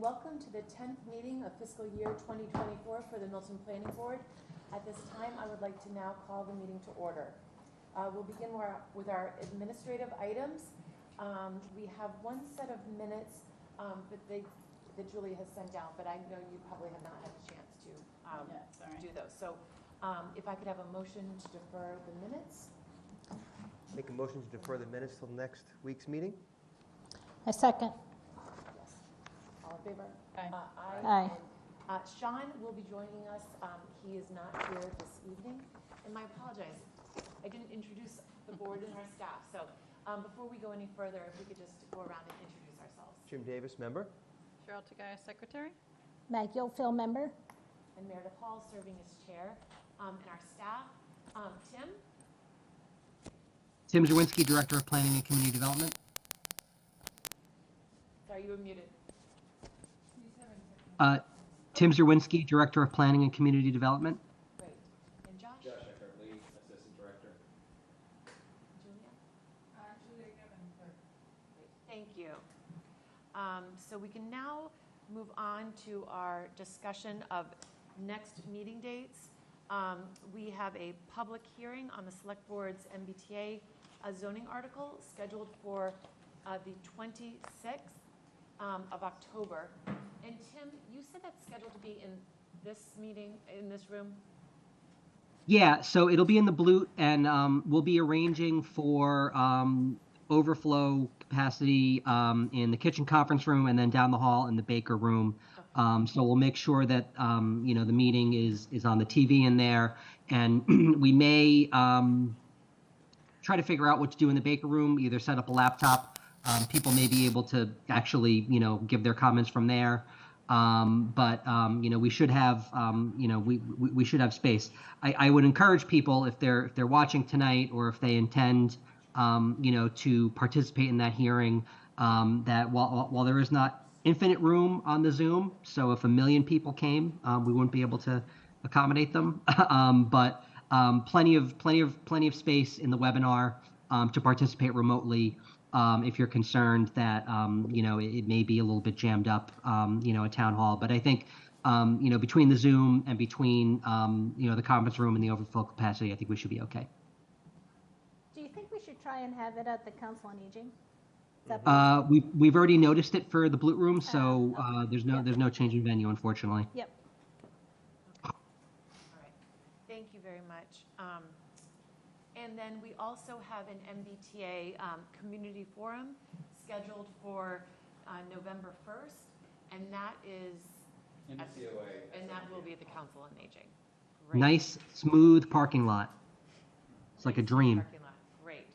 welcome to the 10th meeting of fiscal year 2024 for the Milton Planning Board. At this time, I would like to now call the meeting to order. We'll begin with our administrative items. We have one set of minutes that Julie has sent out, but I know you probably have not had a chance to do those. So if I could have a motion to defer the minutes. Make a motion to defer the minutes till next week's meeting? I second. Yes. All in favor? Aye. Aye. And, Sean will be joining us. He is not here this evening. And I apologize, I didn't introduce the board and our staff. So before we go any further, if we could just go around and introduce ourselves. Jim Davis, member. Cheryl Tagaya, secretary. Mag Yolfield, member. And Meredith Hall serving as chair. And our staff, Tim Zawinski, Director of Planning and Community Development. Sorry, you were muted. Tim Zawinski, Director of Planning and Community Development. Great. And Josh? Josh Eckert Lee, Assistant Director. Julia? Julia Gibbon, clerk. Great. Thank you. So we can now move on to our discussion of next meeting dates. We have a public hearing on the Select Board's MBTA zoning article scheduled for the 26th of October. And Tim, you said that's scheduled to be in this meeting, in this room? Yeah, so it'll be in the Blute, and we'll be arranging for overflow capacity in the kitchen conference room and then down the hall in the Baker room. So we'll make sure that the meeting is on the TV in there, and we may try to figure out what to do in the Baker room. Either set up a laptop. People may be able to actually give their comments from there. But we should have we should have space. I would encourage people, if they're watching tonight or if they intend to participate in that hearing, that while there is not infinite room on the Zoom, so if 1 million people came, we wouldn't be able to accommodate them. But plenty of space in the webinar to participate remotely. If you're concerned that it may be a little bit jammed up, at town hall. But I think between the Zoom and between the conference room and the overflow capacity, I think we should be okay. Do you think we should try and have it at the Council on Aging? Is that We've already noticed it for the Blute room, so there's yeah. no change in venue, unfortunately. Yep. All right. Thank you very much. And then we also have an MBTA community forum scheduled for November 1st, and that is In the COA. and that will be at the Council on Aging. Great. Nice, smooth parking lot. It's like a dream. Parking lot. Great.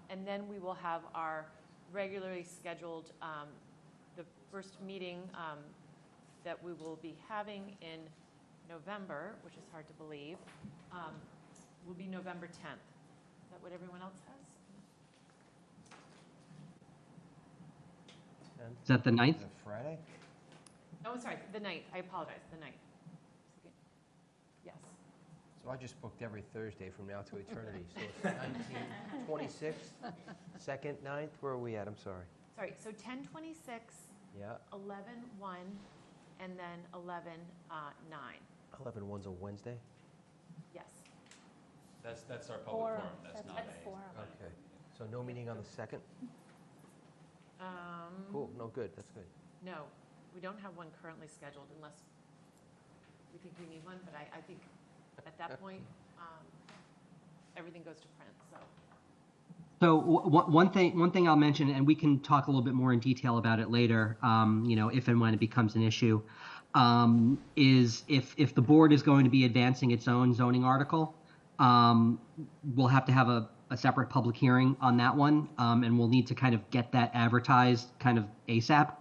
And then we will have our regularly scheduled, the first meeting that we will be having in November, which is hard to believe, will be November 10th. Is that what everyone else has? Is that the 9th? Is it Friday? Oh, I'm sorry, the 9th. I apologize, the 9th. Yes. So I just booked every Thursday from now to eternity. So it's 19, 26th, 2nd, 9th. Where are we at? I'm sorry. Sorry, so 10/26, Yeah, 11/1, and then 11/9. 11/1's a Wednesday. Yes. That's our public Forum. forum, that's not That's a. forum. Okay. So no meeting on the 2nd? Cool. No, good. That's good. No, we don't have one currently scheduled unless we think we need one, but I think at that point, everything goes to print, so. So one thing I'll mention, and we can talk a little bit more in detail about it later, if and when it becomes an issue, is if the board is going to be advancing its own zoning article, we'll have to have a separate public hearing on that one, and we'll need to kind of get that advertised kind of ASAP.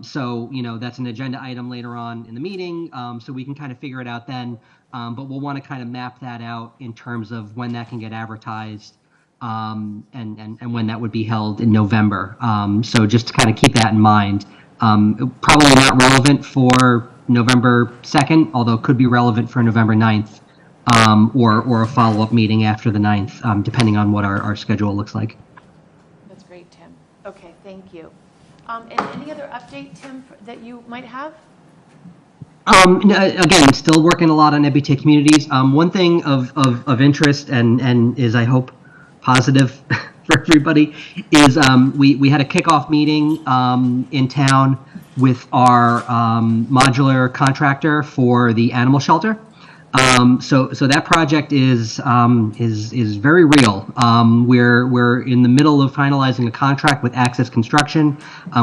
So that's an agenda item later on in the meeting, so we can kind of figure it out then. But we'll want to kind of map that out in terms of when that can get advertised, and when that would be held in November. So just to kind of keep that in mind. Probably not relevant for November 2nd, although it could be relevant for November 9th, or a follow-up meeting after the 9th, depending on what our schedule looks like. That's great, Tim. Okay, thank you. And any other update, Tim, that you might have? Again, still working a lot on MBTA communities. One thing of interest and is, I hope, positive for everybody is we had a kickoff meeting in town with our modular contractor for the animal shelter. So that project is very real. We're in the middle of finalizing a contract with Access Construction.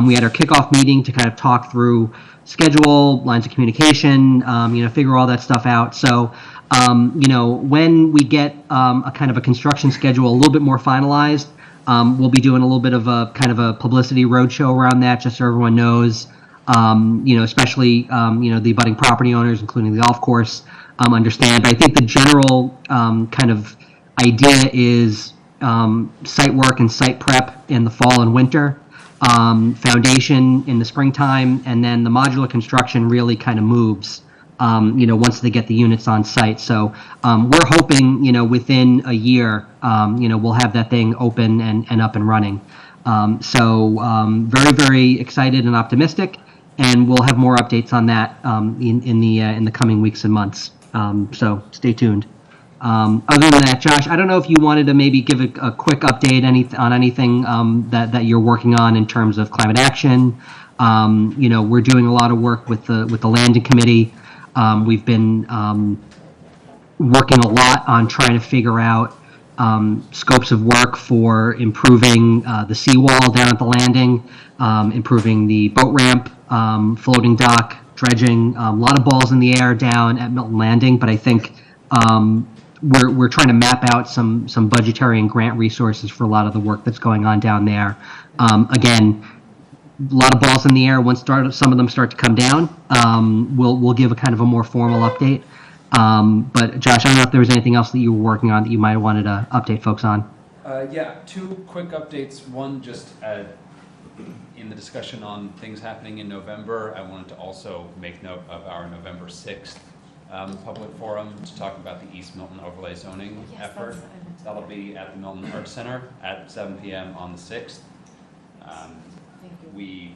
We had our kickoff meeting to kind of talk through schedule, lines of communication, figure all that stuff out. So, when we get a kind of a construction schedule a little bit more finalized, we'll be doing a little bit of a kind of a publicity roadshow around that, just so everyone knows, especially, the abutting property owners, including the golf course, understand. But I think the general kind of idea is site work and site prep in the fall and winter, foundation in the springtime, and then the modular construction really kind of moves, once they get the units on site. So we're hoping, within a year, we'll have that thing open and up and running. Very, very excited and optimistic, and we'll have more updates on that in the coming weeks and months. So stay tuned. Other than that, Josh, I don't know if you wanted to maybe give a quick update on anything that you're working on in terms of climate action. We're doing a lot of work with the landing committee. We've been working a lot on trying to figure out scopes of work for improving the seawall down at the landing, improving the boat ramp, floating dock, dredging. A lot of balls in the air down at Milton Landing, but I think we're trying to map out some budgetary and grant resources for a lot of the work that's going on down there. Again, a lot of balls in the air. Once some of them start to come down, we'll give a kind of a more formal update. But Josh, I don't know if there was anything else that you were working on that you might have wanted to update folks on. Yeah, two quick updates. One, just in the discussion on things happening in November, I wanted to also make note of our November 6th public forum to talk about the East Milton overlay zoning effort. That'll be at the Milton Arts Center at 7 p.m. on the 6th. We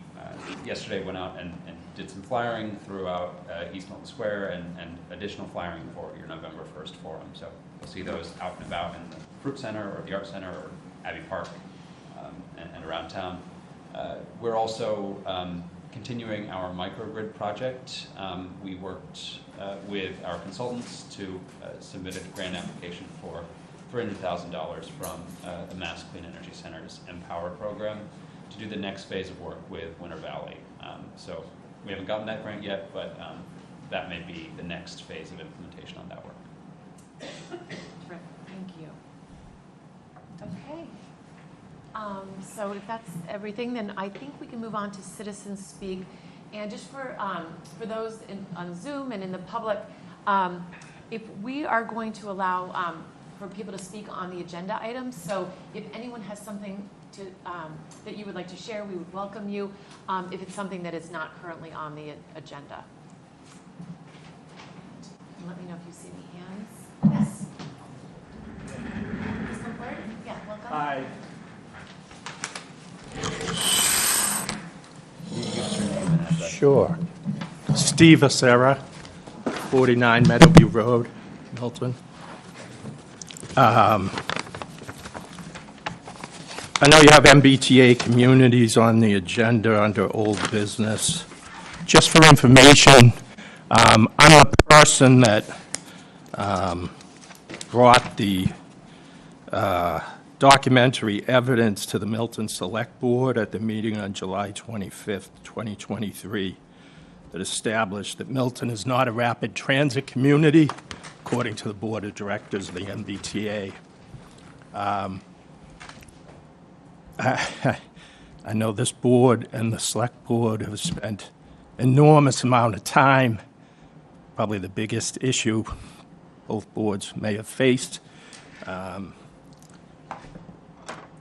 yesterday went out and did some flyering throughout East Milton Square and additional flyering for your November 1st forum. So you'll see those out and about in the Fruit Center or the Art Center or Abbey Park and around town. We're also continuing our microgrid project. We worked with our consultants to submit a grant application for $300,000 from the Mass Clean Energy Center's Empower program to do the next phase of work with Winter Valley. So we haven't gotten that grant yet, but that may be the next phase of implementation on that work. Terrific. Thank you. Okay. So if that's everything, then I think we can move on to citizens speak. And just for those on Zoom and in the public, if we are going to allow for people to speak on the agenda items, so if anyone has something that you would like to share, we would welcome you if it's something that is not currently on the agenda. And let me know if you see any hands. Yes. Please come forward. Yeah, welcome. Hi. Sure. Steve Acera, 49 Meadowview Road, Milton. I know you have MBTA communities on the agenda under old business. Just for information, I'm a person that brought the documentary evidence to the Milton Select Board at the meeting on July 25th, 2023, that established that Milton is not a rapid transit community, according to the Board of Directors of the MBTA. I know this board and the Select Board have spent enormous amount of time, probably the biggest issue both boards may have faced.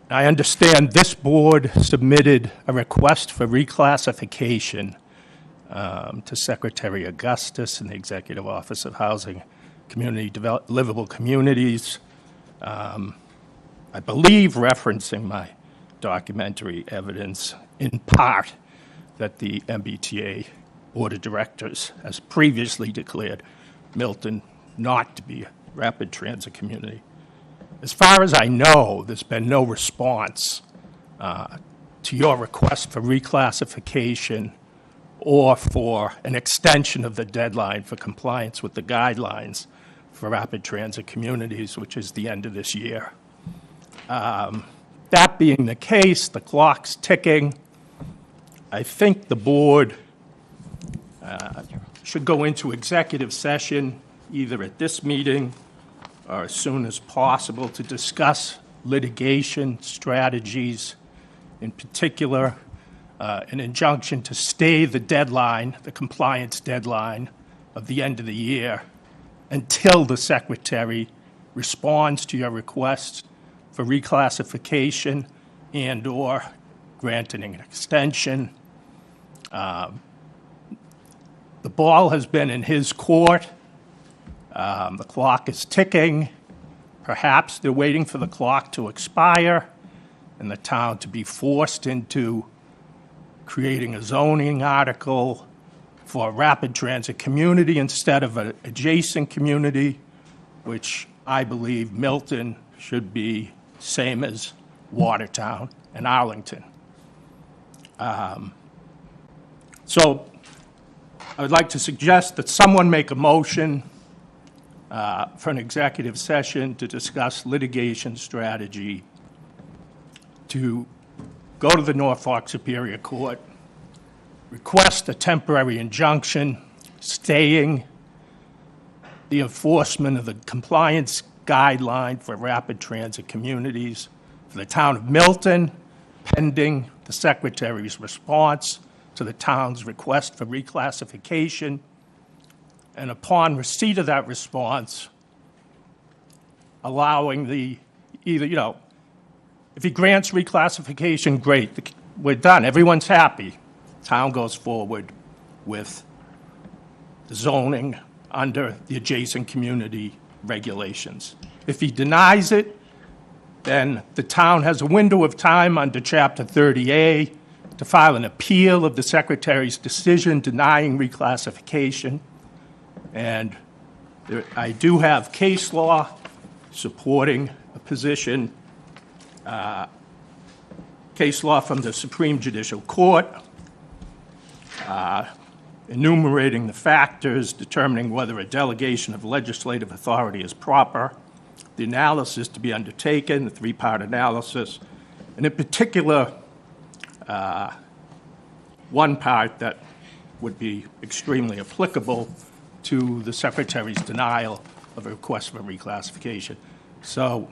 I understand this board submitted a request for reclassification to Secretary Augustus in the Executive Office of Housing, Livable Communities, I believe referencing my documentary evidence, in part, that the MBTA Board of Directors has previously declared Milton not to be a rapid transit community. As far as I know, there's been no response to your request for reclassification or for an extension of the deadline for compliance with the guidelines for rapid transit communities, which is the end of this year. That being the case, the clock's ticking. I think the board should go into executive session either at this meeting or as soon as possible to discuss litigation strategies, in particular, an injunction to stay the deadline, the compliance deadline of the end of the year until the Secretary responds to your request for reclassification and/or granting an extension. The ball has been in his court. The clock is ticking. Perhaps they're waiting for the clock to expire and the town to be forced into creating a zoning article for a rapid transit community instead of an adjacent community, which I believe Milton should be same as Watertown and Arlington. So I would like to suggest that someone make a motion for an executive session to discuss litigation strategy to go to the Norfolk Superior Court, request a temporary injunction staying the enforcement of the compliance guideline for rapid transit communities for the town of Milton, pending the Secretary's response to the town's request for reclassification. And upon receipt of that response, allowing if he grants reclassification, great, we're done, everyone's happy. Town goes forward with the zoning under the adjacent community regulations. If he denies it, then the town has a window of time under Chapter 30A to file an appeal of the Secretary's decision denying reclassification. And I do have case law supporting a position, case law from the Supreme Judicial Court, enumerating the factors, determining whether a delegation of legislative authority is proper, the analysis to be undertaken, the three-part analysis, and in particular, one part that would be extremely applicable to the Secretary's denial of a request for reclassification. So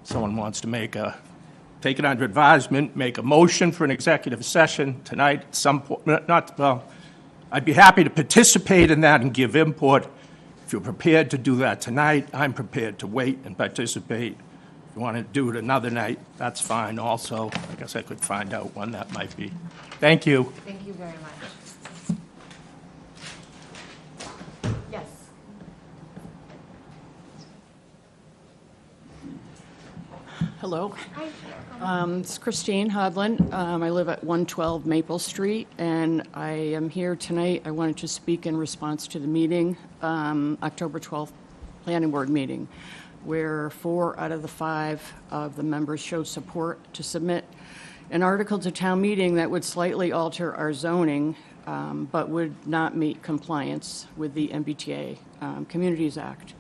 someone wants to take it under advisement, make a motion for an executive session tonight at some point. I'd be happy to participate in that and give input. If you're prepared to do that tonight, I'm prepared to wait and participate. If you want to do it another night, that's fine also. I guess I could find out when that might be. Thank you. Thank you very much. Yes. Hello. Hi. It's Christine Hodlin. I live at 112 Maple Street, and I am here tonight. I wanted to speak in response to the meeting, October 12th Planning Board meeting, where 4 out of the 5 of the members showed support to submit an article to town meeting that would slightly alter our zoning, but would not meet compliance with the MBTA Communities Act.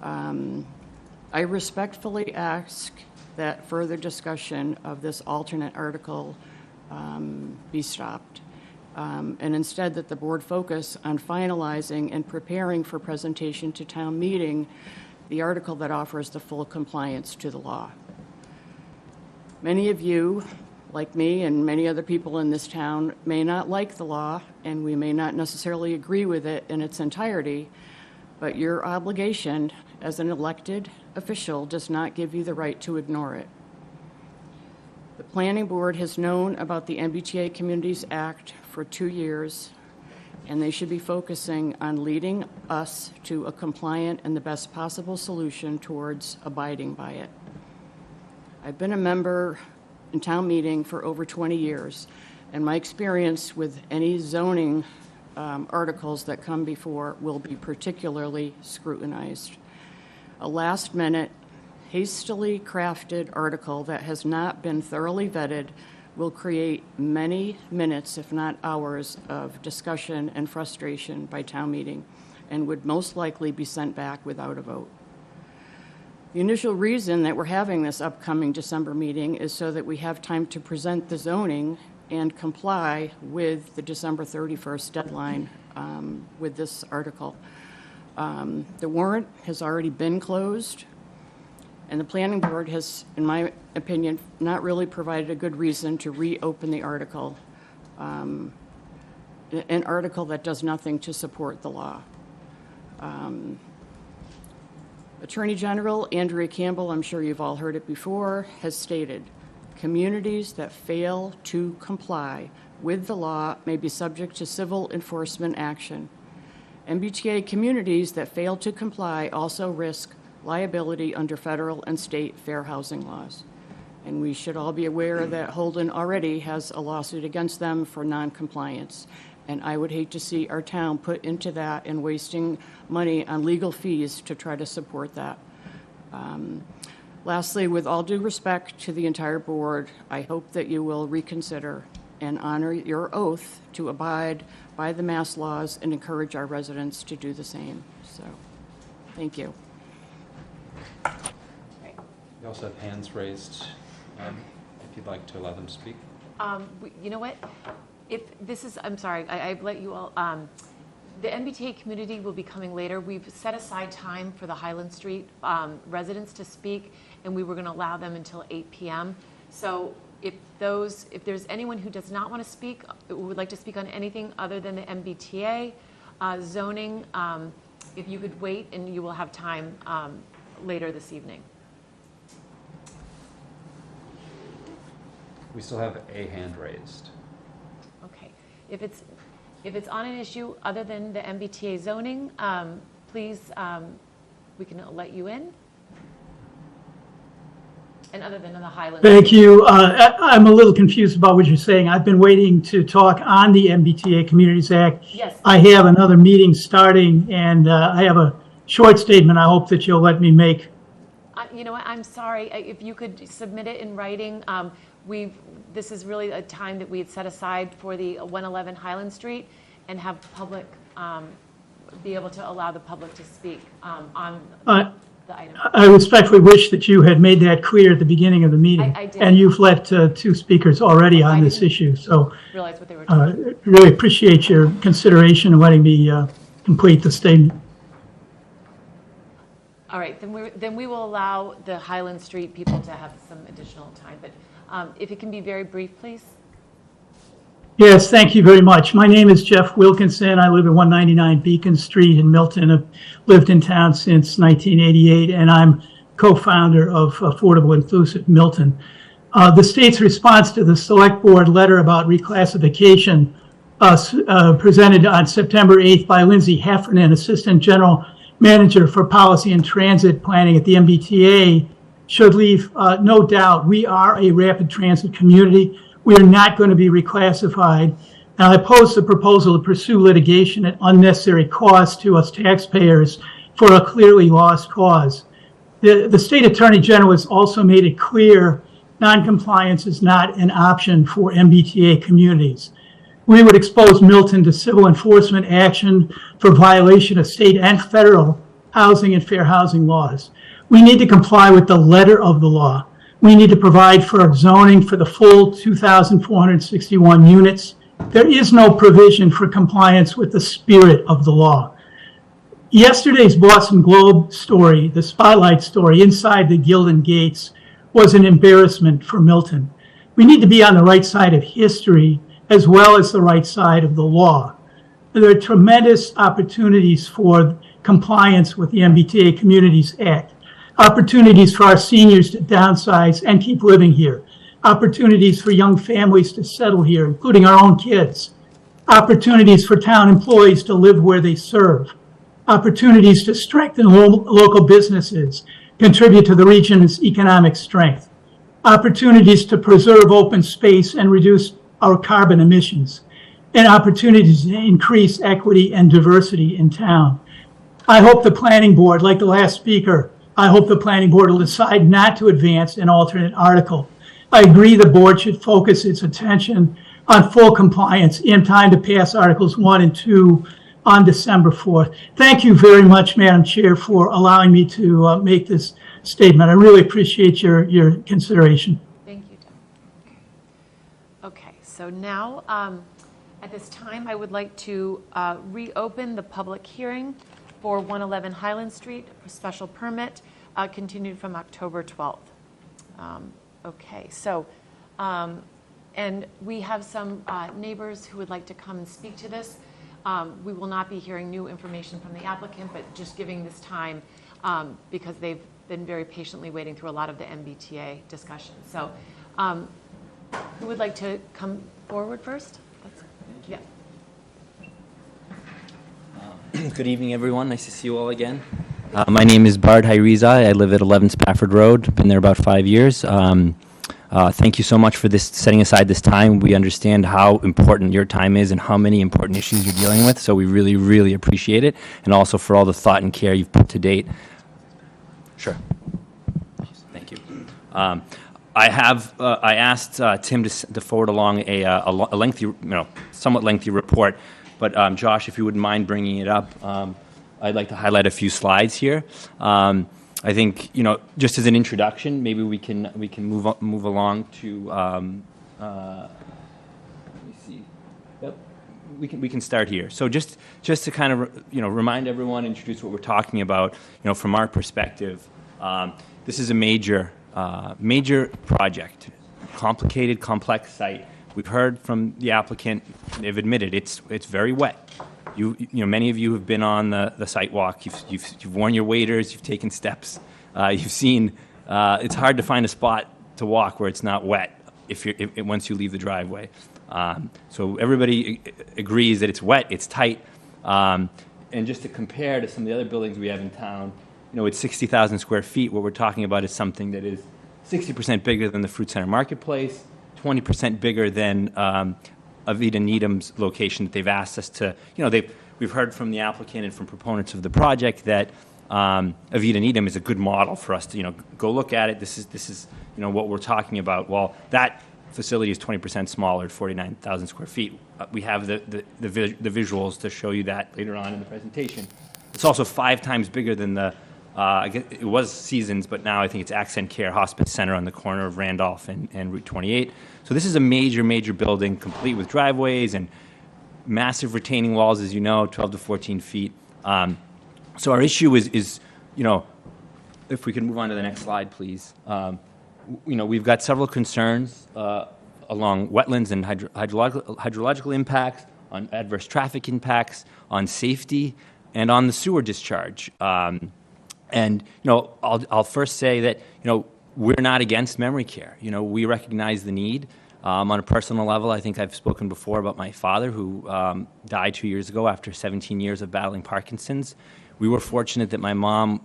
I respectfully ask that further discussion of this alternate article be stopped, and instead that the board focus on finalizing and preparing for presentation to town meeting the article that offers the full compliance to the law. Many of you, like me and many other people in this town, may not like the law, and we may not necessarily agree with it in its entirety, but your obligation as an elected official does not give you the right to ignore it. The Planning Board has known about the MBTA Communities Act for 2 years, and they should be focusing on leading us to a compliant and the best possible solution towards abiding by it. I've been a member in town meeting for over 20 years, and my experience with any zoning articles that come before will be particularly scrutinized. A last-minute, hastily crafted article that has not been thoroughly vetted will create many minutes, if not hours, of discussion and frustration by town meeting, and would most likely be sent back without a vote. The initial reason that we're having this upcoming December meeting is so that we have time to present the zoning and comply with the December 31st deadline with this article. The warrant has already been closed, and the planning board has, in my opinion, not really provided a good reason to reopen the article, an article that does nothing to support the law. Attorney General Andrea Campbell, I'm sure you've all heard it before, has stated, communities that fail to comply with the law may be subject to civil enforcement action. MBTA communities that fail to comply also risk liability under federal and state fair housing laws. And we should all be aware that Holden already has a lawsuit against them for noncompliance. And I would hate to see our town put into that and wasting money on legal fees to try to support that. Lastly, with all due respect to the entire board, I hope that you will reconsider and honor your oath to abide by the mass laws and encourage our residents to do the same. So, thank you. We also have hands raised, if you'd like to allow them to speak. You know what? If this is, I'm sorry, I've let you all, the MBTA community will be coming later. We've set aside time for the Highland Street residents to speak, and we were going to allow them until 8 p.m. So if there's anyone who does not want to speak, who would like to speak on anything other than the MBTA zoning, if you could wait, and you will have time later this evening. We still have a hand raised. Okay. If it's on an issue other than the MBTA zoning, please, we can let you in. And other than the Highlands. Thank you. I'm a little confused about what you're saying. I've been waiting to talk on the MBTA Communities Act. Yes. I have another meeting starting, and I have a short statement I hope that you'll let me make. You know what, I'm sorry, if you could submit it in writing. This is really a time that we had set aside for the 111 Highland Street, and have public, be able to allow the public to speak on the item. I respectfully wish that you had made that clear at the beginning of the meeting. I did. And you've let two speakers already on this issue, so Realize what they were doing. really appreciate your consideration and letting me complete the statement. All right, then we will allow the Highland Street people to have some additional time, but if it can be very brief, please. Yes, thank you very much. My name is Jeff Wilkinson. I live at 199 Beacon Street in Milton. I've lived in town since 1988, and I'm co-founder of Affordable Inclusive Milton. The state's response to the Select Board letter about reclassification presented on September 8th by Lindsay Heffernan, Assistant General Manager for Policy and Transit Planning at the MBTA, should leave no doubt. We are a rapid transit community. We are not going to be reclassified. And I oppose the proposal to pursue litigation at unnecessary cost to us taxpayers for a clearly lost cause. The State Attorney General has also made it clear noncompliance is not an option for MBTA communities. We would expose Milton to civil enforcement action for violation of state and federal housing and fair housing laws. We need to comply with the letter of the law. We need to provide for zoning for the full 2,461 units. There is no provision for compliance with the spirit of the law. Yesterday's Boston Globe story, the spotlight story inside the Gildan Gates, was an embarrassment for Milton. We need to be on the right side of history as well as the right side of the law. There are tremendous opportunities for compliance with the MBTA Communities Act. Opportunities for our seniors to downsize and keep living here. Opportunities for young families to settle here, including our own kids. Opportunities for town employees to live where they serve. Opportunities to strengthen local businesses, contribute to the region's economic strength. opportunities to preserve open space and reduce our carbon emissions, and opportunities to increase equity and diversity in town. I hope the planning board, like the last speaker, I hope the planning board will decide not to advance an alternate article. I agree the board should focus its attention on full compliance in time to pass Articles 1 and 2 on December 4th. Thank you very much, Madam Chair, for allowing me to make this statement. I really appreciate your consideration. Thank you, Tom. Okay, so now, at this time, I would like to reopen the public hearing for 111 Highland Street, a special permit, continued from October 12th. Okay, so, and we have some neighbors who would like to come and speak to this. We will not be hearing new information from the applicant, but just giving this time because they've been very patiently waiting through a lot of the MBTA discussion. So who would like to come forward first? Yeah. Good evening, everyone. Nice to see you all again. My name is Bard Hyriza. I live at 11 Spafford Road. Been there about 5 years. Thank you so much for this, setting aside this time. We understand how important your time is and how many important issues you're dealing with, so we really, really appreciate it, and also for all the thought and care you've put to date. Sure. Thank you. I asked Tim to forward along a lengthy, somewhat lengthy report, but Josh, if you wouldn't mind bringing it up, I'd like to highlight a few slides here. I think, just as an introduction, maybe we can move along to. Let me see. Yep, we can start here. So just to kind of remind everyone, introduce what we're talking about. From our perspective, this is a major project, complicated, complex site. We've heard from the applicant; they've admitted it's very wet. Many of you have been on the site walk. You've worn your waders. You've taken steps. You've seen. It's hard to find a spot to walk where it's not wet once you leave the driveway. So everybody agrees that it's wet. It's tight. And just to compare to some of the other buildings we have in town, it's 60,000 square feet. What we're talking about is something that is 60% bigger than the Fruit Center Marketplace, 20% bigger than Avita Needham's location that they've asked us to, we've heard from the applicant and from proponents of the project that Avita Needham is a good model for us to, go look at it. This is what we're talking about. Well, that facility is 20% smaller at 49,000 square feet. We have the visuals to show you that later on in the presentation. It's also 5 times bigger than I guess it was Seasons, but now I think it's Accent Care Hospice Center on the corner of Randolph and Route 28. So this is a major building, complete with driveways and massive retaining walls, as 12 to 14 feet. So our issue is, if we can move on to the next slide, please. We've got several concerns along wetlands and hydrological impacts, on adverse traffic impacts, on safety, and on the sewer discharge. And I'll first say that we're not against memory care. We recognize the need. On a personal level, I think I've spoken before about my father, who died 2 years ago after 17 years of battling Parkinson's. We were fortunate that my mom,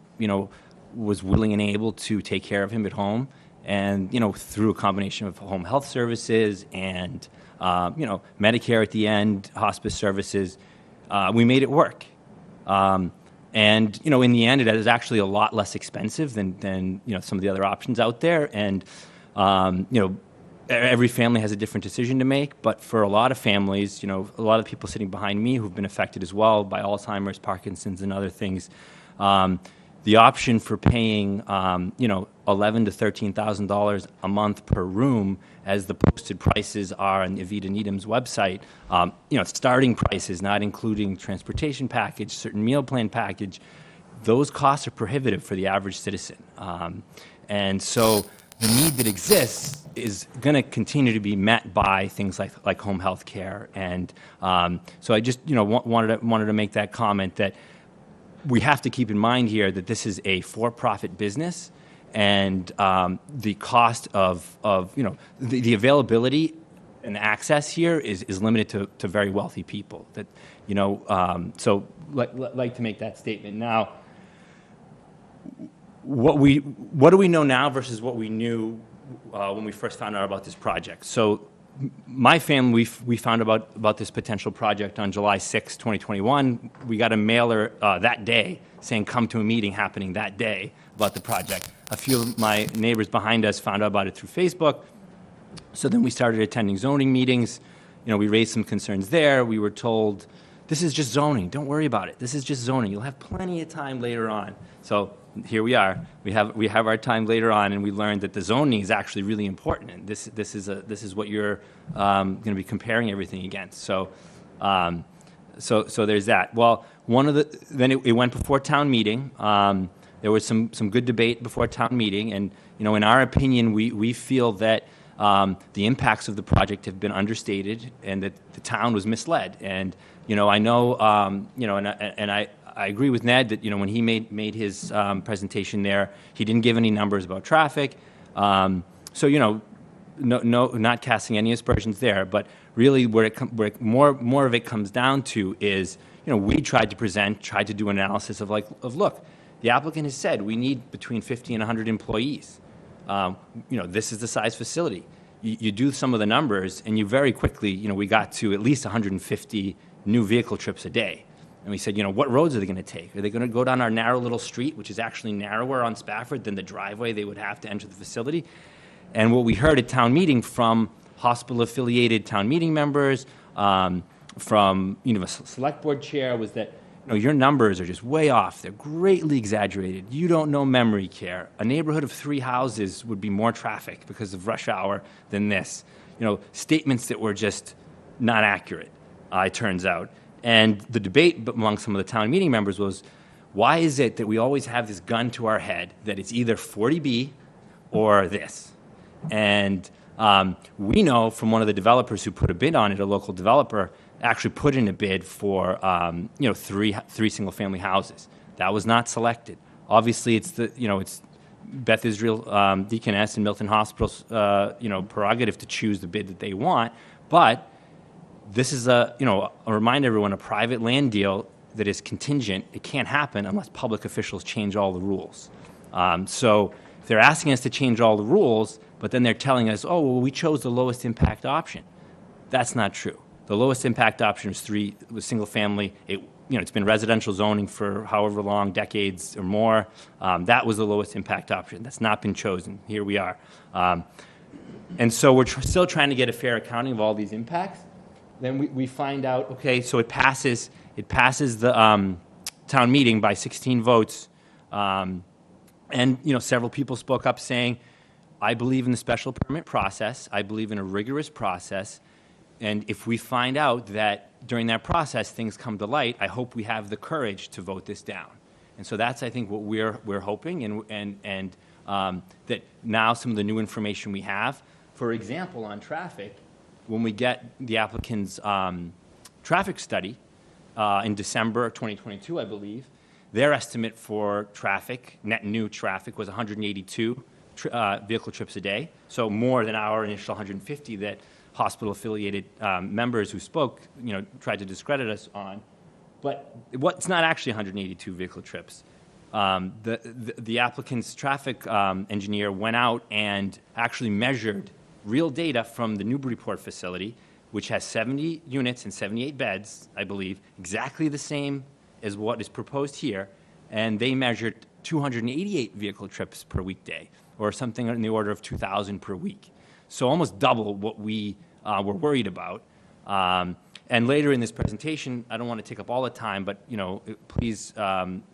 was willing and able to take care of him at home, and through a combination of home health services and Medicare at the end, hospice services, we made it work. And in the end, it is actually a lot less expensive than some of the other options out there. And every family has a different decision to make. But for a lot of families, a lot of people sitting behind me who've been affected as well by Alzheimer's, Parkinson's, and other things, the option for paying $11,000 to $13,000 a month per room, as the posted prices are on Avita Needham's website, starting prices, not including transportation package, certain meal plan package, those costs are prohibitive for the average citizen. And so the need that exists is going to continue to be met by things like home health care. And so I just wanted to make that comment that we have to keep in mind here that this is a for-profit business, and the cost of the availability and access here is limited to very wealthy people. That so like to make that statement now. What do we know now versus what we knew when we first found out about this project. So my family, we found about this potential project on July 6, 2021. We got a mailer that day saying, come to a meeting happening that day about the project. A few of my neighbors behind us found out about it through Facebook. So then we started attending zoning meetings. We raised some concerns there. We were told, this is just zoning. Don't worry about it. This is just zoning. You'll have plenty of time later on. So here we are. We have our time later on, and we learned that the zoning is actually really important. And this is what you're going to be comparing everything against. So there's that. Well, then it went before town meeting. There was some good debate before town meeting, and in our opinion, we feel that the impacts of the project have been understated, and that the town was misled. And I know, and I agree with Ned that when he made his presentation there, he didn't give any numbers about traffic. So no, not casting any aspersions there. But really, where more of it comes down to is, we tried to do an analysis of look, the applicant has said we need between 50 and 100 employees. This is the size facility. You do some of the numbers, and you very quickly, we got to at least 150 new vehicle trips a day. And we said, what roads are they going to take? Are they going to go down our narrow little street, which is actually narrower on Spafford than the driveway they would have to enter the facility? And what we heard at town meeting from hospital-affiliated town meeting members, from a select board chair, was that your numbers are just way off. They're greatly exaggerated. You don't know memory care. A neighborhood of 3 houses would be more traffic because of rush hour than this. Statements that were just not accurate, it turns out. And the debate among some of the town meeting members was, why is it that we always have this gun to our head that it's either 40B or this? And we know from one of the developers who put a bid on it, a local developer, actually put in a bid for three single-family houses. That was not selected. Obviously, it's it's Beth Israel Deaconess and Milton Hospital's prerogative to choose the bid that they want. But this is I'll remind everyone, a private land deal that is contingent. It can't happen unless public officials change all the rules. So if they're asking us to change all the rules, but then they're telling us, oh, well, we chose the lowest impact option. That's not true. The lowest impact option was single family. It's been residential zoning for however long, decades or more. That was the lowest impact option. That's not been chosen. Here we are. And so we're still trying to get a fair accounting of all these impacts. Then we find out, okay, so it passes the town meeting by 16 votes. And several people spoke up saying, I believe in the special permit process. I believe in a rigorous process. And if we find out that during that process things come to light, I hope we have the courage to vote this down. And so that's, I think, what we're hoping, and that now some of the new information we have, for example, on traffic, when we get the applicant's traffic study in December 2022, I believe, their estimate for traffic, net new traffic, was 182 vehicle trips a day, so more than our initial 150 that hospital-affiliated members who spoke, tried to discredit us on. But it's not actually 182 vehicle trips. The applicant's traffic engineer went out and actually measured real data from the Newburyport facility, which has 70 units and 78 beds, I believe, exactly the same as what is proposed here, and they measured 288 vehicle trips per weekday, or something in the order of 2,000 per week. So almost double what we were worried about. And later in this presentation, I don't want to take up all the time, but please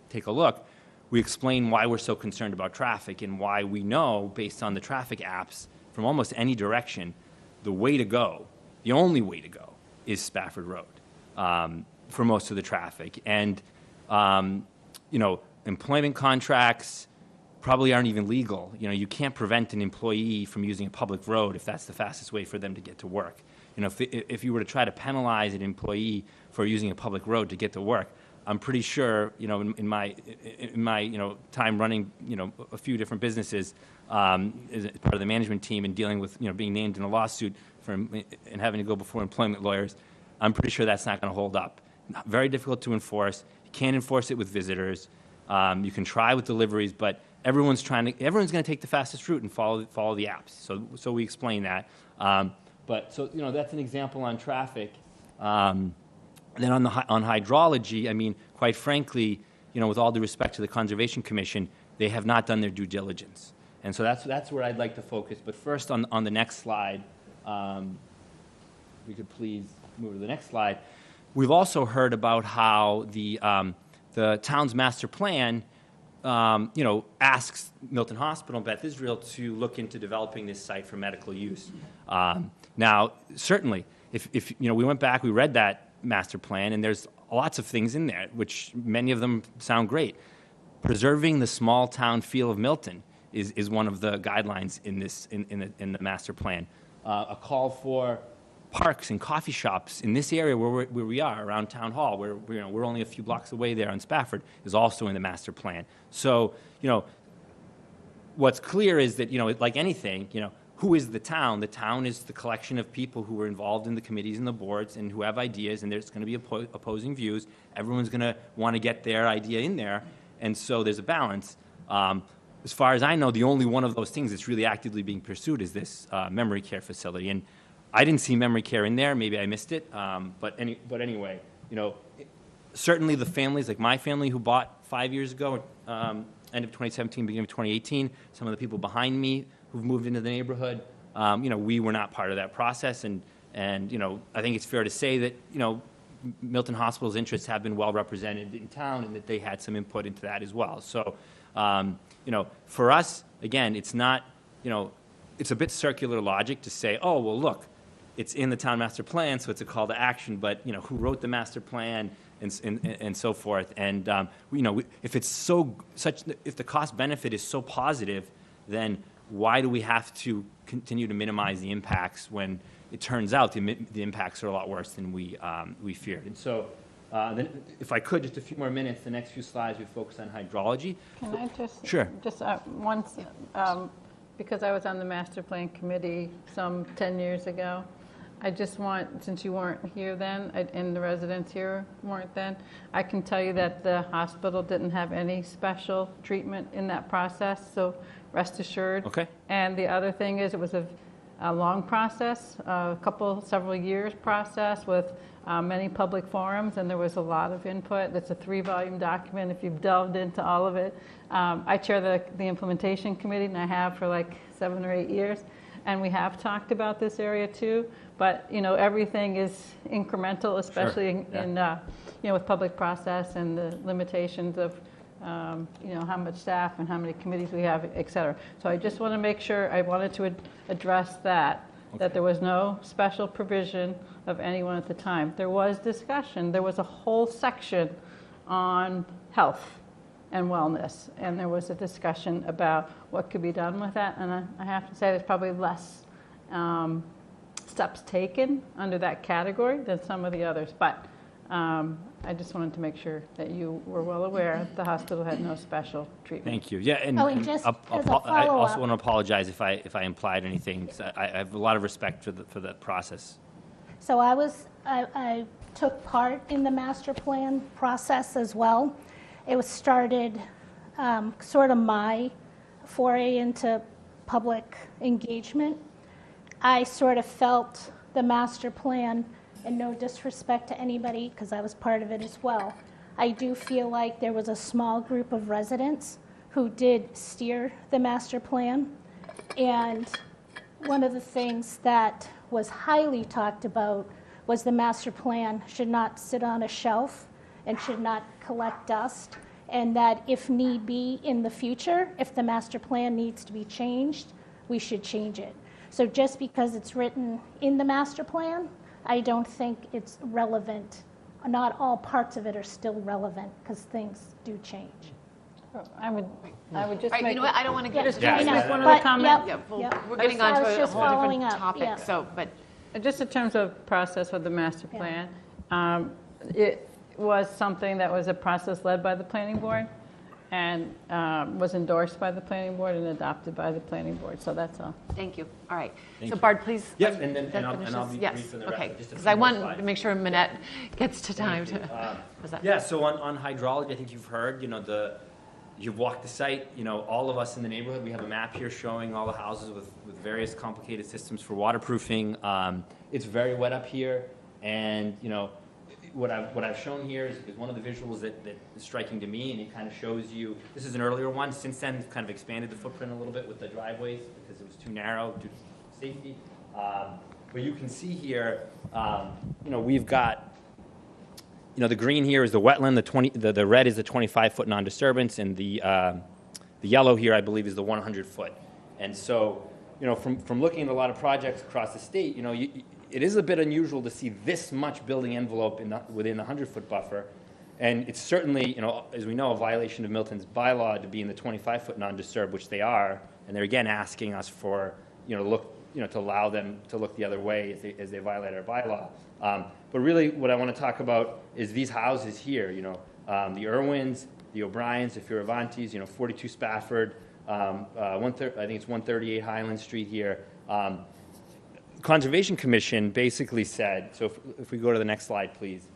take a look. We explain why we're so concerned about traffic and why we know, based on the traffic apps from almost any direction, the way to go, the only way to go, is Spafford Road for most of the traffic. And employment contracts probably aren't even legal. You can't prevent an employee from using a public road if that's the fastest way for them to get to work. If you were to try to penalize an employee for using a public road to get to work, I'm pretty sure, in my time running, a few different businesses as part of the management team and dealing with, being named in a lawsuit and having to go before employment lawyers, I'm pretty sure that's not going to hold up. Very difficult to enforce. You can't enforce it with visitors. You can try with deliveries, but everyone's going to take the fastest route and follow the apps. So we explain that. So that's an example on traffic. Then on hydrology, I mean, quite frankly, with all due respect to the Conservation Commission, they have not done their due diligence. And so that's where I'd like to focus. But first, on the next slide, if we could please move to the next slide. We've also heard about how the town's master plan, asks Milton Hospital and Beth Israel to look into developing this site for medical use. Now, certainly, if we went back, we read that master plan, and there's lots of things in there, which many of them sound great. Preserving the small town feel of Milton is one of the guidelines in the master plan. A call for parks and coffee shops in this area where we are around Town Hall, where we're only a few blocks away there on Spafford, is also in the master plan. So what's clear is that like anything, who is the town? The town is the collection of people who are involved in the committees and the boards and who have ideas, and there's going to be opposing views. Everyone's going to want to get their idea in there, and so there's a balance. As far as I know, the only one of those things that's really actively being pursued is this memory care facility, and I didn't see memory care in there. Maybe I missed it, but anyway, certainly the families, like my family who bought 5 years ago, end of 2017, beginning of 2018, some of the people behind me who've moved into the neighborhood, we were not part of that process, and I think it's fair to say that Milton Hospital's interests have been well represented in town, and that they had some input into that as well. So, for us, again, it's not, it's a bit circular logic to say, oh, well, look, it's in the town master plan, so it's a call to action, but who wrote the master plan and so forth, and if it's if the cost benefit is so positive, then why do we have to continue to minimize the impacts when it turns out the impacts are a lot worse than we feared? And so, then if I could, just a few more minutes, the next few slides we focus on hydrology. Can I just? Sure. Just once, because I was on the master plan committee some 10 years ago, I just want, since you weren't here then, and the residents here weren't then, I can tell you that the hospital didn't have any special treatment in that process, so rest assured. Okay. And the other thing is, it was a long process, several years process with many public forums, and there was a lot of input. It's a 3-volume document if you've delved into all of it. I chair the implementation committee, and I have for like 7 or 8 years, and we have talked about this area too. But everything is incremental, especially Sure. in with public process and the limitations of how much staff and how many committees we have, et cetera. So I just want to make sure, I wanted to address that there was no special provision of anyone at the time. There was discussion. There was a whole section on health and wellness, and there was a discussion about what could be done with that. And I have to say, there's probably less steps taken under that category than some of the others. But I just wanted to make sure that you were well aware the hospital had no special treatment. Thank you. Yeah, and just as a I also follow-up. want to apologize if I implied anything. 'Cause I have a lot of respect for the process. So I took part in the master plan process as well. It was started sort of my foray into public engagement. I sort of felt the master plan, and no disrespect to anybody, because I was part of it as well. I do feel like there was a small group of residents who did steer the master plan. And one of the things that was highly talked about was the master plan should not sit on a shelf and should not collect dust, and that if need be in the future, if the master plan needs to be changed, we should change it. So just because it's written in the master plan, I don't think it's relevant. Not all parts of it are still relevant, because things do change. I would just Right, make. you know what, I don't want to get Just into make this. one other But, comment. Yeah, Yep. we're getting I onto was a just whole following different up, topic, yeah. so, but Just in terms of process with the master Yeah. plan, it was something that was a process led by the planning board and was endorsed by the planning board and adopted by the planning board. So that's all. thank you. All right. Thank So you. Bard, please. Yep, and that I'll finishes? be Yes, brief in the rest, okay. just a Because few I more want slides. to make sure Minette gets to time to. Thank you. Was that? Yeah, so on hydrology, I think you've heard, You've walked the site, all of us in the neighborhood, we have a map here showing all the houses with various complicated systems for waterproofing. It's very wet up here, and, what I've shown here is one of the visuals that is striking to me, and it kind of shows you, this is an earlier one. Since then, we've kind of expanded the footprint a little bit with the driveways because it was too narrow due to safety. But you can see here, we've got, the green here is the wetland, the red is the 25-foot non-disturbance, and the yellow here, I believe, is the 100-foot. And so, from looking at a lot of projects across the state, it is a bit unusual to see this much building envelope within the 100-foot buffer. And it's certainly, as we know, a violation of Milton's bylaw to be in the 25-foot non-disturb, which they are. And they're again asking us for, to allow them to look the other way as they violate our bylaw. But really, what I want to talk about is these houses here. The Irwins, the O'Briens, the Fioravantis. 42 Spafford. I think it's 138 Highland Street here. Conservation Commission basically said. So if we go to the next slide, please.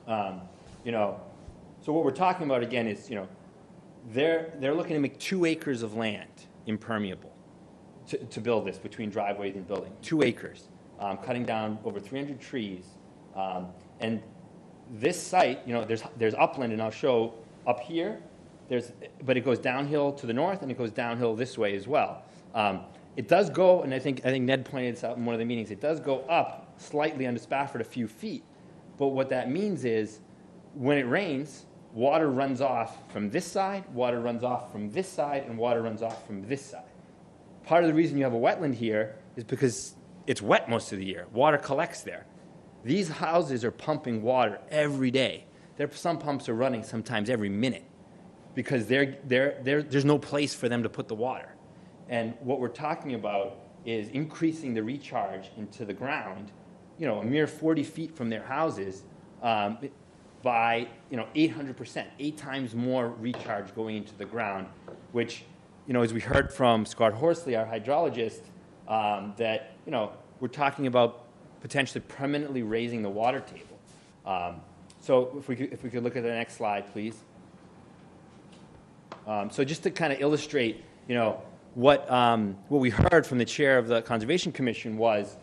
So what we're talking about again is, they're looking to make 2 acres of land impermeable to build this between driveways and building. 2 acres, cutting down over 300 trees, and this site, there's upland, and I'll show up here. But it goes downhill to the north, and it goes downhill this way as well. It does go, and I think Ned pointed this out in one of the meetings. It does go up slightly under Spafford a few feet, but what that means is, when it rains, water runs off from this side, water runs off from this side, and water runs off from this side. Part of the reason you have a wetland here is because it's wet most of the year. Water collects there. These houses are pumping water every day. Some pumps are running sometimes every minute because there's no place for them to put the water. And what we're talking about is increasing the recharge into the ground, a mere 40 feet from their houses, by 800%, 8 times more recharge going into the ground, which, as we heard from Scott Horsley, our hydrologist, that we're talking about potentially permanently raising the water table. So if we could look at the next slide, please. So just to kind of illustrate, what we heard from the chair of the Conservation Commission was,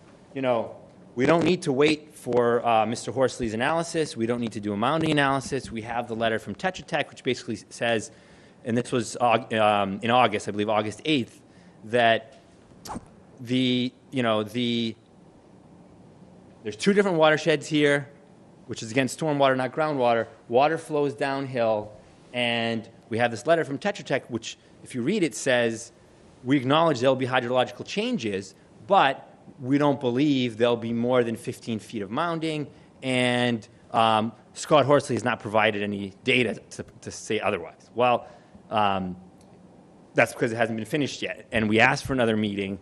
we don't need to wait for Mr. Horsley's analysis. We don't need to do a mounding analysis. We have the letter from Tetra Tech, which basically says, and this was in August, I believe August 8th, that there's 2 different watersheds here, which is again stormwater, not groundwater. Water flows downhill, and we have this letter from Tetra Tech, which, if you read it, says, we acknowledge there'll be hydrological changes, but we don't believe there'll be more than 15 feet of mounding, and Scott Horsley has not provided any data to say otherwise. Well, that's because it hasn't been finished yet, and we asked for another meeting.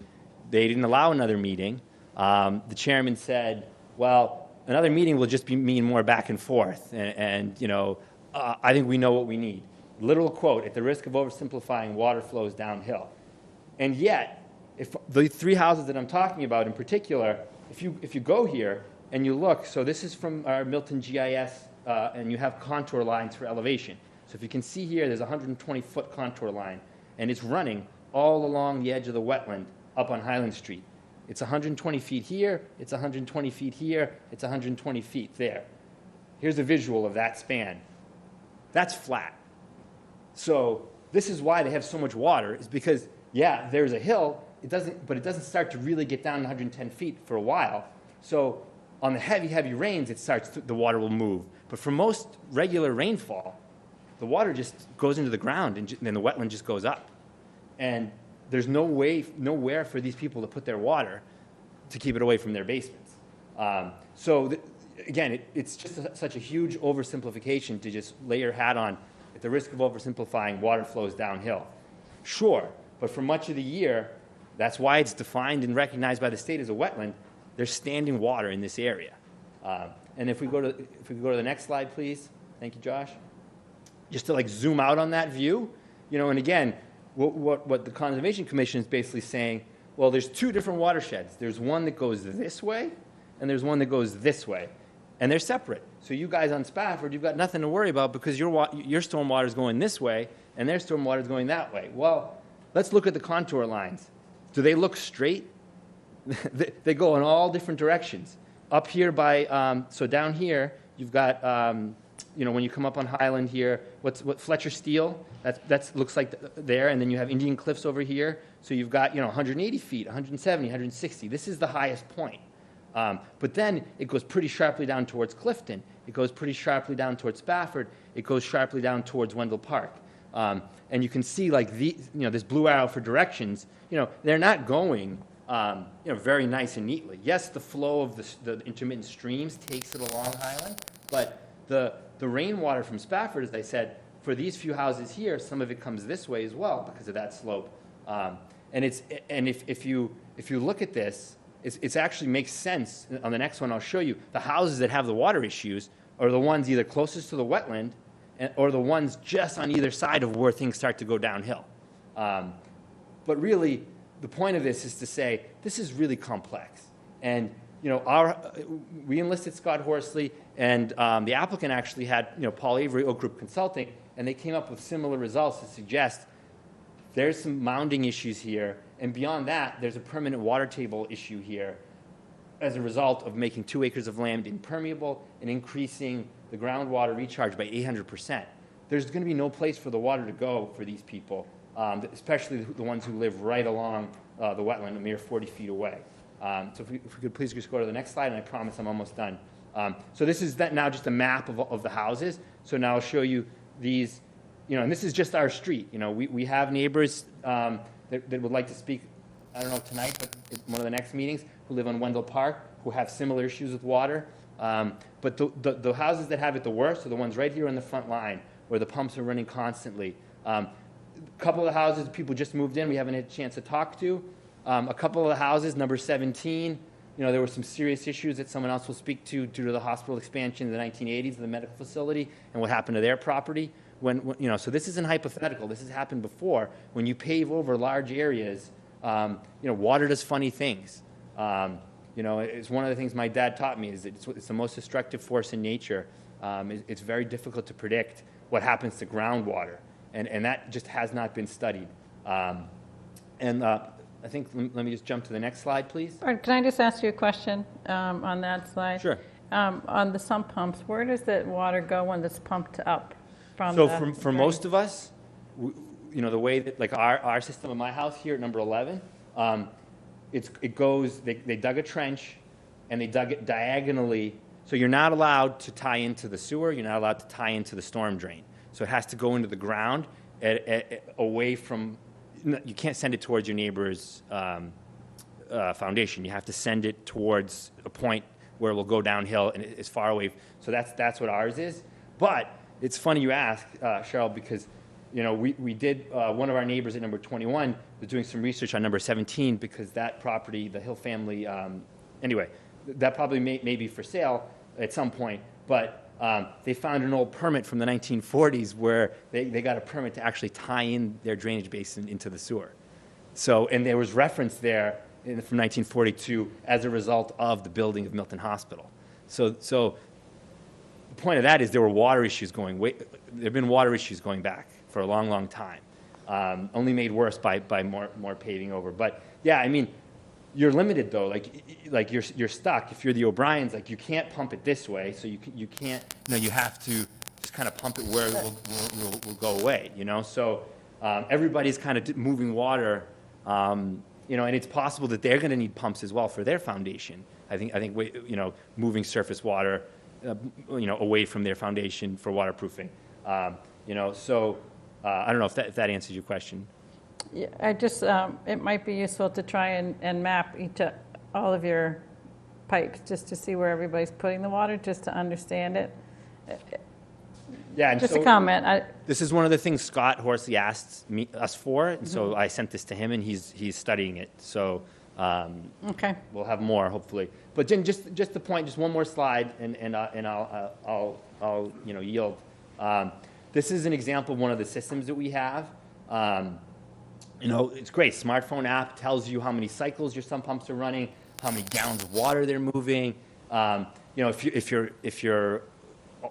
They didn't allow another meeting. The chairman said, well, another meeting will just mean more back and forth, and I think we know what we need. Literal quote, at the risk of oversimplifying, water flows downhill. And yet, if the 3 houses that I'm talking about in particular, if you go here and you look, so this is from our Milton GIS, and you have contour lines for elevation. So if you can see here, there's a 120-foot contour line, and it's running all along the edge of the wetland up on Highland Street. It's 120 feet here, it's 120 feet here, it's 120 feet there. Here's a visual of that span. That's flat. So this is why they have so much water, is because, yeah, there's a hill, but it doesn't start to really get down 110 feet for a while. So on the heavy rains, the water will move. But for most regular rainfall, the water just goes into the ground, and then the wetland just goes up. And there's nowhere for these people to put their water to keep it away from their basements. Again, it's just such a huge oversimplification to just lay your hat on, at the risk of oversimplifying, water flows downhill. Sure, but for much of the year, that's why it's defined and recognized by the state as a wetland. There's standing water in this area. And if we go to the next slide, please. Thank you, Josh. Just to zoom out on that view, and again, what the Conservation Commission is basically saying, well, there's 2 different watersheds. There's one that goes this way, and there's one that goes this way. And they're separate. So you guys on Spafford, you've got nothing to worry about because your stormwater is going this way, and their stormwater is going that way. Well, let's look at the contour lines. Do they look straight? They go in all different directions. Up here by, so down here, you've got, when you come up on Highland here, what Fletcher Steel, that looks like there, and then you have Indian Cliffs over here. So you've got, 180 feet, 170, 160. This is the highest point. But then it goes pretty sharply down towards Clifton. It goes pretty sharply down towards Spafford. It goes sharply down towards Wendell Park. And you can see like this blue arrow for directions, they're not going, very nice and neatly. Yes, the flow of the intermittent streams takes it along Highland, but the rainwater from Spafford, as I said, for these few houses here, some of it comes this way as well because of that slope. And if you look at this, it actually makes sense. On the next one, I'll show you the houses that have the water issues are the ones either closest to the wetland or the ones just on either side of where things start to go downhill. But really, the point of this is to say this is really complex. And we enlisted Scott Horsley, and the applicant actually had Paul Avery, Oak Group Consulting, and they came up with similar results to suggest there's some mounding issues here, and beyond that, there's a permanent water table issue here as a result of making 2 acres of land impermeable and increasing the groundwater recharge by 800%. There's going to be no place for the water to go for these people, especially the ones who live right along the wetland, a mere 40 feet away. So if we could please just go to the next slide, and I promise I'm almost done. So this is now just a map of the houses. So now I'll show you these, and this is just our street. We have neighbors that would like to speak, I don't know tonight, but at one of the next meetings, who live on Wendell Park, who have similar issues with water. But the houses that have it the worst are the ones right here on the front line, where the pumps are running constantly. A couple of the houses, people just moved in, we haven't had a chance to talk to. A couple of the houses, number 17, there were some serious issues that someone else will speak to due to the hospital expansion in the 1980s of the medical facility and what happened to their property. So this isn't hypothetical. This has happened before. When you pave over large areas, water does funny things. It's one of the things my dad taught me is that it's the most destructive force in nature. It's very difficult to predict what happens to groundwater, and that just has not been studied. I think, let me just jump to the next slide, please. Can I just ask you a question on that slide? Sure. On the sump pumps, where does the water go when it's pumped up from So the for most of us, the way that, like our system in my house here at number 11, it goes, they dug a trench and they dug it diagonally. So you're not allowed to tie into the sewer. You're not allowed to tie into the storm drain. So it has to go into the ground away from, you can't send it towards your neighbor's foundation. You have to send it towards a point where it will go downhill and it's far away. So that's what ours is. But it's funny you ask, Cheryl, because we did, one of our neighbors at number 21 was doing some research on number 17 because that property, the Hill family, anyway, that probably may be for sale at some point, but they found an old permit from the 1940s where they got a permit to actually tie in their drainage basin into the sewer. So, and there was reference there from 1942 as a result of the building of Milton Hospital. So the point of that is there were water issues there have been water issues going back for a long, long time, only made worse by more paving over. But yeah, I mean, you're limited though. Like you're stuck. If you're the O'Briens, like you can't pump it this way, so you can't. You have to just kind of pump it where it will go away. So everybody's kind of moving water. And it's possible that they're going to need pumps as well for their foundation. I think moving surface water, away from their foundation for waterproofing. So I don't know if that answers your question. Yeah, I just, it might be useful to try and map all of your pipes, just to see where everybody's putting the water, just to understand it. Yeah, and just so a comment. This is one of the things Scott Horsley asked us for, and so I sent this to him, and he's studying it. So okay, we'll have more hopefully. But Jen, just the point, just one more slide, and I'll yield. This is an example of one of the systems that we have. It's great. Smartphone app tells you how many cycles your sump pumps are running, how many gallons of water they're moving. If you're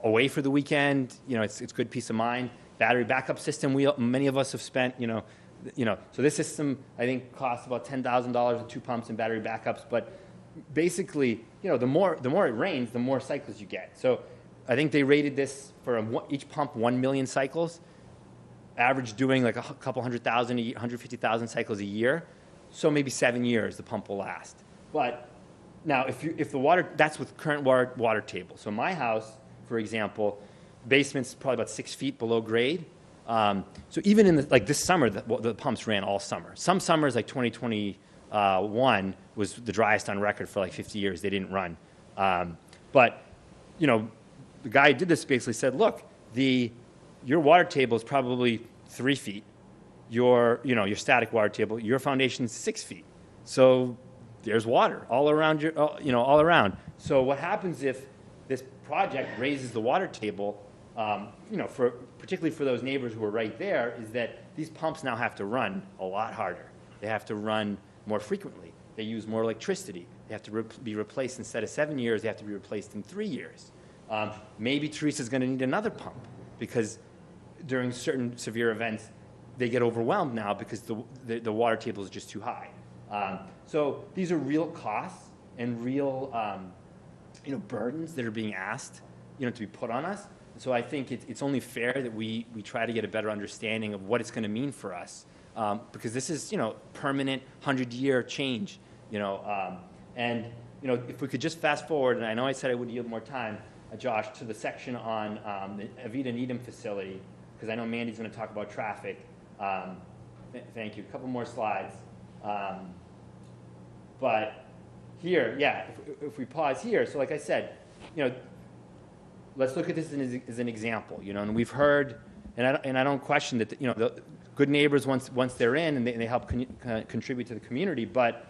away for the weekend, it's good peace of mind. battery backup system. Many of us have spent, so this system, I think, costs about $10,000 with 2 pumps and battery backups. But basically, the more it rains, the more cycles you get. So I think they rated this for each pump 1 million cycles, average doing like a couple 100,000, 150,000 cycles a year. So maybe 7 years the pump will last. But now, if the water, that's with current water table. So my house, for example, basement's probably about 6 feet below grade. So even in this summer, the pumps ran all summer. Some summers, like 2021, was the driest on record for like 50 years. They didn't run. But the guy who did this basically said, look, your water table is probably 3 feet. Your static water table, your foundation is 6 feet. So there's water all around all around. So what happens if this project raises the water table, particularly for those neighbors who are right there, is that these pumps now have to run a lot harder. They have to run more frequently. They use more electricity. They have to be replaced instead of 7 years. They have to be replaced in 3 years. Maybe Teresa's going to need another pump because during certain severe events, they get overwhelmed now because the water table is just too high. So these are real costs and real burdens that are being asked to be put on us. So I think it's only fair that we try to get a better understanding of what it's going to mean for us, because this is permanent 100-year change. And if we could just fast forward, and I know I said I would yield more time, Josh, to the section on the Avita Needham facility, because I know Mandy's going to talk about traffic. Thank you. A couple more slides. But here, if we pause here, so like I said, let's look at this as an example, and we've heard, and I don't question that, the good neighbors once they're in and they help contribute to the community, but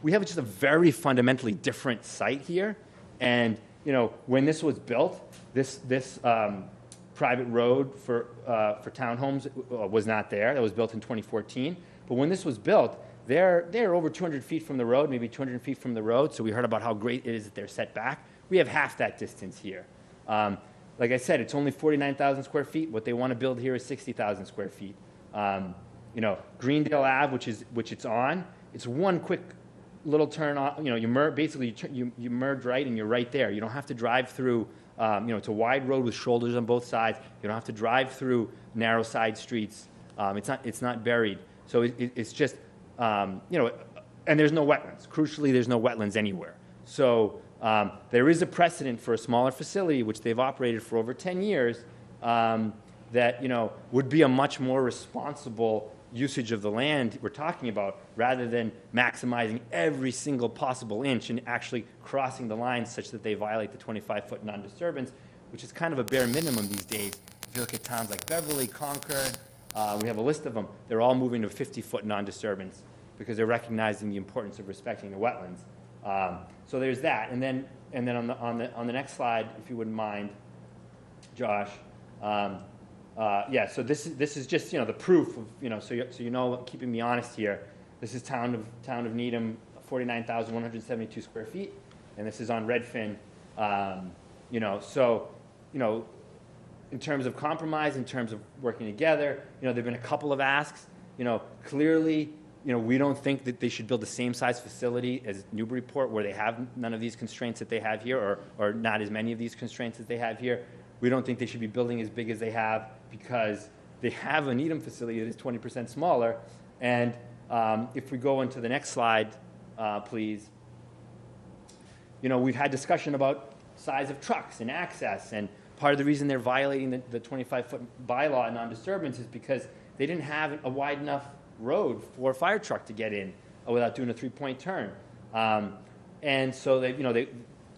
we have just a very fundamentally different site here, and when this was built, this private road for townhomes was not there. That was built in 2014, but when this was built, they're over 200 feet from the road, maybe 200 feet from the road. So we heard about how great it is that they're set back. We have half that distance here. Like I said, it's only 49,000 square feet. What they want to build here is 60,000 square feet. Greendale Ave, which it's on, it's one quick little turn on. You merge right and you're right there. You don't have to drive through. It's a wide road with shoulders on both sides. You don't have to drive through narrow side streets. It's not buried. So it's just. And there's no wetlands. Crucially, there's no wetlands anywhere. So there is a precedent for a smaller facility, which they've operated for over 10 years, that would be a much more responsible usage of the land we're talking about, rather than maximizing every single possible inch and actually crossing the line such that they violate the 25-foot non-disturbance, which is kind of a bare minimum these days. If you look at towns like Beverly, Concord, we have a list of them. They're all moving to 50-foot non-disturbance because they're recognizing the importance of respecting the wetlands. So there's that, and then on the next slide, if you wouldn't mind, Josh. So this is just the proof of keeping me honest here. This is town of Needham, 49,172 square feet, and this is on Redfin. In terms of compromise, in terms of working together, there've been a couple of asks. Clearly, we don't think that they should build the same size facility as Newburyport, where they have none of these constraints that they have here, or not as many of these constraints as they have here. We don't think they should be building as big as they have because they have a Needham facility that is 20% smaller. And if we go into the next slide, please. We've had discussion about size of trucks and access, and part of the reason they're violating the 25-foot bylaw and non-disturbance is because they didn't have a wide enough road for a fire truck to get in without doing a 3-point turn. And so they,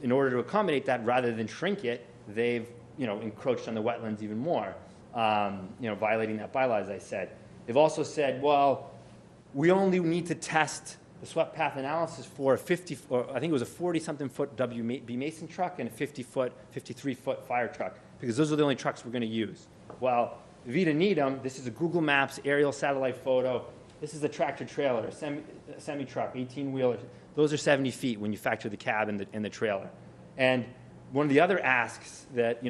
in order to accommodate that, rather than shrink it, they've encroached on the wetlands even more, violating that bylaw, as I said. They've also said, well, we only need to test the swept path analysis for a 50, or I think it was a 40-something foot WB Mason truck and a 53-foot fire truck, because those are the only trucks we're going to use. Well, Avita Needham, this is a Google Maps aerial satellite photo. This is a tractor trailer, a semi-truck, 18-wheeler. Those are 70 feet when you factor the cab and the trailer. And one of the other asks that, I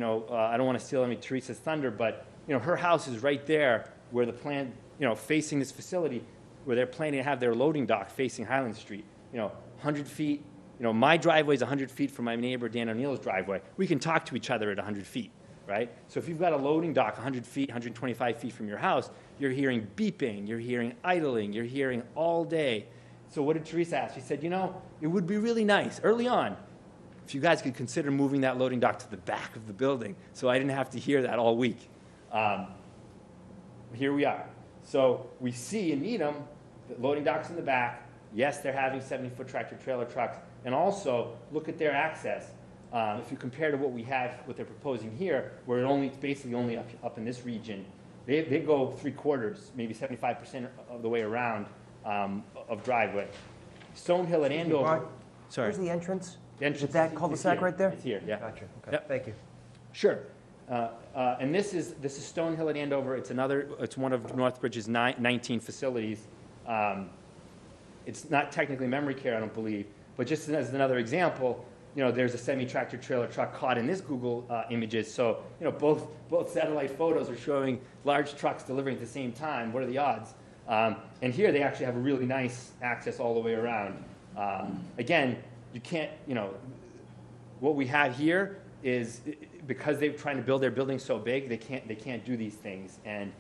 don't want to steal any Teresa's thunder, but her house is right there where the plan, facing this facility, where they're planning to have their loading dock facing Highland Street. 100 feet, my driveway is 100 feet from my neighbor Dan O'Neill's driveway. We can talk to each other at 100 feet, right? So if you've got a loading dock 100 feet, 125 feet from your house, you're hearing beeping, you're hearing idling, you're hearing all day. So what did Teresa ask? She said, it would be really nice early on if you guys could consider moving that loading dock to the back of the building so I didn't have to hear that all week. Here we are. So we see in Needham, the loading docks in the back. Yes, they're having 70-foot tractor-trailer trucks. And also, look at their access. If you compare to what they're proposing here, where it's basically only up in this region, they go 3/4, maybe 75% of the way around of driveway. Stonehill at Andover. Sorry. Where's the entrance? The entrance Is it that is cul-de-sac here. right there? It's here, yeah. Gotcha. Okay. Yep. Thank you. Sure. And this is Stonehill at Andover. It's one of Northbridge's 19 facilities. It's not technically memory care, I don't believe, but just as another example, there's a semi-tractor trailer truck caught in this Google images. So, both satellite photos are showing large trucks delivering at the same time. What are the odds? And here they actually have a really nice access all the way around. Again, you can't, what we have here is because they're trying to build their building so big, they can't do these things. And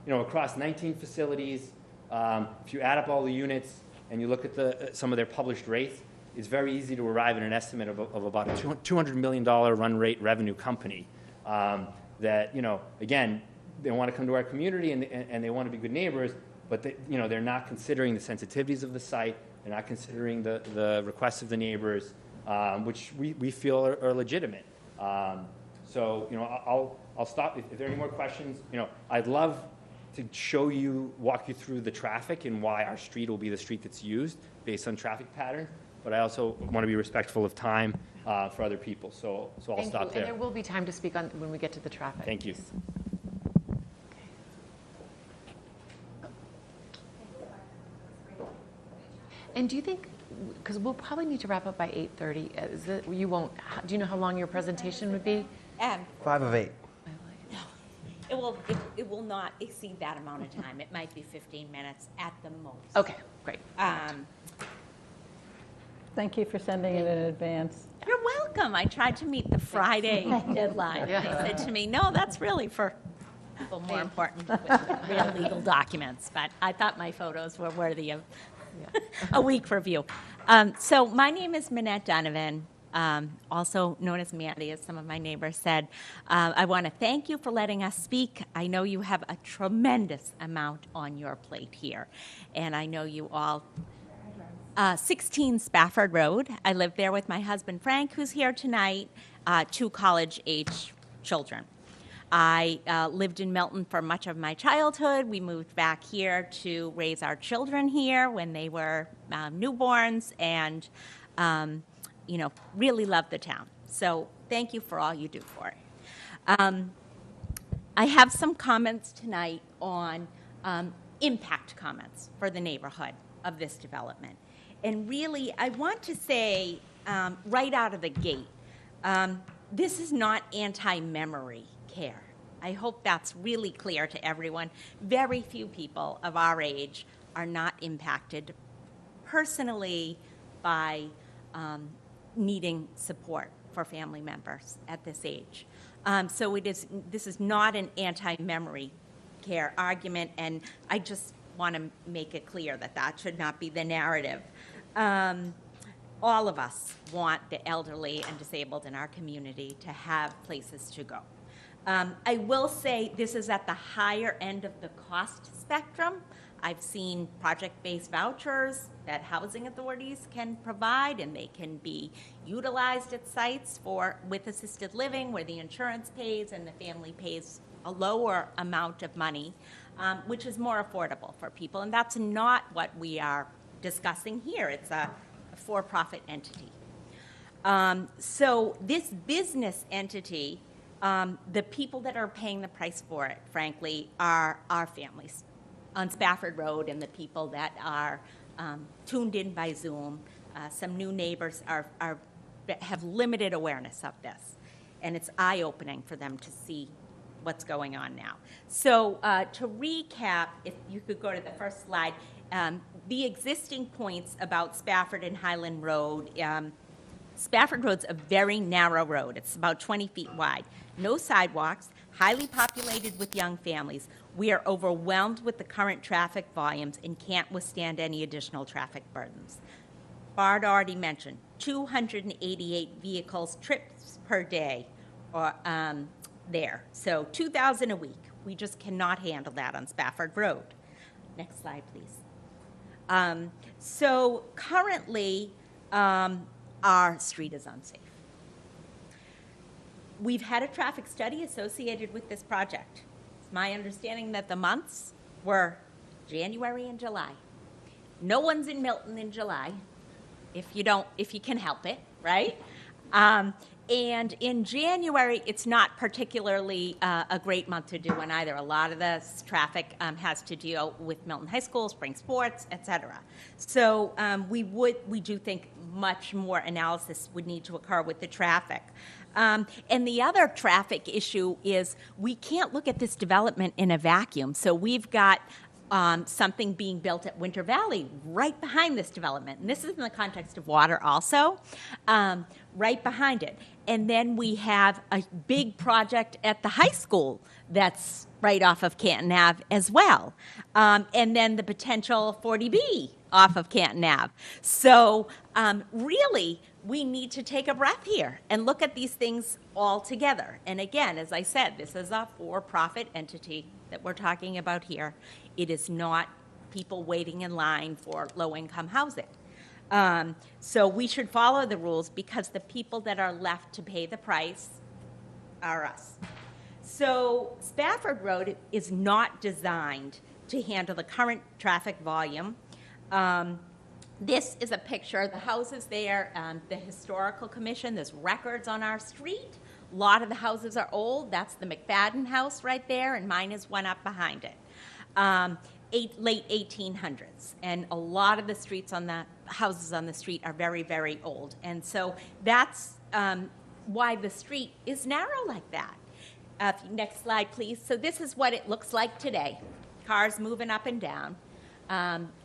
across 19 facilities, if you add up all the units and you look at some of their published rates, it's very easy to arrive at an estimate of about a $200 million run rate revenue company. That again, they want to come to our community and they want to be good neighbors, but they're not considering the sensitivities of the site. They're not considering the requests of the neighbors, which we feel are legitimate. So I'll stop. If there are any more questions, I'd love to walk you through the traffic and why our street will be the street that's used based on traffic patterns. But I also want to be respectful of time for other people. So I'll Thank stop you. there. And there will be time to speak on when we get to the traffic. Thank you. And do you think, because we'll probably need to wrap up by 8:30, do you know how long your presentation would be? 5 of 8. It will not exceed that amount of time. It might be 15 minutes at the most. Okay, great. Thank you for sending it in advance. You're welcome. I tried to meet the Friday deadline. Yeah. They said to me, no, that's really for people more important with real legal documents. But I thought my photos were worthy of a week review. So my name is Minette Donovan, also known as Mandy, as some of my neighbors said. I want to thank you for letting us speak. I know you have a tremendous amount on your plate here, and I know you all. 16 Spafford Road. I live there with my husband Frank, who's here tonight, 2 college-age children. I lived in Milton for much of my childhood. We moved back here to raise our children here when they were newborns, and really love the town. So thank you for all you do for it. I have some comments tonight on impact comments for the neighborhood of this development. And really, I want to say right out of the gate, this is not anti-memory care. I hope that's really clear to everyone. Very few people of our age are not impacted personally by needing support for family members at this age. So this is not an anti-memory care argument, and I just want to make it clear that that should not be the narrative. All of us want the elderly and disabled in our community to have places to go. I will say this is at the higher end of the cost spectrum. I've seen project-based vouchers that housing authorities can provide, and they can be utilized at sites with assisted living where the insurance pays and the family pays a lower amount of money, which is more affordable for people. And that's not what we are discussing here. It's a for-profit entity. So this business entity, the people that are paying the price for it, frankly, are our families on Spafford Road and the people that are tuned in by Zoom. Some new neighbors have limited awareness of this, and it's eye-opening for them to see what's going on now. So to recap, if you could go to the first slide, the existing points about Spafford and Highland Road. Spafford Road's a very narrow road. It's about 20 feet wide. No sidewalks, highly populated with young families. We are overwhelmed with the current traffic volumes and can't withstand any additional traffic burdens. Bart already mentioned 288 vehicles trips per day there. So 2,000 a week. We just cannot handle that on Spafford Road. Next slide, please. So currently, our street is unsafe. We've had a traffic study associated with this project. It's my understanding that the months were January and July. No one's in Milton in July, if you can help it, right? And in January, it's not particularly a great month to do one either. A lot of this traffic has to deal with Milton High School, spring sports, et cetera. So we do think much more analysis would need to occur with the traffic. And the other traffic issue is we can't look at this development in a vacuum. So we've got something being built at Winter Valley right behind this development. And this is in the context of water also, right behind it. And then we have a big project at the high school that's right off of Canton Ave as well. And then the potential 40B off of Canton Ave. So really, we need to take a breath here and look at these things all together. And again, as I said, this is a for-profit entity that we're talking about here. It is not people waiting in line for low-income housing. So we should follow the rules because the people that are left to pay the price are us. So Spafford Road is not designed to handle the current traffic volume. This is a picture of the houses there, the Historical Commission. There's records on our street. A lot of the houses are old. That's the McFadden house right there, and mine is one up behind it. Late 1800s, and a lot of the streets on the houses on the street are very, very old. And so that's why the street is narrow like that. Next slide, please. So this is what it looks like today. Cars moving up and down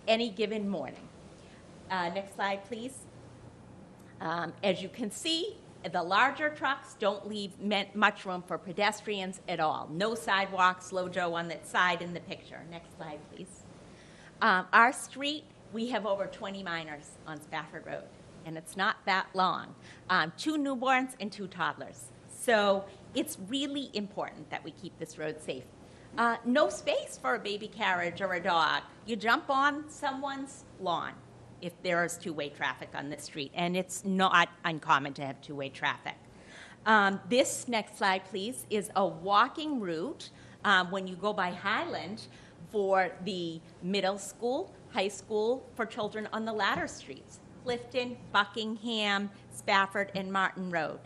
any given morning. Next slide, please. As you can see, the larger trucks don't leave much room for pedestrians at all. No sidewalks, Lojo on that side in the picture. Next slide, please. Our street, we have over 20 minors on Spafford Road, and it's not that long. 2 newborns and 2 toddlers. So it's really important that we keep this road safe. No space for a baby carriage or a dog. You jump on someone's lawn if there is two-way traffic on this street, and it's not uncommon to have two-way traffic. This next slide, please, is a walking route when you go by Highland for the middle school, high school, for children on the latter streets, Clifton, Buckingham, Spafford, and Martin Road.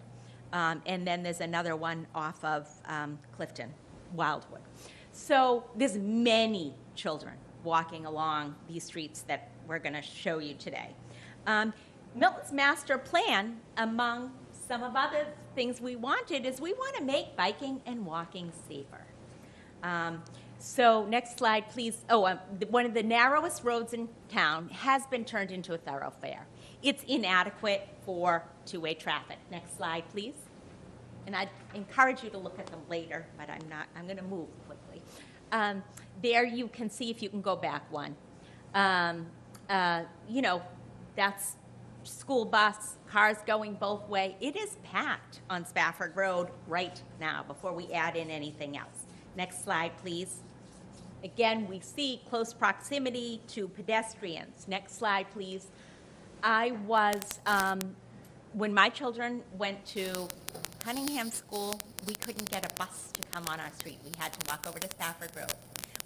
And then there's another one off of Clifton, Wildwood. So there's many children walking along these streets that we're going to show you today. Milton's master plan, among some of other things we wanted, is we want to make biking and walking safer. So next slide, please. One of the narrowest roads in town has been turned into a thoroughfare. It's inadequate for two-way traffic. Next slide, please. And I'd encourage you to look at them later, but I'm going to move quickly. There you can see, if you can go back one, that's school bus, cars going both way. It is packed on Spafford Road right now before we add in anything else. Next slide, please. Again, we see close proximity to pedestrians. Next slide, please. I was, when my children went to Cunningham School, we couldn't get a bus to come on our street. We had to walk over to Spafford Road.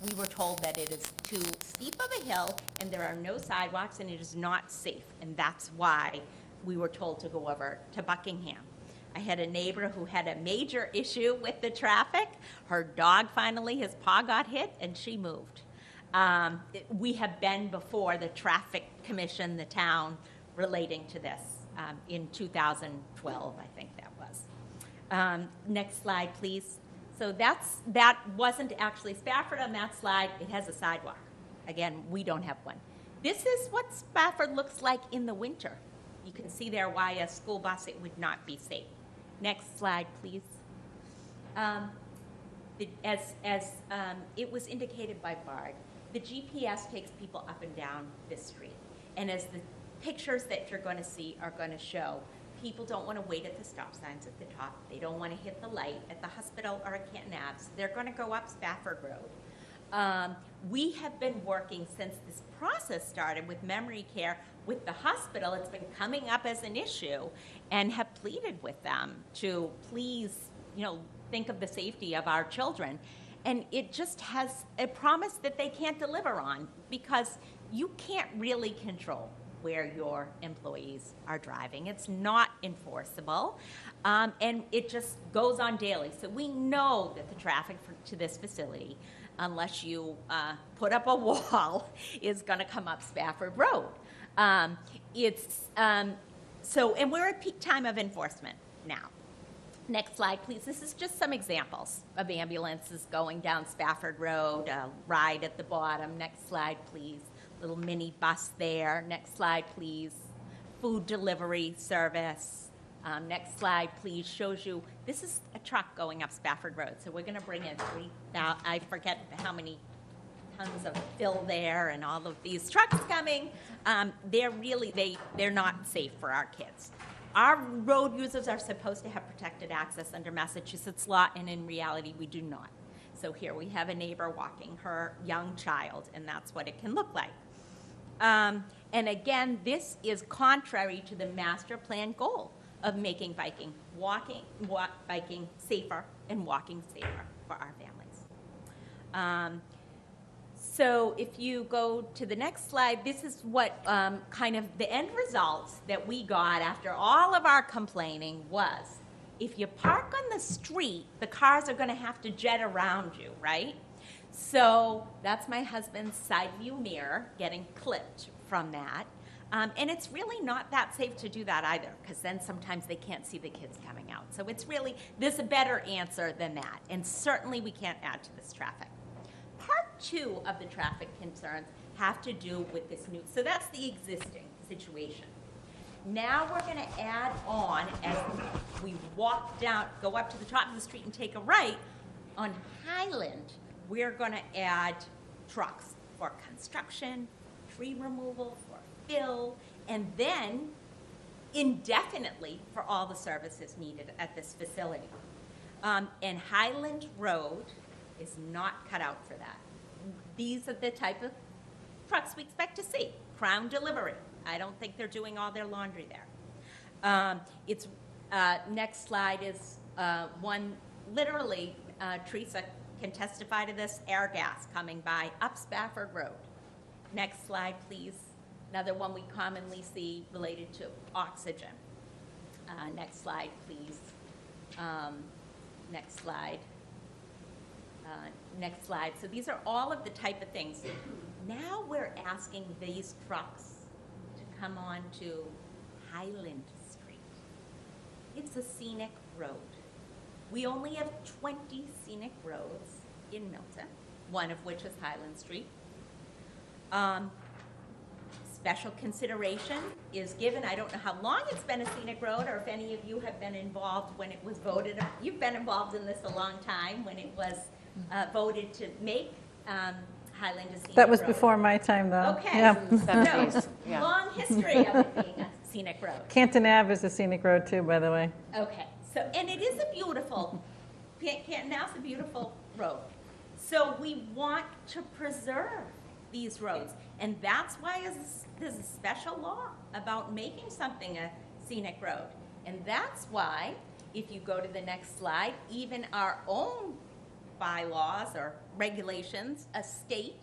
We were told that it is too steep of a hill and there are no sidewalks and it is not safe. And that's why we were told to go over to Buckingham. I had a neighbor who had a major issue with the traffic. Her dog finally, his paw got hit and she moved. We have been before the traffic commission, the town, relating to this in 2012, I think that was. Next slide, please. So that wasn't actually Spafford on that slide. It has a sidewalk. Again, we don't have one. This is what Spafford looks like in the winter. You can see there why a school bus, it would not be safe. Next slide, please. As it was indicated by Bard, the GPS takes people up and down this street. And as the pictures that you're going to see are going to show, people don't want to wait at the stop signs at the top. They don't want to hit the light at the hospital or at Canton Ave. So they're going to go up Spafford Road. We have been working since this process started with memory care with the hospital. It's been coming up as an issue, and have pleaded with them to please, think of the safety of our children. And it just has a promise that they can't deliver on, because you can't really control where your employees are driving. It's not enforceable, and it just goes on daily. So we know that the traffic to this facility, unless you put up a wall, is going to come up Spafford Road. And we're at peak time of enforcement now. Next slide, please. This is just some examples of ambulances going down Spafford Road, a ride at the bottom. Next slide, please. Little mini bus there. Next slide, please. Food delivery service. Next slide, please. Shows you, this is a truck going up Spafford Road. So we're going to bring in I forget how many tons of fill there, and all of these trucks coming. They're not safe for our kids. Our road users are supposed to have protected access under Massachusetts law, and in reality, we do not. So here we have a neighbor walking her young child, and that's what it can look like. And again, this is contrary to the master plan goal of making biking safer and walking safer for our families. So if you go to the next slide, this is what kind of the end results that we got after all of our complaining was, if you park on the street, the cars are going to have to jet around you, right? So that's my husband's side view mirror getting clipped from that. And it's really not that safe to do that either, because then sometimes they can't see the kids coming out. So there's a better answer than that. And certainly we can't add to this traffic. Part 2 of the traffic concerns have to do with this new, so that's the existing situation. Now we're going to add on, as we walk down, go up to the top of the street and take a right, on Highland, we're going to add trucks for construction, tree removal, for fill, and then indefinitely for all the services needed at this facility. And Highland Road is not cut out for that. These are the type of trucks we expect to see. Crown delivery. I don't think they're doing all their laundry there. Next slide is one, literally, Teresa can testify to this, air gas coming by up Spafford Road. Next slide, please. Another one we commonly see related to oxygen. Next slide, please. Next slide. Next slide. So these are all of the type of things. Now we're asking these trucks to come on to Highland Street. It's a scenic road. We only have 20 scenic roads in Milton, one of which is Highland Street. Special consideration is given. I don't know how long it's been a scenic road, or if any of you have been involved when it was voted. You've been involved in this a long time, when it was voted to make Highland a scenic road. That was before my time, though. Okay. Yeah. No, long history of it being a scenic road. Canton Ave is a scenic road, too, by the way. Okay. So, and it is a beautiful, Canton Ave's a beautiful road. So we want to preserve these roads. And that's why there's a special law about making something a scenic road. And that's why, if you go to the next slide, even our own bylaws or regulations state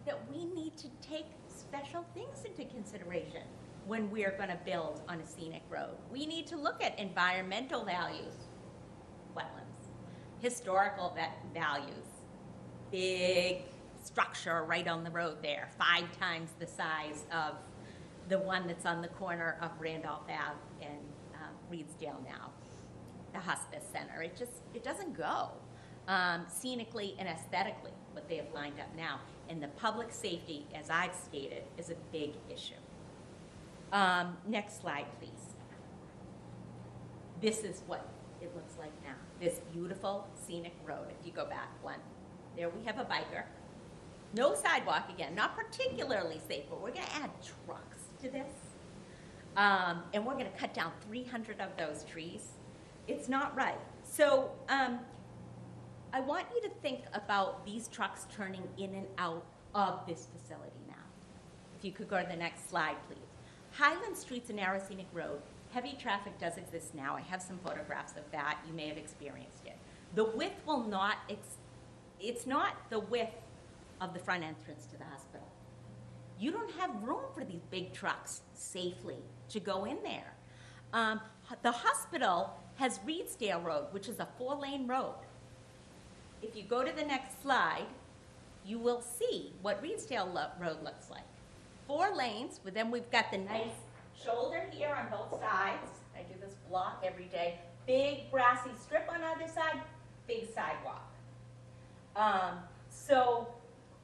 that we need to take special things into consideration when we're going to build on a scenic road. We need to look at environmental values, wetlands, historical values, big structure right on the road there, 5 times the size of the one that's on the corner of Randolph Ave and Reedsdale now, the hospice center. It doesn't go. scenically and aesthetically, what they have lined up now. And the public safety, as I've stated, is a big issue. Next slide, please. This is what it looks like now. This beautiful scenic road. If you go back one, there we have a biker. No sidewalk again, not particularly safe, but we're going to add trucks to this. And we're going to cut down 300 of those trees. It's not right. So I want you to think about these trucks turning in and out of this facility now. If you could go to the next slide, please. Highland Street's a narrow scenic road. Heavy traffic does exist now. I have some photographs of that. You may have experienced it. The width will not, it's not the width of the front entrance to the hospital. You don't have room for these big trucks safely to go in there. The hospital has Reedsdale Road, which is a 4-lane road. If you go to the next slide, you will see what Reedsdale Road looks like. 4 lanes, but then we've got the nice shoulder here on both sides. I do this block every day. Big grassy strip on either side, big sidewalk. So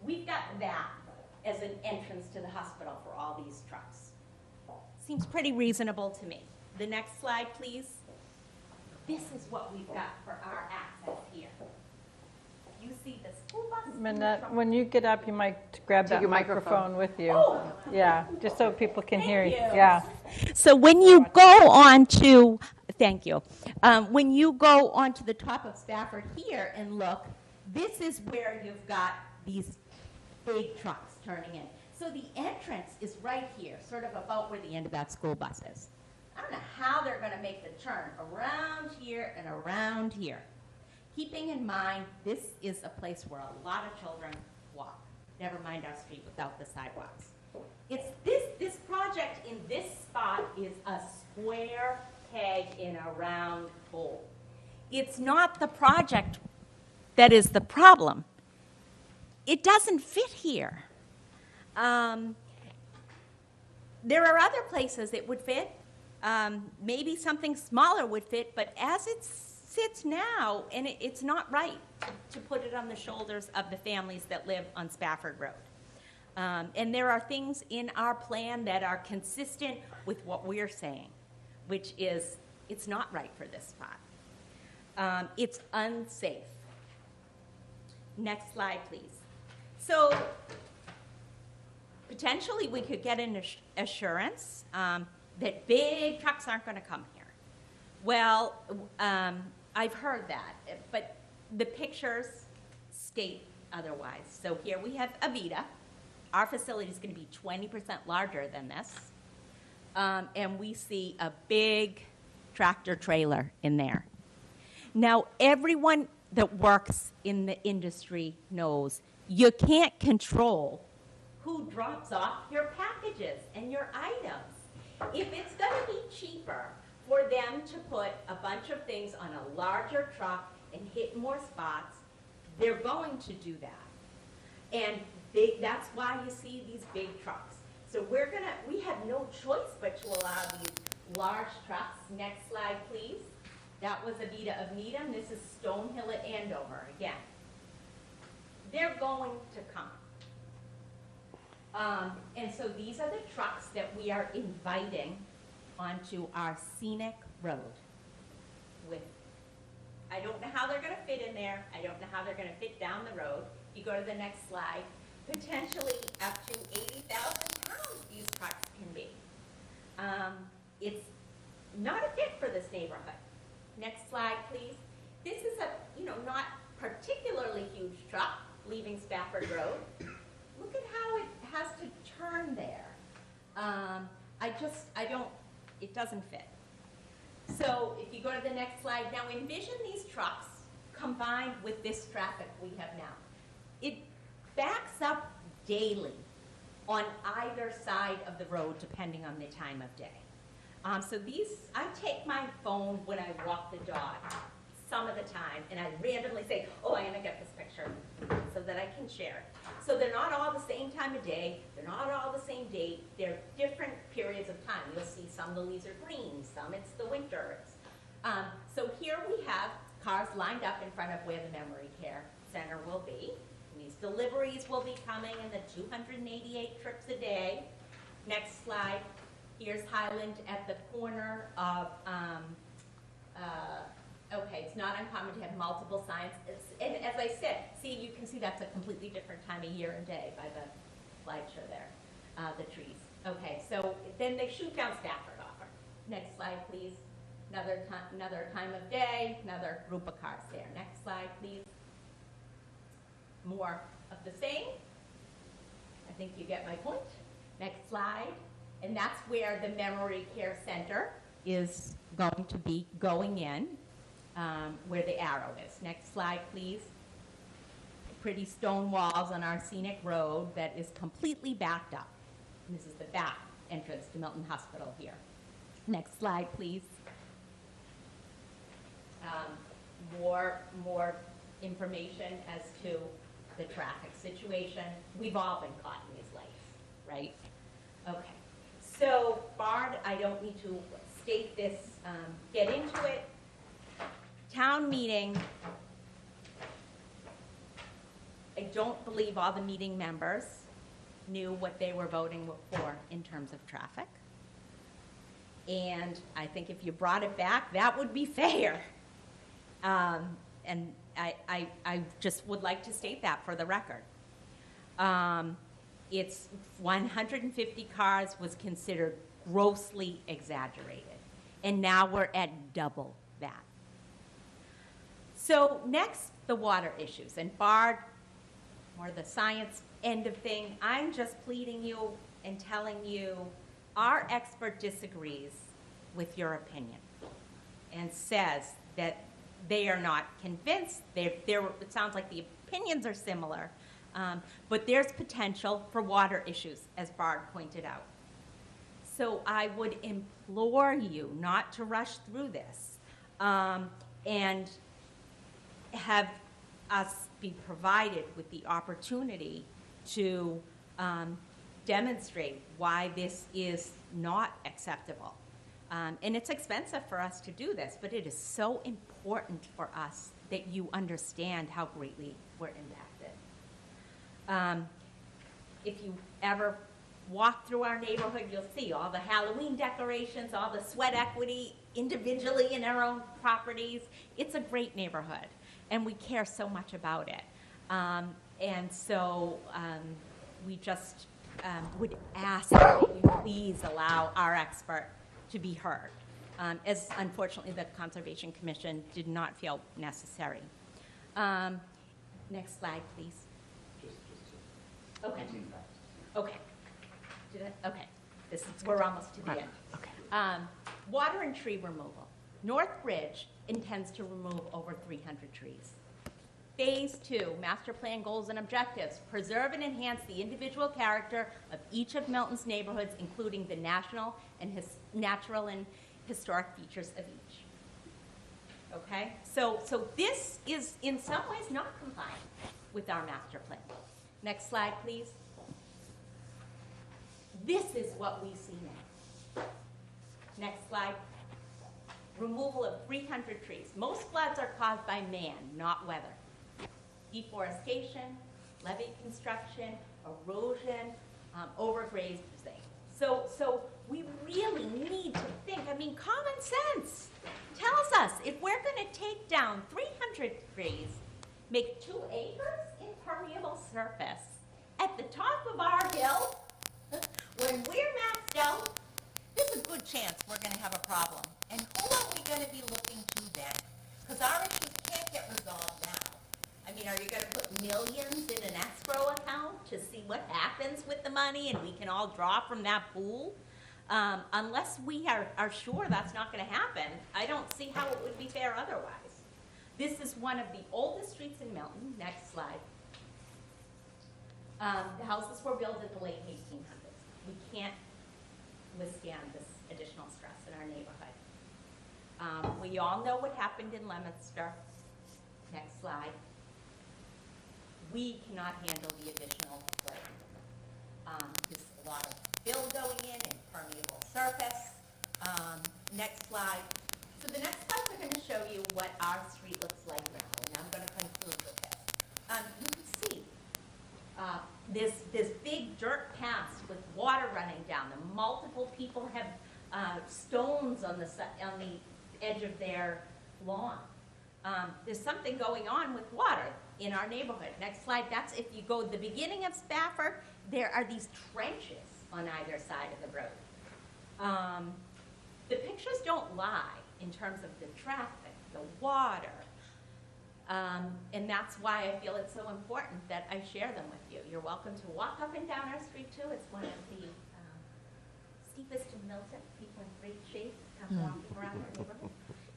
we've got that as an entrance to the hospital for all these trucks. Seems pretty reasonable to me. The next slide, please. This is what we've got for our access here. You see the school bus. Manette, when you get up, you might grab that your microphone with you. Oh. Yeah, just so people can hear you. Thank you. Yeah. So when you go on to, thank you, when you go onto the top of Spafford here and look, this is where you've got these big trucks turning in. So the entrance is right here, sort of about where the end of that school bus is. I don't know how they're going to make the turn around here and around here. Keeping in mind, this is a place where a lot of children walk. Never mind our street without the sidewalks. It's this project in this spot is a square peg in a round hole. It's not the project that is the problem. It doesn't fit here. There are other places it would fit. Maybe something smaller would fit, but as it sits now, and it's not right to put it on the shoulders of the families that live on Spafford Road. And there are things in our plan that are consistent with what we're saying, which is it's not right for this spot. It's unsafe. Next slide, please. So potentially we could get an assurance that big trucks aren't going to come here. Well, I've heard that, but the pictures state otherwise. So here we have Avita. Our facility is going to be 20% larger than this. And we see a big tractor trailer in there. Now, everyone that works in the industry knows you can't control who drops off your packages and your items. If it's going to be cheaper for them to put a bunch of things on a larger truck and hit more spots, they're going to do that. And that's why you see these big trucks. So we have no choice but to allow these large trucks. Next slide, please. That was Avita of Needham. This is Stonehill at Andover again. They're going to come. And so these are the trucks that we are inviting onto our scenic road. I don't know how they're going to fit in there. I don't know how they're going to fit down the road. If you go to the next slide, potentially up to 80,000 pounds these trucks can be. It's not a fit for this neighborhood. Next slide, please. This is a, not particularly huge truck leaving Spafford Road. Look at how it has to turn there. It doesn't fit. So if you go to the next slide, now envision these trucks combined with this traffic we have now. It backs up daily on either side of the road depending on the time of day. So I take my phone when I walk the dog some of the time, and I randomly say, oh, I'm gonna get this picture so that I can share it. So they're not all the same time of day, they're not all the same date, they're different periods of time. You'll see some the leaves are green, some it's the winter. So here we have cars lined up in front of where the memory care center will be. And these deliveries will be coming in the 288 trips a day. Next slide. Here's Highland at the corner of, okay, it's not uncommon to have multiple signs. And as I said, see, you can see that's a completely different time of year and day by the slideshow there, the trees. Okay, so then they shoot down Stafford offer. Next slide, please. Another time of day, another group of cars there. Next slide, please. More of the same. I think you get my point. Next slide. And that's where the memory care center is going to be going in, where the arrow is. Next slide, please. Pretty stone walls on our scenic road that is completely backed up. And this is the back entrance to Milton Hospital here. Next slide, please. More information as to the traffic situation. We've all been caught in these lights, right? Okay. So, Bard, I don't need to state this, get into it. Town meeting, I don't believe all the meeting members knew what they were voting for in terms of traffic. And I think if you brought it back, that would be fair. And I just would like to state that for the record. It's 150 cars was considered grossly exaggerated. And now we're at double that. So next, the water issues. And Bard, more the science end of thing, I'm just pleading you and telling you our expert disagrees with your opinion and says that they are not convinced. It sounds like the opinions are similar, but there's potential for water issues, as Bard pointed out. So I would implore you not to rush through this and have us be provided with the opportunity to demonstrate why this is not acceptable. And it's expensive for us to do this, but it is so important for us that you understand how greatly we're impacted. If you ever walk through our neighborhood, you'll see all the Halloween decorations, all the sweat equity individually in our own properties. It's a great neighborhood, and we care so much about it. And so we just would ask that you please allow our expert to be heard, as unfortunately the Conservation Commission did not feel necessary. Next slide, please. Okay. Okay. Okay. We're almost to the end. Okay. Water and tree removal. North Ridge intends to remove over 300 trees. Phase 2, master plan goals and objectives. Preserve and enhance the individual character of each of Milton's neighborhoods, including the natural and historic features of each. Okay? So this is in some ways not compliant with our master plan. Next slide, please. This is what we see now. Next slide. Removal of 300 trees. Most floods are caused by man, not weather. Deforestation, levee construction, erosion, overgrazing. So we really need to think, I mean, common sense tells us if we're going to take down 300 trees, make 2 acres impermeable surface at the top of our hill, when we're maxed out, there's a good chance we're going to have a problem. And who are we going to be looking to then? Because our issues can't get resolved now. I mean, are you going to put millions in an escrow account to see what happens with the money and we can all draw from that pool? Unless we are sure that's not going to happen, I don't see how it would be fair otherwise. This is one of the oldest streets in Milton. Next slide. The houses were built in the late 1800s. We can't withstand this additional stress in our neighborhood. We all know what happened in Leominster. Next slide. We cannot handle the additional flooding. There's a lot of fill going in, impermeable surface. Next slide. So the next slide, we're going to show you what our street looks like now, and I'm going to conclude with this. You can see this big dirt paths with water running down them. Multiple people have stones on the edge of their lawn. There's something going on with water in our neighborhood. Next slide, that's if you go to the beginning of Spafford, there are these trenches on either side of the road. The pictures don't lie in terms of the traffic, the water, and that's why I feel it's so important that I share them with you. You're welcome to walk up and down our street too. It's one of the steepest in Milton. People in great shape walking around our neighborhood.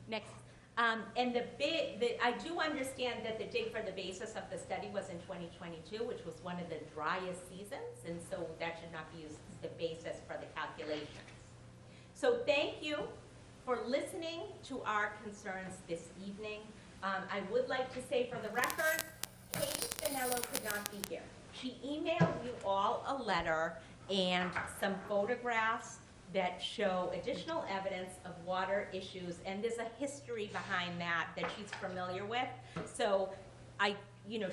Next. And I do understand that the dig for the basis of the study was in 2022, which was one of the driest seasons, and so that should not be used as the basis for the calculations. So thank you for listening to our concerns this evening. I would like to say for the record, Kate Spinello could not be here. She emailed you all a letter and some photographs that show additional evidence of water issues, and there's a history behind that she's familiar with. So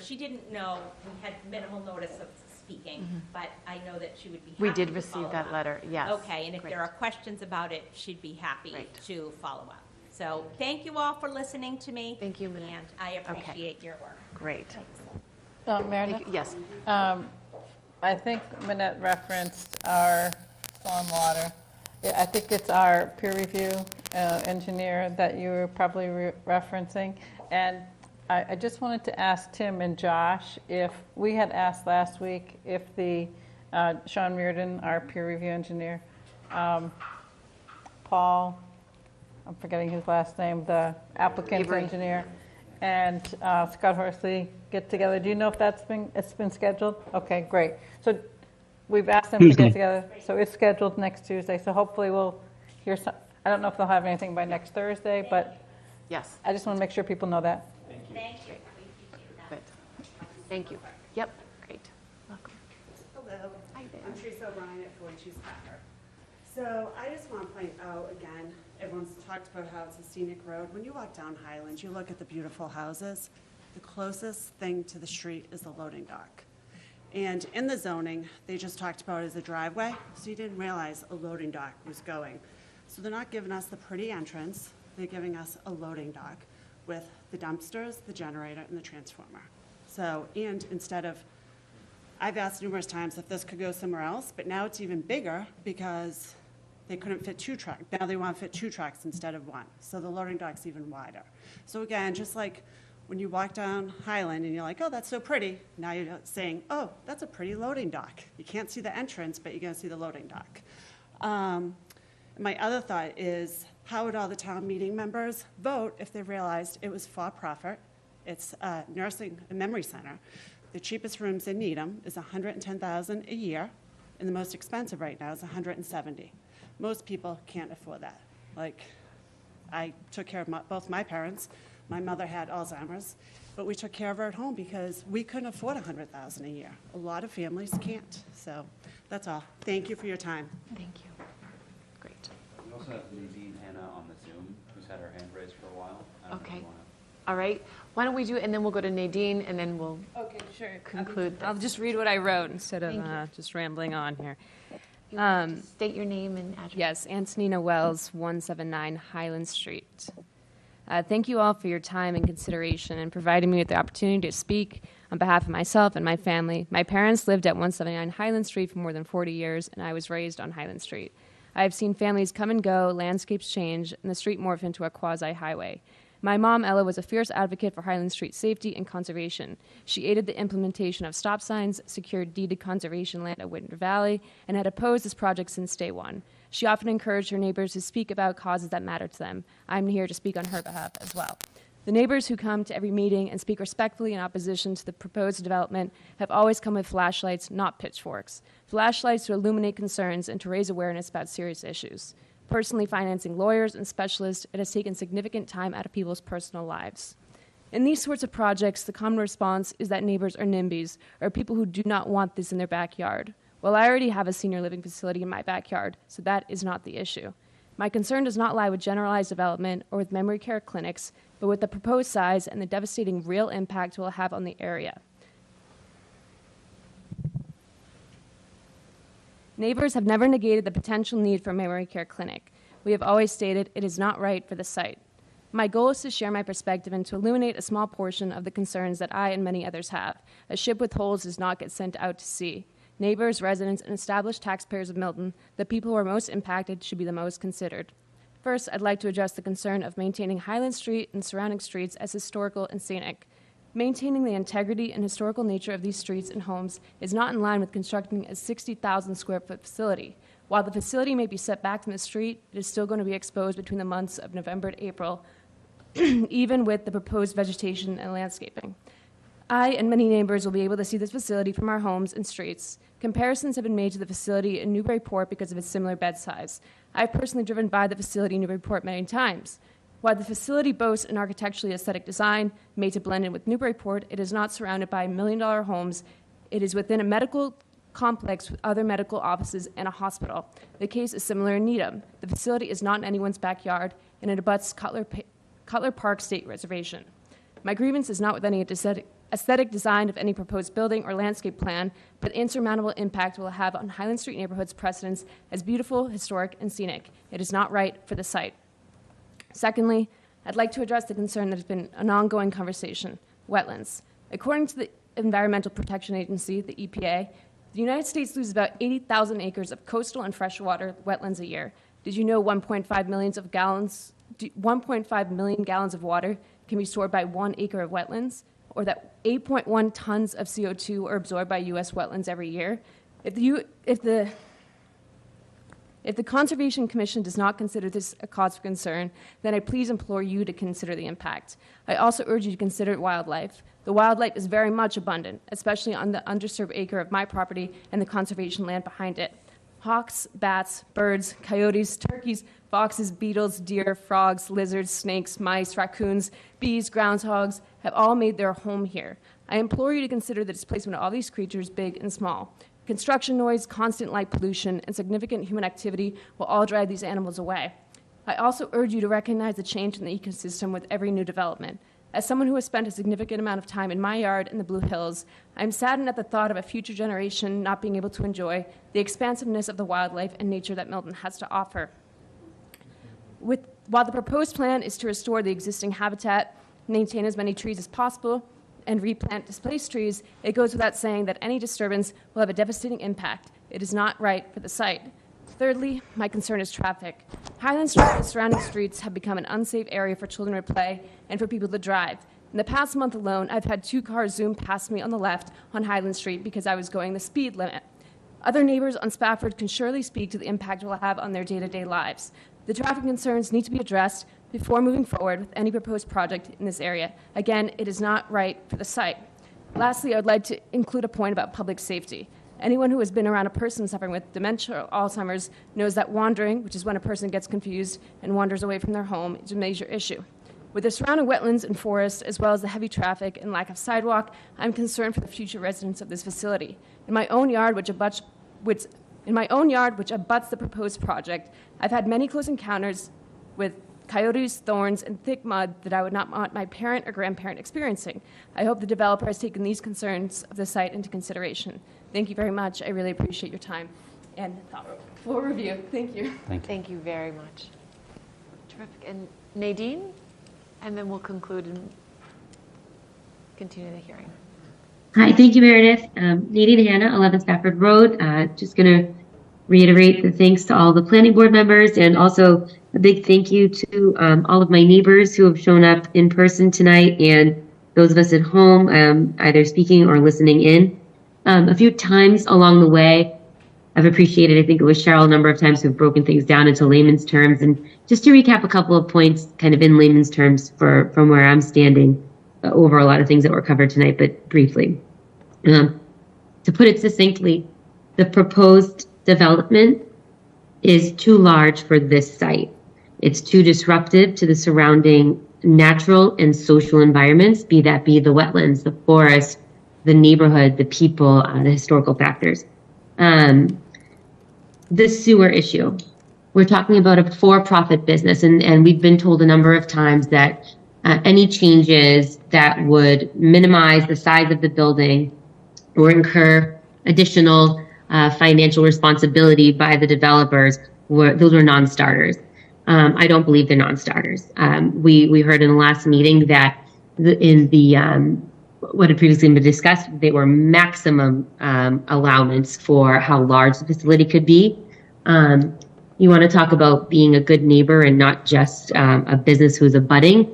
she didn't know, we had minimal notice of speaking, but I know that she would be happy We did to receive follow that up. letter, yes. Okay, and if Great. there are questions about it, she'd be happy Great. to follow up. So thank you all for listening to me. Thank you, Minette. And I appreciate your work. Great. Meredith? Thank you. Yes. I think Minette referenced our stormwater. I think it's our peer review engineer that you were probably referencing. And I just wanted to ask Tim and Josh if we had asked last week if the Sean Reardon, our peer review engineer, Paul, I'm forgetting his last name, the applicant's Avery. engineer, and Scott Horsley get together. Do you know if it's been scheduled? Okay, great. So we've asked them to Tuesday. get together. So it's scheduled next Tuesday. So hopefully we'll hear some. I don't know if they'll have anything by next Thursday, but Yes. I just want to make sure people know that. Thank you. We appreciate that. Good. Thank you. Yep. Great. Welcome. Hello, Hi there. I'm Teresa O'Brien at 42 Spafford. So I just want to point out again, everyone's talked about how it's a scenic road. When you walk down Highland, you look at the beautiful houses. The closest thing to the street is the loading dock. And in the zoning, they just talked about it as a driveway, so you didn't realize a loading dock was going. So they're not giving us the pretty entrance, they're giving us a loading dock with the dumpsters, the generator, and the transformer. So, and instead of, I've asked numerous times if this could go somewhere else, but now it's even bigger because they couldn't fit 2 trucks. Now they want to fit 2 trucks instead of 1. So the loading dock's even wider. So again, just like when you walk down Highland and you're like, oh, that's so pretty, now you're saying, oh, that's a pretty loading dock. You can't see the entrance, but you're going to see the loading dock. My other thought is, how would all the town meeting members vote if they realized it was for profit? It's a memory center. The cheapest rooms in Needham is $110,000 a year, and the most expensive right now is $170,000. Most people can't afford that. Like, I took care of both my parents. My mother had Alzheimer's, but we took care of her at home because we couldn't afford $100,000 a year. A lot of families can't. So that's all. Thank you for your time. Thank you. Great. We also have Nadine Hanna on the Zoom, who's had her hand raised for a while. I don't know if Okay. you wanna- All right. Why don't we do, and then we'll go to Nadine, and then we'll Okay, sure. conclude I'll this. just read what I wrote instead of Thank you. just rambling on here. You want to just state your name and address. Yes, Antonina Wells, 179 Highland Street. Thank you all for your time and consideration and providing me with the opportunity to speak on behalf of myself and my family. My parents lived at 179 Highland Street for more than 40 years, and I was raised on Highland Street. I have seen families come and go, landscapes change, and the street morph into a quasi-highway. My mom, Ella, was a fierce advocate for Highland Street safety and conservation. She aided the implementation of stop signs, secured deeded conservation land at Winter Valley, and had opposed this project since day one. She often encouraged her neighbors to speak about causes that matter to them. I'm here to speak on her behalf as well. The neighbors who come to every meeting and speak respectfully in opposition to the proposed development have always come with flashlights, not pitchforks. Flashlights to illuminate concerns and to raise awareness about serious issues. Personally financing lawyers and specialists, it has taken significant time out of people's personal lives. In these sorts of projects, the common response is that neighbors are NIMBYs, or people who do not want this in their backyard. Well, I already have a senior living facility in my backyard, so that is not the issue. My concern does not lie with generalized development or with memory care clinics, but with the proposed size and the devastating real impact it will have on the area. Neighbors have never negated the potential need for a memory care clinic. We have always stated it is not right for the site. My goal is to share my perspective and to illuminate a small portion of the concerns that I and many others have. A ship with holes does not get sent out to sea. Neighbors, residents, and established taxpayers of Milton, the people who are most impacted, should be the most considered. First, I'd like to address the concern of maintaining Highland Street and surrounding streets as historical and scenic. Maintaining the integrity and historical nature of these streets and homes is not in line with constructing a 60,000 square foot facility. While the facility may be set back from the street, it is still going to be exposed between the months of November to April, even with the proposed vegetation and landscaping. I and many neighbors will be able to see this facility from our homes and streets. Comparisons have been made to the facility in Newburyport because of its similar bed size. I've personally driven by the facility in Newburyport many times. While the facility boasts an architecturally aesthetic design made to blend in with Newburyport, it is not surrounded by $1 million homes. It is within a medical complex with other medical offices and a hospital. The case is similar in Needham. The facility is not in anyone's backyard, and it abuts Cutler Park State Reservation. My grievance is not with any aesthetic design of any proposed building or landscape plan, but the insurmountable impact it will have on Highland Street neighborhood's precedence as beautiful, historic, and scenic. It is not right for the site. Secondly, I'd like to address the concern that has been an ongoing conversation, wetlands. According to the Environmental Protection Agency, the EPA, the United States loses about 80,000 acres of coastal and freshwater wetlands a year. Did you know 1.5 million gallons of water can be stored by 1 acre of wetlands? Or that 8.1 tons of CO2 are absorbed by U.S. wetlands every year? If the Conservation Commission does not consider this a cause for concern, then I please implore you to consider the impact. I also urge you to consider wildlife. The wildlife is very much abundant, especially on the underserved acre of my property and the conservation land behind it. Hawks, bats, birds, coyotes, turkeys, foxes, beetles, deer, frogs, lizards, snakes, mice, raccoons, bees, groundhogs have all made their home here. I implore you to consider the displacement of all these creatures, big and small. Construction noise, constant light pollution, and significant human activity will all drive these animals away. I also urge you to recognize the change in the ecosystem with every new development. As someone who has spent a significant amount of time in my yard in the Blue Hills, I'm saddened at the thought of a future generation not being able to enjoy the expansiveness of the wildlife and nature that Milton has to offer. While the proposed plan is to restore the existing habitat, maintain as many trees as possible, and replant displaced trees, it goes without saying that any disturbance will have a devastating impact. It is not right for the site. Thirdly, my concern is traffic. Highland Street and surrounding streets have become an unsafe area for children to play and for people to drive. In the past month alone, I've had 2 cars zoom past me on the left on Highland Street because I was going the speed limit. Other neighbors on Spafford can surely speak to the impact it will have on their day-to-day lives. The traffic concerns need to be addressed before moving forward with any proposed project in this area. Again, it is not right for the site. Lastly, I would like to include a point about public safety. Anyone who has been around a person suffering with dementia or Alzheimer's knows that wandering, which is when a person gets confused and wanders away from their home, is a major issue. With the surrounding wetlands and forests, as well as the heavy traffic and lack of sidewalk, I'm concerned for the future residents of this facility. In my own yard, which abuts the proposed project, I've had many close encounters with coyotes, thorns, and thick mud that I would not want my parent or grandparent experiencing. I hope the developer has taken these concerns of the site into consideration. Thank you very much. I really appreciate your time and full review. Thank you. Thank you very much. Terrific. And Nadine? And then we'll conclude and continue the hearing. Hi, thank you, Meredith. Nadine Hanna, 11 Spafford Road. Just going to reiterate the thanks to all the planning board members, and also a big thank you to all of my neighbors who have shown up in person tonight, and those of us at home, either speaking or listening in. A few times along the way, I've appreciated, I think it was Cheryl, a number of times who've broken things down into layman's terms. And just to recap a couple of points kind of in layman's terms from where I'm standing over a lot of things that were covered tonight, but briefly. To put it succinctly, the proposed development is too large for this site. It's too disruptive to the surrounding natural and social environments, be the wetlands, the forest, the neighborhood, the people, the historical factors. The sewer issue. we're talking about a for-profit business, and we've been told a number of times that any changes that would minimize the size of the building or incur additional financial responsibility by the developers, those were non-starters. I don't believe they're non-starters. We heard in the last meeting that what had previously been discussed, they were maximum allowance for how large the facility could be. You want to talk about being a good neighbor and not just a business who's abutting.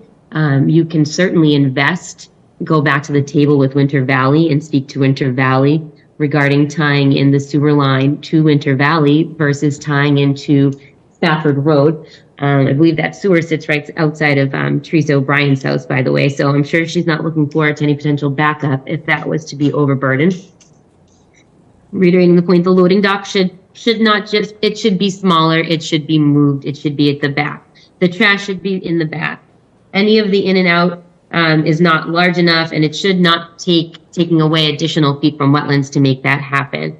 You can certainly invest, go back to the table with Winter Valley and speak to Winter Valley regarding tying in the sewer line to Winter Valley versus tying into Spafford Road. I believe that sewer sits right outside of Teresa O'Brien's house, by the way, so I'm sure she's not looking forward to any potential backup if that was to be overburdened. Reiterating the point, the loading dock should not just, it should be smaller, it should be moved, it should be at the back. The trash should be in the back. Any of the in and out is not large enough, and it should not taking away additional feet from wetlands to make that happen.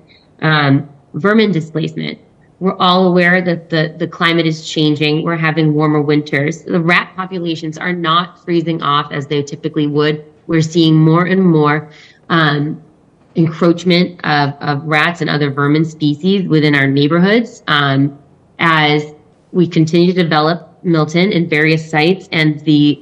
Vermin displacement. We're all aware that the climate is changing. We're having warmer winters. The rat populations are not freezing off as they typically would. We're seeing more and more encroachment of rats and other vermin species within our neighborhoods as we continue to develop Milton in various sites, and the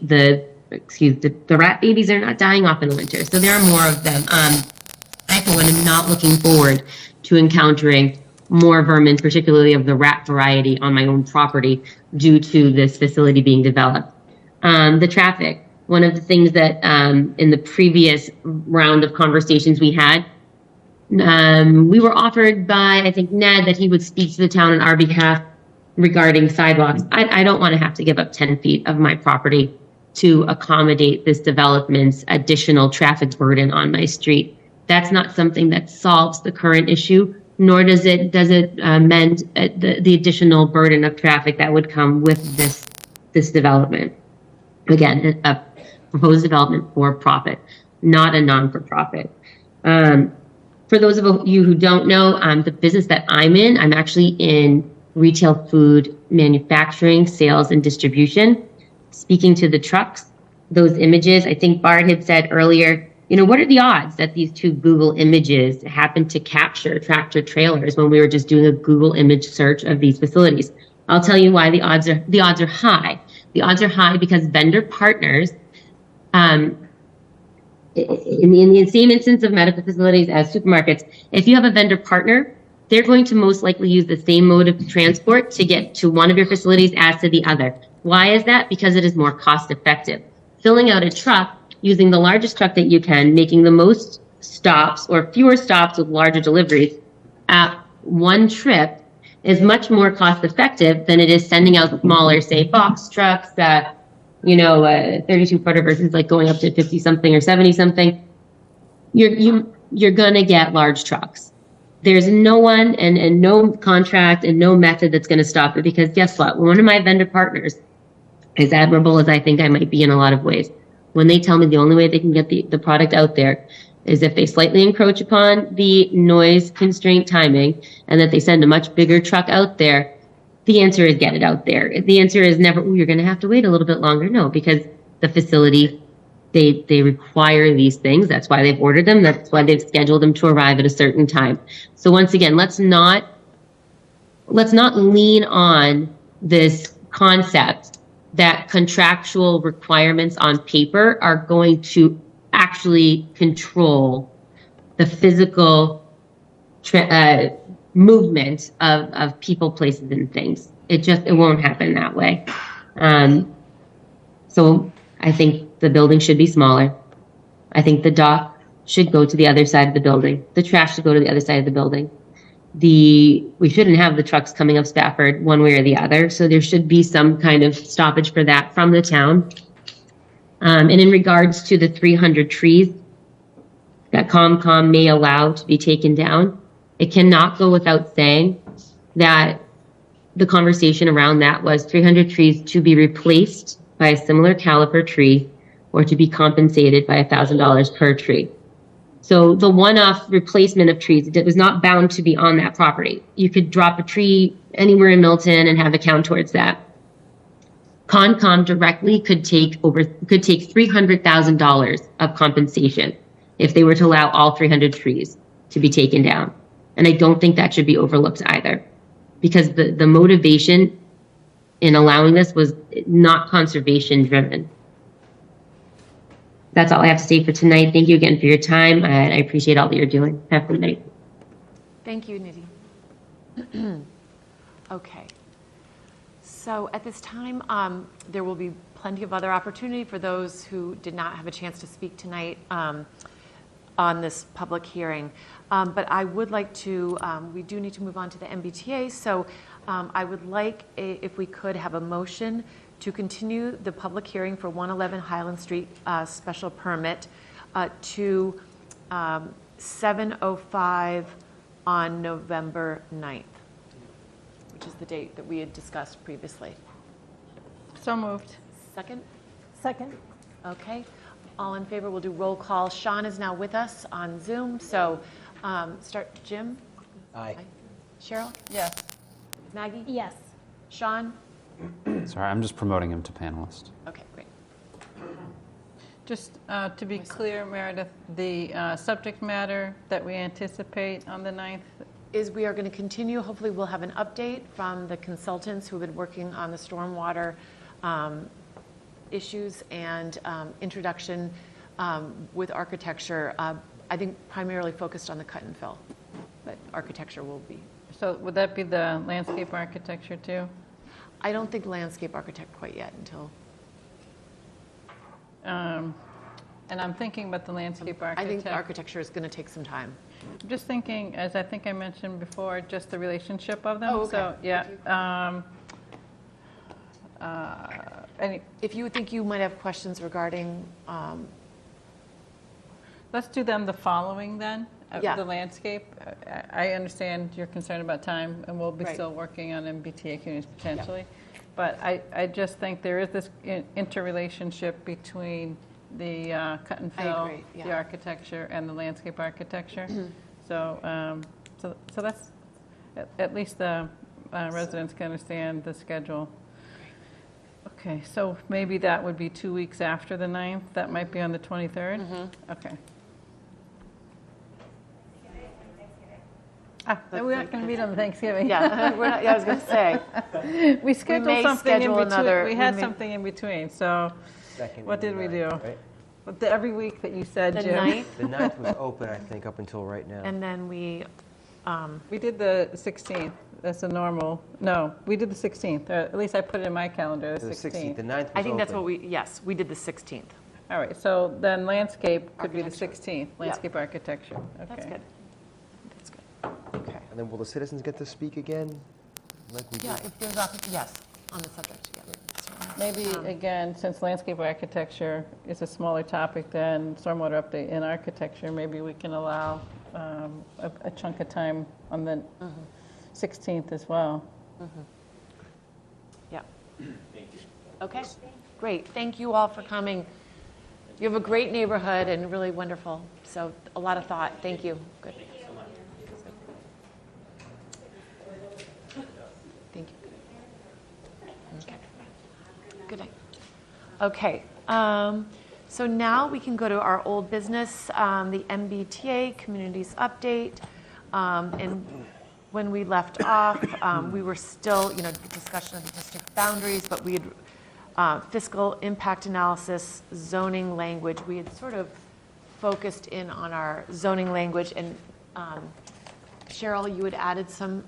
rat babies are not dying off in the winter, so there are more of them. I, for one, am not looking forward to encountering more vermin, particularly of the rat variety, on my own property due to this facility being developed. The traffic. One of the things that in the previous round of conversations we had, we were offered by, I think, Ned, that he would speak to the town on our behalf regarding sidewalks. I don't want to have to give up 10 feet of my property to accommodate this development's additional traffic burden on my street. That's not something that solves the current issue, nor does it mend the additional burden of traffic that would come with this development. Again, a proposed development for profit, not a non-for-profit. For those of you who don't know, the business that I'm in, I'm actually in retail food manufacturing, sales, and distribution. Speaking to the trucks, those images, I think Bart had said earlier, what are the odds that these two Google images happen to capture tractor trailers when we were just doing a Google image search of these facilities? I'll tell you why the odds are high. The odds are high because vendor partners, in the same instance of medical facilities as supermarkets, if you have a vendor partner, they're going to most likely use the same mode of transport to get to one of your facilities as to the other. Why is that? Because it is more cost effective. Filling out a truck using the largest truck that you can, making the most stops or fewer stops with larger deliveries at one trip is much more cost effective than it is sending out smaller, say, box trucks that, 32-footer versus like going up to 50 something or 70 something. You're gonna get large trucks. There's no one and no contract and no method that's gonna stop it, because guess what? One of my vendor partners, as admirable as I think I might be in a lot of ways, when they tell me the only way they can get the product out there is if they slightly encroach upon the noise constraint timing and that they send a much bigger truck out there, the answer is get it out there. The answer is never, you're going to have to wait a little bit longer. No, because the facility, they require these things. That's why they've ordered them. That's why they've scheduled them to arrive at a certain time. So once again, let's not lean on this concept that contractual requirements on paper are going to actually control the physical movement of people, places, and things. It won't happen that way. So I think the building should be smaller. I think the dock should go to the other side of the building. The trash should go to the other side of the building. We shouldn't have the trucks coming up Spafford one way or the other, so there should be some kind of stoppage for that from the town. And in regards to the 300 trees that COMCOM may allow to be taken down, it cannot go without saying that the conversation around that was 300 trees to be replaced by a similar caliber tree or to be compensated by $1,000 per tree. So the one-off replacement of trees, it was not bound to be on that property. You could drop a tree anywhere in Milton and have a count towards that. Concom directly could take $300,000 of compensation if they were to allow all 300 trees to be taken down. And I don't think that should be overlooked either, because the motivation in allowing this was not conservation driven. That's all I have to say for tonight. Thank you again for your time. I appreciate all that you're doing. Have a good night. Thank you, Nidhi. Okay. So at this time, there will be plenty of other opportunity for those who did not have a chance to speak tonight on this public hearing. But I would like to, we do need to move on to the MBTA, so I would like, if we could, have a motion to continue the public hearing for 111 Highland Street special permit to 7:05 on November 9th, which is the date that we had discussed previously. So moved. Second? Second. Okay. All in favor, we'll do roll call. Sean is now with us on Zoom, so start. Jim? Aye. Cheryl? Yes. Maggie? Yes. Sean? Sorry, I'm just promoting him to panelist. Okay, great. Just to be clear, Meredith, the subject matter that we anticipate on the 9th, Is we are going to continue, hopefully we'll have an update from the consultants who have been working on the stormwater issues and introduction with architecture, I think primarily focused on the cut and fill, but architecture will be. so would that be the landscape architecture too? I don't think landscape architect quite yet until. And I'm thinking about the landscape I architect. think architecture is going to take some time. I'm just thinking, as I think I mentioned before, just the relationship of them. Oh, okay. So, yeah. If you think you might have questions regarding, Let's do them the following then, Yeah. the landscape. I understand your concern about time, and we'll be Right. still working on MBTA communities potentially. But I just think there is this interrelationship between the cut and I fill, agree, the yeah. architecture, and the landscape architecture. So that's, at least the residents can understand the schedule. Okay, so maybe that would be 2 weeks after the 9th? That might be on the 23rd? Okay. Then we're not going to meet on Thanksgiving. yeah, we're not, yeah, I was going to say. We scheduled may something in schedule between. another- We we had may- something in between, so Second what and did we the do? ninth, right? Every week that you said, The Jim. 9th, The 9th was open, I think, up until right now. and then we, We did the 16th. That's a normal, no, we did the 16th. At least I put it in my calendar, the The 16th, 16th. the 9th was open. I think that's what we, yes, we did the 16th. All right, so then landscape could be the Architecture. 16th, landscape architecture. That's Okay. good. That's good. Okay. And then will the citizens get to speak again? Like we Yeah, did? if there's, yes, on the subject, yeah. Maybe, again, since landscape architecture is a smaller topic than stormwater update in architecture, maybe we can allow a chunk of time on the 16th as well. Yeah. Okay, great. Thank you all for coming. You have a great neighborhood and really wonderful. So a lot of thought. Thank you. Good. Thank you. Okay. Good night. Okay. So now we can go to our old business, the MBTA Communities Update. And when we left off, we were still, discussion of the district boundaries, but we had fiscal impact analysis, zoning language. We had sort of focused in on our zoning language, and Cheryl, you had added some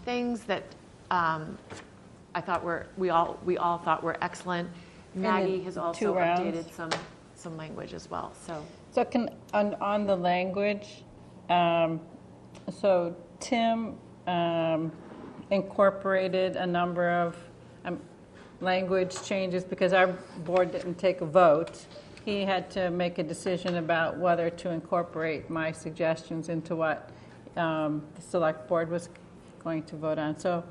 things that I thought we all thought were excellent. Maggie has also 2 rounds. updated some language as well. So on the language, so Tim incorporated a number of language changes because our board didn't take a vote. He had to make a decision about whether to incorporate my suggestions into what the select board was going to vote on. So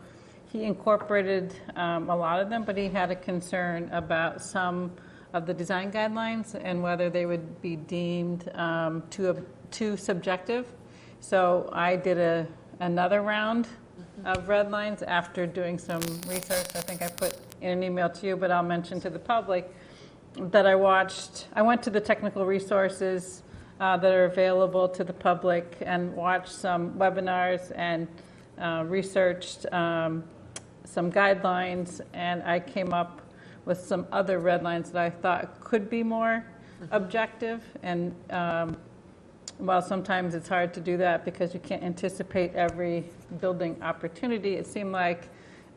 he incorporated a lot of them, but he had a concern about some of the design guidelines and whether they would be deemed too subjective. So I did another round of red lines after doing some research. I think I put in an email to you, but I'll mention to the public that I went to the technical resources that are available to the public and watched some webinars and researched some guidelines, and I came up with some other red lines that I thought could be more objective. And while sometimes it's hard to do that because you can't anticipate every building opportunity, it seemed like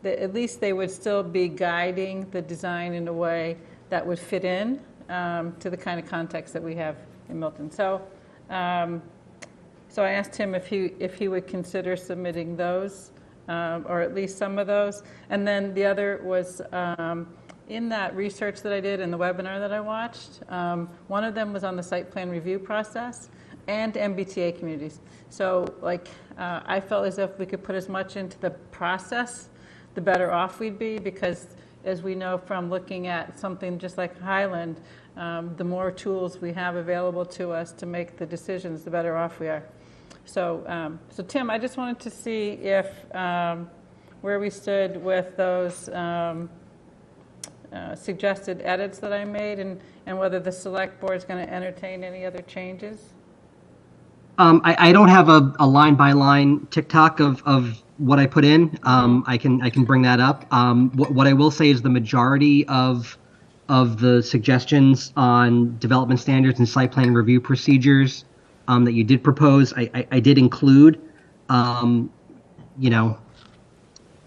that at least they would still be guiding the design in a way that would fit in to the kind of context that we have in Milton. So I asked him if he would consider submitting those, or at least some of those. And then the other was in that research that I did and the webinar that I watched, one of them was on the site plan review process and MBTA communities. So I felt as if we could put as much into the process, the better off we'd be, because as we know from looking at something just like Highland, the more tools we have available to us to make the decisions, the better off we are. So Tim, I just wanted to see if where we stood with those suggested edits that I made, and whether the select board is going to entertain any other changes. I don't have a line by line TikTok of what I put in. I can bring that up. What I will say is the majority of the suggestions on development standards and site plan review procedures that you did propose, I did include.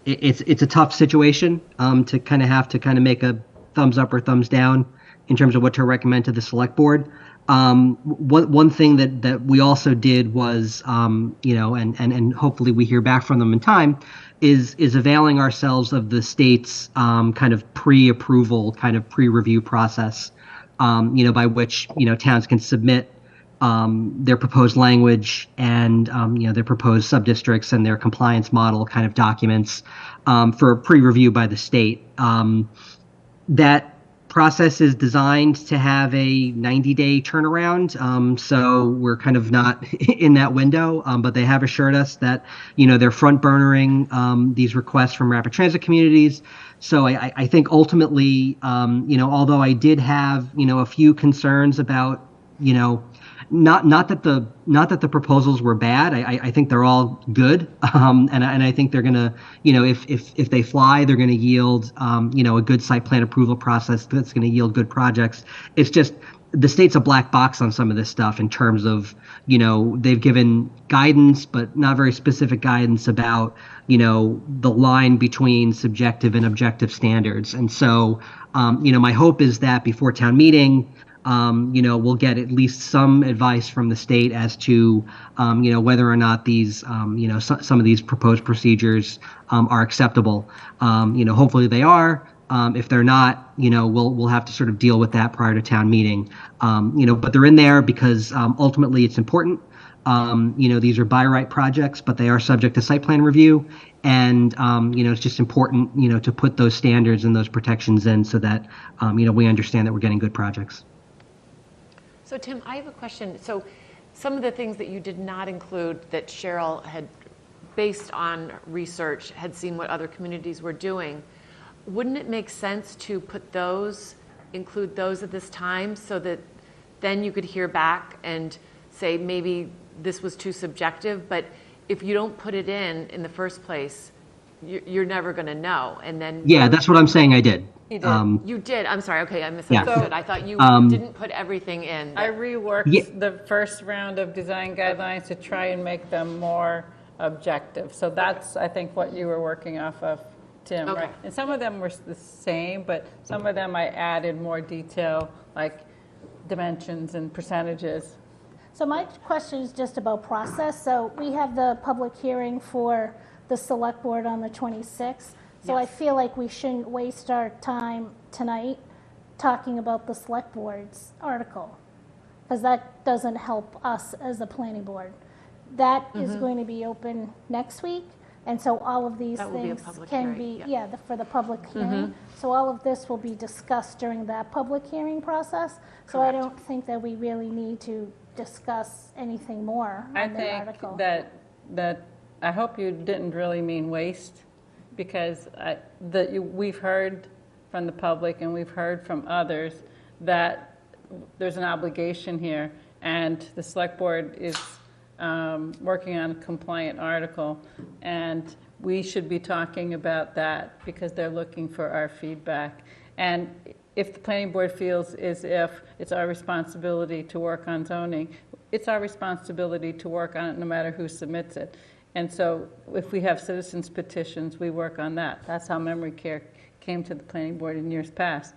It's a tough situation to kind of have to kind of make a thumbs up or thumbs down in terms of what to recommend to the select board. One thing that we also did was, and hopefully we hear back from them in time, is availing ourselves of the state's kind of pre-approval, kind of pre-review process, by which towns can submit their proposed language and their proposed subdistricts and their compliance model kind of documents for pre-review by the state. That process is designed to have a 90-day turnaround, so we're kind of not in that window, but they have assured us that they're front burnering these requests from rapid transit communities. So I think ultimately, although I did have a few concerns about not that the proposals were bad. I think they're all good, and I think they're gonna, if they fly, they're gonna yield, a good site plan approval process that's gonna yield good projects. It's just the state's a black box on some of this stuff in terms of, they've given guidance, but not very specific guidance about, the line between subjective and objective standards. And so, my hope is that before town meeting, we'll get at least some advice from the state as to, whether or not these, some of these proposed procedures are acceptable. Hopefully they are. If they're not, we'll have to sort of deal with that prior to town meeting. But they're in there because ultimately it's important. These are by right projects, but they are subject to site plan review. And, it's just important, to put those standards and those protections in so that, we understand that we're getting good projects. So Tim, I have a question. So some of the things that you did not include that Cheryl had, based on research, had seen what other communities were doing, wouldn't it make sense to include those at this time so that then you could hear back and say maybe this was too subjective, but if you don't put it in the first place, you're never going to know. And then yeah, that's what I'm saying I did. You did. You did. I'm sorry. Okay, I misunderstood. I thought you didn't put everything in. I reworked the first round of design guidelines to try and make them more objective. So that's, I think, what you were working off of, Tim, right? And some of them were the same, but some of them I added more detail, like dimensions and percentages. So my question is just about process. So we have the public hearing for the select board on the 26th. So I feel like we shouldn't waste our time tonight talking about the select board's article, because that doesn't help us as a planning board. That is going to be open next week, and so all of these things can be, for the public hearing. So all of this will be discussed during that public hearing process. So I don't think that we really need to discuss anything more I on the think article. that I hope you didn't really mean waste, because we've heard from the public and we've heard from others that there's an obligation here, and the select board is working on a compliant article, and we should be talking about that because they're looking for our feedback. And if the planning board feels as if it's our responsibility to work on zoning, it's our responsibility to work on it no matter who submits it. And so if we have citizens petitions, we work on that. That's how memory care came to the planning board in years past.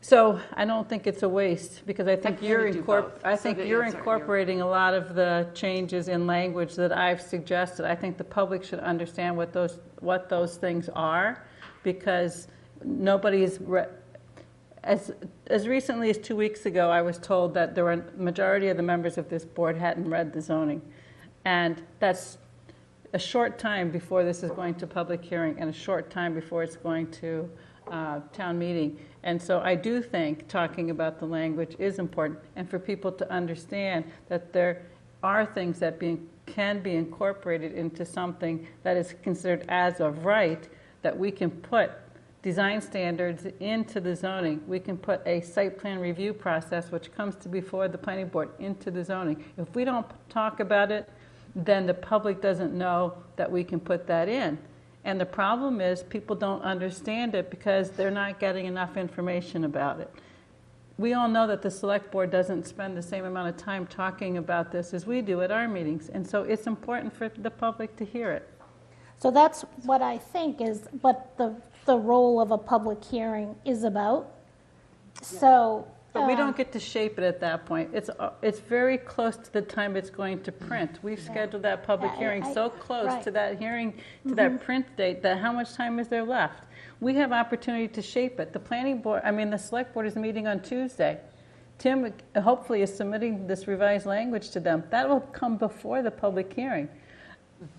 So I don't think it's a waste, because I think you're incorporating a lot of the changes in language that I've suggested. I think the public should understand what those things are, because nobody's as recently as 2 weeks ago, I was told that the majority of the members of this board hadn't read the zoning, and that's a short time before this is going to public hearing and a short time before it's going to town meeting. And so I do think talking about the language is important, and for people to understand that there are things that can be incorporated into something that is considered as of right, that we can put design standards into the zoning. We can put a site plan review process, which comes to before the planning board, into the zoning. If we don't talk about it, then the public doesn't know that we can put that in. And the problem is people don't understand it because they're not getting enough information about it. We all know that the select board doesn't spend the same amount of time talking about this as we do at our meetings. And so it's important for the public to hear it. So that's what I think is what the role of a public hearing is about. So. But we don't get to shape it at that point. It's very close to the time it's going to print. We've scheduled that public hearing so close to that hearing, to that print date, that how much time is there left? We have opportunity to shape it. The select board is meeting on Tuesday. Tim hopefully is submitting this revised language to them. That will come before the public hearing.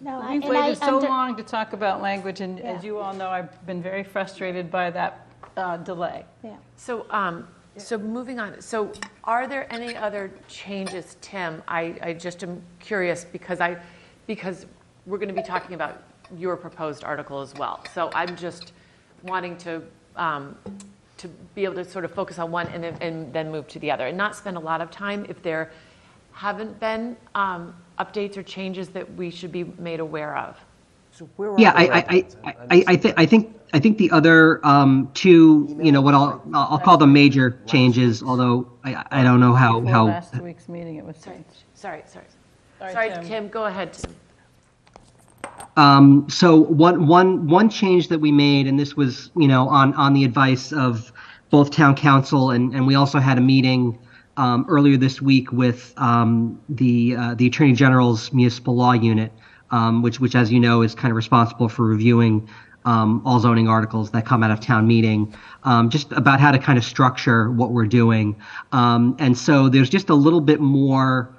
We've waited so long to talk about language, and as you all know, I've been very frustrated by that delay. Yeah. So moving on, so are there any other changes, Tim? I just am curious because we're going to be talking about your proposed article as well. So I'm just wanting to be able to sort of focus on one and then move to the other, and not spend a lot of time if there haven't been updates or changes that we should be made aware of. So where Yeah, I I think the other two, what I'll call them major changes, although I don't know how. Last week's meeting it was changed. Sorry, Tim. Tim, go ahead, Tim. So one change that we made, and this was, on the advice of both town council, and we also had a meeting earlier this week with the Attorney General's Municipal Law Unit, which, as you know, is kind of responsible for reviewing all zoning articles that come out of town meeting, just about how to kind of structure what we're doing. And so there's just a little bit more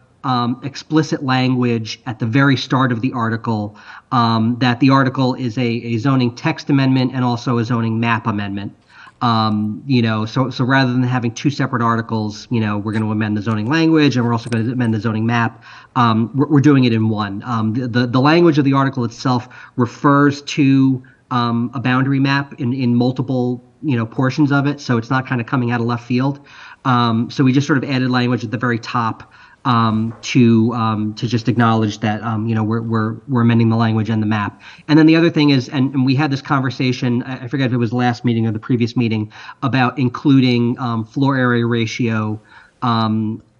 explicit language at the very start of the article, that the article is a zoning text amendment and also a zoning map amendment. So rather than having two separate articles, we're going to amend the zoning language and we're also going to amend the zoning map. We're doing it in one. The language of the article itself refers to a boundary map in multiple, portions of it. So it's not kind of coming out of left field. So we just sort of added language at the very top to just acknowledge that we're amending the language and the map. And then the other thing is, and we had this conversation, I forget if it was the last meeting or the previous meeting, about including floor area ratio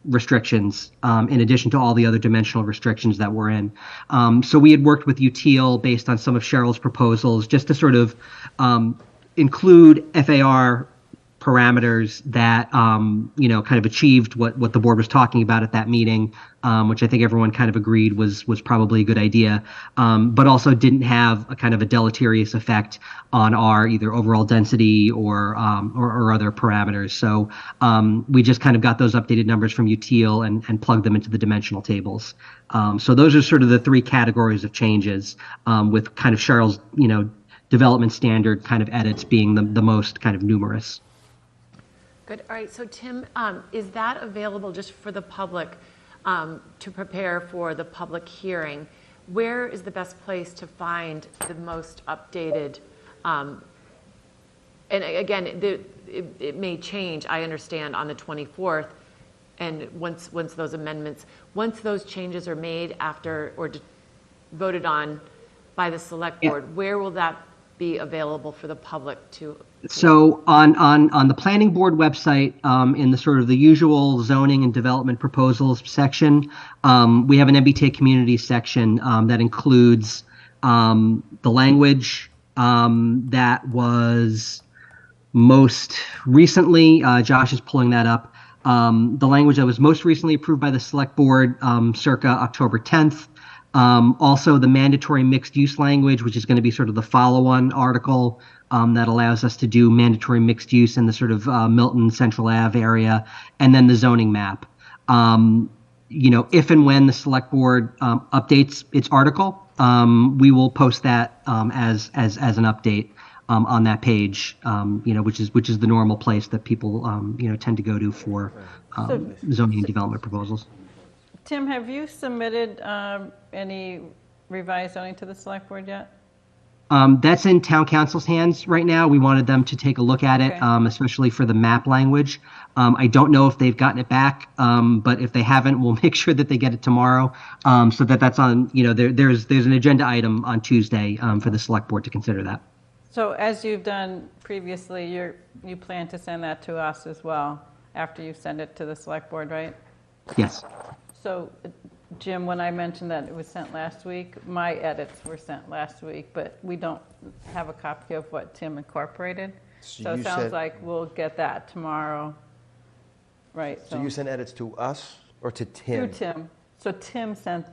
restrictions in addition to all the other dimensional restrictions that we're in. So we had worked with UTIL based on some of Cheryl's proposals just to sort of include FAR parameters that, kind of achieved what the board was talking about at that meeting, which I think everyone kind of agreed was probably a good idea, but also didn't have a kind of a deleterious effect on our either overall density or other parameters. So we just kind of got those updated numbers from UTIL and plugged them into the dimensional tables. So those are sort of the three categories of changes, with kind of Cheryl's, development standard kind of edits being the most kind of numerous. Good. All right. So Tim, is that available just for the public to prepare for the public hearing, where is the best place to find the most updated, and again, it may change, I understand, on the 24th, and once those amendments, once those changes are made after, or voted on by the select board, where will that be available for the public to? So on the planning board website, in the sort of the usual zoning and development proposals section, we have an MBTA community section that includes the language that was most recently, Josh is pulling that up, the language that was most recently approved by the select board circa October 10th. Also the mandatory mixed use language, which is going to be sort of the follow-on article that allows us to do mandatory mixed use in the sort of Milton Central Ave area, and then the zoning map. If and when the select board updates its article, we will post that as an update on that page, which is the normal place that people tend to go to for zoning and development proposals. Tim, have you submitted any revised zoning to the select board yet? That's in town council's hands right now. We wanted them to take a look at it, especially for the map language. I don't know if they've gotten it back, but if they haven't, we'll make sure that they get it tomorrow, so that's on, there's an agenda item on Tuesday for the select board to consider that. So as you've done previously, you plan to send that to us as well after you send it to the select board, right? Yes. So, Jim, when I mentioned that it was sent last week, my edits were sent last week, but we don't have a copy of what Tim incorporated. So it sounds like we'll get that tomorrow, right? So you sent edits to us or to Tim? To Tim. So Tim sent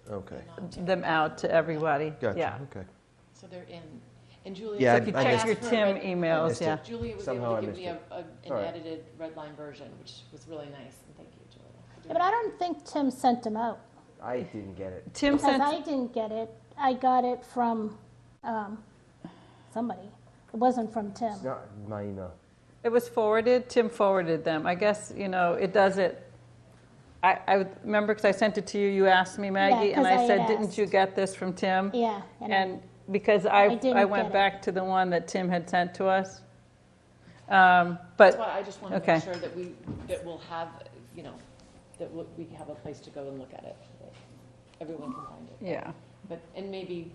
Okay. them out to everybody. Gotcha. Yeah. Okay. So they're in. And Julia, Yeah, So if you check your Tim emails, yeah. Julia was Somehow I able to give missed me it. an All right. edited red line version, which was really nice. And thank you, Julia. for But doing I don't think Tim sent them out. I didn't get it. Tim Because sent, I didn't get it. I got it from somebody. It wasn't from Tim. It's not my email. it was forwarded, Tim forwarded them. I guess, it does it. I remember because I sent it to you, you asked me, Maggie, and 'cause I I said, had didn't asked. you get this from Tim? Yeah. And because I I didn't went get it. back to the one that Tim had sent to us. That's But, why I just want to okay. make sure that we'll have, that we have a place to go and look at it. That everyone can find it. yeah. And maybe,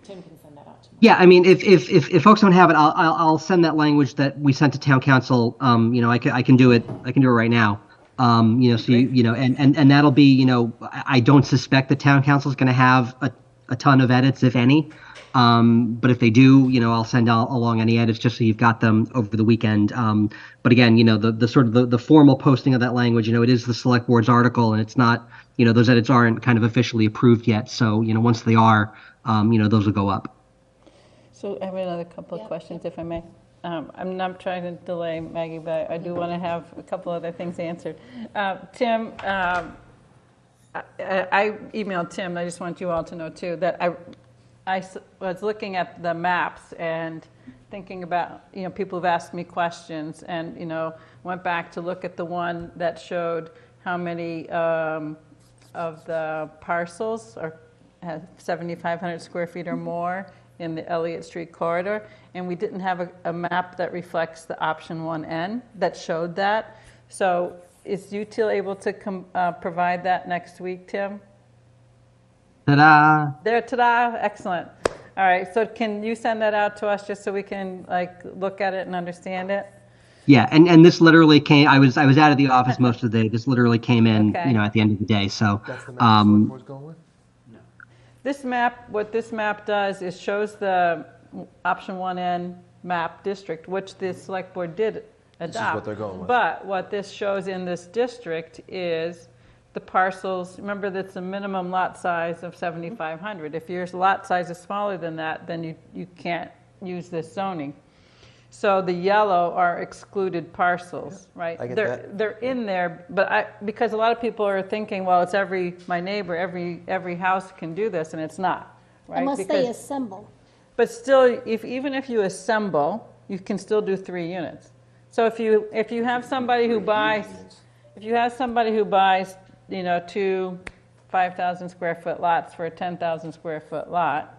Tim can send that out to me. Yeah, I mean, if folks don't have it, I'll send that language that we sent to town council. I can do it. I can do it right now. And that'll be, I don't suspect the town council is going to have a ton of edits, if any. But if they do, I'll send along any edits just so you've got them over the weekend. But again, the sort of the formal posting of that language, it is the select board's article, and it's not, those edits aren't kind of officially approved yet. So, once they are, those will go up. So I have another couple of questions, if I may. I'm not trying to delay, Maggie, but I do want to have a couple other things answered. Tim, I emailed Tim, and I just want you all to know, too, that I was looking at the maps and thinking about, people have asked me questions, and, went back to look at the one that showed how many of the parcels had 7,500 square feet or more in the Elliott Street corridor, and we didn't have a map that reflects the option 1N that showed that. So is UTIL able to provide that next week, Tim? Ta-da! There, ta-da, excellent. All right, so can you send that out to us just so we can look at it and understand it? Yeah, and this literally came. I was out of the office most of the day. This literally came in, Okay. At the end of the day. So, That's the map the select board's going with? This map, what this map does is shows the option 1N map district, which the select board did adopt. This is what they're going with. But what this shows in this district is the parcels. Remember, that's a minimum lot size of 7,500. If your lot size is smaller than that, then you can't use this zoning. So the yellow are excluded parcels, right? I get that. They're in there, but because a lot of people are thinking, well, it's my neighbor, every house can do this, and it's not, right? Unless they assemble. But still, even if you assemble, you can still do 3 units. So if you have somebody who buys two 5,000 square foot lots for a 10,000 square foot lot.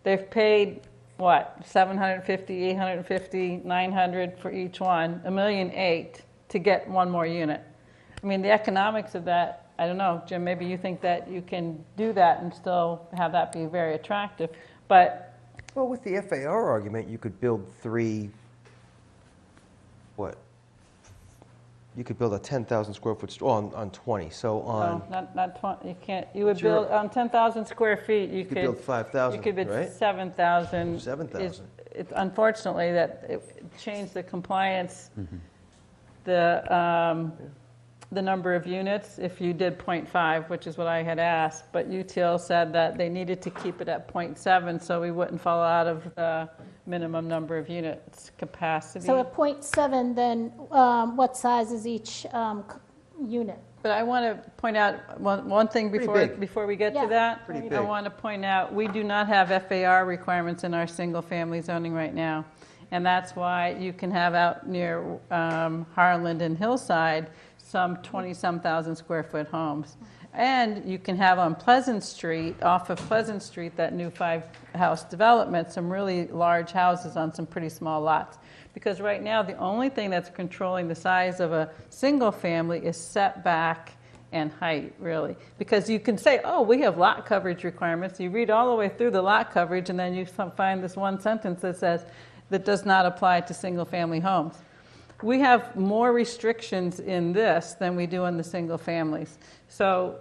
They've paid, what, 750, 850, 900 for each one, $1.8 million to get one more unit. I mean, the economics of that, I don't know, Jim, maybe you think that you can do that and still have that be very attractive, but. Well, with the FAR argument, you could build you could build a 10,000 square foot store on 20, so on. No, not 20, you can't, you would build, on 10,000 square feet, you could. build 5,000, You could build right? 7,000. 7,000. It's unfortunately that it changed the compliance, the number of units if you did 0.5, which is what I had asked, but UTIL said that they needed to keep it at 0.7 so we wouldn't fall out of the minimum number of units capacity. So at .7, then what size is each unit? But I want to point out one thing before we get to that. Pretty I big. want to point out, we do not have FAR requirements in our single-family zoning right now. And that's why you can have out near Harland and Hillside some 20-some thousand square foot homes. And you can have on Pleasant Street, off of Pleasant Street, that new 5-house development, some really large houses on some pretty small lots. Because right now, the only thing that's controlling the size of a single family is setback and height, really. Because you can say, oh, we have lot coverage requirements. You read all the way through the lot coverage, and then you find this one sentence that says that does not apply to single family homes. We have more restrictions in this than we do in the single families. So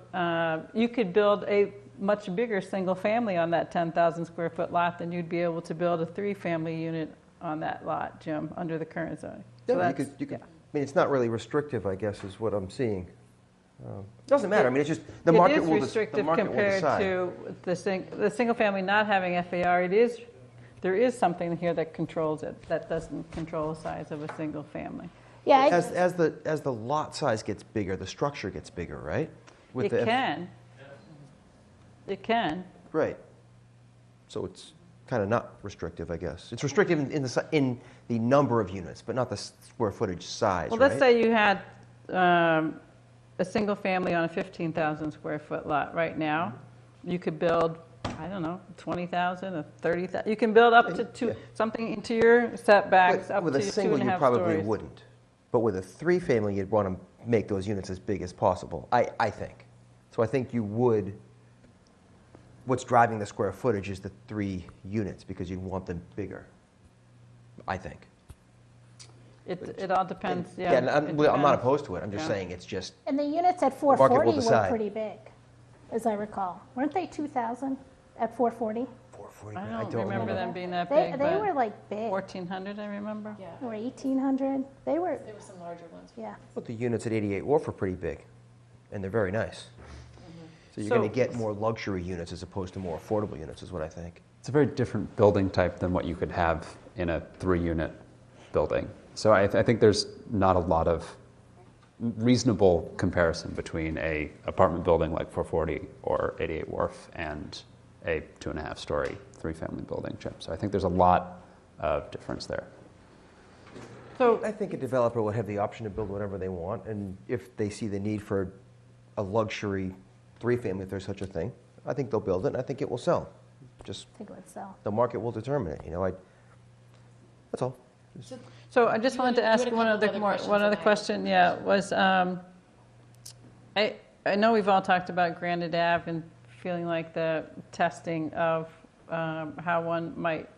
you could build a much bigger single family on that 10,000 square foot lot than you'd be able to build a 3-family unit on that lot, Jim, under the current zoning. So Yeah, you could. I mean, it's not really restrictive, I guess, is what I'm seeing. Doesn't matter. I mean, it's just the market will It is restrictive the market will compared decide. to the single family not having FAR. There is something here that controls it, that doesn't control the size of a single family. Yeah, As the lot size gets bigger, the structure gets bigger, right? It can. It can. Right. So it's kind of not restrictive, I guess. It's restrictive in the number of units, but not the square footage size, Well, right? let's say you had a single family on a 15,000 square foot lot right now. You could build, I don't know, 20,000 or 30,000. You can build up to something into your setbacks up to 2.5 stories. With a single, you probably wouldn't. But with a 3-family, you'd want to make those units as big as possible, I think. So I think you would. What's driving the square footage is the 3 units because you want them bigger, I think. It all depends, yeah. Yeah, I'm not opposed to it. I'm just saying it's just. And the units at market will 440 were decide. pretty big, as I recall. Weren't they 2,000 at 440? 440. I don't remember them being that They big, were but like big. 1,400, I remember. Yeah, Or 1,800. They were, there were some larger ones. yeah. But the units at 88 Wharf are pretty big, and they're very nice. So you're going to get more luxury units as opposed to more affordable units, is what I think. It's a very different building type than what you could have in a 3-unit building. So I think there's not a lot of reasonable comparison between a apartment building like 440 or 88 Wharf and a 2.5-story 3-family building, Chip. So I think there's a lot of difference there. So I think a developer would have the option to build whatever they want, and if they see the need for a luxury 3-family, if there's such a thing, I think they'll build it, and I think it will sell. Just I think it would sell. the market will determine it. That's all. So I just wanted to ask had a one couple other other questions one other on that. question. Yeah, was I know we've all talked about Granite Ave and feeling like the testing of how one might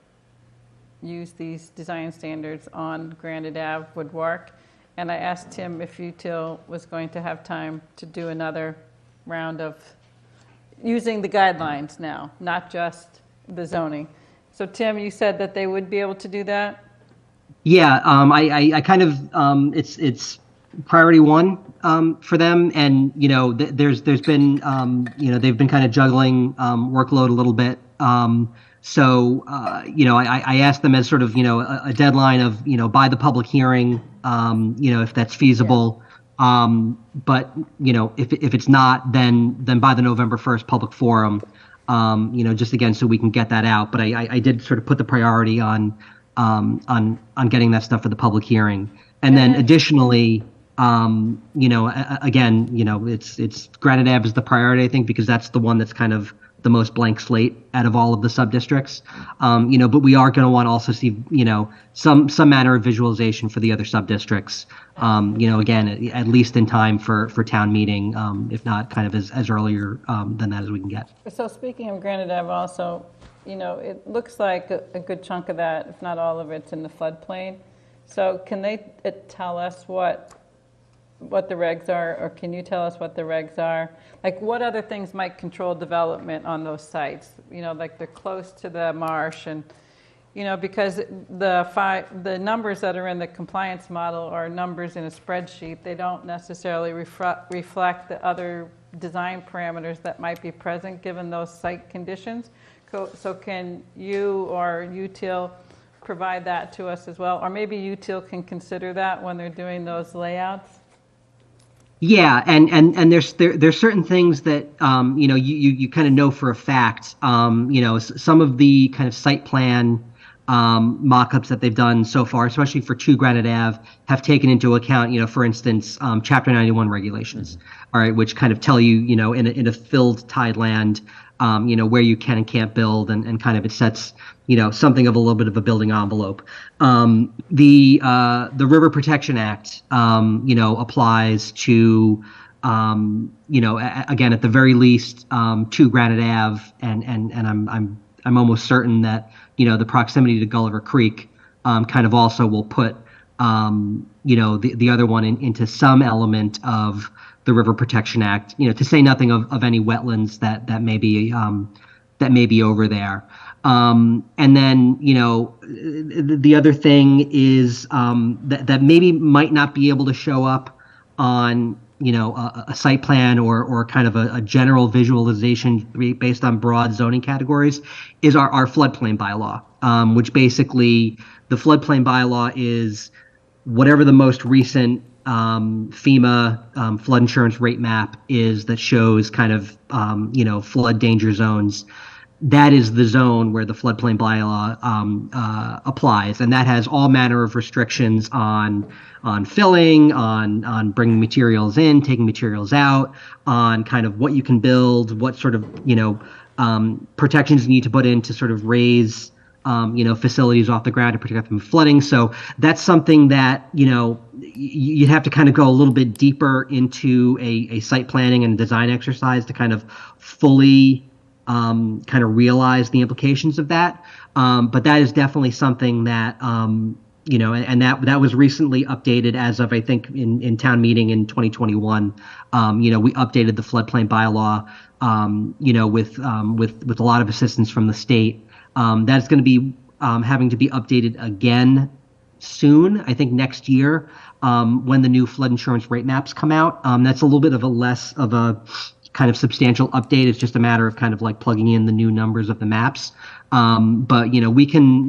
use these design standards on Granite Ave would work. And I asked Tim if UTIL was going to have time to do another round of using the guidelines now, not just the zoning. So Tim, you said that they would be able to do that? Yeah, I kind of it's priority one for them, and there's been they've been kind of juggling workload a little bit. So I asked them as sort of a deadline of by the public hearing, if that's feasible. But if it's not, then by the November 1st public forum, just again so we can get that out. But I did sort of put the priority on getting that stuff for the public hearing, and then additionally, Again, it's Granite Ave is the priority, I think, because that's the one that's kind of the most blank slate out of all of the sub-districts. But we are going to want to also see, some manner of visualization for the other sub-districts. Again, at least in time for town meeting, if not kind of as earlier than that as we can get. So speaking of Granite Ave also, it looks like a good chunk of that, if not all of it's in the floodplain. So can they tell us what the regs are, or can you tell us what the regs are? Like, what other things might control development on those sites? Like they're close to the marsh, and because the numbers that are in the compliance model are numbers in a spreadsheet. They don't necessarily reflect the other design parameters that might be present given those site conditions. So can you or UTIL provide that to us as well? Or maybe UTIL can consider that when they're doing those layouts? Yeah, and there's certain things that you kind of know for a fact. Some of the kind of site plan mock-ups that they've done so far, especially for 2 Granite Ave, have taken into account, for instance, Chapter 91 regulations, all right, which kind of tell you, in a filled tide land, where you can and can't build, and kind of it sets, something of a little bit of a building envelope. The River Protection Act, applies to, again, at the very least, 2 Granite Ave, and I'm almost certain that, the proximity to Gulliver Creek, kind of also will put, the other one into some element of the River Protection Act, to say nothing of any wetlands that may be over there. And then, the other thing is that maybe might not be able to show up on, a site plan or kind of a general visualization based on broad zoning categories is our floodplain bylaw, which basically the floodplain bylaw is whatever the most recent FEMA flood insurance rate map is that shows kind of, flood danger zones. That is the zone where the floodplain bylaw applies, and that has all manner of restrictions on filling, on bringing materials in, taking materials out, on kind of what you can build, what sort of protections you need to put in to sort of raise facilities off the ground to protect them from flooding. So that's something that you'd have to kind of go a little bit deeper into a site planning and design exercise to kind of fully kind of realize the implications of that. But that is definitely something that, and that was recently updated as of, I think, in town meeting in 2021. We updated the floodplain bylaw, with a lot of assistance from the state. That's going to be having to be updated again soon, I think next year, when the new flood insurance rate maps come out. That's a little bit of a less of a kind of substantial update. It's just a matter of kind of like plugging in the new numbers of the maps. But we can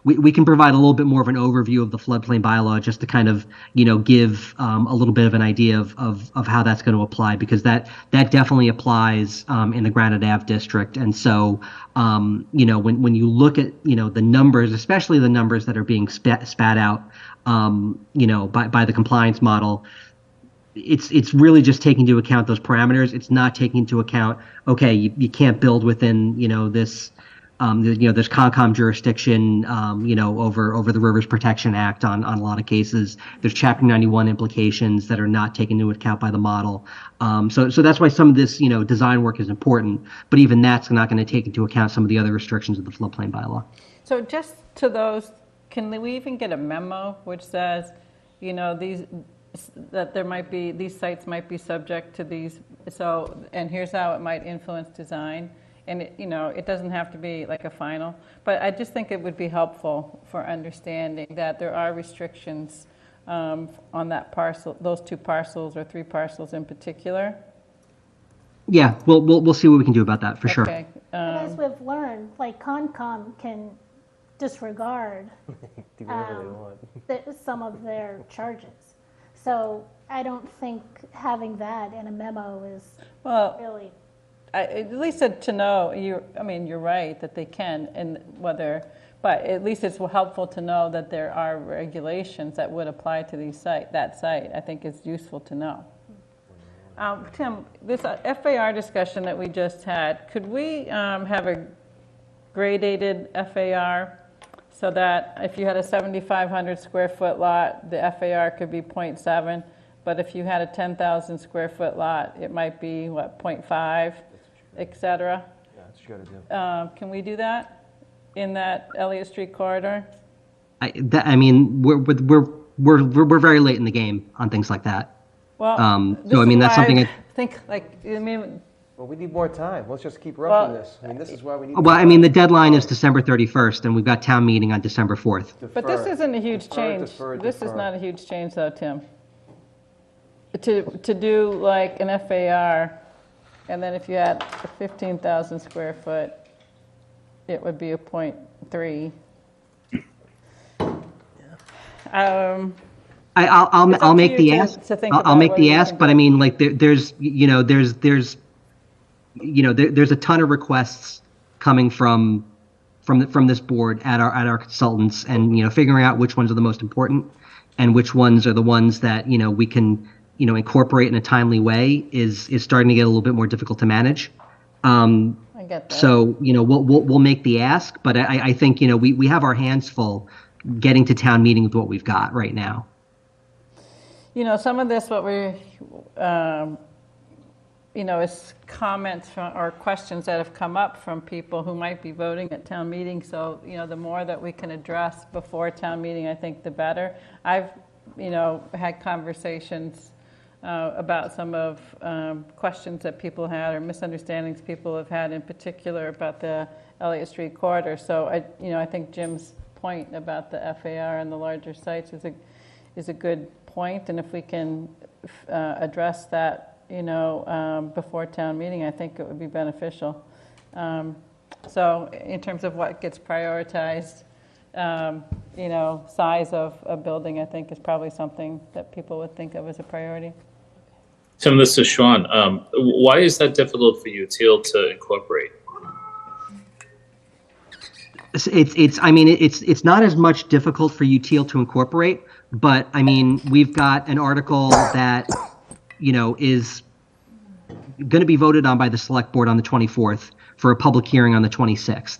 we can provide a little bit more of an overview of the floodplain bylaw just to kind of give a little bit of an idea of how that's going to apply, because that definitely applies in the Granite Ave district. And so when you look at the numbers, especially the numbers that are being spat out by the compliance model, it's really just taking into account those parameters. It's not taking into account, okay, you can't build within this there's CONCOM jurisdiction over the Rivers Protection Act on a lot of cases. There's Chapter 91 implications that are not taken into account by the model. So that's why some of this design work is important, but even that's not going to take into account some of the other restrictions of the floodplain bylaw. So just to those, can we even get a memo which says that there might be, these sites might be subject to these, and here's how it might influence design? And it doesn't have to be like a final, but I just think it would be helpful for understanding that there are restrictions on that parcel, those 2 parcels or 3 parcels in particular. Yeah, we'll see what we can do about that for sure. Okay. As we've learned, like CONCOM can disregard some of their charges. So I don't think having that in a memo is really... At least to know, you're right that they can, and whether, But at least it's helpful to know that there are regulations that would apply to that site. I think it's useful to know. Tim, this FAR discussion that we just had, could we have a gradated FAR so that if you had a 7,500 square foot lot, the FAR could be 0.7, but if you had a 10,000 square foot lot, it might be, 0.5, et cetera? Yeah, that's what you gotta do. Can we do that in that Elliott Street corridor? I mean, we're very late in the game on things like that. Well, so I mean, that's something. Well, we need more time. Let's just keep rushing this. I mean, this is why we need. Well, I mean, the deadline is December 31st, and we've got town meeting on December 4th. But this isn't a huge change. This is not a huge change, though, Tim. To do like an FAR, and then if you had a 15,000 square foot, it would be a 0.3. I'll make the ask. I'll make the ask, but I mean, like there's a ton of requests coming from this board at our consultants, and figuring out which ones are the most important and which ones are the ones that we can incorporate in a timely way is starting to get a little bit more difficult to manage. I get that. So we'll make the ask, but I think we have our hands full getting to town meeting with what we've got right now. Some of this, what we, is comments or questions that have come up from people who might be voting at town meeting. So, the more that we can address before town meeting, I think the better. I've, had conversations about some of questions that people had or misunderstandings people have had in particular about the Elliott Street corridor. So, I think Jim's point about the FAR and the larger sites is a good point, and if we can address that, before town meeting, I think it would be beneficial. So, in terms of what gets prioritized, size of a building, I think is probably something that people would think of as a priority. Tim, this is Sean. Why is that difficult for you, Teal, to incorporate? It's not as much difficult for UTEAL to incorporate, but I mean, we've got an article that, is going to be voted on by the select board on the 24th for a public hearing on the 26th.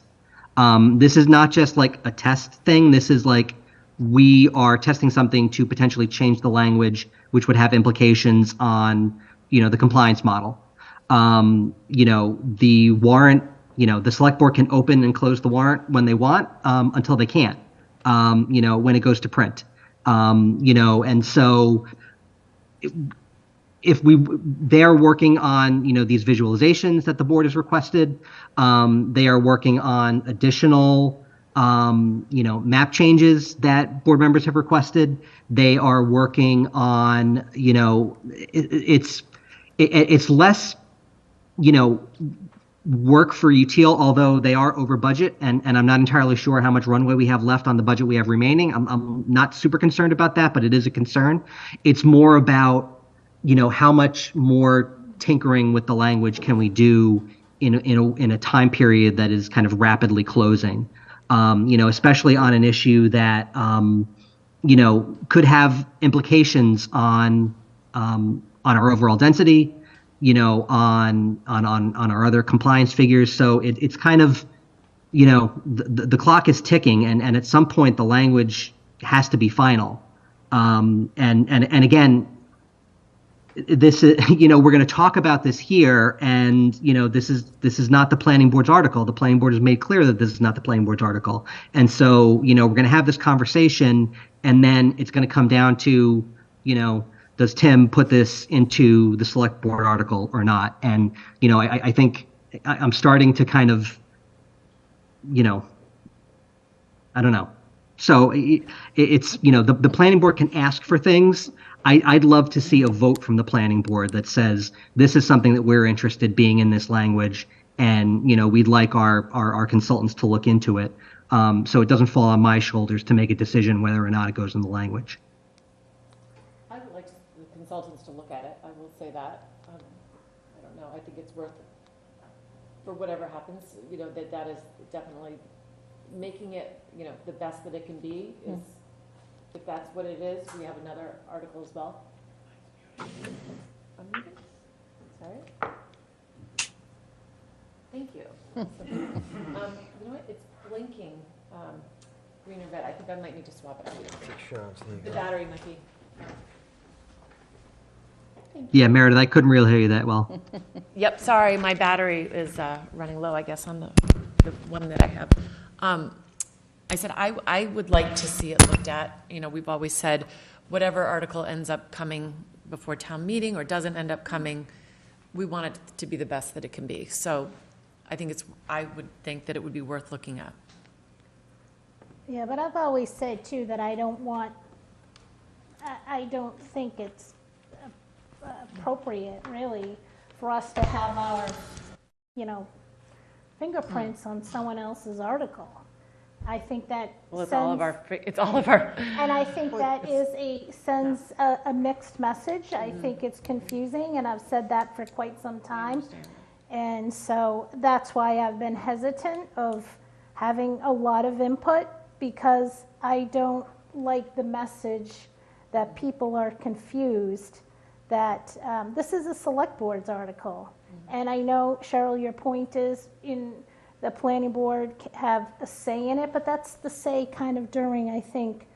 This is not just like a test thing. This is like, we are testing something to potentially change the language, which would have implications on, the compliance model. The warrant, the select board can open and close the warrant when they want, until they can't, when it goes to print. And so they're working on, these visualizations that the board has requested. They are working on additional, map changes that board members have requested. They are working on, it's less, work for UTEAL, although they are over budget, and I'm not entirely sure how much runway we have left on the budget we have remaining. I'm not super concerned about that, but it is a concern. It's more about, how much more tinkering with the language can we do in a time period that is kind of rapidly closing, especially on an issue that, could have implications on our overall density, on our other compliance figures. So it's kind of, the clock is ticking, and at some point the language has to be final. And again, this is, we're going to talk about this here, and this is not the planning board's article. The planning board has made clear that this is not the planning board's article, and so we're going to have this conversation, and then it's going to come down to does Tim put this into the select board article or not? And I think I'm starting to kind of I don't know. So it's the planning board can ask for things. I'd love to see a vote from the planning board that says this is something that we're interested being in this language, and we'd like our consultants to look into it, so it doesn't fall on my shoulders to make a decision whether or not it goes in the language. I would like the consultants to look at it. I will say that. I don't know. I think it's worth it for whatever happens. That is definitely making it, the best that it can be is, if that's what it is, we have another article as well. Sorry? Thank you. You know what, it's blinking, green or red. I think I might need to swap it out. The battery might be. Yeah, Meredith, I couldn't really hear you that well. Yep, sorry, my battery is running low, I guess, on the one that I have. I said I would like to see it looked at. We've always said whatever article ends up coming before town meeting or doesn't end up coming, we want it to be the best that it can be. So I would think that it would be worth looking at. Yeah, but I've always said too that I don't think it's appropriate really for us to have our, fingerprints on someone else's article. I think that it's all of our. And I think that sends a mixed message. I think it's confusing, and I've said that for quite some time. And so that's why I've been hesitant of having a lot of input, because I don't like the message that people are confused that this is a select board's article. And I know, Cheryl, your point is the planning board have a say in it, but that's the say kind of during, I think,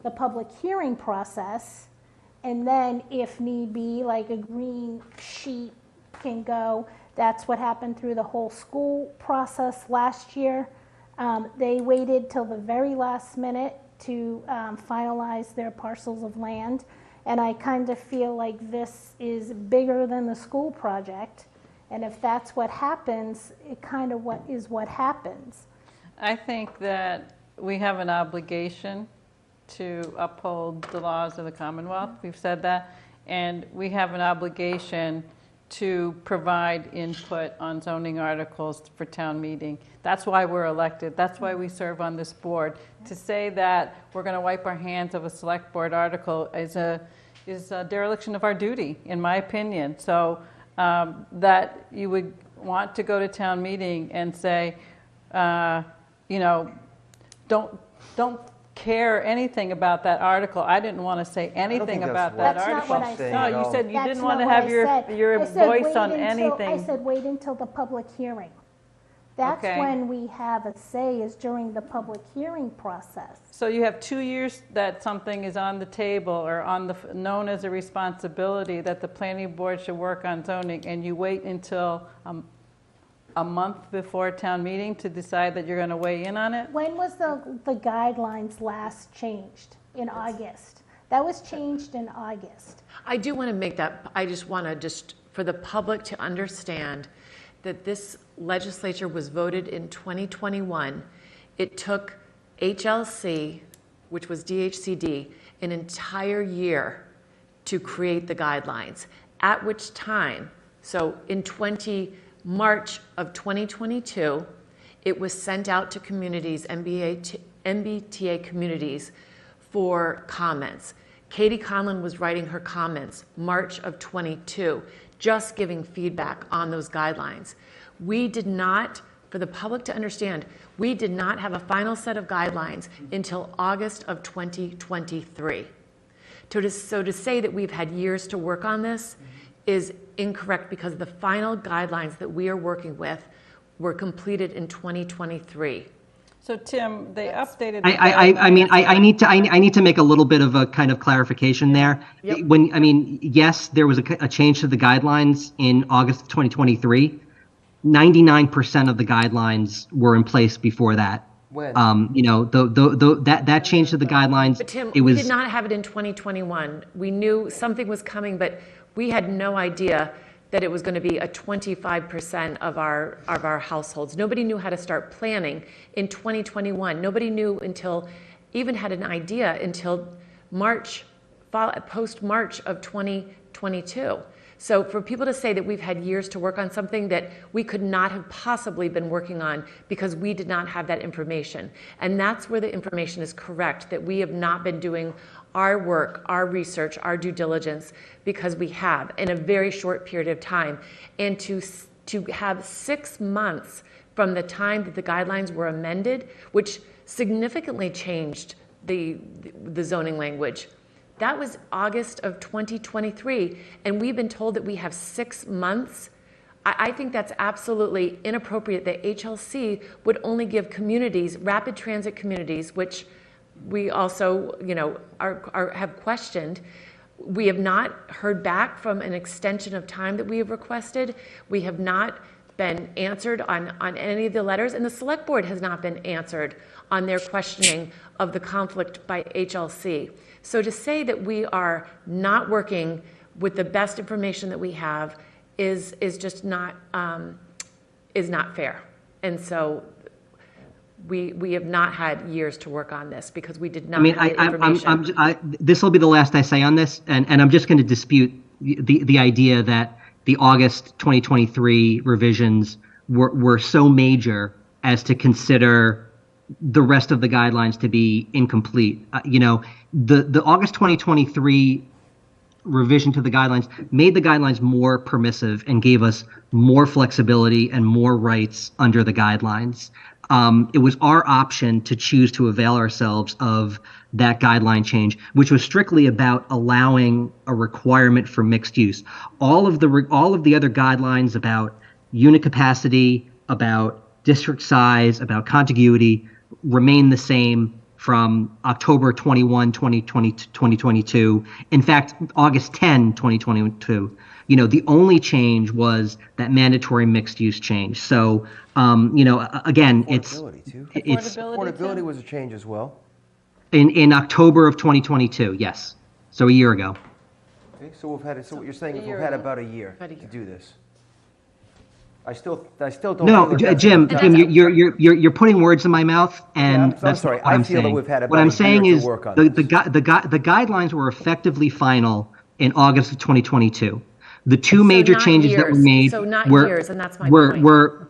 the public hearing process. And then if need be, like a green sheet can go. That's what happened through the whole school process last year. They waited till the very last minute to finalize their parcels of land. And I kind of feel like this is bigger than the school project. And if that's what happens, it kind of what happens. I think that we have an obligation to uphold the laws of the Commonwealth. We've said that. And we have an obligation to provide input on zoning articles for town meeting. That's why we're elected. That's why we serve on this board. To say that we're going to wipe our hands of a select board article is a dereliction of our duty, in my opinion. So that you would want to go to town meeting and say, don't care anything about that article. I didn't want to say anything about that article. That's not what I said. No, you said you That's didn't not want to what have I said. your I said voice on anything. I said wait until the public hearing. That's Okay. when we have a say, is during the public hearing process. So you have 2 years that something is on the table or known as a responsibility that the planning board should work on zoning, and you wait until a month before town meeting to decide that you're going to weigh in on it? When was the guidelines last changed? In August. That was changed in August. I do want to make that, I just want to for the public to understand that this legislature was voted in 2021. It took HLC, which was DHCD, an entire year to create the guidelines, at which time, so in March of 2022, it was sent out to communities, MBTA communities, for comments. Katie Conlon was writing her comments March of 22, just giving feedback on those guidelines. We did not, for the public to understand, we did not have a final set of guidelines until August of 2023. So to say that we've had years to work on this is incorrect, because the final guidelines that we are working with were completed in 2023. So Tim, they updated. I need to make a little bit of a kind of clarification there. Yep. Yes, there was a change to the guidelines in August of 2023. 99% of the guidelines were in place before that. When? That change to the guidelines. But Tim, we did not have it in 2021. We knew something was coming, but we had no idea that it was going to be a 25% of our households. Nobody knew how to start planning in 2021. Nobody knew even had an idea until post-March of 2022. So for people to say that we've had years to work on something that we could not have possibly been working on because we did not have that information. And that's where the information is correct, that we have not been doing our work, our research, our due diligence, because we have in a very short period of time. And to have 6 months from the time that the guidelines were amended, which significantly changed the zoning language. That was August of 2023, and we've been told that we have 6 months. I think that's absolutely inappropriate that HLC would only give communities, rapid transit communities, which we also, have questioned. We have not heard back from an extension of time that we have requested. We have not been answered on any of the letters, and the select board has not been answered on their questioning of the conflict by HLC. So to say that we are not working with the best information that we have is just not fair. And so we have not had years to work on this because we did not have the information. This will be the last I say on this, and I'm just going to dispute the idea that the August 2023 revisions were so major as to consider the rest of the guidelines to be incomplete. The August 2023 revision to the guidelines made the guidelines more permissive and gave us more flexibility and more rights under the guidelines. It was our option to choose to avail ourselves of that guideline change, which was strictly about allowing a requirement for mixed use. All of the other guidelines about unit capacity, about district size, about contiguity remain the same from October 21, 2022. In fact, August 10, 2022. The only change was that mandatory mixed use change. So, again, Affordability was a change as well. In October of 2022, yes. So a year ago. Okay, so what you're saying is we've had about a year to do this. I still don't. No, Jim, you're putting words in my mouth, and I'm sorry. I feel that we've had about a year to work on this. The guidelines were effectively final in August of 2022. The two major changes that were made years, and that's my point. Right.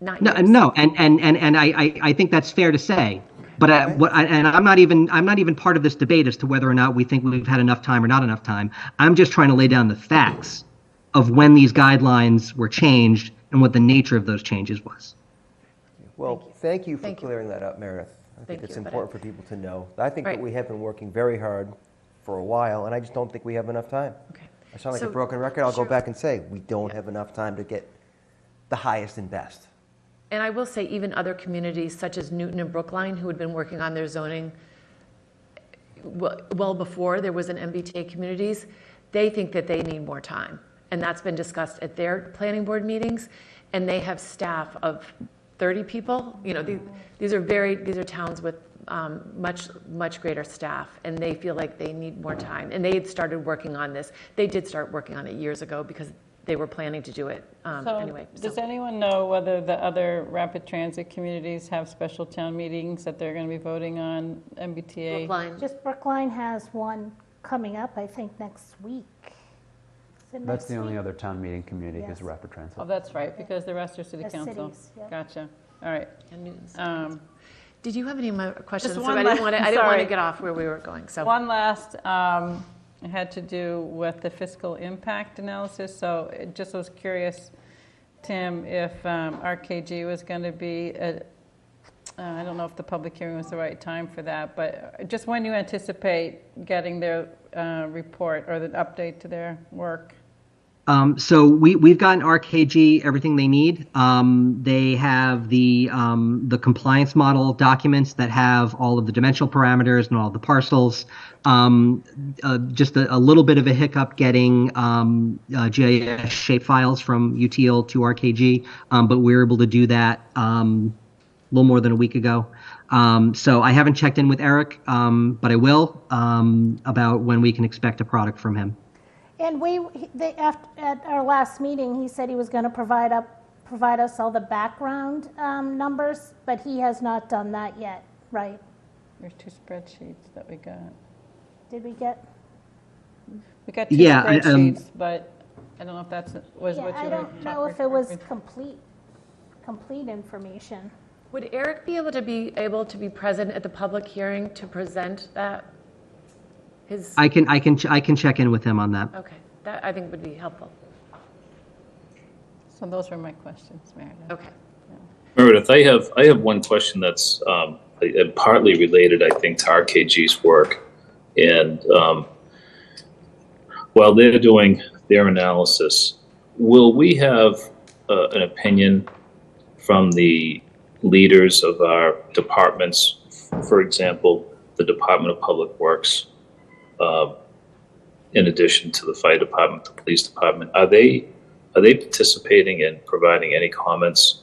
Not years. No, and I think that's fair to say. But I'm not even part of this debate as to whether or not we think we've had enough time or not enough time. I'm just trying to lay down the facts of when these guidelines were changed and what the nature of those changes was. Well, thank you for clearing that up, Meredith. I think it's important for people to know. I think that we have been working very hard for a while, and I just don't think we have enough time. Okay. I sound like a broken record. I'll go back and say we don't have enough time to get the highest and best. And I will say even other communities such as Newton and Brookline, who had been working on their zoning well before there was an MBTA communities, they think that they need more time. And that's been discussed at their planning board meetings, and they have staff of 30 people. These are towns with much greater staff, and they feel like they need more time. And they had started working on this. They did start working on it years ago because they were planning to do it anyway. Does anyone know whether the other rapid transit communities have special town meetings that they're going to be voting on MBTA? Brookline. Just Brookline has one coming up, I think, next week. That's the only other town meeting community is rapid transit. Oh, that's right, because the rest are city council. Cities, yeah. Gotcha. All right. And Newton's. Did you have any more questions? Just So I didn't want to get off where we were going. So one last had to do with the fiscal impact analysis. So it just was curious, Tim, if RKG was going to be I don't know if the public hearing was the right time for that, but just when you anticipate getting their report or the update to their work. So we've gotten RKG everything they need. They have the compliance model documents that have all of the dimensional parameters and all the parcels. Just a little bit of a hiccup getting GIS shape files from UTL to RKG, but we were able to do that a little more than a week ago. So I haven't checked in with Eric, but I will about when we can expect a product from him. And at our last meeting, he said he was going to provide us all the background numbers, but he has not done that yet, right? There's 2 spreadsheets that we got. Did we get? We got 2 spreadsheets, but I don't know if was what you were. I don't know if it was complete information. would Eric be able to be present at the public hearing to present that? I can check in with him on that. Okay, that I think would be helpful. So those were my questions, Meredith. Okay. Meredith, I have one question that's partly related, I think, to RKG's work. And while they're doing their analysis, will we have an opinion from the leaders of our departments, for example, the Department of Public Works, in addition to the fire department, the police department? Are they participating and providing any comments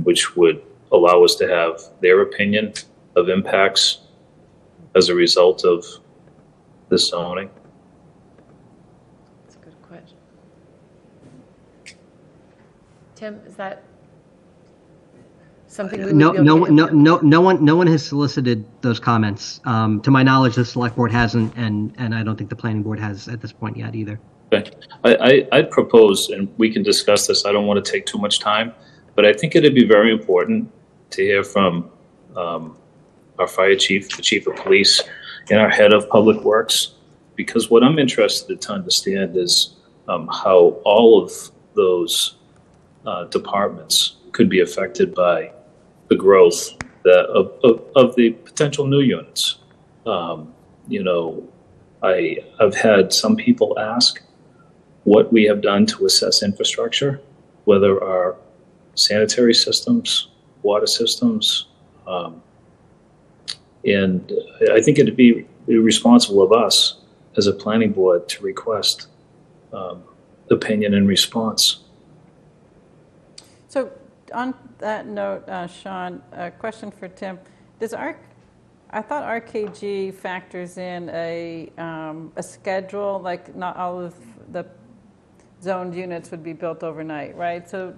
which would allow us to have their opinion of impacts as a result of this zoning? That's a good question. Tim, is that something we would No, be okay no one has solicited those comments. To my knowledge, the select board hasn't, and I don't think the planning board has at this point yet either. Okay. I propose, and we can discuss this, I don't want to take too much time, but I think it'd be very important to hear from our fire chief, the chief of police, and our head of public works, because what I'm interested to understand is how all of those departments could be affected by the growth of the potential new units. I've had some people ask what we have done to assess infrastructure, whether our sanitary systems, water systems, and I think it'd be responsible of us as a planning board to request opinion and response. So on that note, Sean, a question for Tim. I thought RKG factors in a schedule, like not all of the zoned units would be built overnight, right? So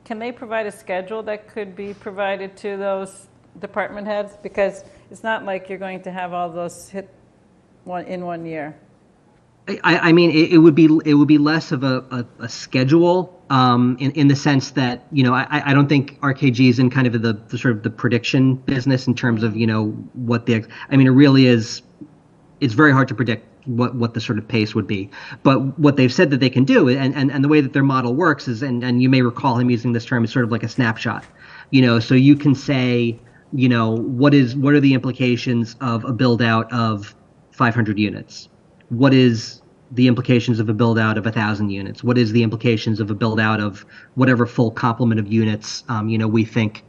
can they provide a schedule that could be provided to those department heads? Because it's not like you're going to have all those hit in 1 year. I mean, it would be less of a schedule in the sense that, I don't think RKG is in kind of the sort of the prediction business in terms of, what it really is. It's very hard to predict what the sort of pace would be. But what they've said that they can do, and the way that their model works is, and you may recall him using this term, is sort of like a snapshot. So you can say, what are the implications of a build out of 500 units? What is the implications of a build out of 1,000 units? What is the implications of a build out of whatever full complement of units, we think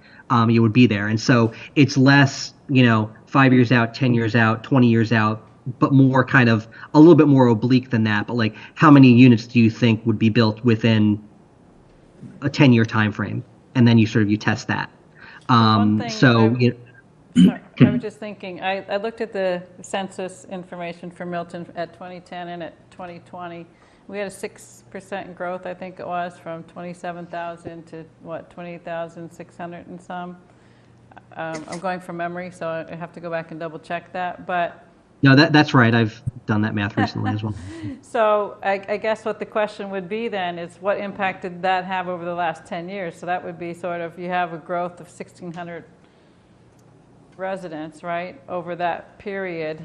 you would be there? And so it's less, 5 years out, 10 years out, 20 years out, but more kind of a little bit more oblique than that. But like, how many units do you think would be built within a 10-year time frame? And then you test that. Sorry, I was just thinking, I looked at the census information for Milton at 2010 and at 2020. We had a 6% growth, I think it was, from 27,000 to 28,600 and some. I'm going from memory, so I have to go back and double check that. But no, that's right. I've done that math recently as well. So I guess what the question would be then is, what impact did that have over the last 10 years? So that would be sort of, you have a growth of 1,600 residents, right, over that period.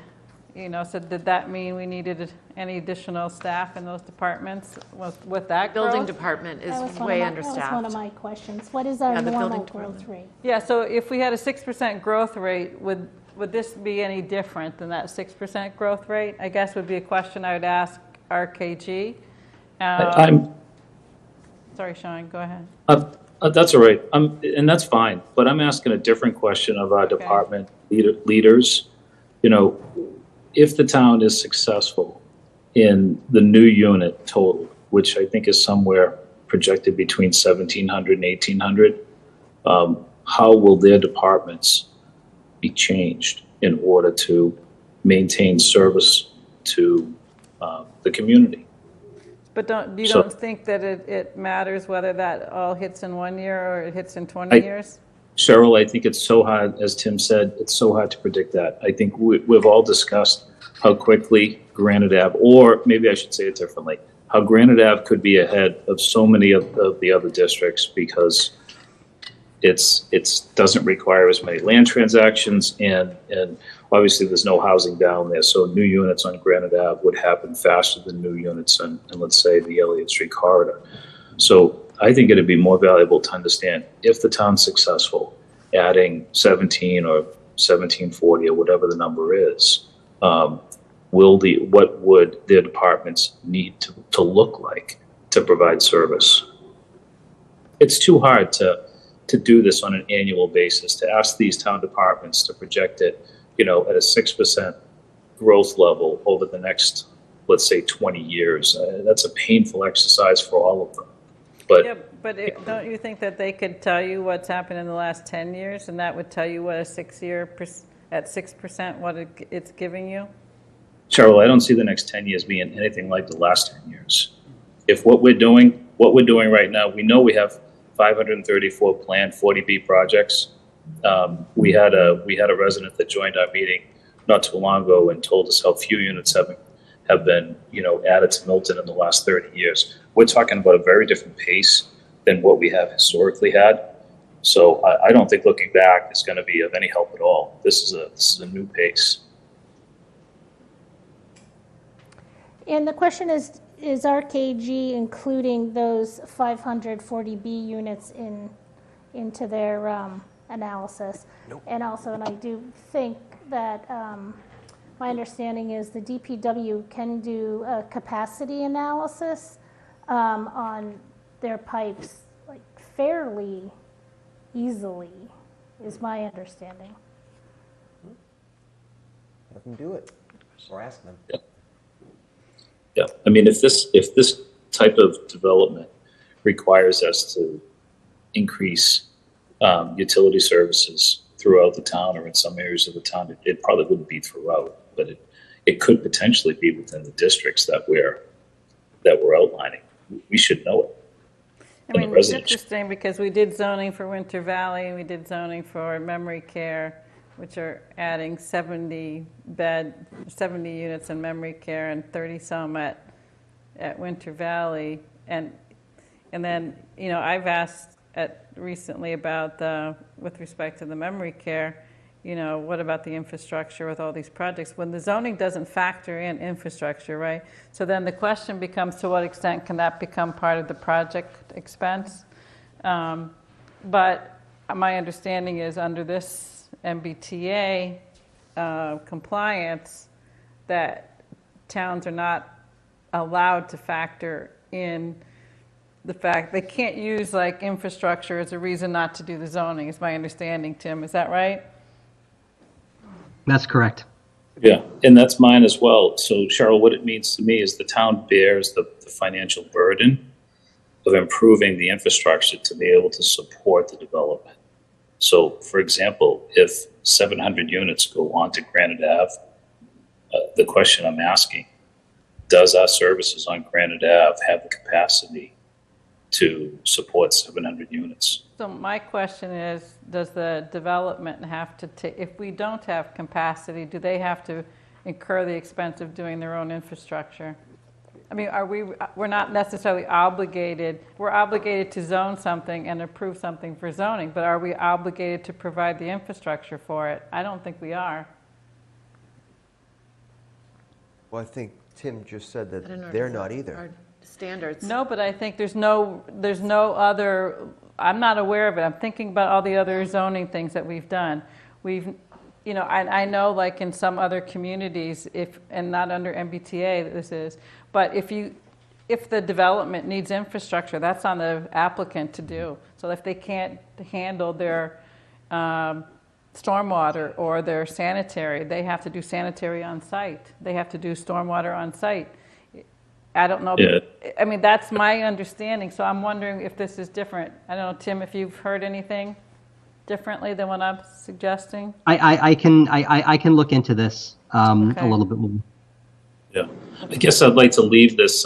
So did that mean we needed any additional staff in those departments with that growth? Building department is way understaffed. That was one of my questions. What is our normal growth rate? Yeah, so if we had a 6% growth rate, would this be any different than that 6% growth rate? I guess would be a question I would ask RKG. Sorry, Sean, go ahead. That's all right. And that's fine. But I'm asking a different question of our department leaders. If the town is successful in the new unit total, which I think is somewhere projected between 1,700 and 1,800, how will their departments be changed in order to maintain service to the community? But you don't think that it matters whether that all hits in 1 year or it hits in 20 years? Cheryl, I think it's so hard, as Tim said, it's so hard to predict that. I think we've all discussed how quickly Granite Ave, or maybe I should say it differently, how Granite Ave could be ahead of so many of the other districts because it doesn't require as many land transactions, and obviously there's no housing down there, so new units on Granite Ave would happen faster than new units on let's say, the Elliott Street corridor. So I think it'd be more valuable to understand if the town's successful, adding 17 or 1740 or whatever the number is, what would their departments need to look like to provide service? It's too hard to do this on an annual basis, to ask these town departments to project it, at a 6% growth level over the next, let's say, 20 years. That's a painful exercise for all of them. But yeah, but don't you think that they could tell you what's happened in the last 10 years, and that would tell you what a 6-year at 6% what it's giving you? Cheryl, I don't see the next 10 years being anything like the last 10 years. If what we're doing right now, we know we have 534 planned 40B projects. We had a resident that joined our meeting not too long ago and told us how few units have been added to Milton in the last 30 years. We're talking about a very different pace than what we have historically had. So I don't think looking back is going to be of any help at all. This is a new pace. And the question is RKG including those 540B units into their analysis? Nope. And also, and I do think that my understanding is the DPW can do a capacity analysis on their pipes like fairly easily, is my understanding. Let them do it, or ask them. Yeah, I mean, if this type of development requires us to increase utility services throughout the town or in some areas of the town, it probably wouldn't be throughout, but it could potentially be within the districts that we're outlining. We should know it. I mean, it's interesting because we did zoning for Winter Valley, we did zoning for memory care, which are adding 70 units in memory care and 30 some at Winter Valley. And then, I've asked recently about with respect to the memory care, what about the infrastructure with all these projects? When the zoning doesn't factor in infrastructure, right? So then the question becomes, to what extent can that become part of the project expense? But my understanding is under this MBTA compliance, that towns are not allowed to factor in the fact they can't use like infrastructure as a reason not to do the zoning, is my understanding. Tim, is that right? That's correct. Yeah, and that's mine as well. So Cheryl, what it means to me is the town bears the financial burden of improving the infrastructure to be able to support the development. So for example, if 700 units go on to Granite Ave, the question I'm asking, does our services on Granite Ave have the capacity to support 700 units? So my question is, does the development have to take, if we don't have capacity, do they have to incur the expense of doing their own infrastructure? I mean, we're not necessarily obligated, we're obligated to zone something and approve something for zoning, but are we obligated to provide the infrastructure for it? I don't think we are. Well, I think Tim just said that they're not either. Our standards. No, but I think there's no other, I'm not aware of it. I'm thinking about all the other zoning things that we've done. I know like in some other communities, and not under MBTA this is, but if the development needs infrastructure, that's on the applicant to do. So if they can't handle their stormwater or their sanitary, they have to do sanitary on site. They have to do stormwater on site. I don't know. Yeah. I mean, that's my understanding. So I'm wondering if this is different. I don't know, Tim, if you've heard anything differently than what I'm suggesting. I can look into this a little bit more. Yeah, I guess I'd like to leave this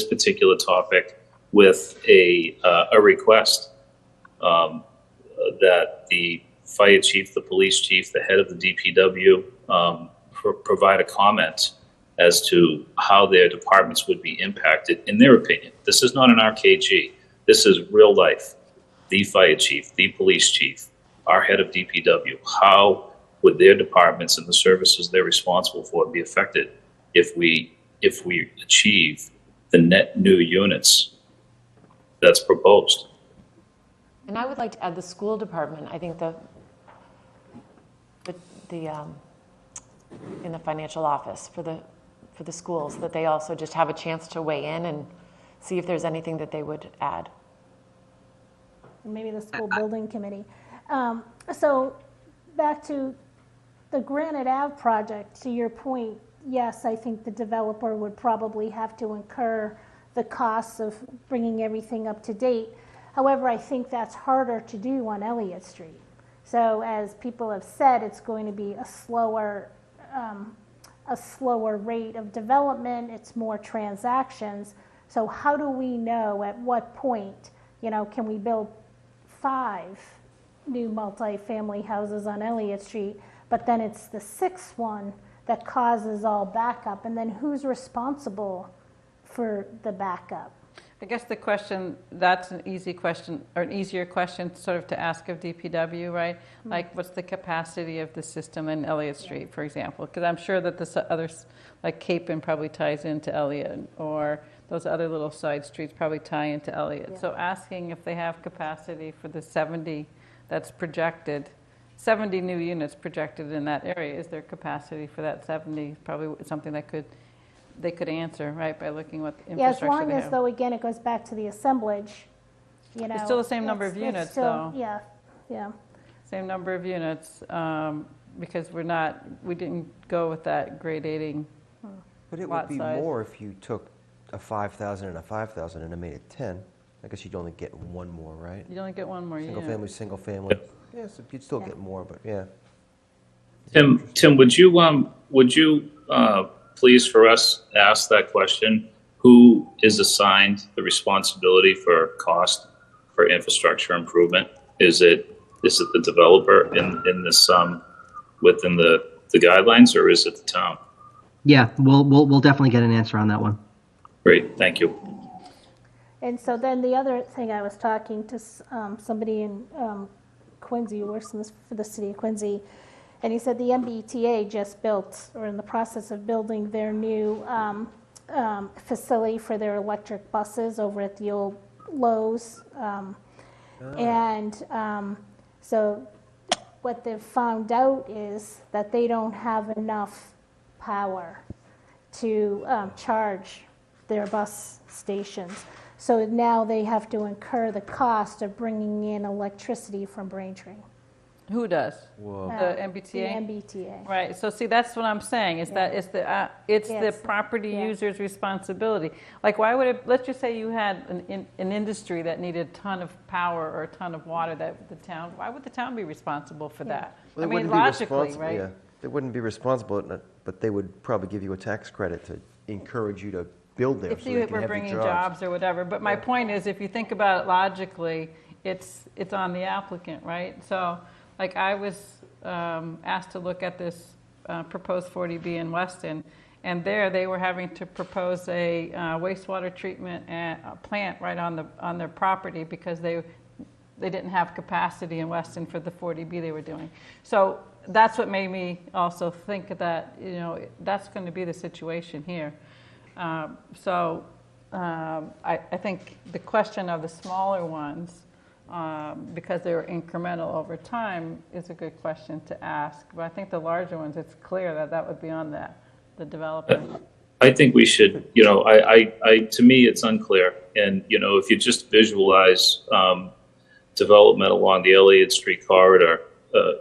particular topic with a request that the fire chief, the police chief, the head of the DPW provide a comment as to how their departments would be impacted, in their opinion. This is not an RKG. This is real life. The fire chief, the police chief, our head of DPW. How would their departments and the services they're responsible for be affected if we achieve the net new units that's proposed. And I would like to add the school department. I think in the financial office for the schools, that they also just have a chance to weigh in and see if there's anything that they would add. Maybe the school building committee. So back to the Granite Ave project, to your point, yes, I think the developer would probably have to incur the costs of bringing everything up to date. However, I think that's harder to do on Elliott Street. So as people have said, it's going to be a slower rate of development. It's more transactions. So how do we know at what point, can we build 5 new multi-family houses on Elliott Street, but then it's the 6th one that causes all backup, and then who's responsible for the backup? I guess the question, that's an easy question, or an easier question sort of to ask of DPW, right? Like, what's the capacity of the system in Elliott Street, for example? Because I'm sure that the others, like Capon probably ties into Elliott, or those other little side streets probably tie into Elliott. Yeah. So asking if they have capacity for the 70 that's projected, 70 new units projected in that area, is there capacity for that 70? Probably something that they could answer, right, by looking what Yeah, as infrastructure long they as, have. though, again, it goes back to the assemblage, It's still the same number of it's units, still- though. Yeah. Same number of units, because we didn't go with that gradating. But it lot would be size. more if you took a 5,000 and a 5,000 and made it 10. I guess you'd only get one more, right? You'd only get one more unit. Single family. Yes, you'd still get more, but yeah. Tim, would you please for us ask that question? Who is assigned the responsibility for cost for infrastructure improvement? Is it the developer in this within the guidelines, or is it the town? Yeah, we'll definitely get an answer on that one. Great, thank you. And so then the other thing, I was talking to somebody in Quincy who works for the city of Quincy, and he said the MBTA just built, or in the process of building, their new facility for their electric buses over at the old Lowe's. So what they've found out is that they don't have enough power to charge their bus stations. So now they have to incur the cost of bringing in electricity from Braintree. Who does? Whoa. The MBTA? The MBTA. Right, so see, that's what I'm saying, is that it's the property yeah. user's responsibility. Like, why would it, let's just say you had an industry that needed a ton of power or a ton of water, that the town, why would the town be responsible for that? Well, I they mean, wouldn't be logically, responsible, right? yeah. They wouldn't be responsible, but they would probably give you a tax credit to encourage you to build there. If so you they can were have the bringing jobs or whatever, but my point is, if you think about it logically, it's on the applicant, right? So, like, I was asked to look at this proposed 40B in Weston, and there they were having to propose a wastewater treatment plant right on their property because they didn't have capacity in Weston for the 40B they were doing. So that's what made me also think that, that's going to be the situation here. I think the question of the smaller ones, because they're incremental over time, is a good question to ask. But I think the larger ones, it's clear that would be on the developer. I think we should, to me, it's unclear. And, if you just visualize development along the Elliott Street corridor,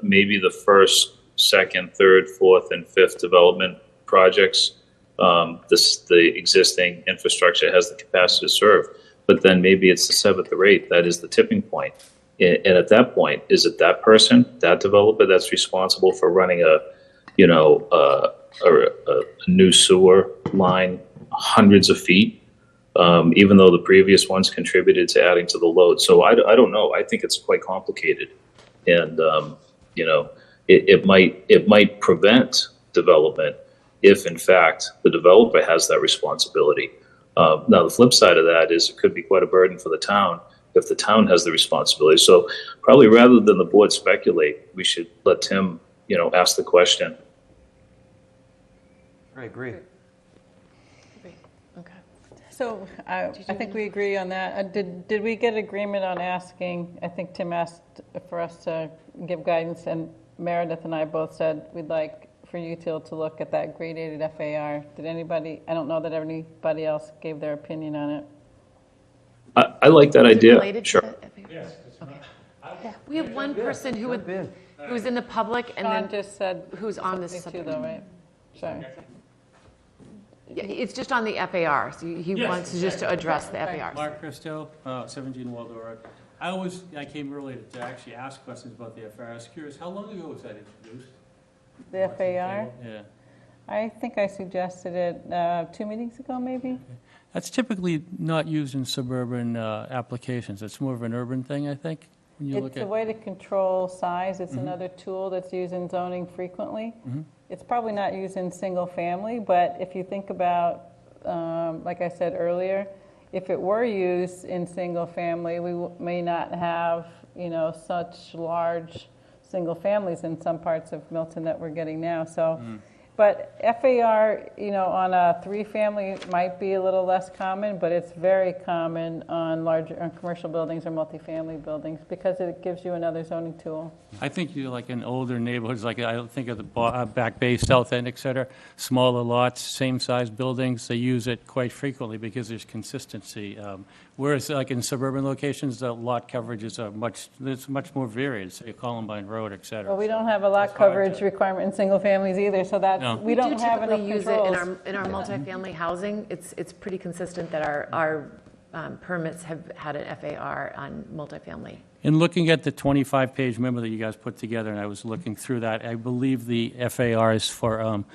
maybe the first, second, third, fourth, and fifth development projects, the existing infrastructure has the capacity to serve. But then maybe it's the 7th or 8th that is the tipping point. And at that point, is it that person, that developer, that's responsible for running a new sewer line hundreds of feet, even though the previous ones contributed to adding to the load? So I don't know. I think it's quite complicated, and it might prevent development if, in fact, the developer has that responsibility. Now, the flip side of that is it could be quite a burden for the town if the town has the responsibility. So probably rather than the board speculate, we should let Tim, ask the question. I agree. Okay. So I think we agree on that. Did we get agreement on asking, I think Tim asked for us to give guidance, and Meredith and I both said we'd like for UTIL to look at that gradated FAR. Did anybody, I don't know that anybody else gave their opinion on it. I like that idea. Related to Sure. the FAR? Okay. We have one person who's in the public and Sean then just said who's on this something subject. too, though, right? Sorry. Yeah, it's just on the FAR, so he wants to just to address the FAR. Mark Christo, 17 Waldorf Road. I came early to actually ask questions about the FAR. I was curious, how long ago was that introduced? The FAR? Yeah. I think I suggested it 2 meetings ago, maybe? That's typically not used in suburban applications. It's more of an urban thing, I think, when you look It's at. a way to control size. It's another tool that's used in zoning frequently. It's probably not used in single family, but if you think about, like I said earlier, if it were used in single family, we may not have, such large single families in some parts of Milton that we're getting now. So, but FAR, on a 3-family might be a little less common, but it's very common on commercial buildings or multifamily buildings because it gives you another zoning tool. I think you like in older neighborhoods, like I think of the Back Bay, South End, et cetera, smaller lots, same size buildings, they use it quite frequently because there's consistency. Whereas like in suburban locations, the lot coverages are much more varied, say Columbine Road, et cetera. Well, we don't have a lot coverage requirement in single families either, so that No. we don't have enough typically use controls. it in our multifamily housing. It's pretty consistent that our permits have had an FAR on multifamily. In looking at the 25-page memo that you guys put together, and I was looking through that, I believe the FAR is for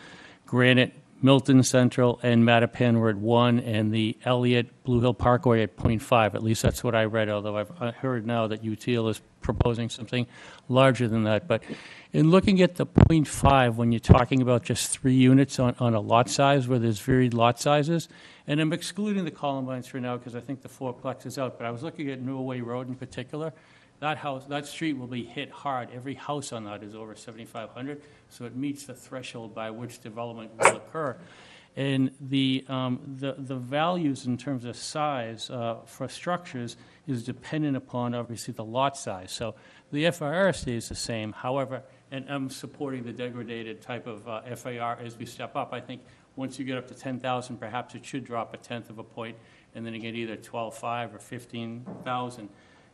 Granite, Milton Central, and Mattapan were at 1, and the Elliott Blue Hill Parkway at 0.5. At least that's what I read, although I've heard now that UTIL is proposing something larger than that. But in looking at the 0.5, when you're talking about just 3 units on a lot size where there's varied lot sizes, and I'm excluding the Columbines for now because I think the fourplex is out, but I was looking at Norway Road in particular. That street will be hit hard. Every house on that is over 7,500, so it meets the threshold by which development will occur. And the values in terms of size for structures is dependent upon, obviously, the lot size. So the FAR stays the same. However, and I'm supporting the degraded type of FAR as we step up. I think once you get up to 10,000, perhaps it should drop 1/10 of a point, and then you get either 12.5 or 15,000.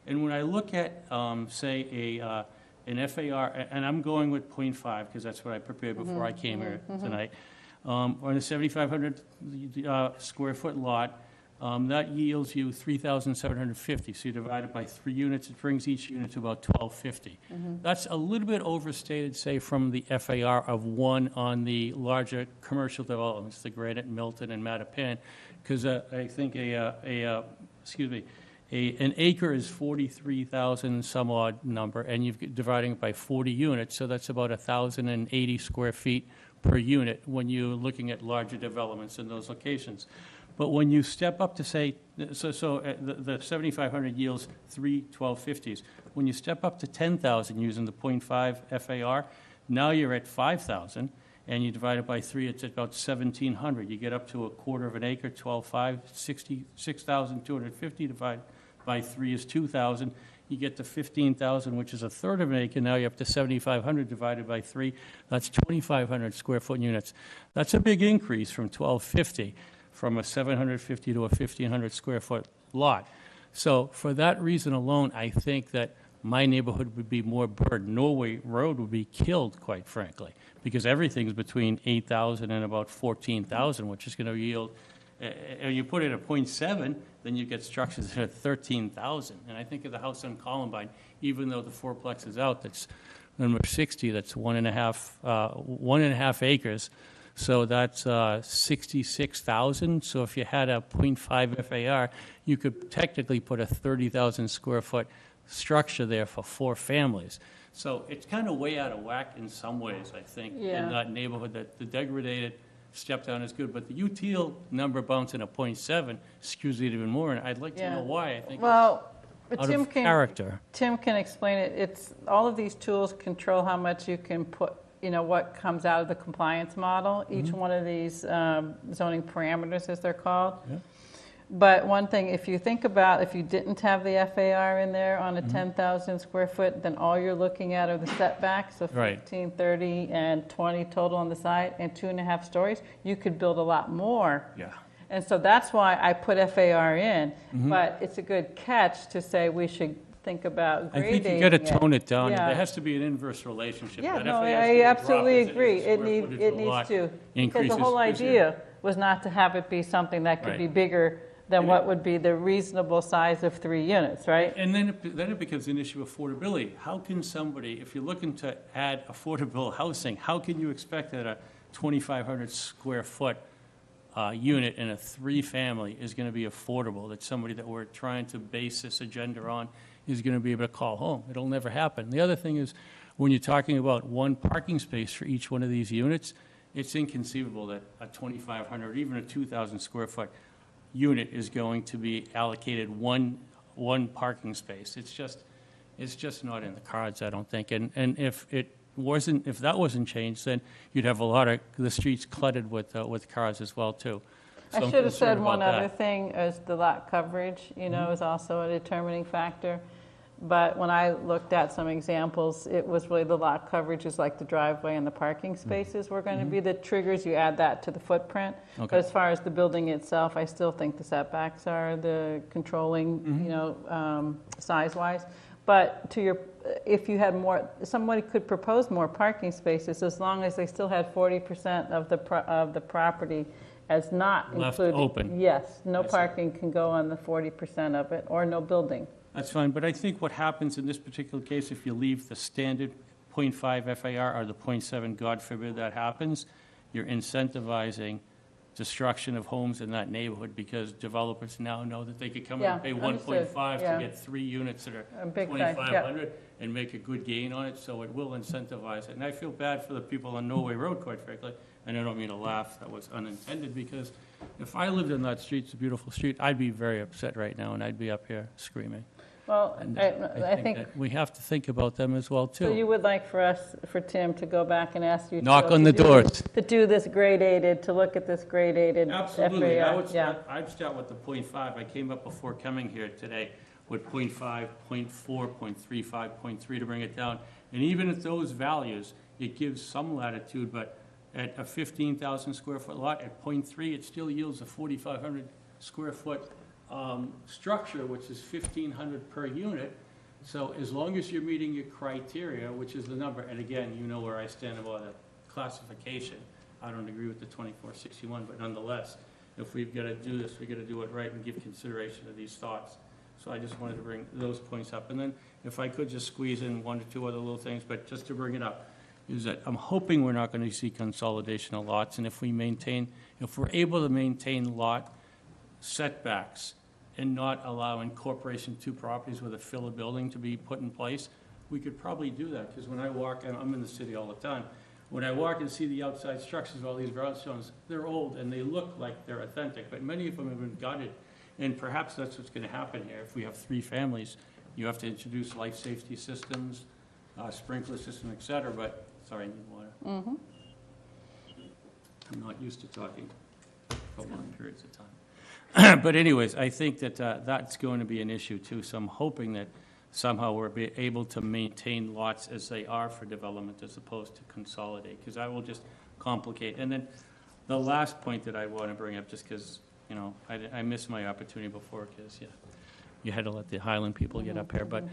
And when I look at, say, an FAR, and I'm going with 0.5 because that's what I prepared before I came here tonight, on a 7,500 square foot lot, that yields you 3,750. So you divide it by 3 units, it brings each unit to about 1,250. That's a little bit overstated, say, from the FAR of 1 on the larger commercial developments, the Granite, Milton, and Mattapan, because I think an acre is 43,000 some odd number, and you're dividing it by 40 units, so that's about 1,080 square feet per unit when you're looking at larger developments in those locations. But when you step up to say, the 7,500 yields 3 1250s. When you step up to 10,000 using the 0.5 FAR, now you're at 5,000, and you divide it by 3, it's about 1,700. You get up to a quarter of an acre, 12.5, 6,250 divided by 3 is 2,000. You get to 15,000, which is a third of an acre. Now you're up to 7,500 divided by 3. That's 2,500 square foot units. That's a big increase from 1,250, from a 750 to a 1,500 square foot lot. So for that reason alone, I think that my neighborhood would be more burdened. Norway Road would be killed, quite frankly, because everything's between 8,000 and about 14,000, which is going to yield, you put it at 0.7, then you get structures that are 13,000. And I think of the house on Columbine, even though the fourplex is out, that's number 60, that's 1.5 acres. So that's 66,000. So if you had a 0.5 FAR, you could technically put a 30,000 square foot structure there for 4 families. So it's kind of way out of whack in some ways, I think, in that neighborhood. That the degraded step down is good, but the UTIL number bouncing a 0.7 skews it even more, and I'd like to know why. I think Well, but out of character. Tim can explain it. It's all of these tools control how much you can put, what comes out of the compliance model. Each one of these zoning parameters, as they're called. But one thing, if you think about, if you didn't have the FAR in there on a 10,000 square foot, then all you're looking at are the setbacks of Right. 15, 30, and 20 total on the side, and 2.5 stories. You could build a lot more. Yeah. And so that's why I put FAR in. But it's a good catch to say we should think about I grading. think you got to tone it down. Yeah. There has to be an inverse relationship. Yeah, That no, FAR is I gonna drop absolutely as agree. the square It footage of the needs lot to. Because increases the whole this year. idea was not to have it be something that could Right. be bigger than what would be the reasonable size of 3 units, right? And then it becomes an issue of affordability. How can somebody, if you're looking to add affordable housing, how can you expect that a 2,500 square foot unit in a 3-family is going to be affordable, that somebody that we're trying to base this agenda on is going to be able to call home? It'll never happen. The other thing is, when you're talking about one parking space for each one of these units, it's inconceivable that a 2,500, even a 2,000 square foot unit is going to be allocated one parking space. It's just not in the cards, I don't think. And if that wasn't changed, then you'd have a lot of the streets cluttered with cars as well too. So I I'm should have said concerned one about other that. thing, as the lot coverage, is also a determining factor. But when I looked at some examples, it was really the lot coverage is like the driveway and the parking spaces were going to be the triggers. You add that to the footprint. Okay. But as far as the building itself, I still think the setbacks are the controlling, size-wise. But if you had more, somebody could propose more parking spaces as long as they still had 40% of the property as not Left included. open. Yes, no I see. parking can go on the 40% of it, or no building. That's fine, but I think what happens in this particular case, if you leave the standard .5 FAR or the .7, God forbid that happens, you're incentivizing destruction of homes in that neighborhood because developers now know that they could come in Yeah, and pay understood. 1.5 Yeah. to get 3 units that are A big thing, yeah. 2,500 and make a good gain on it, so it will incentivize it. And I feel bad for the people on Norway Road, quite frankly, and I don't mean to laugh, that was unintended, because if I lived on that street, it's a beautiful street, I'd be very upset right now, and I'd be up here screaming. Well, And I think, that we have to think about them as well, so you too. would like for Tim to go back and ask you. Knock to on the do- doors. To do this gradated, to look at this gradated Absolutely, FAR. Yeah. I'd start with the .5, I came up before coming here today with .5, .4, .35, .3 to bring it down. And even at those values, it gives some latitude, but at a 15,000 square foot lot, at .3, it still yields a 4,500 square foot structure, which is 1,500 per unit. So as long as you're meeting your criteria, which is the number, and again, you know where I stand about the classification. I don't agree with the 2461, but nonetheless, if we've got to do this, we've got to do it right and give consideration to these thoughts. So I just wanted to bring those points up. And then if I could just squeeze in 1 or 2 other little things, but just to bring it up, is that I'm hoping we're not going to see consolidation of lots, and if we're able to maintain lot setbacks and not allow incorporation of 2 properties with a filler building to be put in place, we could probably do that, because when I walk, and I'm in the city all the time, when I walk and see the outside structures of all these brownstones, they're old and they look like they're authentic, but many of them have been gutted. And perhaps that's what's going to happen here. If we have 3 families, you have to introduce life safety systems, sprinkler system, et cetera, but, sorry, I need water. I'm not used to talking for long periods of time. But anyways, I think that that's going to be an issue too, so I'm hoping that somehow we're able to maintain lots as they are for development as opposed to consolidate, because I will just complicate. And then the last point that I want to bring up, just because, I missed my opportunity before, because, you had to let the Highland people get up here, but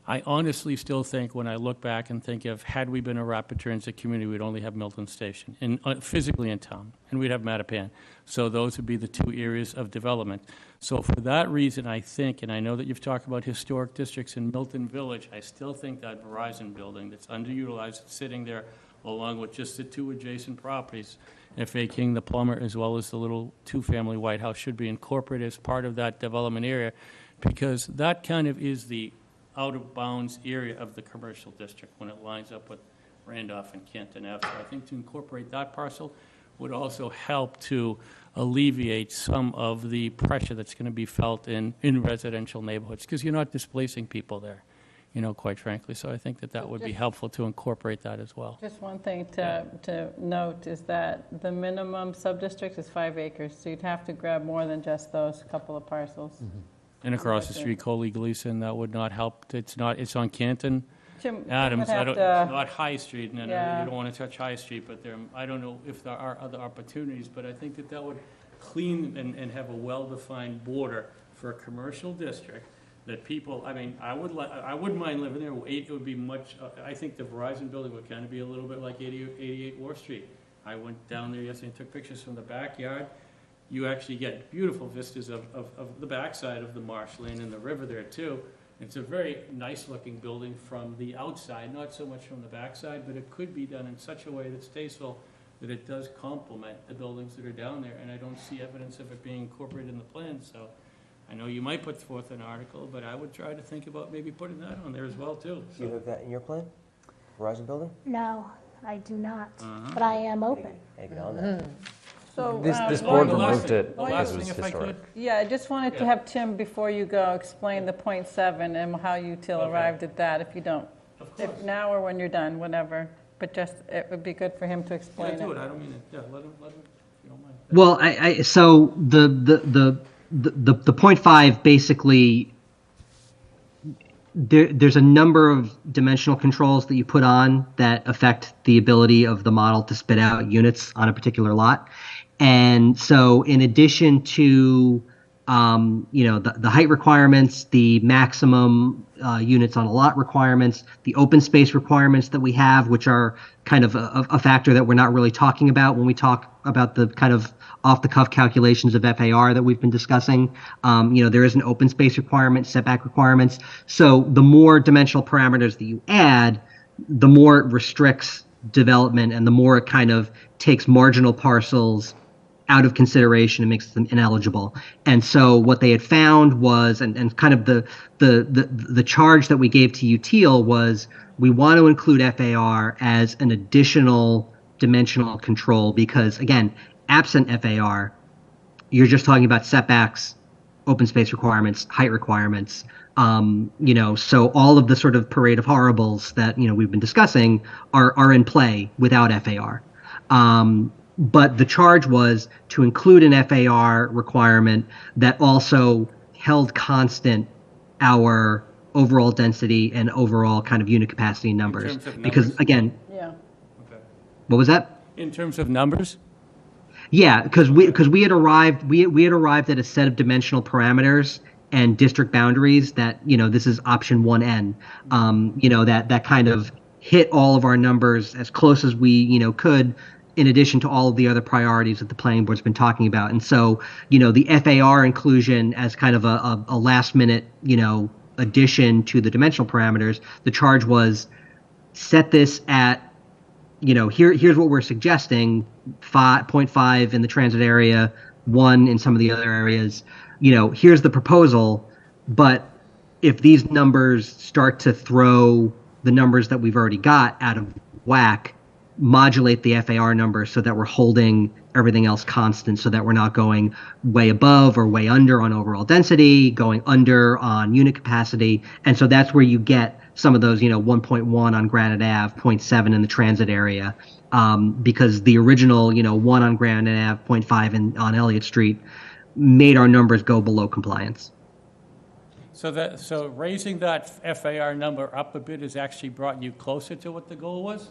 I honestly still think, when I look back and think of, had we been a rapid transit community, we'd only have Milton Station, physically in town, and we'd have Mattapan. So those would be the 2 areas of development. So for that reason, I think, and I know that you've talked about historic districts in Milton Village, I still think that Verizon building that's underutilized, sitting there, along with just the 2 adjacent properties, F.A. King, the plumber, as well as the little 2-family White House, should be incorporated as part of that development area, because that kind of is the out-of-bounds area of the commercial district when it lines up with Randolph and Canton Ave. So I think to incorporate that parcel would also help to alleviate some of the pressure that's going to be felt in residential neighborhoods, because you're not displacing people there. quite frankly. So I think that would be helpful to incorporate that as well. Just one thing to note is that the minimum sub-district is 5 acres, so you'd have to grab more than just those couple of parcels. And across the street, Coley Gleason, that would not help. It's on Canton. Tim Adams, would have it's to- not High Street, and Yeah. you don't want to touch High Street, but I don't know if there are other opportunities, but I think that would clean and have a well-defined border for a commercial district that people, I wouldn't mind living there. It would be much, I think the Verizon building would kind of be a little bit like 88 Wharf Street. I went down there yesterday and took pictures from the backyard. You actually get beautiful vistas of the backside of the marshland and the river there too. It's a very nice-looking building from the outside, not so much from the backside, but it could be done in such a way that's tasteful that it does complement the buildings that are down there, and I don't see evidence of it being incorporated in the plan, so I know you might put forth an article, but I would try to think about maybe putting that on there as well, too. Do you have that in your plan? Verizon building? No, I do not, but I am open. Take it on that. So, This Lauren, board the removed it the because last it was thing, if I historic. could, Yeah, I just wanted to have Tim, before you go, explain the .7 and how you arrived at that, if you don't. If now or when you're done, whatever, but just, it would be good for him to explain do it. it, I don't mean it, let him, if you don't mind. Well, so the point 5 basically, there's a number of dimensional controls that you put on that affect the ability of the model to spit out units on a particular lot. And so in addition to, the height requirements, the maximum units on a lot requirements, the open space requirements that we have, which are kind of a factor that we're not really talking about when we talk about the kind of off-the-cuff calculations of FAR that we've been discussing. There is an open space requirement, setback requirements. So the more dimensional parameters that you add, the more it restricts development and the more it kind of takes marginal parcels out of consideration and makes them ineligible. And so what they had found was, and kind of the charge that we gave to UTIL was, we want to include FAR as an additional dimensional control because, again, absent FAR, you're just talking about setbacks, open space requirements, height requirements. So all of the sort of parade of horribles that, we've been discussing are in play without FAR. But the charge was to include an FAR requirement that also held constant our overall density and overall kind of unit capacity numbers. Because again, Yeah. what was that? In terms of numbers? Yeah, because we had arrived at a set of dimensional parameters and district boundaries that, this is option 1N, that kind of hit all of our numbers as close as we, could, in addition to all of the other priorities that the planning board's been talking about. And so, the FAR inclusion as kind of a last minute, addition to the dimensional parameters, the charge was set this at, here's what we're suggesting, 5.5 in the transit area, 1 in some of the other areas. Here's the proposal, but if these numbers start to throw the numbers that we've already got out of whack, modulate the FAR numbers so that we're holding everything else constant, so that we're not going way above or way under on overall density, going under on unit capacity. And so that's where you get some of those, 1.1 on Granite Ave, 0.7 in the transit area, because the original, 1 on Granite Ave, 0.5 on Elliott Street made our numbers go below compliance. So raising that FAR number up a bit has actually brought you closer to what the goal was?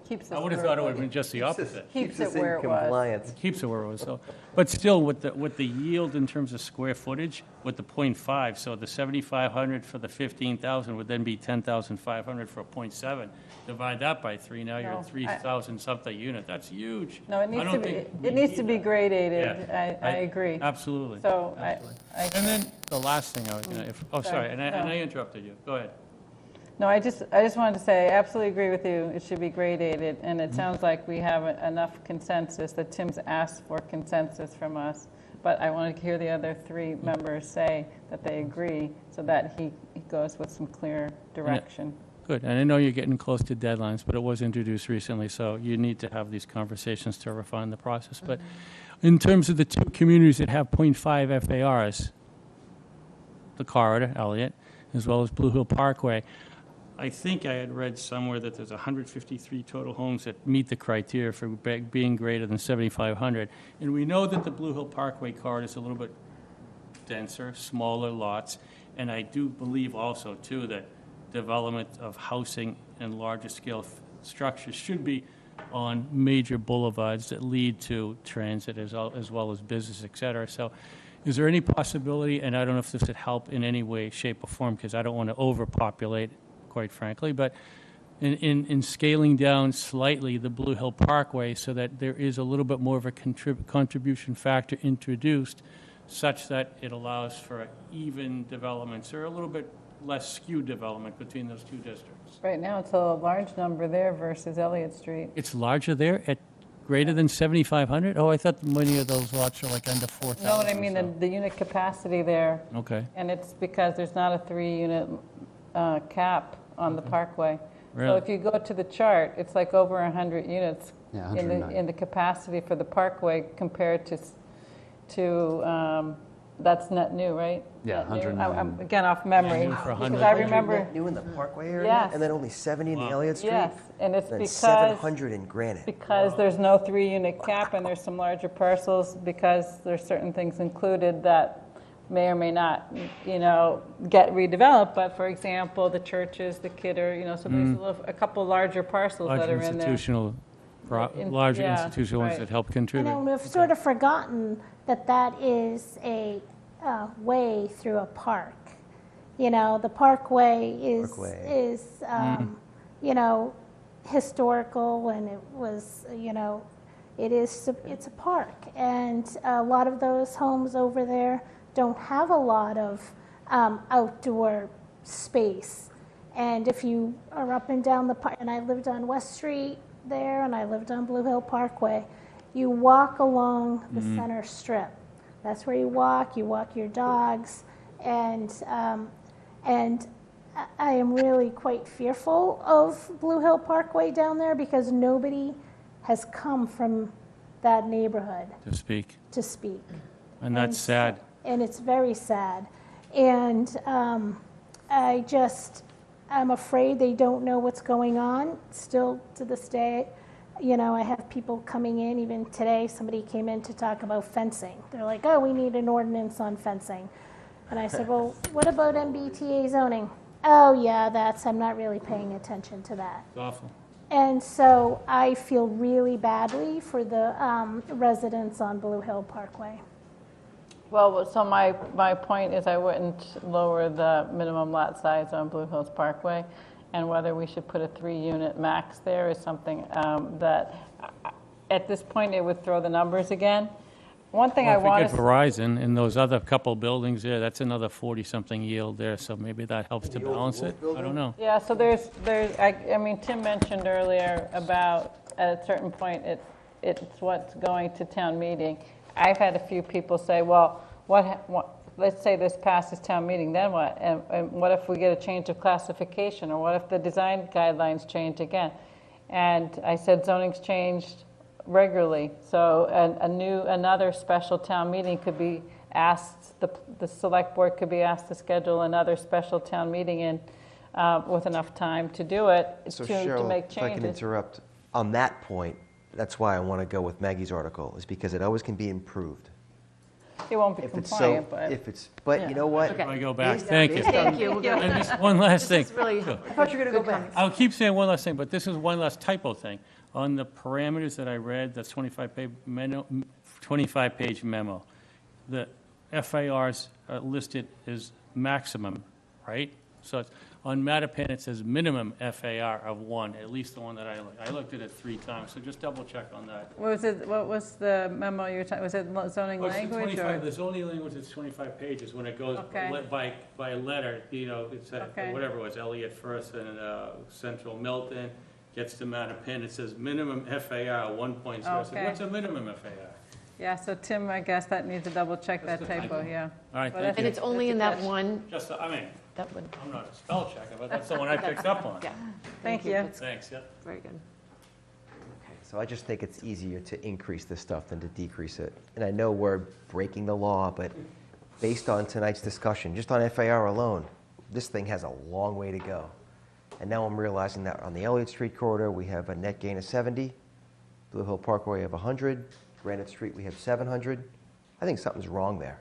Keeps I would have thought it would have been just the opposite. Keeps it where it was. It keeps it where it was. So, but still, with the yield in terms of square footage, with the 0.5, so the 7,500 for the 15,000 would then be 10,500 for a 0.7. Divide that by 3. Now you're No, at 3,000 something unit. That's huge. No, it I don't think we needs to need be that. gradated. Yeah. I agree. Absolutely. So Absolutely. and then the last thing I was going to, sorry, and No. I interrupted you. Go ahead. No, I just wanted to say, I absolutely agree with you. It should be gradated, and it sounds like we have enough consensus that Tim's asked for consensus from us. But I want to hear the other 3 members say that they agree, so that he goes with some clear direction. Good, and I know you're getting close to deadlines, but it was introduced recently, so you need to have these conversations to refine the process. But in terms of the 2 communities that have 0.5 FARs, the corridor, Elliott, as well as Blue Hill Parkway. I think I had read somewhere that there's 153 total homes that meet the criteria for being greater than 7,500. And we know that the Blue Hill Parkway corridor is a little bit denser, smaller lots. And I do believe also, too, that development of housing and larger scale structures should be on major boulevards that lead to transit as well as business, et cetera. So is there any possibility, and I don't know if this would help in any way, shape, or form, because I don't want to overpopulate, quite frankly, but in scaling down slightly the Blue Hill Parkway so that there is a little bit more of a contribution factor introduced such that it allows for even developments or a little bit less skewed development between those two districts. Right now, it's a large number there versus Elliott Street. It's larger there at greater than 7,500? Oh, I thought many of those lots are like under 4,000. No, what I mean, the unit capacity there. Okay. And it's because there's not a 3-unit cap on the Parkway. So Really? if you go to the chart, it's like over 100 units Yeah, in 109. the capacity for the Parkway compared to that's not new, right? Yeah, Not new? 109. I'm again off memory new for because 100. I remember. New in the Parkway area? Yes. And then only 70 in the Elliott Street? Yes, and it's Then because 700 in Granite. there's no 3-unit cap and there's some larger parcels because there's certain things included that may or may not, get redeveloped. But for example, the churches, the Kidder, so there's a couple larger parcels that Larger are in there. larger Yeah, institutional ones right. that help And contribute. then we've sort of forgotten that is a way through a park. The parkway is historical, and it was, it's a park. And a lot of those homes over there don't have a lot of outdoor space. And if you are up and down the park, and I lived on West Street there, and I lived on Blue Hill Parkway, you walk along the center strip. That's where you walk your dogs, and I am really quite fearful of Blue Hill Parkway down there because nobody has come from that neighborhood To speak. to speak. And that's sad. And it's very sad. And I'm afraid they don't know what's going on still to this day. I have people coming in, even today, somebody came in to talk about fencing. They're like, oh, we need an ordinance on fencing. And I said, well, what about MBTA zoning? Oh, yeah, I'm not really paying attention to that. It's awful. And so I feel really badly for the residents on Blue Hill Parkway. Well, so my point is I wouldn't lower the minimum lot size on Blue Hills Parkway, and whether we should put a 3-unit max there is something that, at this point, it would throw the numbers again. One thing I Well, want if we get Verizon and those other couple buildings there, that's another 40-something yield there, so maybe that helps to balance it. I don't know. Yeah, so there's I mean, Tim mentioned earlier about, at a certain point, it's what's going to town meeting. I've had a few people say, well, let's say this passes town meeting, then what? And what if we get a change of classification? Or what if the design guidelines change again? And I said zoning's changed regularly. So another special town meeting could be asked, the select board could be asked to schedule another special town meeting with enough time to do it, So to Cheryl, make if I can changes. interrupt, on that point, that's why I want to go with Maggie's article, is because it always can be improved. It won't be If it's compliant, but. but Yeah. you know what? If I go back, Based- thank you. based on- Thank you. And just one last thing. This is really, Sure. I thought you were going to go back. I'll keep saying one last thing, but this is one last typo thing. On the parameters that I read, that's 25-page memo, the FARs are listed as maximum, right? So it's, on Mattapan, it says minimum FAR of 1, at least the one that I looked. I looked at it 3 times, so just double check on that. What was the memo you were talking, was it zoning Well, it's language 25 or? There's only language that's 25 pages. When it goes Okay. by letter, it's Okay. whatever it was, Elliott first and Central Milton, gets to Mattapan, it says minimum FAR 1.0. I said, Okay. what's a minimum FAR? Yeah, so Tim, I guess that needs to double check that Just a typo, typo. yeah. All right, But thank that's- you. and it's only in that one, Just, I mean, that would, I'm not a spell checker, but that's the one I picked up on. yeah. Thank you. That's Thanks, yeah. very good. So I just think it's easier to increase this stuff than to decrease it. And I know we're breaking the law, but based on tonight's discussion, just on FAR alone, this thing has a long way to go. And now I'm realizing that on the Elliott Street corridor, we have a net gain of 70. Blue Hill Parkway, we have 100. Granite Street, we have 700. I think something's wrong there.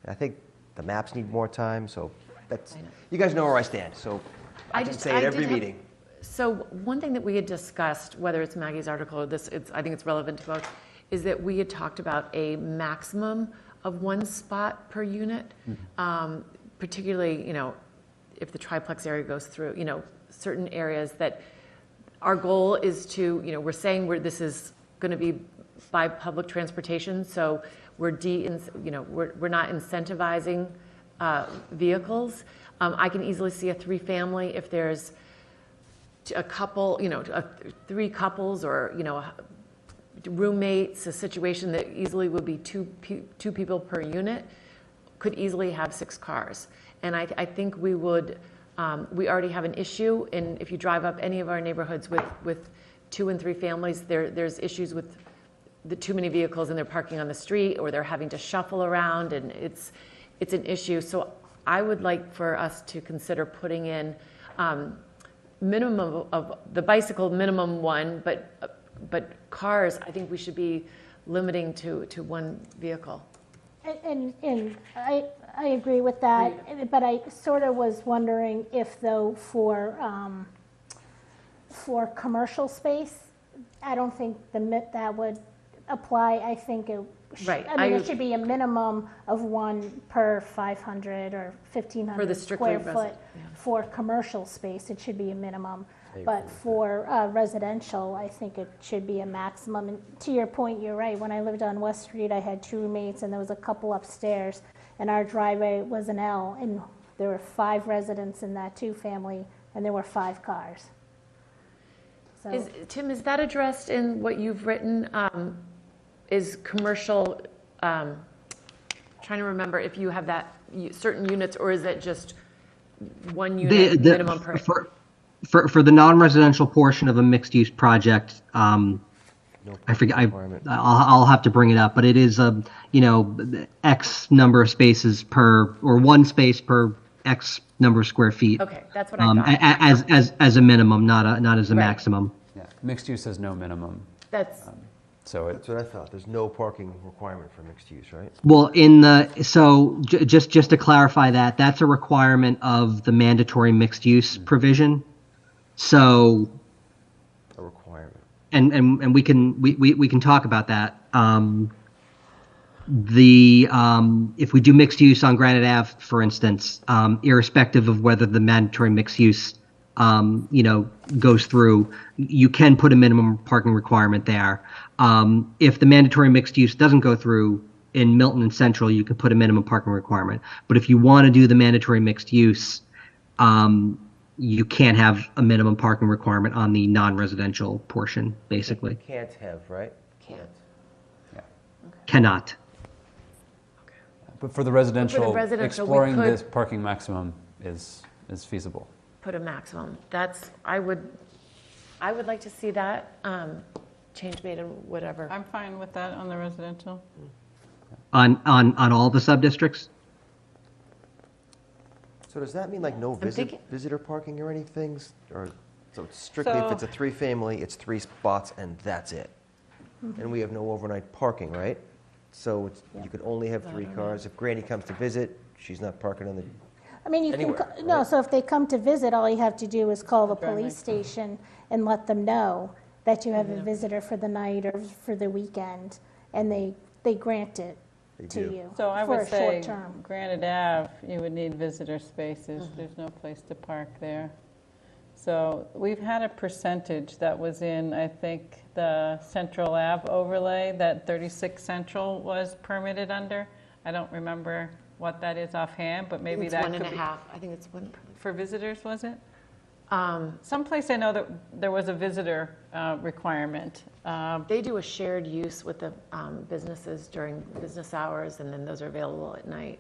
And I think the maps need more time, so that's, you guys know where I stand, so I can say it every meeting. So one thing that we had discussed, whether it's Maggie's article or this, I think it's relevant to both, is that we had talked about a maximum of 1 spot per unit, particularly, if the triplex area goes through, certain areas that our goal is to, we're saying this is going to be by public transportation, so we're we're not incentivizing vehicles. I can easily see a 3-family if there's a couple, 3 couples or, roommates, a situation that easily would be two people per unit, could easily have 6 cars. And I think we would, we already have an issue, and if you drive up any of our neighborhoods with 2 and 3 families, there's issues with the too many vehicles and they're parking on the street or they're having to shuffle around, and it's an issue. So I would like for us to consider putting in minimum of the bicycle minimum 1, but cars, I think we should be limiting to 1 vehicle. And I agree with that, but I sort of was wondering if, though, for commercial space, I don't think that would apply. I think it Right. it should be a minimum of 1 per 500 or 1,500 For the strictly square foot. For commercial space, it should be a minimum. But for residential, I think it should be a maximum. And to your point, you're right. When I lived on West Street, I had 2 roommates, and there was a couple upstairs, and our driveway was an L, and there were 5 residents in that 2-family, and there were 5 cars. So, Tim, is that addressed in what you've written? Is commercial, trying to remember if you have that certain units, or is it just 1 unit minimum per? For the non-residential portion of a mixed-use project, I forget. I'll have to bring it up, but it is X number of spaces per, or 1 space per X number of square feet. Okay, that's what I thought. As a minimum, not as a maximum. Yeah, mixed use has no minimum. That's That's what I thought. There's no parking requirement for mixed use, right? Well, just to clarify that, that's a requirement of the mandatory mixed use provision. So, A requirement. and we can talk about that. If we do mixed use on Granite Ave, for instance, irrespective of whether the mandatory mixed use goes through, you can put a minimum parking requirement there. If the mandatory mixed use doesn't go through in Milton and Central, you can put a minimum parking requirement. But if you want to do the mandatory mixed use, you can't have a minimum parking requirement on the non-residential portion, basically. Can't have, right? Can't. Cannot. But for the residential, residential, we exploring could- this parking maximum is feasible. Put a maximum. I would like to see that change made in whatever. I'm fine with that on the residential. On all the sub-districts? So does that mean like no thinking- visitor parking or anything? Or so it's strictly if So- it's a 3-family, it's 3 spots and that's it. And we have no overnight parking, right? So you could only have 3 cars. If Granny comes to visit, she's not parking on the. I mean, you can, Anywhere, no, right? so if they come to visit, all you have to do is call the police station and let them know that you have a visitor for the night or for the weekend, and they grant it to do. you So I for would a say short term. Granite Ave, you would need visitor spaces. There's no place to park there. So we've had a percentage that was in, I think, the Central Ave overlay that 36 Central was permitted under. I don't remember what that is offhand, but maybe It's that 1.5. could be. I think it's 1. For visitors, was it? Someplace I know that there was a visitor requirement. They do a shared use with the businesses during business hours, and then those are available at night.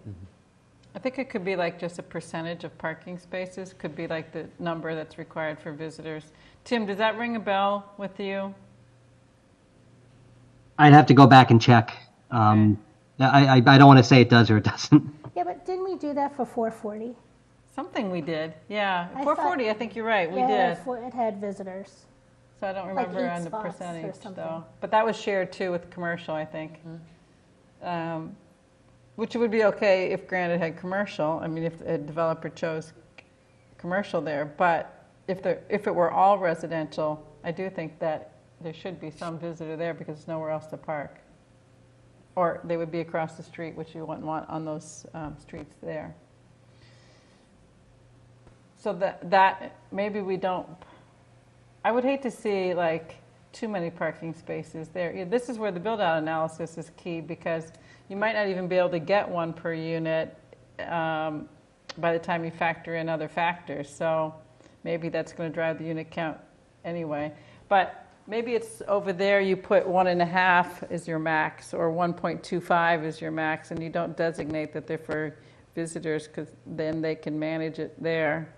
I think it could be like just a percentage of parking spaces, could be like the number that's required for visitors. Tim, does that ring a bell with you? I'd have to go back and check. I don't want to say it does or it doesn't. Yeah, but didn't we do that for 440? Something we did, yeah. I 440, I think you're right, we Yeah, did. it had visitors. So I don't like remember 8 on the spots or percentage, something. though. But that was shared too with commercial, I think. Which would be okay if Granite had commercial, I mean, if a developer chose commercial there. But if it were all residential, I do think that there should be some visitor there because there's nowhere else to park. Or they would be across the street, which you wouldn't want on those streets there. So that maybe we don't, I would hate to see like too many parking spaces there. This is where the build-out analysis is key because you might not even be able to get one per unit by the time you factor in other factors. So maybe that's going to drive the unit count anyway. But maybe it's over there you put 1.5 is your max or 1.25 is your max, and you don't designate that they're for visitors because then they can manage it there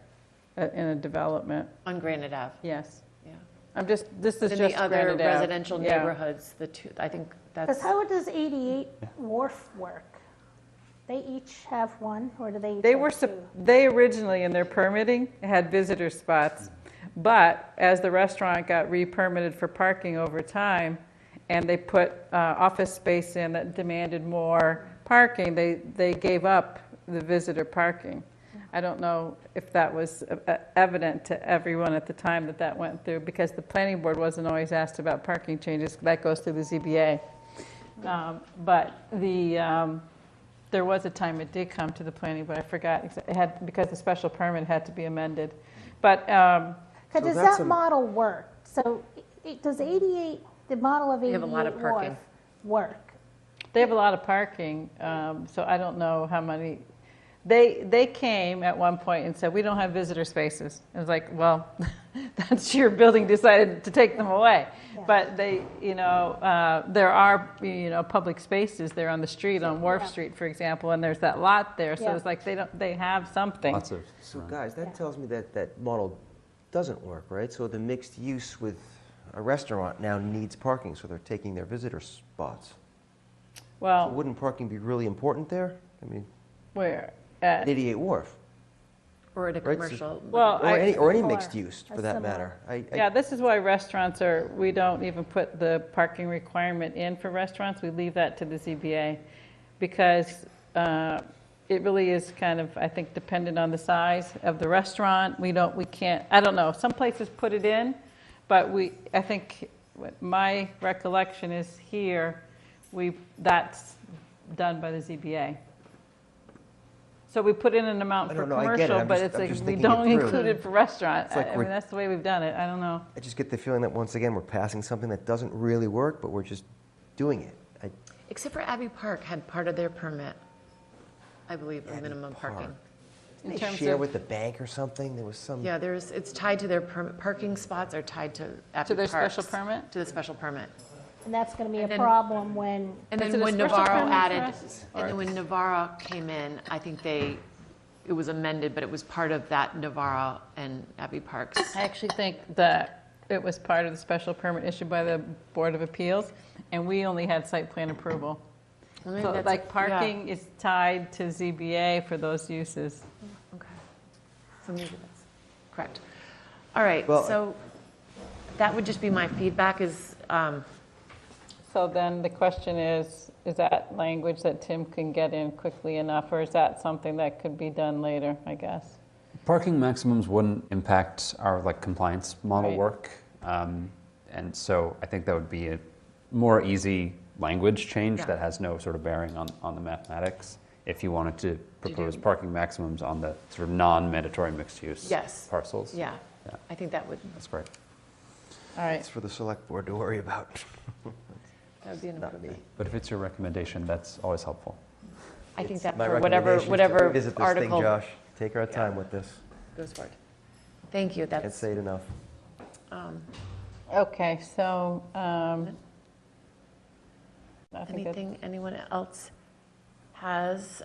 in a development. On Granite Ave. Yes. Yeah. This is In just the other Granite Ave. residential Yeah. neighborhoods, the two, I think that's. Because how does 88 Wharf work? They each have one, or do they each They have were, two? they originally, in their permitting, had visitor spots. But as the restaurant got re-permitted for parking over time, and they put office space in that demanded more parking, they gave up the visitor parking. I don't know if that was evident to everyone at the time that that went through, because the planning board wasn't always asked about parking changes. That goes through the ZBA. But there was a time it did come to the planning, but I forgot. It had, because the special permit had to be amended. But So does that model work? So does 88, the model of 88 have a lot of parking. Wharf work? they have a lot of parking, so I don't know how many. They came at one point and said, we don't have visitor spaces. It was like, well, that's your building decided to take them away. Yeah. But they, there are, public spaces there on the street, on Wharf Street, for example, and there's that lot there. So Yeah. it's like they have something. Lots of. So guys, that tells me that that model doesn't work, right? So the mixed use with a restaurant now needs parking, so they're taking their visitor spots. Well, So wouldn't parking be really important there? I mean, where? at 88 Wharf. Or at a Right, so- commercial. Well, Or any Similar. mixed use, for That's that similar. matter. Yeah, this is why restaurants we don't even put the parking requirement in for restaurants. We leave that to the ZBA because it really is kind of, I think, dependent on the size of the restaurant. We can't, I don't know, some places put it in, but I think my recollection is here, that's done by the ZBA. So we put in an amount I for don't know, I get it. commercial, I'm but just- it's I'm like just we thinking don't it through. include it for restaurant. It's like I mean, we're- that's the way we've done it. I don't know. I just get the feeling that once again, we're passing something that doesn't really work, but we're just doing it. Except for Abbey Park had part of their permit, I believe, of minimum parking. Park. In They terms share of- with the bank or something? There was some. Yeah, it's tied to their permit. Parking spots are tied to Abbey To their Parks. special permit? To the special permit. And that's going to be And a then- problem when, And Is then it a when special Navarro permit for added, us? and then when Navarro came in, I think it was amended, but it was part of that Navarro and Abbey Parks. I actually think that it was part of the special permit issued by the Board of Appeals, and we only had site plan approval. Well, maybe So that's- like yeah. parking is tied to ZBA for those uses. Okay. So maybe that's correct. All right, Well, so that would just be my feedback is, So then the question is that language that Tim can get in quickly enough, or is that something that could be done later, I guess? Parking maximums wouldn't impact our compliance model Right. work, and so I think that would be a more easy language change Yeah. that has no sort of bearing on the mathematics. If you wanted to propose parking maximums on the sort of non-mandatory mixed-use yes. parcels, Yeah, I think that would that's great. All right. It's for the select board to worry about. that would be an Not improvement. me. But if it's your recommendation, that's always helpful. I think It's that my for whatever recommendation is to whatever revisit this thing, article Josh. Take our time with this. goes forward. Thank you, Can't that's, say it enough. Okay, so, I think that's- anything anyone else has?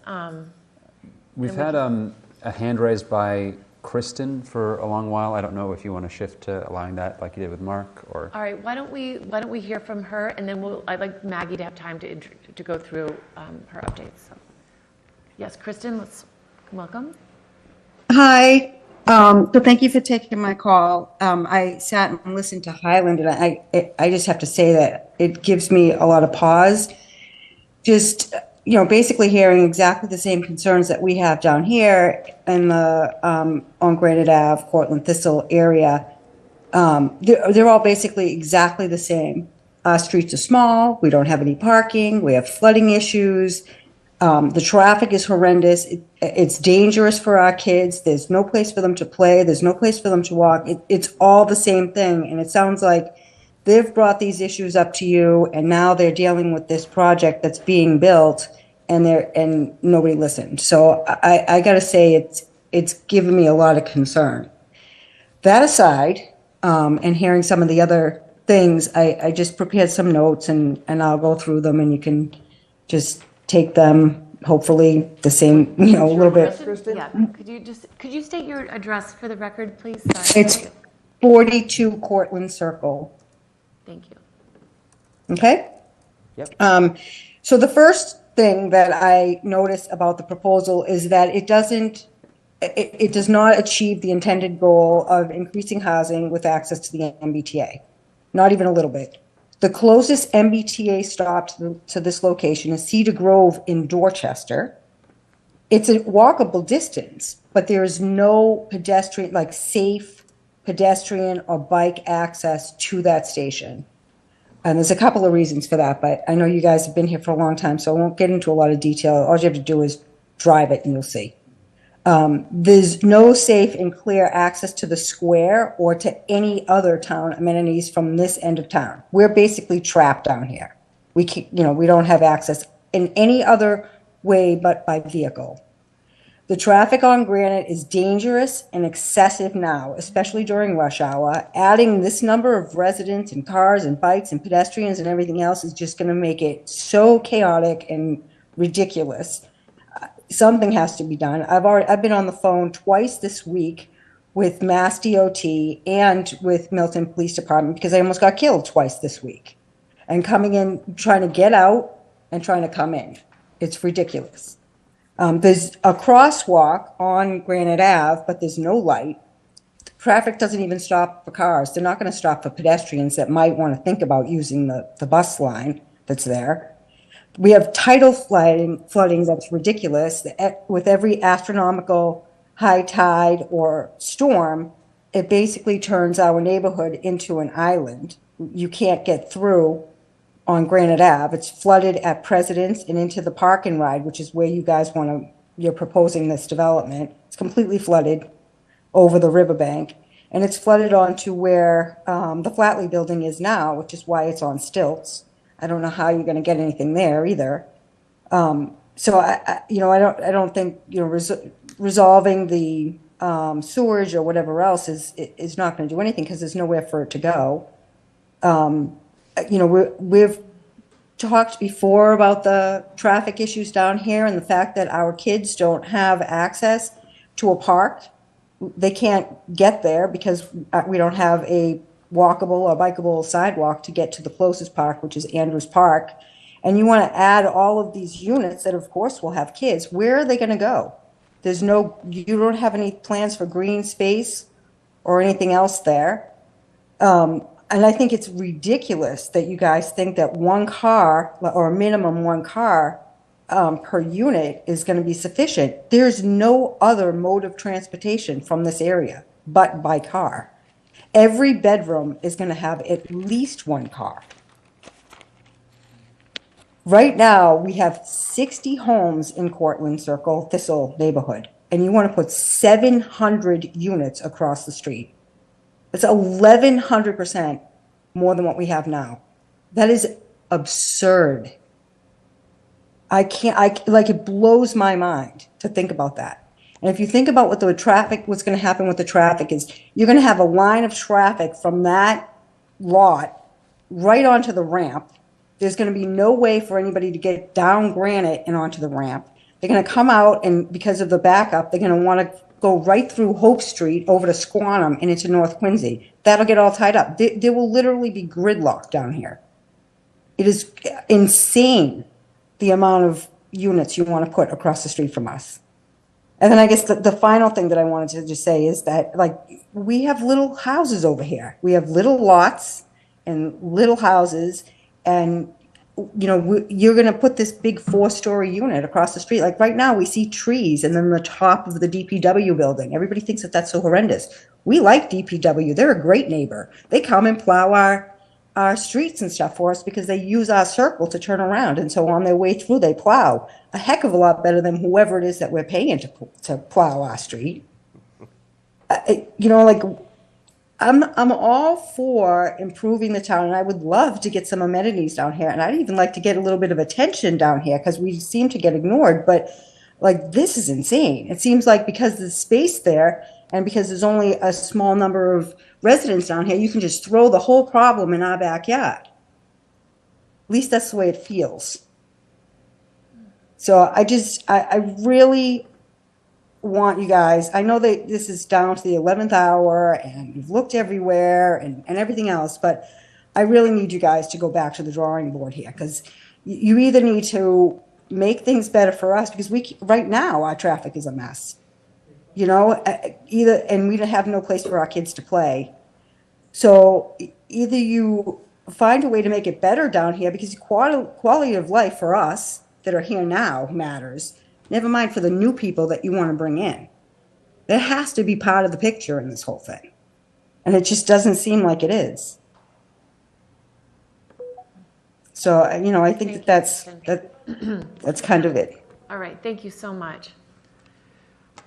We've Then we had a hand raised by Kristen for a long while. I don't know if you want to shift to allowing that like you did with Mark, or All right, why don't we hear from her, and then I'd like Maggie to have time to go through her updates. So. Yes, Kristen, welcome. Hi. So thank you for taking my call. I sat and listened to Highland, and I just have to say that it gives me a lot of pause. Just, basically hearing exactly the same concerns that we have down here in the on Granite Ave, Cortland Thistle area. They're all basically exactly the same. Our streets are small. We don't have any parking. We have flooding issues. The traffic is horrendous. It's dangerous for our kids. There's no place for them to play. There's no place for them to walk. It's all the same thing. And it sounds like they've brought these issues up to you, and now they're dealing with this project that's being built, and nobody listened. So I got to say, it's given me a lot of concern. That aside, and hearing some of the other things, I just prepared some notes, and I'll go through them, and you can just take them, hopefully the same, a little bit. Yeah, could you state your address for the record, please? Sorry. It's 42 Cortland Circle. Thank you. Okay? Yep. So the first thing that I noticed about the proposal is that it does not achieve the intended goal of increasing housing with access to the MBTA. Not even a little bit. The closest MBTA stop to this location is Cedar Grove in Dorchester. It's a walkable distance, but there is no pedestrian, safe pedestrian or bike access to that station. And there's a couple of reasons for that, but I know you guys have been here for a long time, so I won't get into a lot of detail. All you have to do is drive it and you'll see. There's no safe and clear access to the square or to any other town amenities from this end of town. We're basically trapped down here. We don't have access in any other way but by vehicle. The traffic on Granite is dangerous and excessive now, especially during rush hour. Adding this number of residents and cars and bikes and pedestrians and everything else is just going to make it so chaotic and ridiculous. Something has to be done. I've been on the phone twice this week with Mass DOT and with Milton Police Department because I almost got killed twice this week. And coming in, trying to get out and trying to come in. It's ridiculous. There's a crosswalk on Granite Ave, but there's no light. Traffic doesn't even stop for cars. They're not going to stop for pedestrians that might want to think about using the bus line that's there. We have tidal flooding that's ridiculous. With every astronomical high tide or storm, it basically turns our neighborhood into an island. You can't get through on Granite Ave. It's flooded at President's and into the Park and Ride, which is where you guys you're proposing this development. It's completely flooded over the riverbank, and it's flooded onto where the Flatley building is now, which is why it's on stilts. I don't know how you're going to get anything there either. So I don't think resolving the sewage or whatever else is not going to do anything because there's nowhere for it to go. We've talked before about the traffic issues down here and the fact that our kids don't have access to a park. They can't get there because we don't have a walkable or bikeable sidewalk to get to the closest park, which is Andrews Park. And you want to add all of these units that of course will have kids. Where are they going to go? You don't have any plans for green space or anything else there. And I think it's ridiculous that you guys think that one car or minimum one car per unit is going to be sufficient. There's no other mode of transportation from this area but by car. Every bedroom is going to have at least one car. Right now, we have 60 homes in Cortland Circle, Thistle neighborhood, and you want to put 700 units across the street. It's 1,100% more than what we have now. That is absurd. It blows my mind to think about that. And if you think about what's going to happen with the traffic is you're going to have a line of traffic from that lot right onto the ramp. There's going to be no way for anybody to get down Granite and onto the ramp. They're going to come out, and because of the backup, they're going to want to go right through Hope Street over to Squantum and into North Quincy. That'll get all tied up. There will literally be gridlock down here. It is insane the amount of units you want to put across the street from us. And then I guess the final thing that I wanted to just say is that, like, we have little houses over here. We have little lots and little houses, and you're going to put this big 4-story unit across the street. Like right now, we see trees and then the top of the DPW building. Everybody thinks that that's so horrendous. We like DPW. They're a great neighbor. They come and plow our streets and stuff for us because they use our circle to turn around. And so on their way through, they plow a heck of a lot better than whoever it is that we're paying to plow our street. Like, I'm all for improving the town, and I would love to get some amenities down here. And I'd even like to get a little bit of attention down here because we seem to get ignored. But like, this is insane. It seems like because there's space there and because there's only a small number of residents down here, you can just throw the whole problem in our backyard. At least that's the way it feels. So I really want you guys, I know that this is down to the 11th hour and you've looked everywhere and everything else, but I really need you guys to go back to the drawing board here, because you either need to make things better for us, because right now our traffic is a mess, and we have no place for our kids to play. So either you find a way to make it better down here, because quality of life for us that are here now matters. Never mind for the new people that you want to bring in. That has to be part of the picture in this whole thing. And it just doesn't seem like it is. So, I think that's kind of it. All right, thank you so much.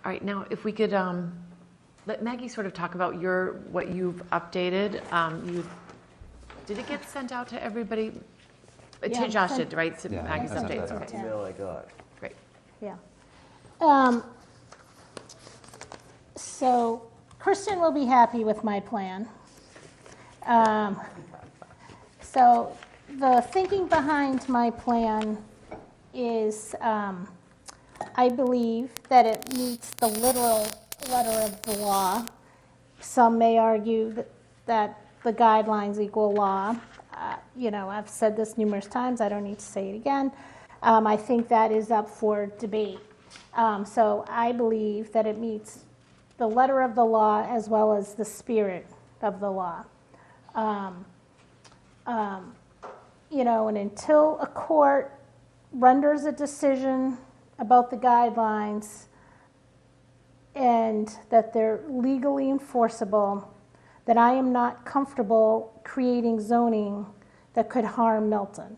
All right, now if we could let Maggie sort of talk about what you've updated. Did it get sent out to everybody? Yeah, Josh did, right? So Yeah, Maggie's I sent updates. that out. Okay. Email I got. Great. Yeah. So Kristen will be happy with my plan. So the thinking behind my plan is I believe that it meets the literal letter of the law. Some may argue that the guidelines equal law. I've said this numerous times. I don't need to say it again. I think that is up for debate. So I believe that it meets the letter of the law as well as the spirit of the law. And until a court renders a decision about the guidelines and that they're legally enforceable, that I am not comfortable creating zoning that could harm Milton.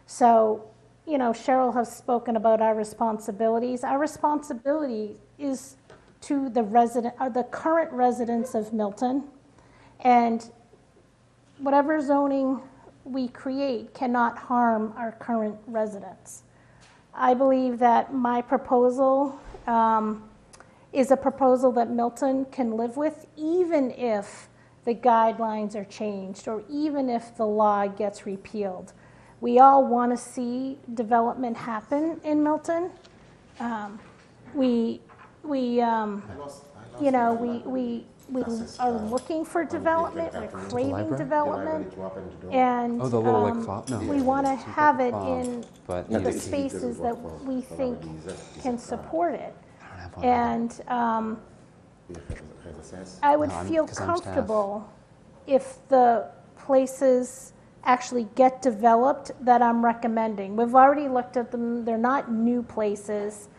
So, Cheryl has spoken about our responsibilities. Our responsibility is to the current residents of Milton, and whatever zoning we create cannot harm our current residents. I believe that my proposal is a proposal that Milton can live with, even if the guidelines are changed or even if the law gets repealed. We all want to see development happen in Milton. We are looking for development, we're craving development, and we want to have it in the spaces that we think can support it. And I would feel comfortable if the places actually get developed that I'm recommending. We've already looked at them. They're not new places.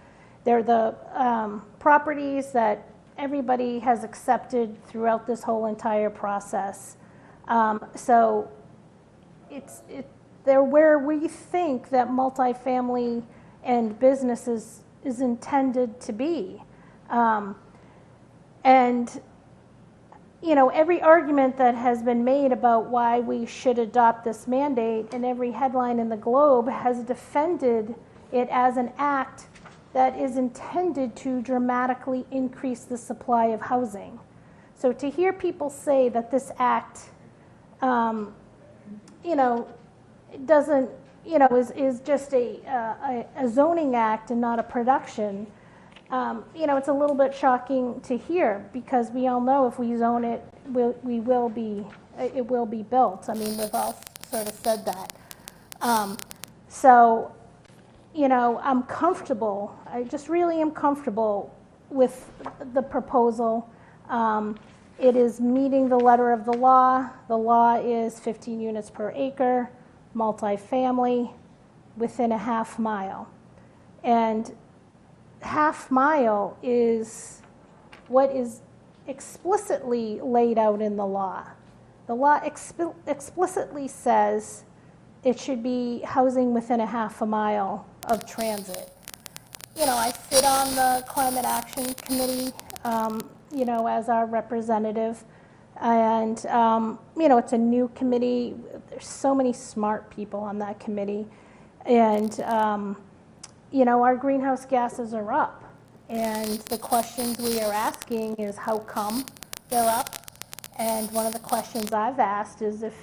They're the properties that everybody has accepted throughout this whole entire process. So they're where we think that multifamily and businesses is intended to be. Every argument that has been made about why we should adopt this mandate, and every headline in the Globe has defended it as an act that is intended to dramatically increase the supply of housing. So to hear people say that this act, doesn't, is just a zoning act and not a production, it's a little bit shocking to hear, because we all know if we zone it, it will be built. I mean, we've all sort of said that. I'm comfortable. I just really am comfortable with the proposal. It is meeting the letter of the law. The law is 15 units per acre, multifamily, within a half mile. And half mile is what is explicitly laid out in the law. The law explicitly says it should be housing within a half a mile of transit. You know, I sit on the Climate Action Committee, you know, as our representative. And, you know, it's a new committee. There's so many smart people on that committee. And, you know, our greenhouse gases are up. And the questions we are asking is how come they're up? And one of the questions I've asked is if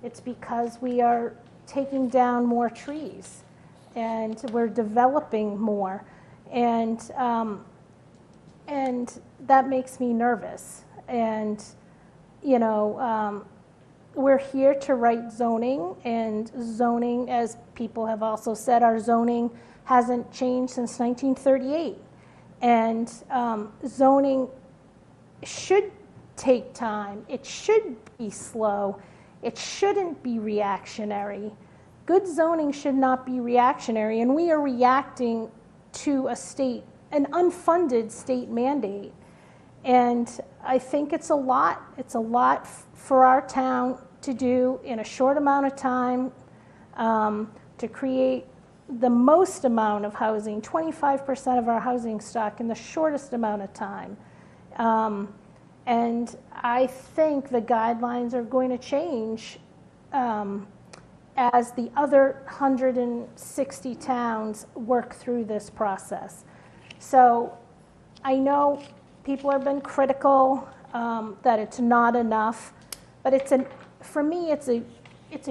it's because we are taking down more trees and we're developing more. And that makes me nervous. And, you know, we're here to write zoning, and zoning, as people have also said, our zoning hasn't changed since 1938. And zoning should take time. It should be slow. It shouldn't be reactionary. Good zoning should not be reactionary, and we are reacting to an unfunded state mandate. And I think it's a lot for our town to do in a short amount of time, to create the most amount of housing, 25% of our housing stock in the shortest amount of time. And I think the guidelines are going to change as the other 160 towns work through this process. So I know people have been critical that it's not enough, but for me, it's a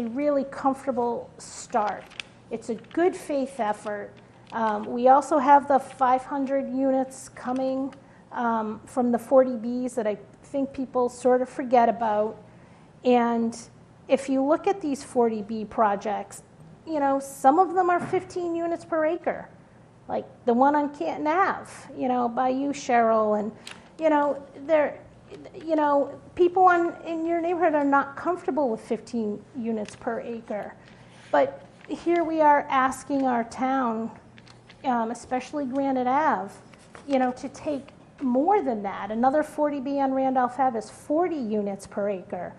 really comfortable start. It's a good faith effort. We also have the 500 units coming from the 40Bs that I think people sort of forget about. And if you look at these 40B projects, you know, some of them are 15 units per acre, like the one on Canton Ave, you know, by you, Cheryl, and, you know, people in your neighborhood are not comfortable with 15 units per acre. But here we are asking our town, especially Granite Ave, you know, to take more than that. Another 40B on Randolph Ave is 40 units per acre.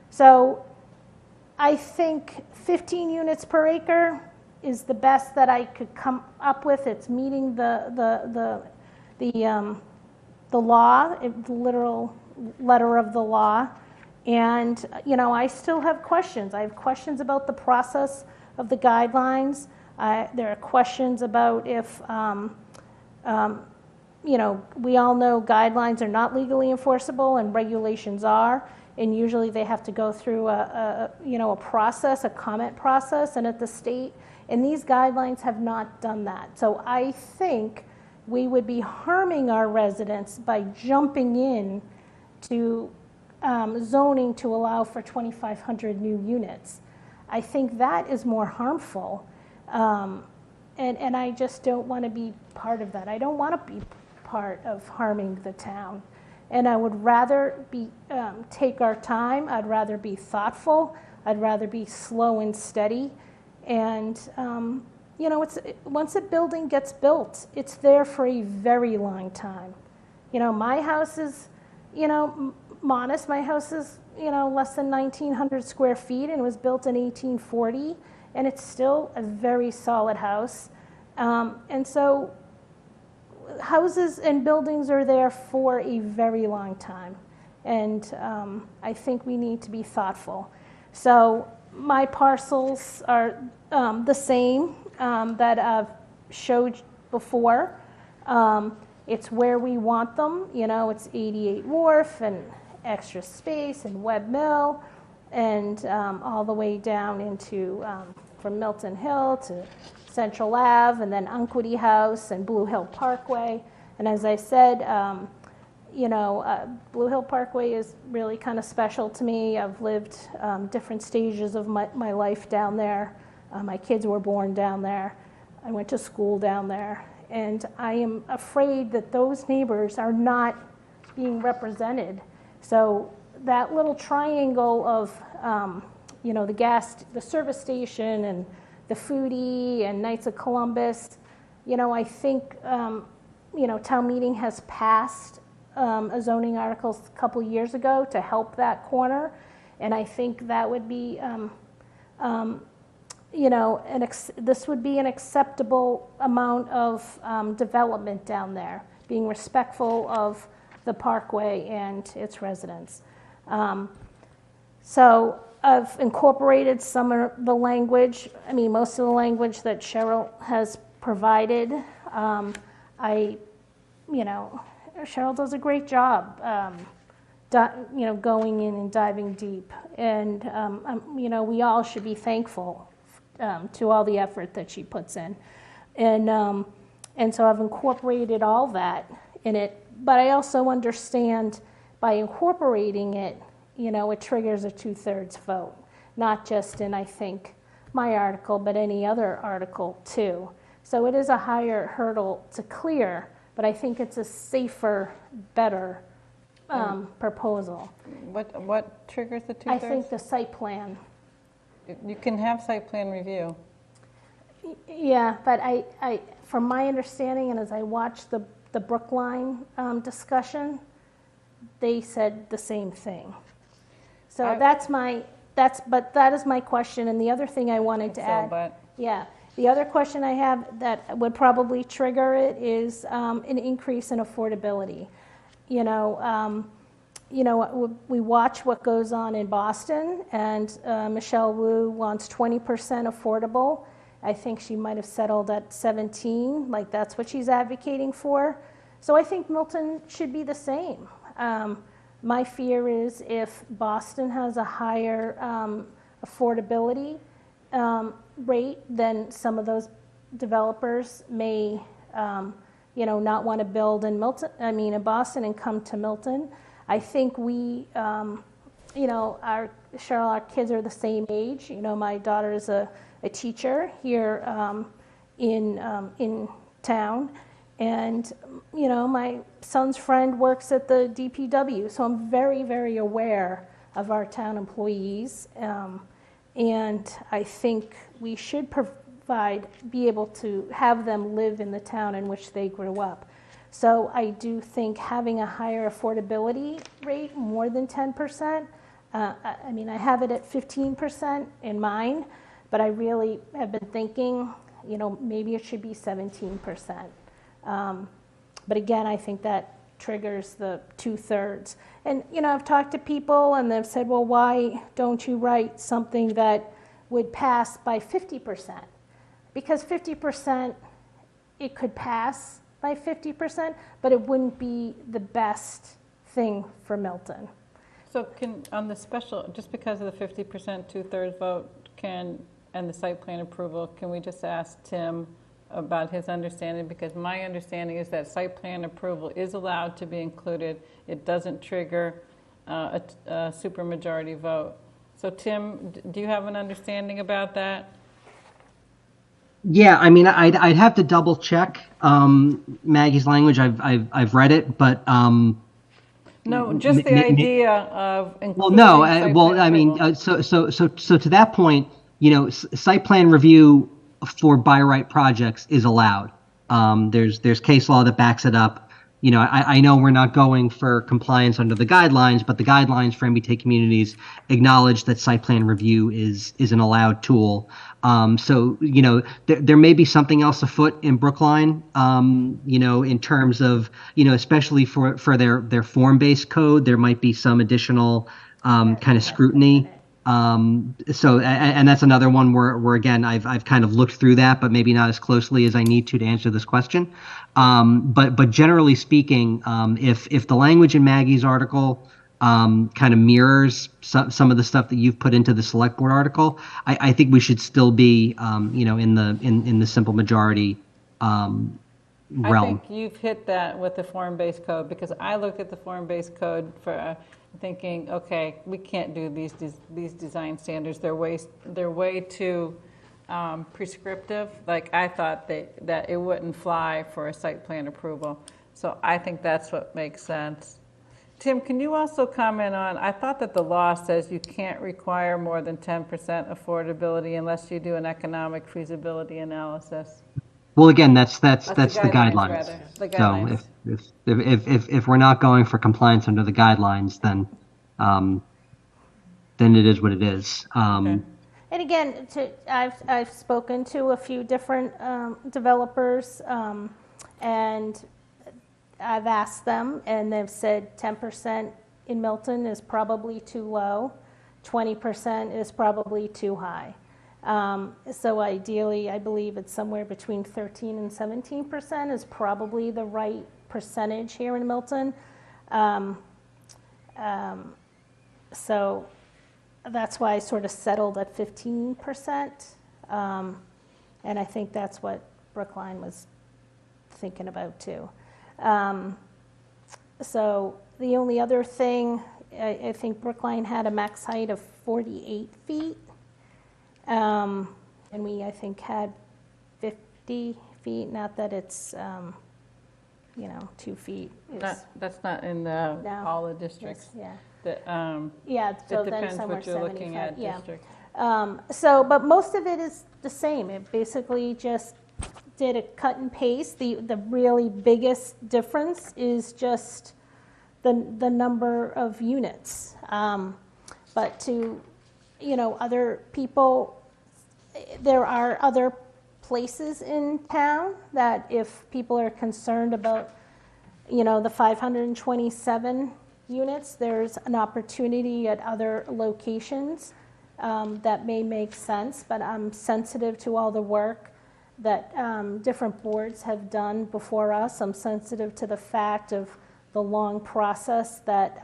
So I think 15 units per acre is the best that I could come up with. It's meeting the law, the literal letter of the law. And, you know, I still have questions. I have questions about the process of the guidelines. There are questions about if, you know, we all know guidelines are not legally enforceable and regulations are. And usually they have to go through a process, a comment process, and at the state. And these guidelines have not done that. So I think we would be harming our residents by jumping in to zoning to allow for 2,500 new units. I think that is more harmful. And I just don't want to be part of that. I don't want to be part of harming the town. And I would rather take our time. I'd rather be thoughtful. I'd rather be slow and steady. And, you know, once a building gets built, it's there for a very long time. You know, my house is, you know, modest. My house is, you know, less than 1,900 square feet and was built in 1840. And it's still a very solid house. And so houses and buildings are there for a very long time. And I think we need to be thoughtful. So my parcels are the same that I've showed before. It's where we want them. You know, it's 88 Wharf and Extra Space and Webb Mill and all the way down into from Milton Hill to Central Ave, and then Unquity House and Blue Hill Parkway. And as I said, you know, Blue Hill Parkway is really kind of special to me. I've lived different stages of my life down there. My kids were born down there. I went to school down there. And I am afraid that those neighbors are not being represented. So that little triangle of, the service station and the foodie and Knights of Columbus, I think, town meeting has passed a zoning article a couple years ago to help that corner. And I think that would be, this would be an acceptable amount of development down there, being respectful of the parkway and its residents. So I've incorporated some of the language, most of the language that Cheryl has provided. Cheryl does a great job, going in and diving deep. And, we all should be thankful to all the effort that she puts in. And so I've incorporated all that in it. But I also understand by incorporating it, it triggers a 2/3 vote, not just in, I think, my article, but any other article too. So it is a higher hurdle to clear, but I think it's a safer, better proposal. What triggers the 2/3? I think the site plan. You can have site plan review. Yeah, but I from my understanding, and as I watched the Brookline discussion, they said the same thing. So that is my question. And the other thing I wanted to add, the other question I have that would probably trigger it is an increase in affordability. We watch what goes on in Boston, and Michelle Wu wants 20% affordable. I think she might have settled at 17, like that's what she's advocating for. So I think Milton should be the same. My fear is if Boston has a higher affordability rate, then some of those developers may, not want to build in Boston and come to Milton. I think we, our kids are the same age. My daughter is a teacher here in town. And, my son's friend works at the DPW, so I'm very, very aware of our town employees. And I think we should be able to have them live in the town in which they grew up. So I do think having a higher affordability rate, more than 10%, I have it at 15% in mine, but I really have been thinking, maybe it should be 17%. But again, I think that triggers the 2/3. And, I've talked to people and they've said, well, why don't you write something that would pass by 50%? Because 50%, it could pass by 50%, but it wouldn't be the best thing for Milton. So on the special, just because of the 50% 2/3 vote and the site plan approval, can we just ask Tim about his understanding? Because my understanding is that site plan approval is allowed to be included. It doesn't trigger a supermajority vote. So Tim, do you have an understanding about that? Yeah, I'd have to double check Maggie's language. I've read it, but no, just the idea of including. So to that point, site plan review for by right projects is allowed. There's case law that backs it up. I know we're not going for compliance under the guidelines, but the guidelines for MBTA communities acknowledge that site plan review is an allowed tool. So there may be something else afoot in Brookline, in terms of, especially for their form-based code, there might be some additional kind of scrutiny. So that's another one where again, I've kind of looked through that, but maybe not as closely as I need to answer this question. But generally speaking, if the language in Maggie's article kind of mirrors some of the stuff that you've put into the select board article, I think we should still be, in the simple majority realm. I think you've hit that with the form-based code, because I looked at the form-based code for thinking, okay, we can't do these design standards. They're way too prescriptive. Like, I thought that it wouldn't fly for a site plan approval. So I think that's what makes sense. Tim, can you also comment on, I thought that the law says you can't require more than 10% affordability unless you do an economic feasibility analysis. Well, again, that's the guidelines, guidelines. rather. The guidelines. So if we're not going for compliance under the guidelines, then it is what it is. Okay. And again, I've spoken to a few different developers, and I've asked them, and they've said 10% in Milton is probably too low, 20% is probably too high. So ideally, I believe it's somewhere between 13 and 17% is probably the right percentage here in Milton. So that's why I sort of settled at 15%. And I think that's what Brookline was thinking about too. So the only other thing, I think Brookline had a max height of 48 feet. And we, I think, had 50 feet, not that it's, 2 feet. That's not in all the districts. Yeah. Yeah, so it then depends somewhere what you're looking 75, at yeah. district. But most of it is the same. It basically just did a cut and paste. The really biggest difference is just the number of units. But to, other people, there are other places in town that if people are concerned about, the 527 units, there's an opportunity at other locations that may make sense, but I'm sensitive to all the work that different boards have done before us. I'm sensitive to the fact of the long process that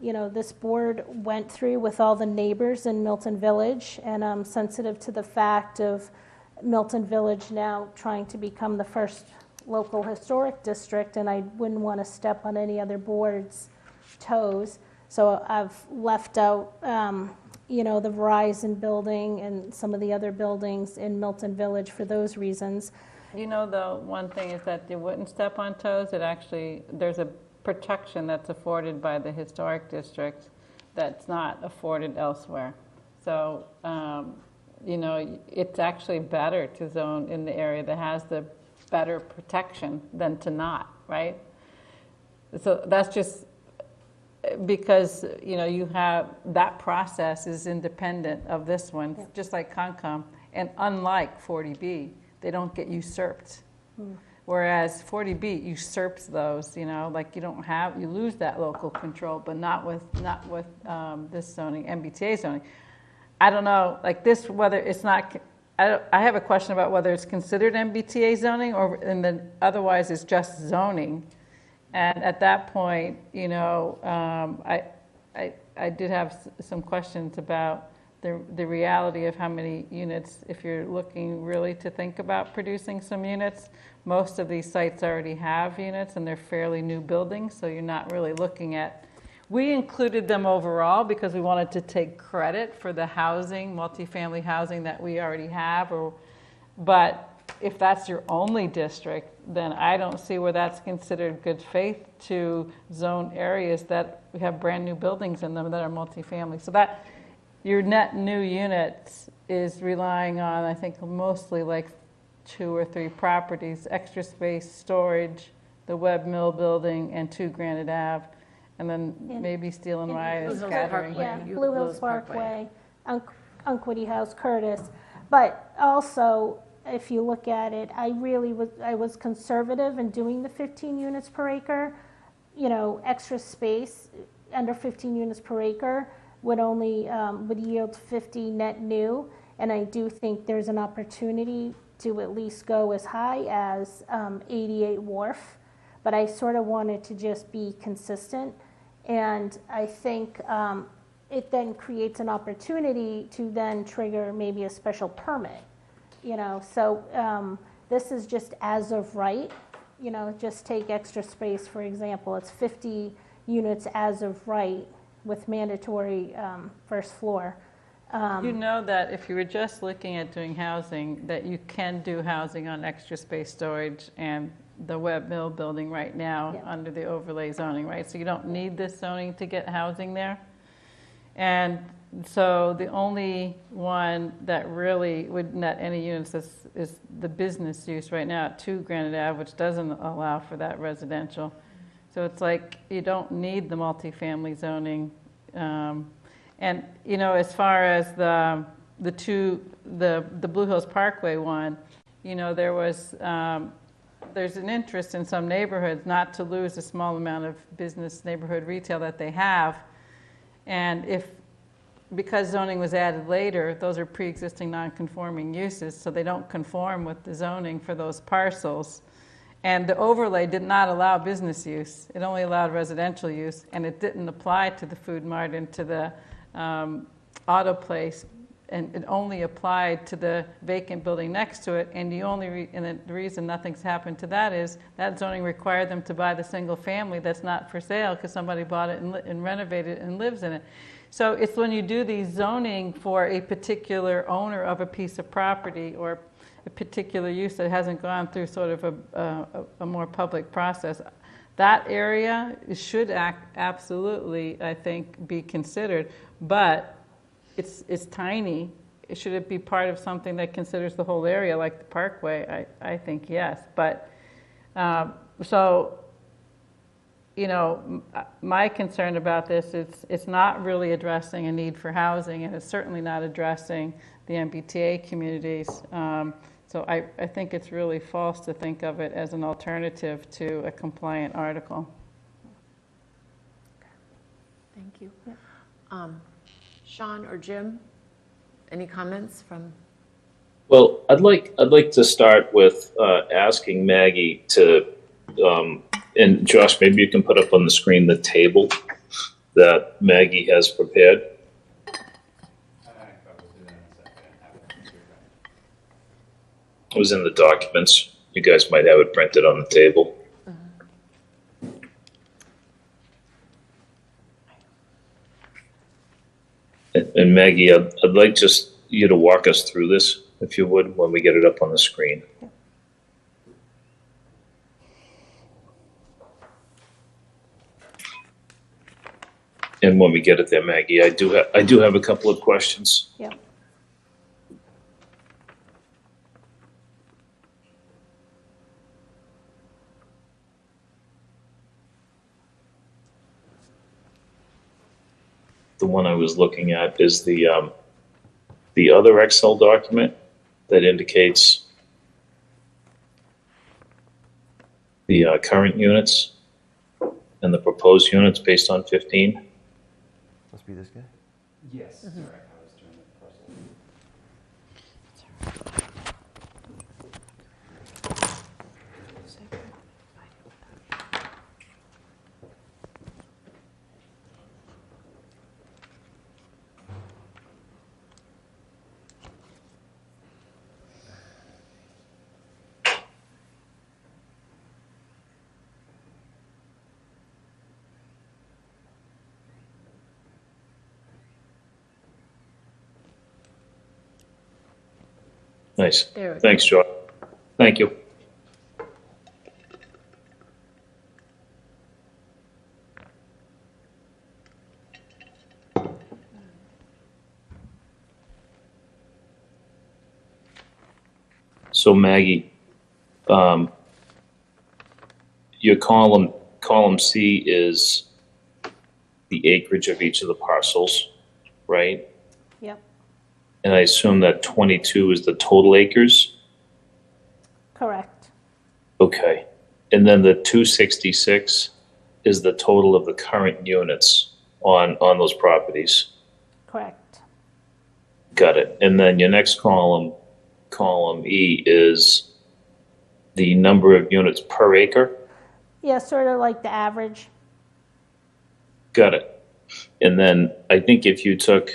this board went through with all the neighbors in Milton Village, and I'm sensitive to the fact of Milton Village now trying to become the first local historic district, and I wouldn't want to step on any other board's toes. So I've left out, the Verizon building and some of the other buildings in Milton Village for those reasons. The one thing is that you wouldn't step on toes. There's a protection that's afforded by the historic district that's not afforded elsewhere. So, it's actually better to zone in the area that has the better protection than to not, right? So that's just because, you have, that process is independent of this one, just like Concom. And unlike 40B, they don't get usurped. Whereas 40B usurps those, like you lose that local control, but not with this zoning, MBTA zoning. I don't know, like this, whether it's not, I have a question about whether it's considered MBTA zoning and then otherwise it's just zoning. And at that point, I did have some questions about the reality of how many units, if you're looking really to think about producing some units. Most of these sites already have units and they're fairly new buildings, so you're not really looking at. We included them overall because we wanted to take credit for the housing, multifamily housing that we already have. But if that's your only district, then I don't see where that's considered good faith to zone areas that have brand new buildings in them that are multifamily. So that your net new units is relying on, I think, mostly like 2 or 3 properties, extra space, storage, the Webb Mill building, and 2 Granite Ave. And then maybe Steel and Rye is scattering. Yeah, Blue Hills Parkway, Unquity House, Curtis. But also, if you look at it, I was conservative in doing the 15 units per acre. Extra space under 15 units per acre would only would yield 50 net new. And I do think there's an opportunity to at least go as high as 88 Wharf. But I sort of wanted to just be consistent. And I think it then creates an opportunity to then trigger maybe a special permit. So this is just as of right. Just take extra space, for example. It's 50 units as of right with mandatory first floor. You know that if you were just looking at doing housing, that you can do housing on extra space storage and the Webb Mill building right now under the overlay zoning, right? So you don't need this zoning to get housing there. And so the only one that really would net any units is the business use right now at 2 Granite Ave, which doesn't allow for that residential. So it's like you don't need the multifamily zoning. And, you know, as far as the Blue Hills Parkway one, you know, there's an interest in some neighborhoods not to lose a small amount of business neighborhood retail that they have. And because zoning was added later, those are pre-existing non-conforming uses, so they don't conform with the zoning for those parcels. And the overlay did not allow business use. It only allowed residential use, and it didn't apply to the food mart and to the auto place, and it only applied to the vacant building next to it. And the reason nothing's happened to that is that zoning required them to buy the single family that's not for sale because somebody bought it and renovated it and lives in it. So it's when you do the zoning for a particular owner of a piece of property or a particular use that hasn't gone through sort of a more public process, that area should absolutely, I think, be considered. But it's tiny. Should it be part of something that considers the whole area, like the Parkway? I think yes. But so, you know, my concern about this is it's not really addressing a need for housing, and it's certainly not addressing the MBTA communities. So I think it's really false to think of it as an alternative to a compliant article. Thank you. Sean or Jim, any comments from? Well, I'd like to start with asking Maggie to, and Josh, maybe you can put up on the screen the table that Maggie has prepared. It was in the documents. You guys might have it printed on the table. And Maggie, I'd like just you to walk us through this, if you would, when we get it up on the screen. And when we get it there, Maggie, I do have a couple of questions. Yeah. The one I was looking at is the other Excel document that indicates the current units and the proposed units based on 15. Must be this guy? Yes, correct. I was doing the parcel. Nice. There we go. Thanks, Joy. Thank you. So Maggie, your column C is the acreage of each of the parcels, right? Yep. And I assume that 22 is the total acres? Correct. Okay. And then the 266 is the total of the current units on those properties? Correct. Got it. And then your next column E, is the number of units per acre? Yeah, sort of like the average. Got it. And then I think if you took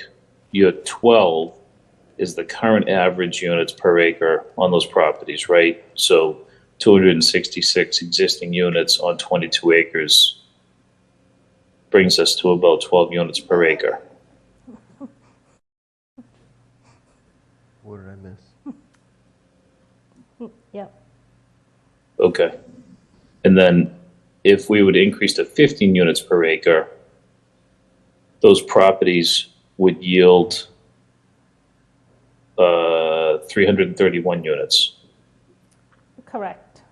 your 12 is the current average units per acre on those properties, right? So 266 existing units on 22 acres brings us to about 12 units per acre. What did I miss? Yep. Okay. And then if we would increase to 15 units per acre, those properties would yield 331 units. Correct.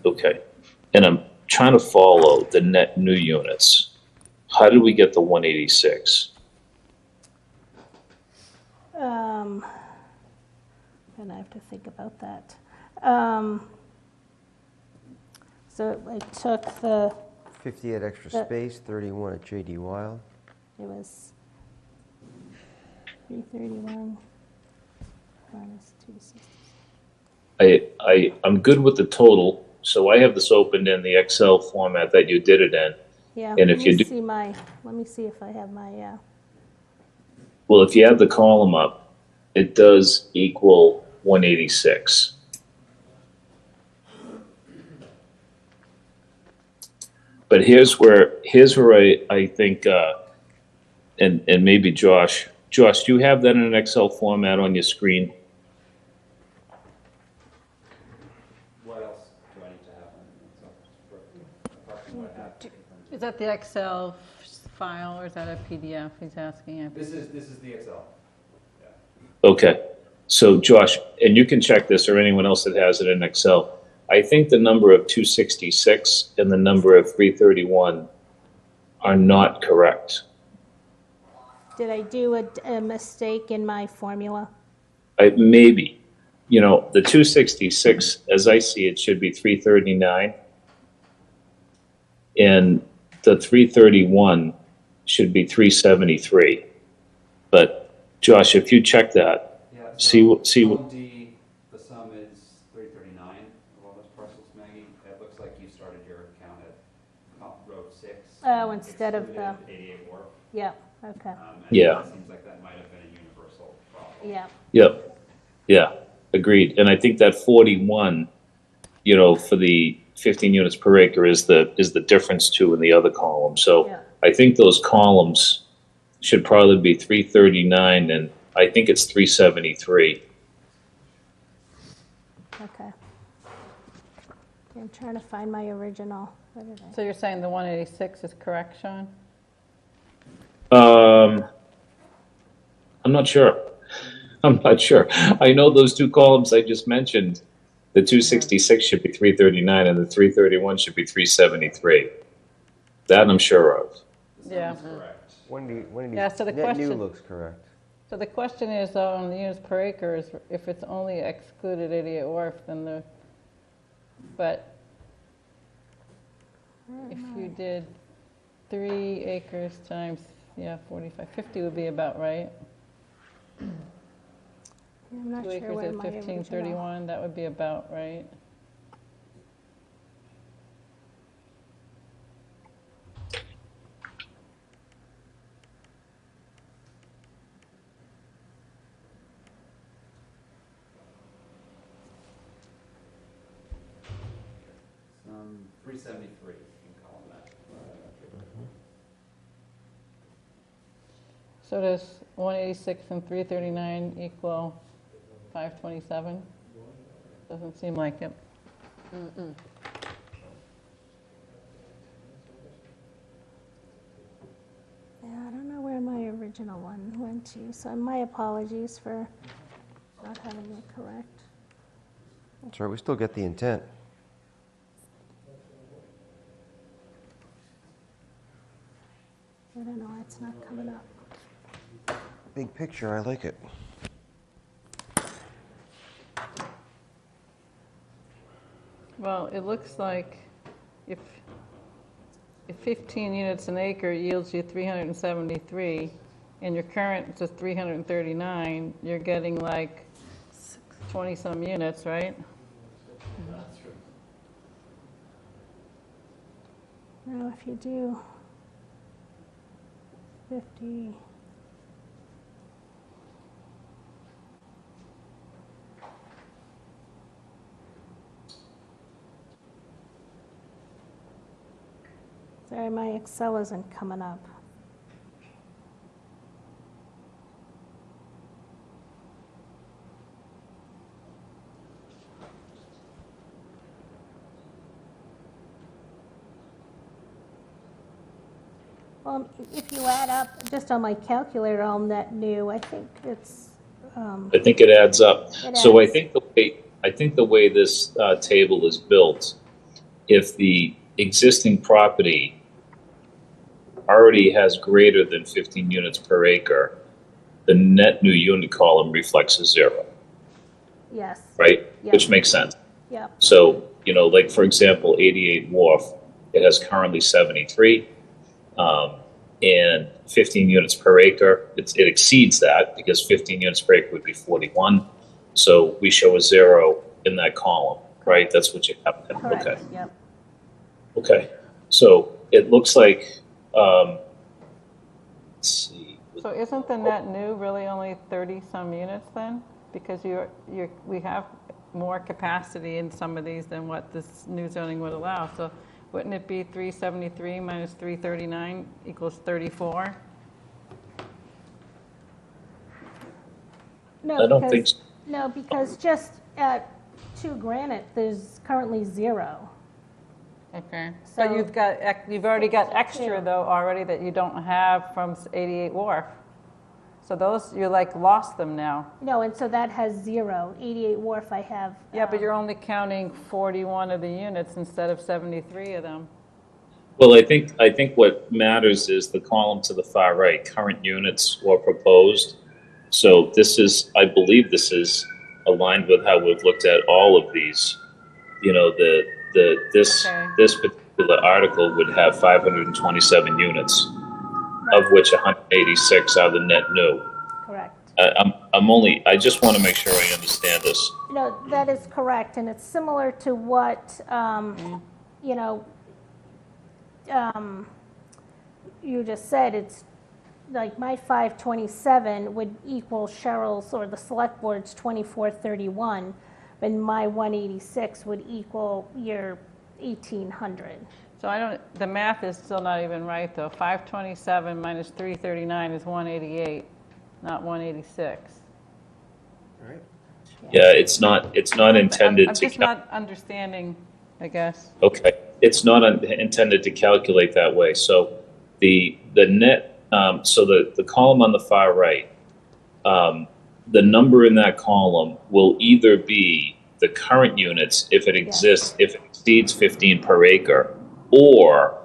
Okay. And I'm trying to follow the net new units. How did we get the 186? And I have to think about that. So I took the, 58 extra The- space, 31 at J.D. Wild. it was 331 minus 260. I'm good with the total, so I have this opened in the Excel format that you did it in. Yeah, And let if you me do, see my, let me see if I have my, well, if you add the column up, it does equal 186. But here's where I think, and maybe Josh, do you have that in an Excel format on your screen? What else do I need to have? Apart from what I have. Is that the Excel file or is that a PDF he's asking? This is the Excel. Okay, so Josh, and you can check this or anyone else that has it in Excel. I think the number of 266 and the number of 331 are not correct. did I do a mistake in my formula? Maybe, the 266, as I see it, should be 339. And the 331 should be 373. But Josh, if you check that, see what. Column D, the sum is 339 of all those parcels, Maggie. It looks like you started your account at row 6. Oh, instead of the, excluded 88 Wharf. yeah, okay, Yeah. It seems like that might have been a universal problem. yeah. Yep. Yeah, agreed. And I think that 41, for the 15 units per acre is the difference too in the other column. So Yeah. I think those columns should probably be 339 and I think it's 373. Okay. I'm trying to find my original. Where did I? So you're saying the 186 is correct, Sean? I'm not sure. I know those two columns I just mentioned. The 266 should be 339 and the 331 should be 373. That I'm sure of. Yeah. Yeah, so the net new question- looks correct. So the question is, though, on the units per acre, is if it's only excluded 88 Wharf, then but if you did 3 acres times, 45, 50 would be about right. I'm not 2 sure acres where at my original. 1531, that would be about right. Some 373 in column that. So does 186 and 339 equal 527? Doesn't seem like it. Yeah, I don't know where my original one went to, so my apologies for not having it correct. That's right, we still get the intent. I don't know why it's not coming up. Big picture, I like it. Well, it looks like if 15 units an acre yields you 373, and your current is 339, you're getting like 20-some units, right? That's true. Now, if you do 50, sorry, my Excel isn't coming up. – If you add up, just on my calculator, on that new, I think it's. I think it adds up. It So adds. I think the way this table is built, if the existing property already has greater than 15 units per acre, the net new unit column reflects a 0, Yes. right? Yep. Which makes sense. Yep. So, like for example, 88 Wharf, it has currently 73, and 15 units per acre. It exceeds that because 15 units per acre would be 41. So we show a 0 in that column, right? That's what you have. Correct. Okay. Yep. Okay. So it looks like, let's see. So isn't the net new really only 30-some units then? Because we have more capacity in some of these than what this new zoning would allow. So wouldn't it be 373 minus 339 equals 34? No, I don't think so. No, because just at 2 Granite, there's currently 0. Okay. So- But you've already got extra Yeah. though already that you don't have from 88 Wharf. So those, you're like lost them now. No, and so that has 0. 88 Wharf, I have. Yeah, but you're only counting 41 of the units instead of 73 of them. Well, I think what matters is the column to the far right, current units or proposed. So I believe this is aligned with how we've looked at all of these. This particular article would have 527 units, of which 186 are the net new. Correct. I just want to make sure I understand this. No, that is correct, and it's similar to what, you just said. It's like my 527 would equal Cheryl's or the select board's 2431, but my 186 would equal your 1800. So the math is still not even right though. 527 minus 339 is 188, not 186. All right. Yeah, it's not intended I'm to. just not understanding, I guess. Okay, it's not intended to calculate that way. So the net, so the column on the far right, the number in that column will either be the current units if it exists, if it exceeds 15 per acre, or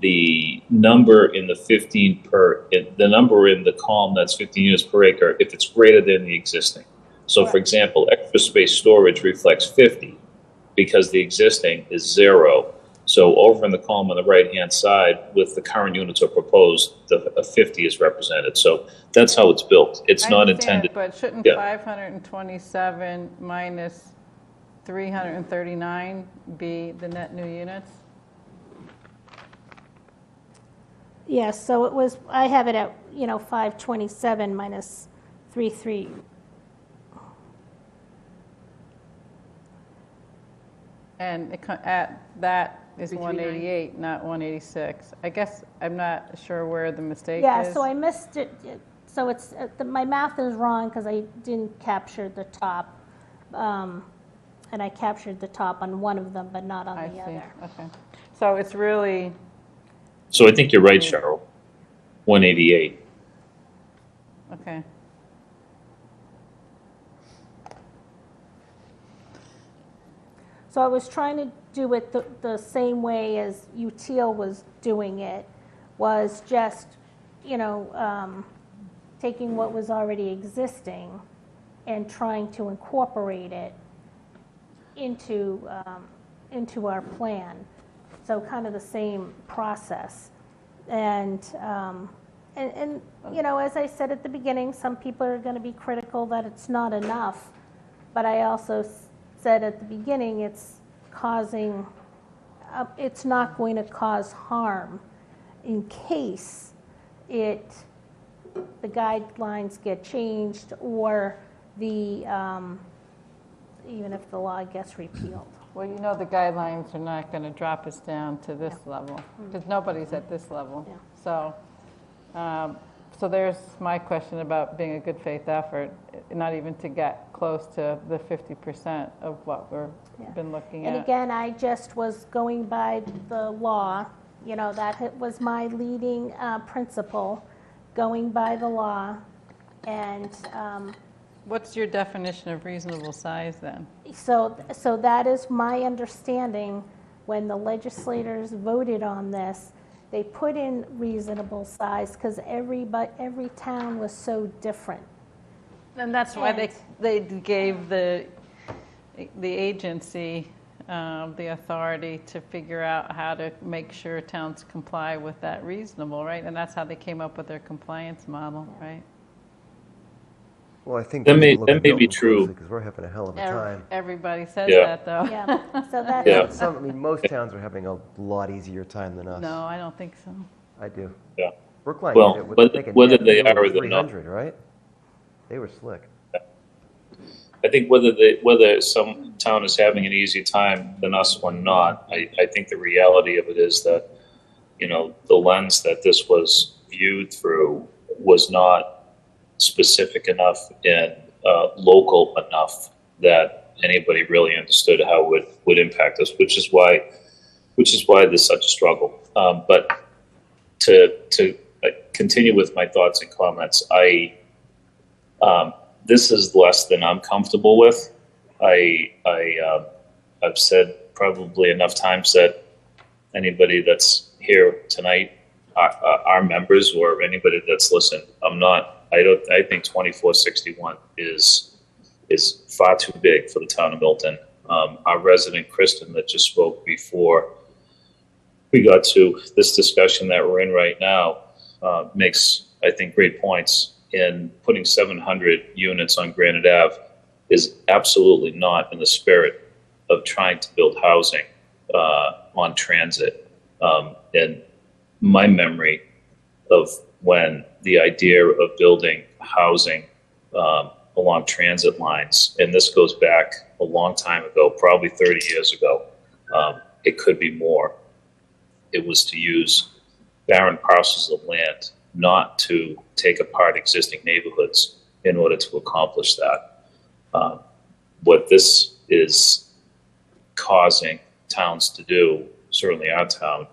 the number in the number in the column that's 15 units per acre if it's greater than the existing. So for example, extra space storage reflects 50 because the existing is 0. So over in the column on the right-hand side with the current units are proposed, a 50 is represented. So that's how it's built. It's not intended. But shouldn't 527 minus 339 be the net new units? Yes, so it was, I have it at, 527 minus 33. And that is 188, not 186. I guess I'm not sure where the mistake is. Yeah, so I missed it. So it's, my math is wrong because I didn't capture the top. And I captured the top on one of them, but not on the other. Okay. So it's really. So I think you're right, Cheryl. 188. Okay. So I was trying to do it the same way as UTIL was doing it, was just, taking what was already existing and trying to incorporate it into our plan. So kind of the same process. And as I said at the beginning, some people are going to be critical that it's not enough. But I also said at the beginning, it's not going to cause harm in case the guidelines get changed or even if the law gets repealed. Well, the guidelines are not going to drop us down to this level because nobody's at this level. Yeah. So there's my question about being a good faith effort, not even to get close to the 50% of what we've been looking at. And again, I just was going by the law You know, was my leading principle, going by the law. And What's your definition of reasonable size then? so that is my understanding. When the legislators voted on this, they put in reasonable size because every town was so different. And that's why they gave the agency the authority to figure out how to make sure towns comply with that reasonable, right? And that's how they came up with their compliance model, right? Well, I think That we may- can look that at may be Milton true. closely because we're having a hell of a time. Everybody says Yeah. that, though. Yeah. So that. Yeah. I mean, most towns are having a lot easier time than us. No, I don't think so. I do. Yeah. Brookline Well, did it with but like a whether net they bill are of or they're not. 300, right? They were slick. I think whether some town is having an easier time than us or not, I think the reality of it is that, you know, the lens that this was viewed through was not specific enough and local enough that anybody really understood how it would impact us, which is why there's such a struggle. But to continue with my thoughts and comments, this is less than I'm comfortable with. I've said probably enough times that anybody that's here tonight, our members or anybody that's listened, I think 2461 is far too big for the town of Milton. Our resident Kristen that just spoke before we got to this discussion that we're in right now makes, I think, great points. In putting 700 units on Granite Ave is absolutely not in the spirit of trying to build housing on transit. And my memory of when the idea of building housing along transit lines, and this goes back a long time ago, probably 30 years ago, it could be more. It was to use barren parcels of land, not to take apart existing neighborhoods in order to accomplish that. What this is causing towns to do, certainly our town,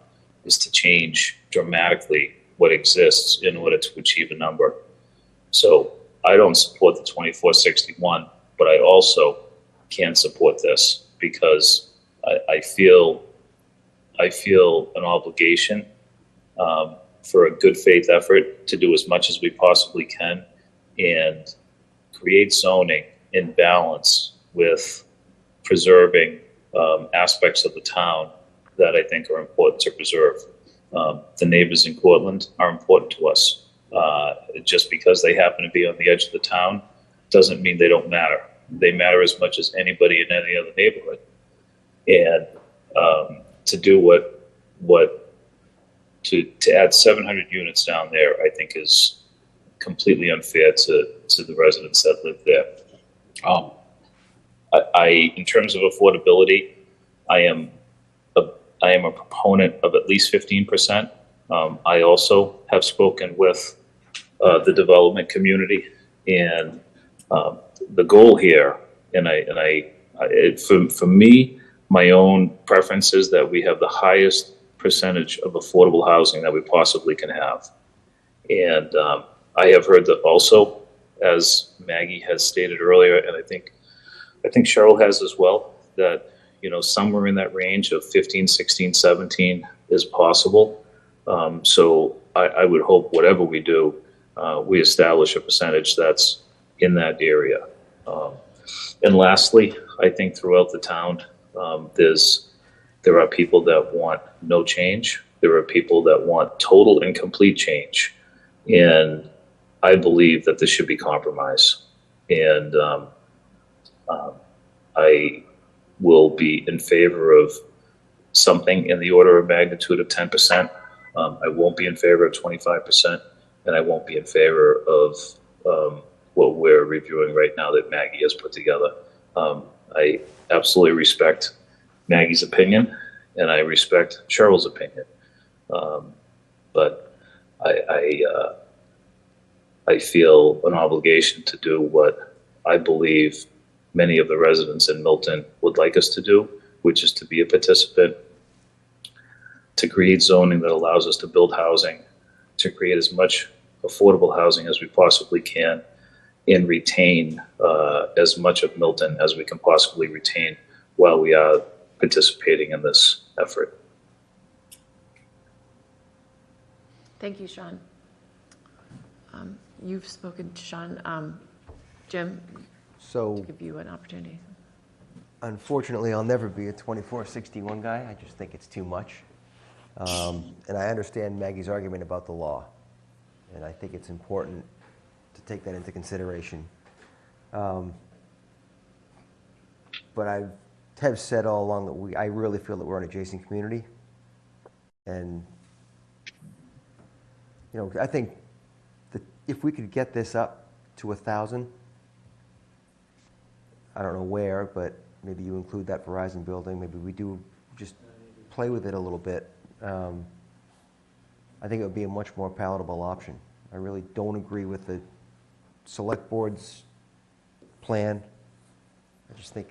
is to change dramatically what exists in order to achieve a number. So I don't support the 2461, but I also can't support this because I feel an obligation for a good faith effort to do as much as we possibly can and create zoning in balance with preserving aspects of the town that I think are important to preserve. The neighbors in Cortland are important to us. Just because they happen to be on the edge of the town doesn't mean they don't matter. They matter as much as anybody in any other neighborhood. And to do to add 700 units down there, I think is completely unfair to the residents that live there. In terms of affordability, I am a proponent of at least 15%. I also have spoken with the development community, and the goal here, for me, my own preference is that we have the highest percentage of affordable housing that we possibly can have. And I have heard that also, as Maggie has stated earlier, and I think Cheryl has as well, that, you know, somewhere in that range of 15, 16, 17 is possible. So I would hope whatever we do, we establish a percentage that's in that area. And lastly, I think throughout the town, there are people that want no change. There are people that want total and complete change. And I believe that this should be compromise. And I will be in favor of something in the order of magnitude of 10%. I won't be in favor of 25%, and I won't be in favor of what we're reviewing right now that Maggie has put together. I absolutely respect Maggie's opinion, and I respect Cheryl's opinion. But I feel an obligation to do what I believe many of the residents in Milton would like us to do, which is to be a participant, to create zoning that allows us to build housing, to create as much affordable housing as we possibly can, and retain as much of Milton as we can possibly retain while we are participating in this effort. Thank you, Sean. You've spoken to Sean. Jim, So to give you an opportunity. unfortunately, I'll never be a 2461 guy. I just think it's too much. And I understand Maggie's argument about the law. And I think it's important to take that into consideration. But I have said all along that I really feel that we're an adjacent community. And, you know, I think that if we could get this up to 1,000, I don't know where, but maybe you include that Verizon building. Maybe we do just play with it a little bit. I think it would be a much more palatable option. I really don't agree with the select board's plan. I just think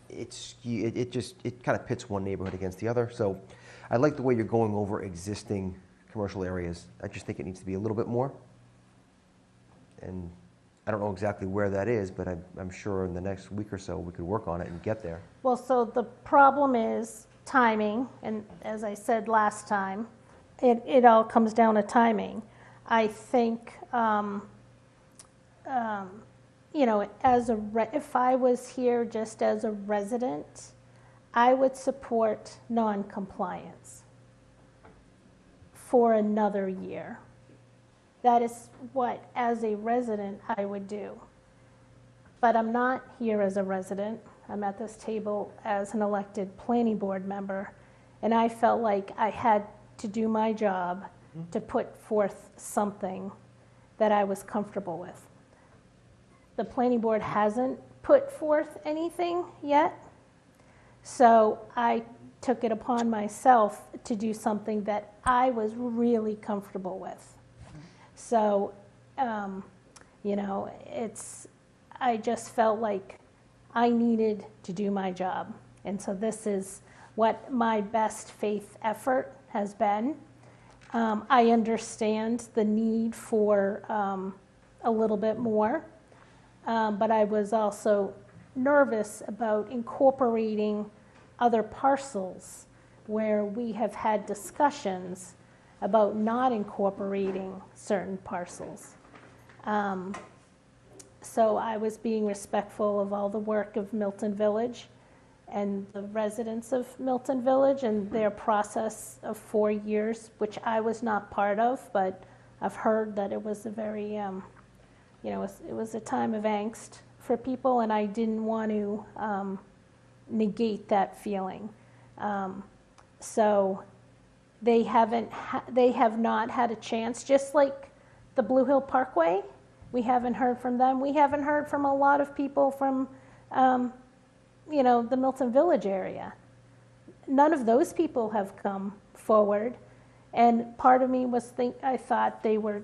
it kind of pits one neighborhood against the other. So I like the way you're going over existing commercial areas. I just think it needs to be a little bit more. And I don't know exactly where that is, but I'm sure in the next week or so we could work on it and get there. Well, so the problem is timing, and as I said last time, it all comes down to timing. I think, you know, if I was here just as a resident, I would support non-compliance for another year. That is what, as a resident, I would do. But I'm not here as a resident. I'm at this table as an elected planning board member, and I felt like I had to do my job to put forth something that I was comfortable with. The planning board hasn't put forth anything yet, so I took it upon myself to do something that I was really comfortable with. So, you know, I just felt like I needed to do my job. And so this is what my best faith effort has been. I understand the need for a little bit more, but I was also nervous about incorporating other parcels where we have had discussions about not incorporating certain parcels. So I was being respectful of all the work of Milton Village and the residents of Milton Village and their process of 4 years, which I was not part of, but I've heard that it was a very, you know, it was a time of angst for people, and I didn't want to negate that feeling. So they have not had a chance, just like the Blue Hill Parkway. We haven't heard from them. We haven't heard from a lot of people from, you know, the Milton Village area. None of those people have come forward. And part of me was I thought they were,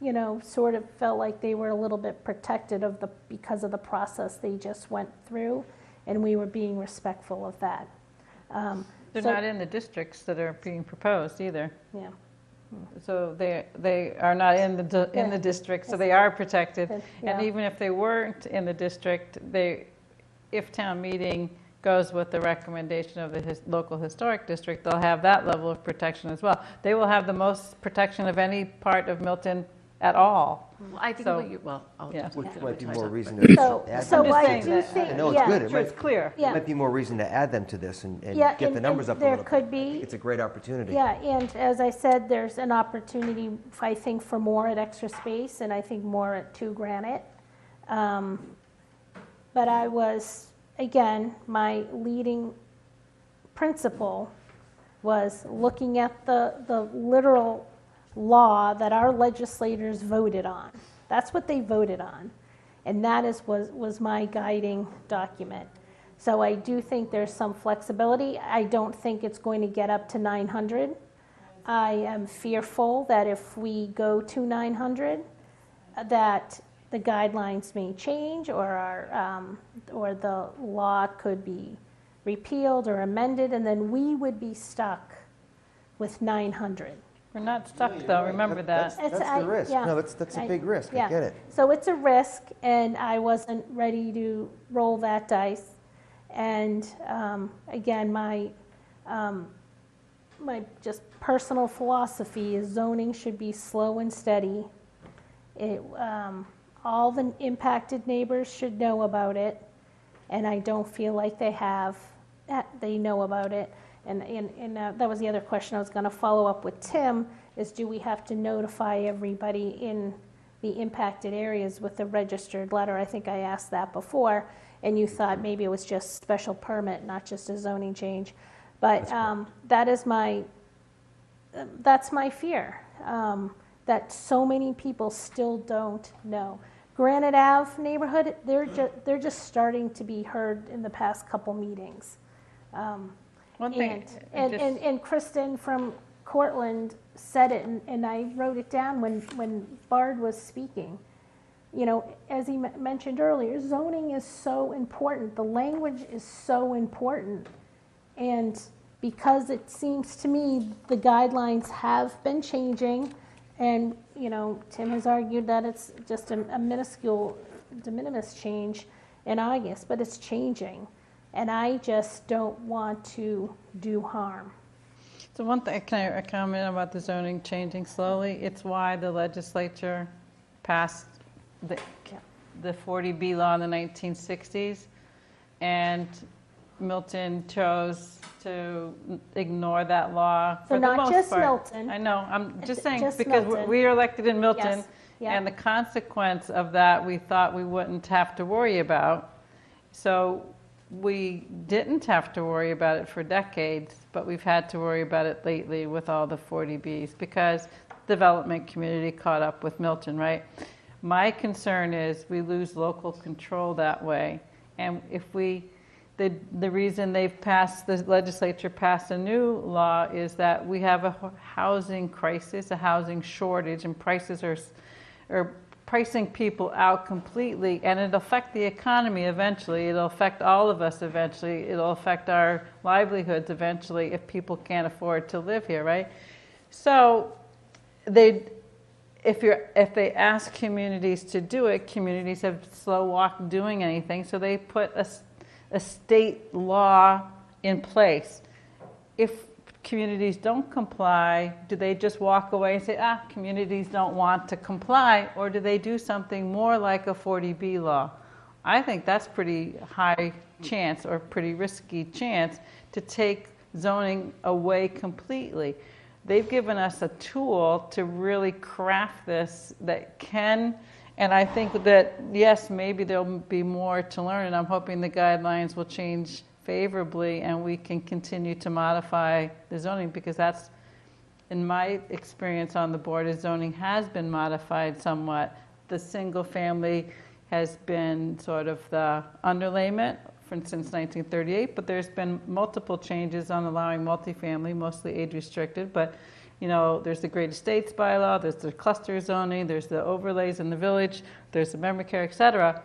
you know, sort of felt like they were a little bit protected because of the process they just went through, and we were being respectful of that. They're not in the districts that are being proposed either. Yeah. So they are not in the district, so they are protected. Yeah. And even if they weren't in the district, if town meeting goes with the recommendation of the local historic district, they'll have that level of protection as well. They will have the most protection of any part of Milton at all. Well, I think So- Which might be more reason to add So them I to do this. think, I know it's yeah. good. It's clear. It might be more reason to add them to this and Yeah, get the numbers up a there little bit. could I be. think it's a great opportunity. Yeah, and as I said, there's an opportunity, I think, for more at Extra Space, and I think more at 2 Granite. But I was, again, my leading principle was looking at the literal law that our legislators voted on. That's what they voted on. And that was my guiding document. So I do think there's some flexibility. I don't think it's going to get up to 900. I am fearful that if we go to 900, that the guidelines may change, or the law could be repealed or amended, and then we would be stuck with 900. We're not stuck, though, remember that. That's the risk. Yeah. No, that's a big risk. I Yeah. get it. So it's a risk, and I wasn't ready to roll that dice. And again, my just personal philosophy is zoning should be slow and steady. All the impacted neighbors should know about it, and I don't feel like they know about it. And that was the other question I was going to follow up with Tim, is do we have to notify everybody in the impacted areas with the registered letter? I think I asked that before, and you thought maybe it was just special permit, not just a zoning change. But that's my fear, that so many people still don't know. Granite Ave neighborhood, they're just starting to be heard in the past couple meetings. One thing, And Kristen from Cortland said it, and I wrote it down when Bard was speaking. You know, as he mentioned earlier, zoning is so important. The language is so important. And because it seems to me the guidelines have been changing, and, you know, Tim has argued that it's just a minuscule, de minimis change in August, but it's changing. And I just don't want to do harm. So one thing, can I comment about the zoning changing slowly? It's why the legislature passed the 40B law in the 1960s, and Milton chose to ignore that law for So the not most just part. Milton. I know, I'm just saying, Just because Milton. we are elected in Milton, Yes, yeah. and the consequence of that we thought we wouldn't have to worry about. So we didn't have to worry about it for decades, but we've had to worry about it lately with all the 40Bs because the development community caught up with Milton, right? My concern is we lose local control that way. And if the reason the legislature passed a new law is that we have a housing crisis, a housing shortage, and prices are pricing people out completely, and it'll affect the economy eventually. It'll affect all of us eventually. It'll affect our livelihoods eventually if people can't afford to live here, right? So if they ask communities to do it, communities have slow walked doing anything, so they put a state law in place. If communities don't comply, do they just walk away and say, communities don't want to comply, or do they do something more like a 40B law? I think that's pretty high chance or pretty risky chance to take zoning away completely. They've given us a tool to really craft this that can, and I think that, yes, maybe there'll be more to learn, and I'm hoping the guidelines will change favorably and we can continue to modify the zoning, because that's, in my experience on the board, is zoning has been modified somewhat. The single family has been sort of the underlayment since 1938, but there's been multiple changes on allowing multifamily, mostly age restricted, but you know, there's the Great Estates bylaw, there's the cluster zoning, there's the overlays in the village, there's the memory care, et cetera.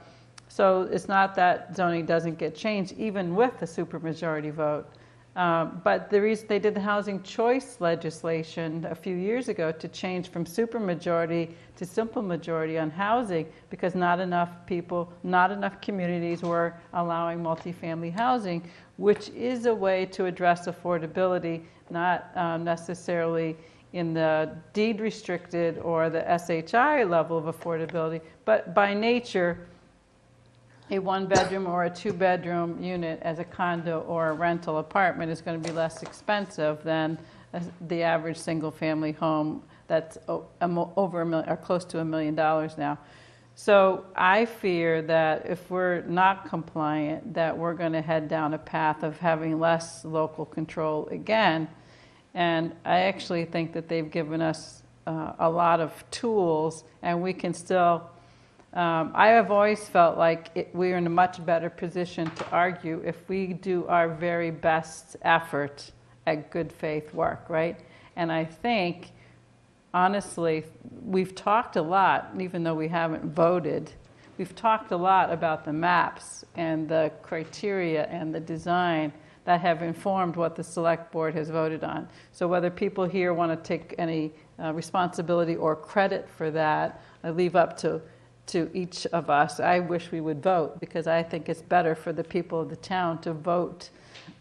So it's not that zoning doesn't get changed, even with the supermajority vote. But the reason they did the housing choice legislation a few years ago to change from supermajority to simple majority on housing, because not enough people, not enough communities were allowing multifamily housing, which is a way to address affordability, not necessarily in the deed restricted or the SHI level of affordability, but by nature, a one-bedroom or a two-bedroom unit as a condo or a rental apartment is going to be less expensive than the average single-family home that's over $1 million or close to $1 million now. So I fear that if we're not compliant, that we're going to head down a path of having less local control again. And I actually think that they've given us a lot of tools, and we can still. I have always felt like we're in a much better position to argue if we do our very best effort at good faith work, right? And I think, honestly, we've talked a lot, even though we haven't voted, we've talked a lot about the maps and the criteria and the design. that have informed what the select board has voted on. So whether people here want to take any responsibility or credit for that, I leave up to each of us. I wish we would vote because I think it's better for the people of the town to vote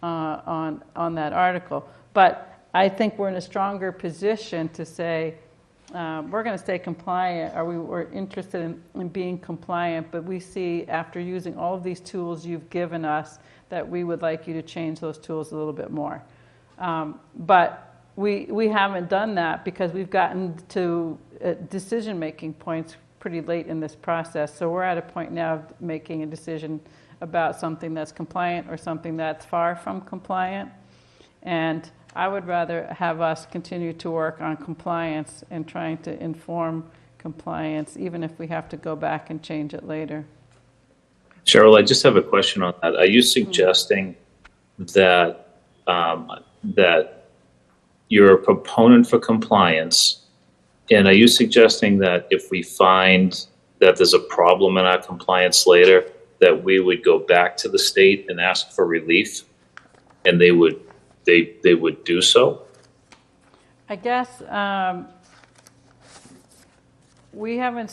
on that article. But I think we're in a stronger position to say, we're going to stay compliant, or we're interested in being compliant, but we see after using all of these tools you've given us that we would like you to change those tools a little bit more. But we haven't done that because we've gotten to decision-making points pretty late in this process. So we're at a point now of making a decision about something that's compliant or something that's far from compliant. And I would rather have us continue to work on compliance and trying to inform compliance, even if we have to go back and change it later. Cheryl, I just have a question on that. Are you suggesting that that you're a proponent for compliance, and are you suggesting that if we find that there's a problem in our compliance later, that we would go back to the state and ask for relief, and they would do so? I guess we haven't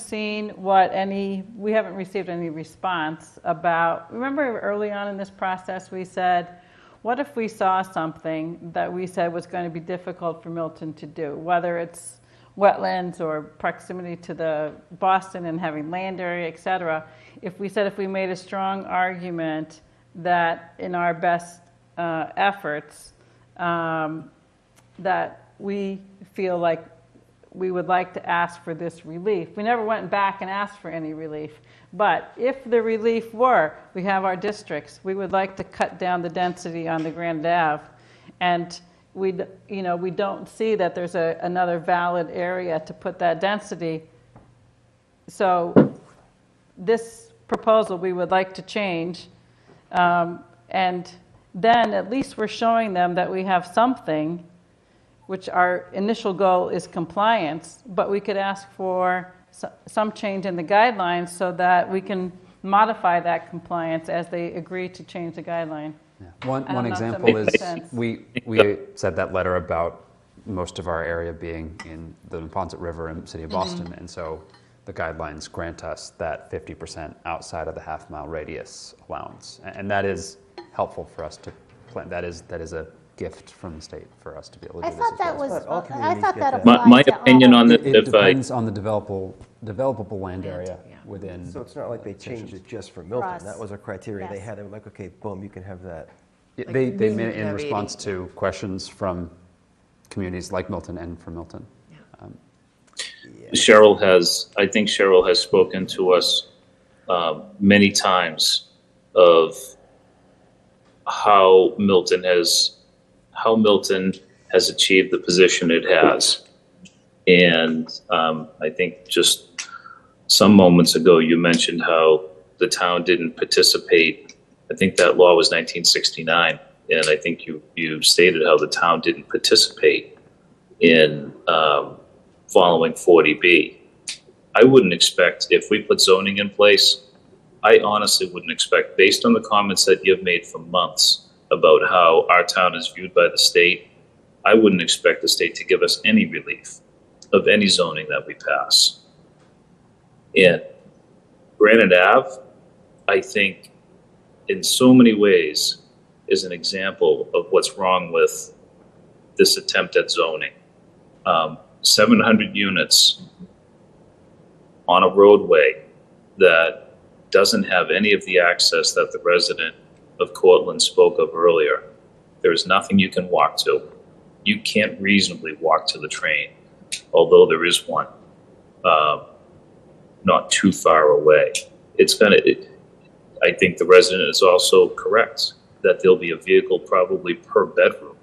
received any response about, remember early on in this process we said, what if we saw something that we said was going to be difficult for Milton to do, whether it's wetlands or proximity to the Boston and having land area, et cetera. If we made a strong argument that in our best efforts, that we feel like we would like to ask for this relief. We never went back and asked for any relief. But if the relief were, we have our districts, we would like to cut down the density on the Grand Ave. And we don't see that there's another valid area to put that density. So this proposal we would like to change. And then at least we're showing them that we have something, which our initial goal is compliance, but we could ask for some change in the guidelines so that we can modify that compliance as they agree to change the guideline. Yeah. One example is we said that letter about most of our area being in the Neponset River and City of Boston, and so the guidelines grant us that 50% outside of the half-mile radius allowance, and that is helpful for us to plan. That is a gift from the state for us to be able to do this. I thought that applied my opinion on it depends on the developable land area within. So it's not like they changed it just for Milton. That was a criteria they had. They were like, okay, boom, you can have that. They made it in response to questions from communities like Milton and from Milton. I think Cheryl has spoken to us many times of how Milton has achieved the position it has. And I think just some moments ago, you mentioned how the town didn't participate. I think that law was 1969. And I think you stated how the town didn't participate in following 40B. I wouldn't expect, if we put zoning in place, I honestly wouldn't expect, based on the comments that you've made for months about how our town is viewed by the state, I wouldn't expect the state to give us any relief of any zoning that we pass. And Granite Ave, I think, in so many ways, is an example of what's wrong with this attempt at zoning. 700 units on a roadway that doesn't have any of the access that the resident of Cortland spoke of earlier. There is nothing you can walk to. You can't reasonably walk to the train, although there is one not too far away. I think the resident is also correct that there'll be a vehicle probably per bedroom.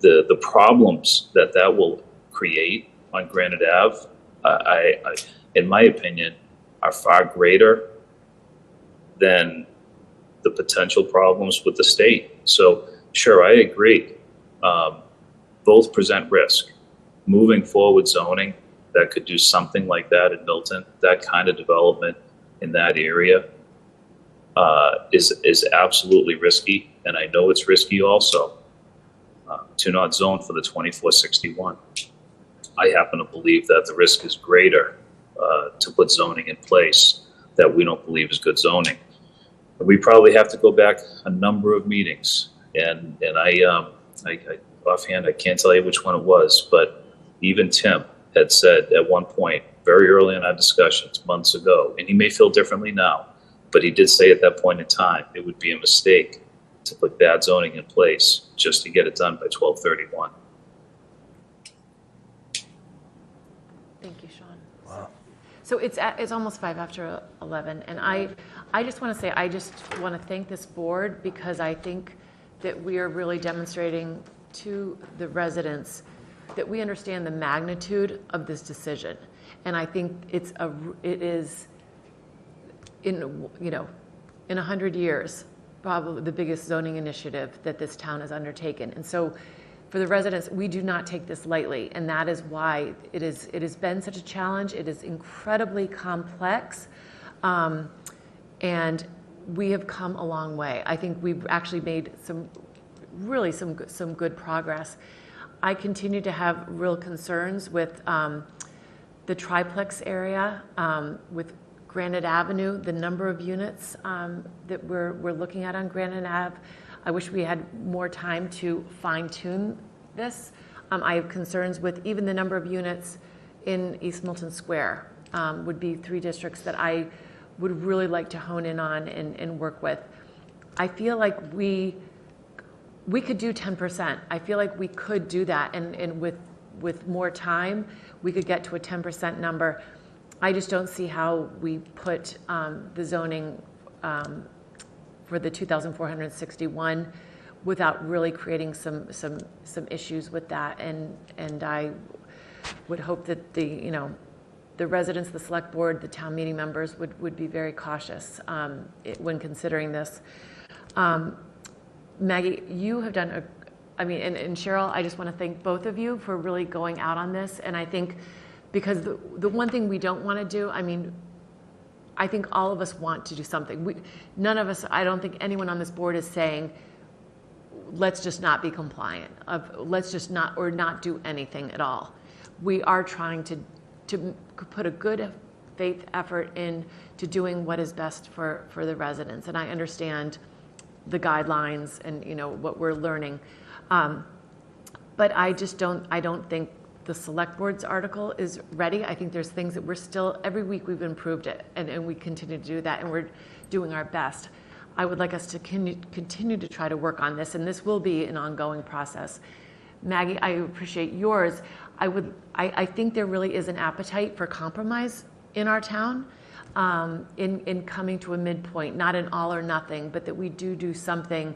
The problems that will create on Granite Ave, in my opinion, are far greater than the potential problems with the state. So, sure, I agree. Both present risk. Moving forward zoning that could do something like that in Milton, that kind of development in that area, is absolutely risky, and I know it's risky also to not zone for the 2461. I happen to believe that the risk is greater to put zoning in place that we don't believe is good zoning. We probably have to go back a number of meetings, and I offhand I can't tell you which one it was, but even Tim had said at one point very early in our discussions months ago, and he may feel differently now, but he did say at that point in time it would be a mistake to put bad zoning in place just to get it done by 12/31. Thank you, Sean. Wow. So it's almost 11, and I just want to say, I just want to thank this board because I think that we are really demonstrating to the residents that we understand the magnitude of this decision. And I think it is in 100 years, probably the biggest zoning initiative that this town has undertaken. And so for the residents, we do not take this lightly. And that is why it has been such a challenge. It is incredibly complex. And we have come a long way. I think we've actually made some good progress. I continue to have real concerns with the triplex area, with Granite Avenue, the number of units that we're looking at on Granite Ave. I wish we had more time to fine-tune this. I have concerns with even the number of units in East Milton Square. Would be 3 districts that I would really like to hone in on and work with. I feel like we could do 10%. I feel like we could do that, and with more time, we could get to a 10% number. I just don't see how we put the zoning for the 2,461 without really creating some issues with that. And I would hope that the residents, the select board, the town meeting members would be very cautious when considering this. Maggie, you have done and Cheryl, I just want to thank both of you for really going out on this. And I think because the one thing we don't want to do, I think all of us want to do something. None of us, I don't think anyone on this board is saying, let's just not be compliant, let's just not do anything at all. We are trying to put a good faith effort into doing what is best for the residents. And I understand the guidelines and what we're learning. But I don't think the select board's article is ready. I think there's things that we're still, every week we've improved it, and we continue to do that, and we're doing our best. I would like us to continue to try to work on this, and this will be an ongoing process. Maggie, I appreciate yours. I think there really is an appetite for compromise in our town, in coming to a midpoint, not an all or nothing, but that we do something,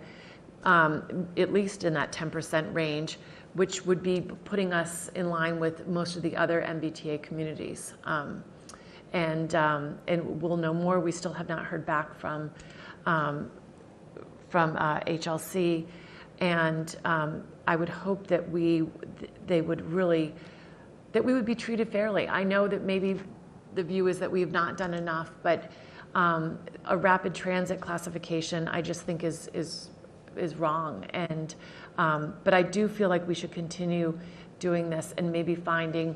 at least in that 10% range, which would be putting us in line with most of the other MBTA communities. And we'll know more. We still have not heard back from HLC, and I would hope that we would be treated fairly. I know that maybe the view is that we have not done enough, but a rapid transit classification I just think is wrong. And but I do feel like we should continue doing this and maybe finding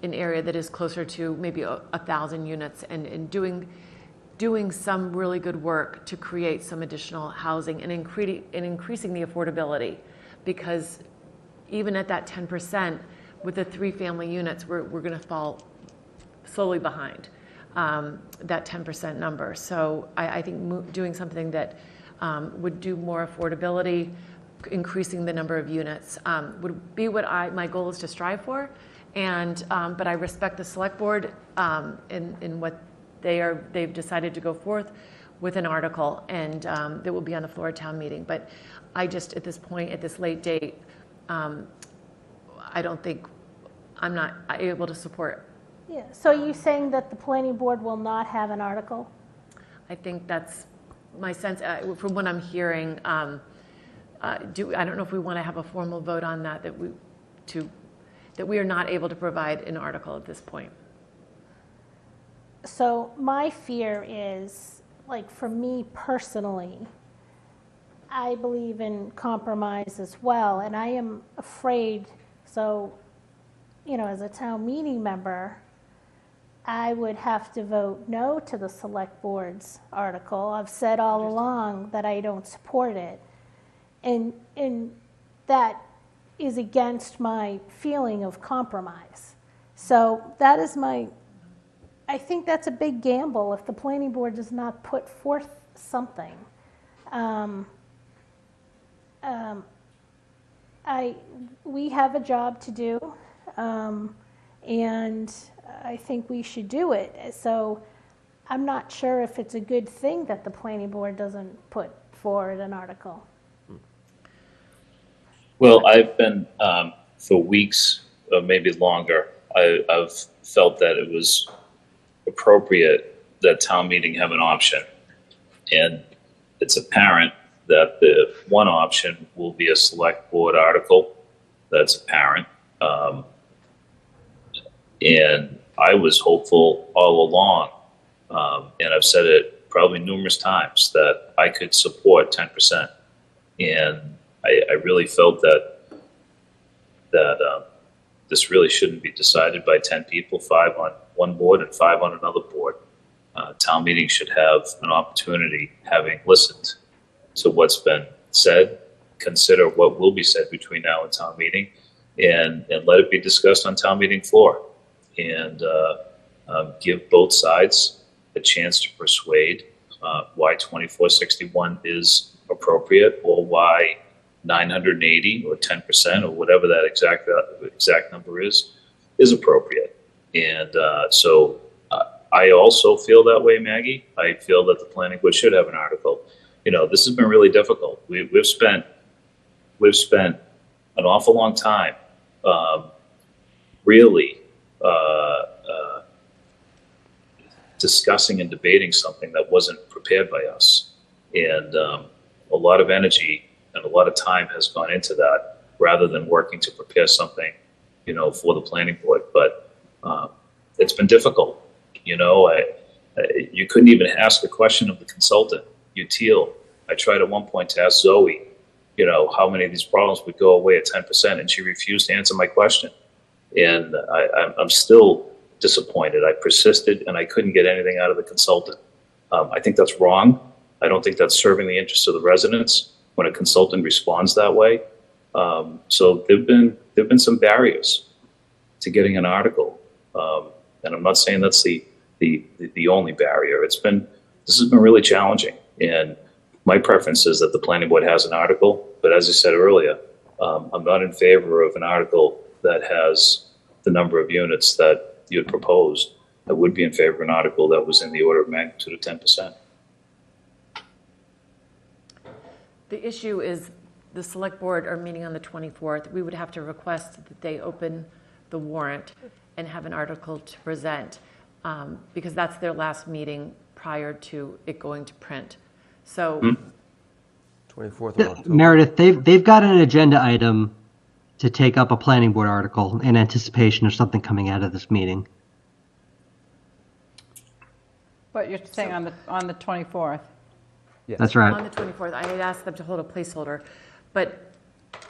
an area that is closer to maybe 1,000 units and doing some really good work to create some additional housing and increasing the affordability, because even at that 10% with the 3-family units, we're going to fall slowly behind that 10% number. So I think doing something that would do more affordability, increasing the number of units, would be what my goal is to strive for. And but I respect the select board in what they've decided to go forth with an article, and that will be on the floor of town meeting. But I just, at this point, at this late date, I don't think, I'm not able to support. Yeah, so are you saying that the planning board will not have an article? I think that's my sense, from what I'm hearing. I don't know if we want to have a formal vote on that, that we are not able to provide an article at this point. So my fear is, like for me personally, I believe in compromise as well, and I am afraid, so, you know, as a town meeting member, I would have to vote no to the select board's article. I've said all along that I don't support it. And that is against my feeling of compromise. So that is I think that's a big gamble if the planning board does not put forth something. We have a job to do, and I think we should do it. So I'm not sure if it's a good thing that the planning board doesn't put forward an article. Well, I've been, for weeks, or maybe longer, I've felt that it was appropriate that town meeting have an option. And it's apparent that the one option will be a select board article. That's apparent. And I was hopeful all along, and I've said it probably numerous times, that I could support 10%. And I really felt that this really shouldn't be decided by 10 people, 5 on one board and 5 on another board. Town meeting should have an opportunity, having listened to what's been said, consider what will be said between now and town meeting, and let it be discussed on town meeting floor, and give both sides a chance to persuade why 2461 is appropriate, or why 980 or 10% or whatever that exact number is appropriate. And so I also feel that way, Maggie. I feel that the planning board should have an article. You know, this has been really difficult. We've spent an awful long time really discussing and debating something that wasn't prepared by us. And a lot of energy and a lot of time has gone into that, rather than working to prepare something, you know, for the planning board. But it's been difficult. You know, you couldn't even ask a question of the consultant, Util. I tried at one point to ask Zoe, you know, how many of these problems would go away at 10%, and she refused to answer my question. And I'm still disappointed. I persisted, and I couldn't get anything out of the consultant. I think that's wrong. I don't think that's serving the interests of the residents when a consultant responds that way. So there've been some barriers to getting an article, and I'm not saying that's the only barrier. This has been really challenging, and my preference is that the planning board has an article. But as I said earlier, I'm not in favor of an article that has the number of units that you had proposed. I would be in favor of an article that was in the order of magnitude of 10%. The issue is the select board are meeting on the 24th. We would have to request that they open the warrant and have an article to present, because that's their last meeting prior to it going to print. So 24th of October. Meredith, they've got an agenda item to take up a planning board article in anticipation of something coming out of this meeting. But you're saying on the 24th? Yes. That's right. On the 24th, I had asked them to hold a placeholder, but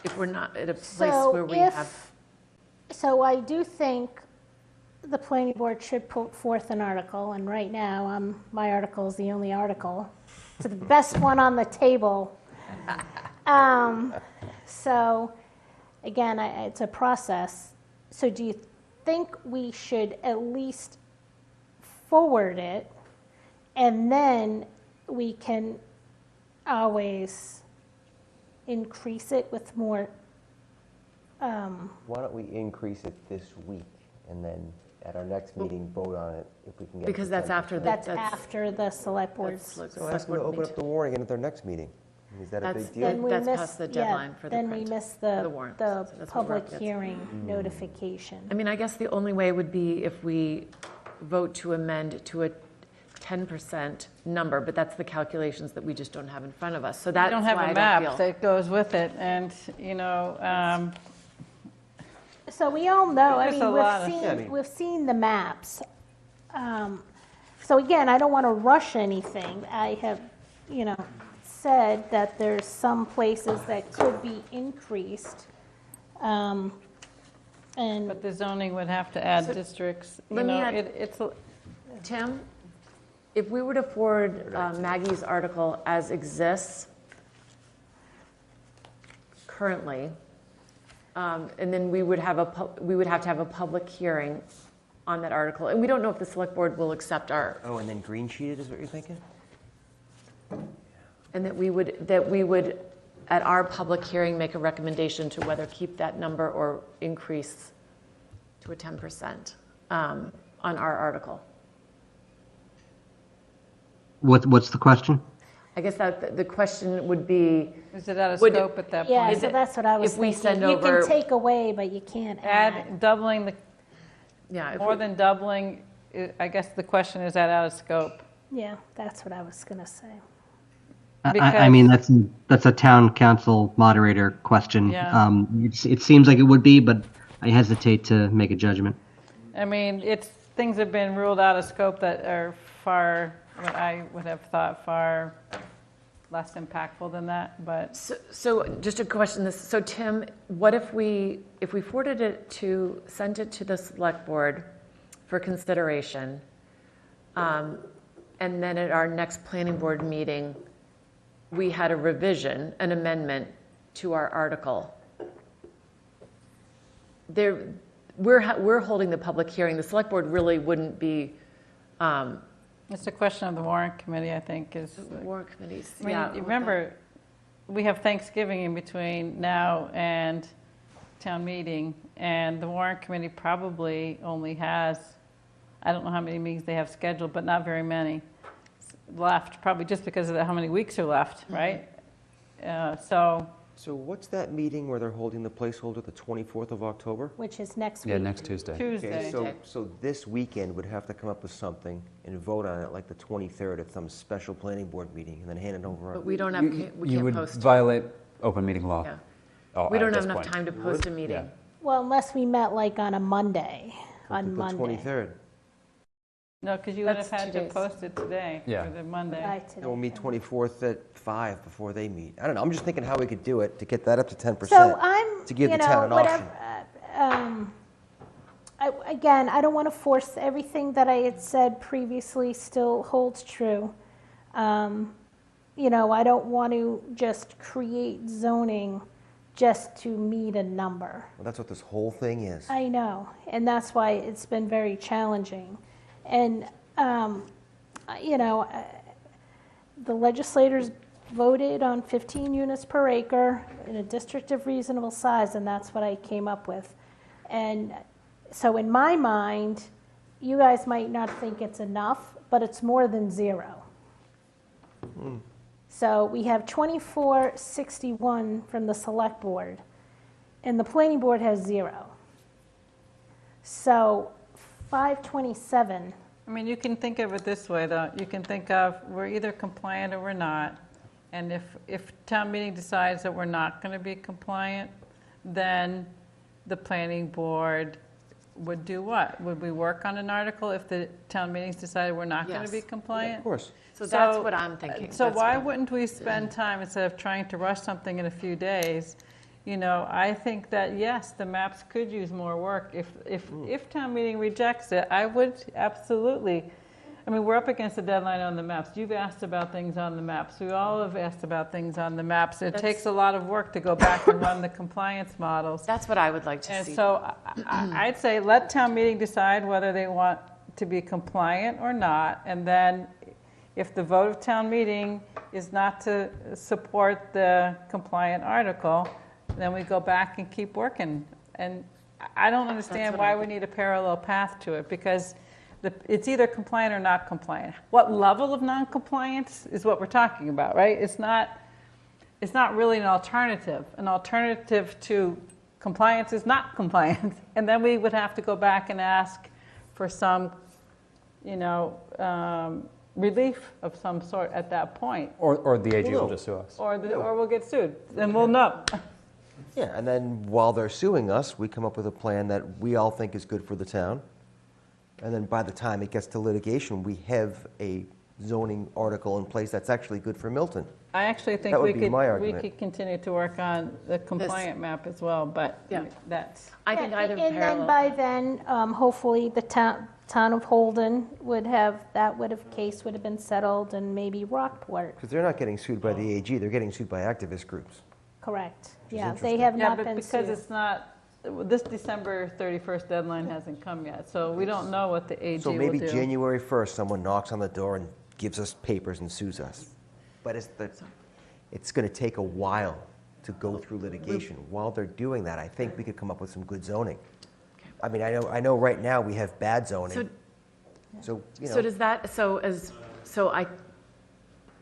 if we're not at a place So where we have. So I do think the planning board should put forth an article, and right now, my article is the only article. It's the best one on the table. So, again, it's a process. So do you think we should at least forward it, and then we can always increase it with more? Why don't we increase it this week, and then at our next meeting, vote on it if we can get it. Because that's after the. That's after the select board's. So ask them to open up the warrant again at their next meeting. Is that a big deal? Then we That's miss- past the yeah, deadline for the Then print, we miss for the warrant. So that's what public we're up hearing Mm. notification. I mean, I guess the only way would be if we vote to amend to a 10% number, but that's the calculations that we just don't have in front of us. So that's We don't why have I a don't map feel. that goes with it, and, you know, So we all know, I There's a lot of- mean, Yeah, I mean- we've seen the maps. So again, I don't want to rush anything. I have, said that there's some places that could be increased. And But the zoning would have to add districts. let me add- Tim, if we were to forward Maggie's article as exists currently, and then we would have to have a public hearing on that article, and we don't know if the select board will accept our. Oh, and then green sheeted is what you're thinking? And that we would, at our public hearing, make a recommendation to whether keep that number or increase to a 10% on our article. What's the question? I guess that the question would be. Is it out of scope at that point? yeah, so that's what I was If we thinking. send You over. can take away, but you can't add. Doubling the, Yeah. more than doubling, I guess the question is that out of scope? Yeah, that's what I was going to say. I mean, that's a town council moderator question. Yeah. It seems like it would be, but I hesitate to make a judgment. I mean, things have been ruled out of scope that are far, what I would have thought, far less impactful than that, but. So just a question, so Tim, what if we forwarded it sent it to the select board for consideration, and then at our next planning board meeting, we had a revision, an amendment to our article? We're holding the public hearing. The select board really wouldn't be. It's a question of the warrant committee, I think, is. Warrant committees, I mean, yeah. you remember, we have Thanksgiving in between now and town meeting, and the warrant committee probably only has, I don't know how many meetings they have scheduled, but not very many left, probably just because of how many weeks are left, right? So what's that meeting where they're holding the placeholder the 24th of October? Which is next week. Yeah, next Tuesday. Tuesday. Okay, so this weekend would have to come up with something and vote on it like the 23rd at some special planning board meeting and then hand it over. But we don't have, we You can't would post. violate open meeting law. Yeah. We don't have enough time to post a meeting. Yeah. Well, unless we met like on a Monday, The on Monday. 23rd. No, because you would have That's had 2 to days. post it today, Yeah. for the Monday. Right, today. And we'll meet 24th at 5 before they meet. I don't know, I'm just thinking how we could do it to get that up to 10%. So I'm, to give the town an option. Again, I don't want to force everything that I had said previously still holds true. I don't want to just create zoning just to meet a number. Well, that's what this whole thing is. I know, and that's why it's been very challenging. And, the legislators voted on 15 units per acre in a district of reasonable size, and that's what I came up with. And so in my mind, you guys might not think it's enough, but it's more than 0. So we have 2461 from the select board, and the planning board has 0. So 527. I mean, you can think of it this way, though. You can think of, we're either compliant or we're not. And if town meeting decides that we're not going to be compliant, then the planning board would do what? Would we work on an article if the town meetings decided we're not going to be Yes. compliant? Of course. So that's what I'm thinking. So That's why what- wouldn't we spend time, instead of trying to rush something in a few days? I think that, yes, the maps could use more work. If town meeting rejects it, I would absolutely. I mean, we're up against the deadline on the maps. You've asked about things on the maps. We all have asked about things on the maps. It takes a lot of work to go back and run the compliance models. That's what I would like to And see. so I'd say let town meeting decide whether they want to be compliant or not. And then if the vote of town meeting is not to support the compliant article, then we go back and keep working. And I don't understand why we need a parallel path to it, because it's either compliant or not compliant. What level of non-compliance is what we're talking about, right? It's not really an alternative. An alternative to compliance is not compliance. And then we would have to go back and ask for some, relief of some sort at that point. Or the AG will just sue us. Or we'll get sued, then we'll know. Yeah, and then while they're suing us, we come up with a plan that we all think is good for the town. And then by the time it gets to litigation, we have a zoning article in place that's actually good for Milton. I actually think That we would be my could, argument. continue to work on the compliant map as well, but Yeah. that's, I think either And then parallel. by then, hopefully, the town of Holden would have, case would have been settled, and maybe Rockport, Because they're not getting sued by the AG, they're getting sued by activist groups. correct. is Yeah, they interesting. have yeah, not but been because sued. it's not, this December 31st deadline hasn't come yet, so we don't know what the AG So will maybe do. January 1st, someone knocks on the door and gives us papers and sues us. But it's going to take a while to go through litigation. While they're doing that, I think we could come up with some good zoning. I mean, I know right now we have bad zoning. So, you know. So does that,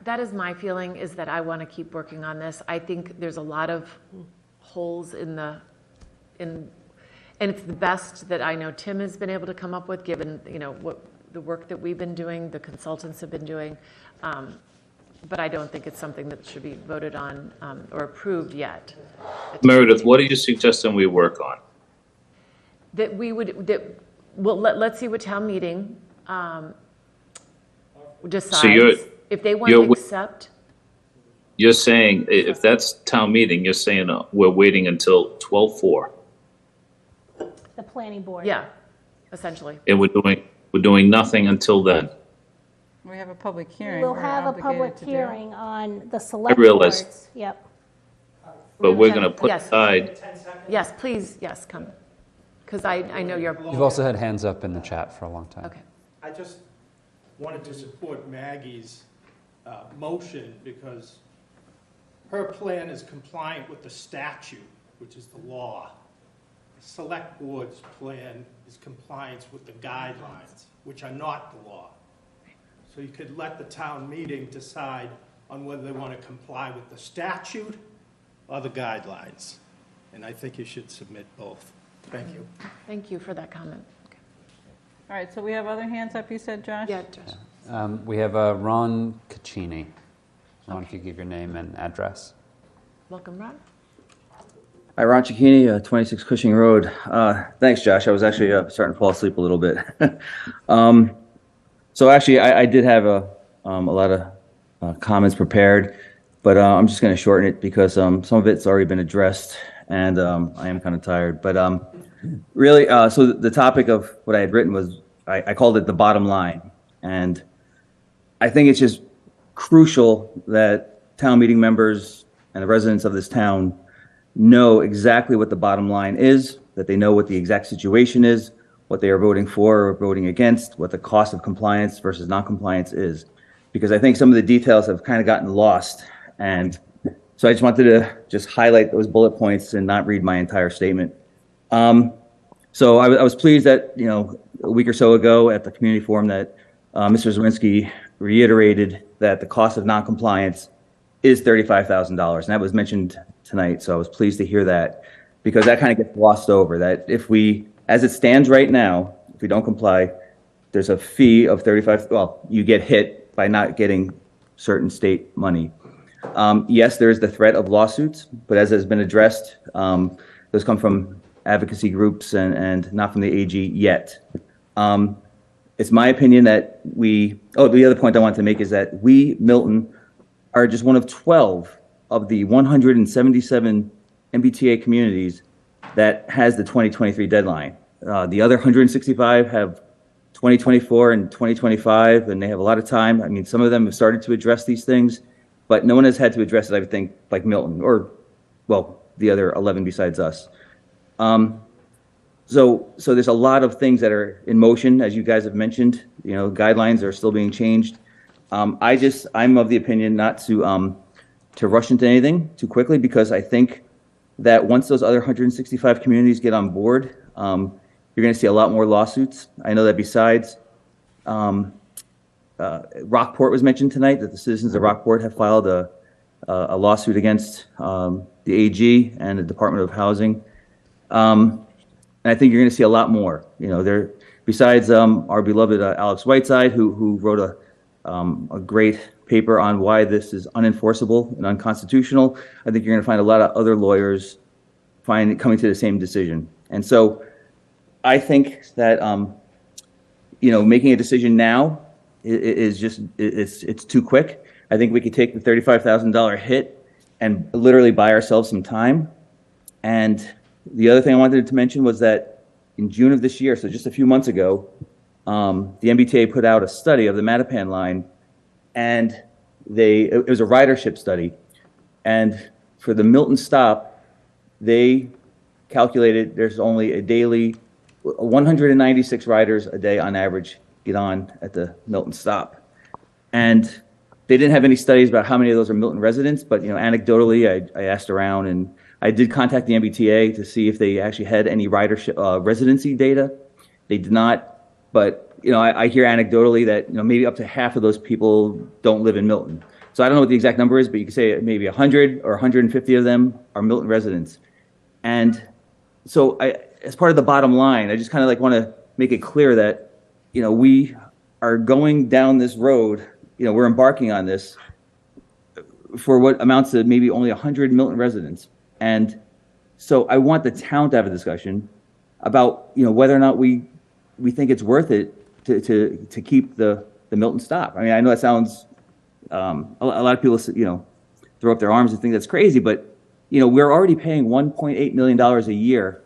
that is my feeling, is that I want to keep working on this. I think there's a lot of holes and it's the best that I know Tim has been able to come up with, given, what the work that we've been doing, the consultants have been doing. But I don't think it's something that should be voted on or approved yet. Meredith, what are you suggesting we work on? That we would, let's see what town meeting decides. If they want to accept. You're saying, if that's town meeting, you're saying we're waiting until 12/4. The planning board. Yeah, essentially. And we're doing nothing until then. We have a public hearing. We'll we're have a obligated public to do. hearing on the select realize. boards. Yep. But we're going to put Yes. aside, Yes, please, yes, come. Because I know you're. You've also had hands up in the chat for a long time. Okay. I just wanted to support Maggie's motion because her plan is compliant with the statute, which is the law. The select board's plan is compliance with the guidelines, which are not the law. So you could let the town meeting decide on whether they want to comply with the statute or the guidelines. And I think you should submit both. Thank you. Thank you for that comment. All right, so we have other hands up, you said, Josh? Yeah, Josh. We have Ron Caccini. Ron, if you give your name and address. Welcome, Ron. Hi, Ron Cicchini, 26 Cushing Road. Thanks, Josh. I was actually starting to fall asleep a little bit. So actually, I did have a lot of comments prepared, but I'm just going to shorten it because some of it's already been addressed, and I am kind of tired. But really, so the topic of what I had written was, I called it the bottom line. And I think it's just crucial that town meeting members and the residents of this town know exactly what the bottom line is, that they know what the exact situation is, what they are voting for or voting against, what the cost of compliance versus non-compliance is. Because I think some of the details have kind of gotten lost. And so I just wanted to just highlight those bullet points and not read my entire statement. So I was pleased that, a week or so ago at the community forum that Mr. Zawinski reiterated that the cost of non-compliance is $35,000. And that was mentioned tonight. So I was pleased to hear that, because that kind of gets glossed over, that if we, as it stands right now, if we don't comply, there's a fee of you get hit by not getting certain state money. Yes, there is the threat of lawsuits, but as has been addressed, those come from advocacy groups and not from the AG yet. It's my opinion that the other point I wanted to make is that we, Milton, are just one of 12 of the 177 MBTA communities that has the 2023 deadline. The other 165 have 2024 and 2025, and they have a lot of time. I mean, some of them have started to address these things, but no one has had to address it, I would think, like Milton, or, well, the other 11 besides us. So there's a lot of things that are in motion, as you guys have mentioned. Guidelines are still being changed. I'm of the opinion not to rush into anything too quickly, because I think that once those other 165 communities get on board, you're going to see a lot more lawsuits. I know that besides Rockport was mentioned tonight, that the citizens of Rockport have filed a lawsuit against the AG and the Department of Housing. And I think you're going to see a lot more. Besides our beloved Alex Whiteside, who wrote a great paper on why this is unenforceable and unconstitutional. I think you're going to find a lot of other lawyers coming to the same decision. And so I think that making a decision now is just, it's too quick. I think we could take the $35,000 hit and literally buy ourselves some time. And the other thing I wanted to mention was that in June of this year, so just a few months ago, the MBTA put out a study of the Mattapan line, and it was a ridership study. And for the Milton stop, they calculated there's only a daily 196 riders a day on average get on at the Milton stop. And they didn't have any studies about how many of those are Milton residents, but anecdotally, I asked around, and I did contact the MBTA to see if they actually had any ridership residency data. They did not, but I hear anecdotally that maybe up to half of those people don't live in Milton. So I don't know what the exact number is, but you could say maybe 100 or 150 of them are Milton residents. And so as part of the bottom line, I just kind of want to make it clear that we are going down this road. We're embarking on this for what amounts to maybe only 100 Milton residents. And so I want the town to have a discussion about whether or not we think it's worth it to keep the Milton stop. I mean, I know that sounds a lot of people throw up their arms and think that's crazy, but we're already paying $1.8 million a year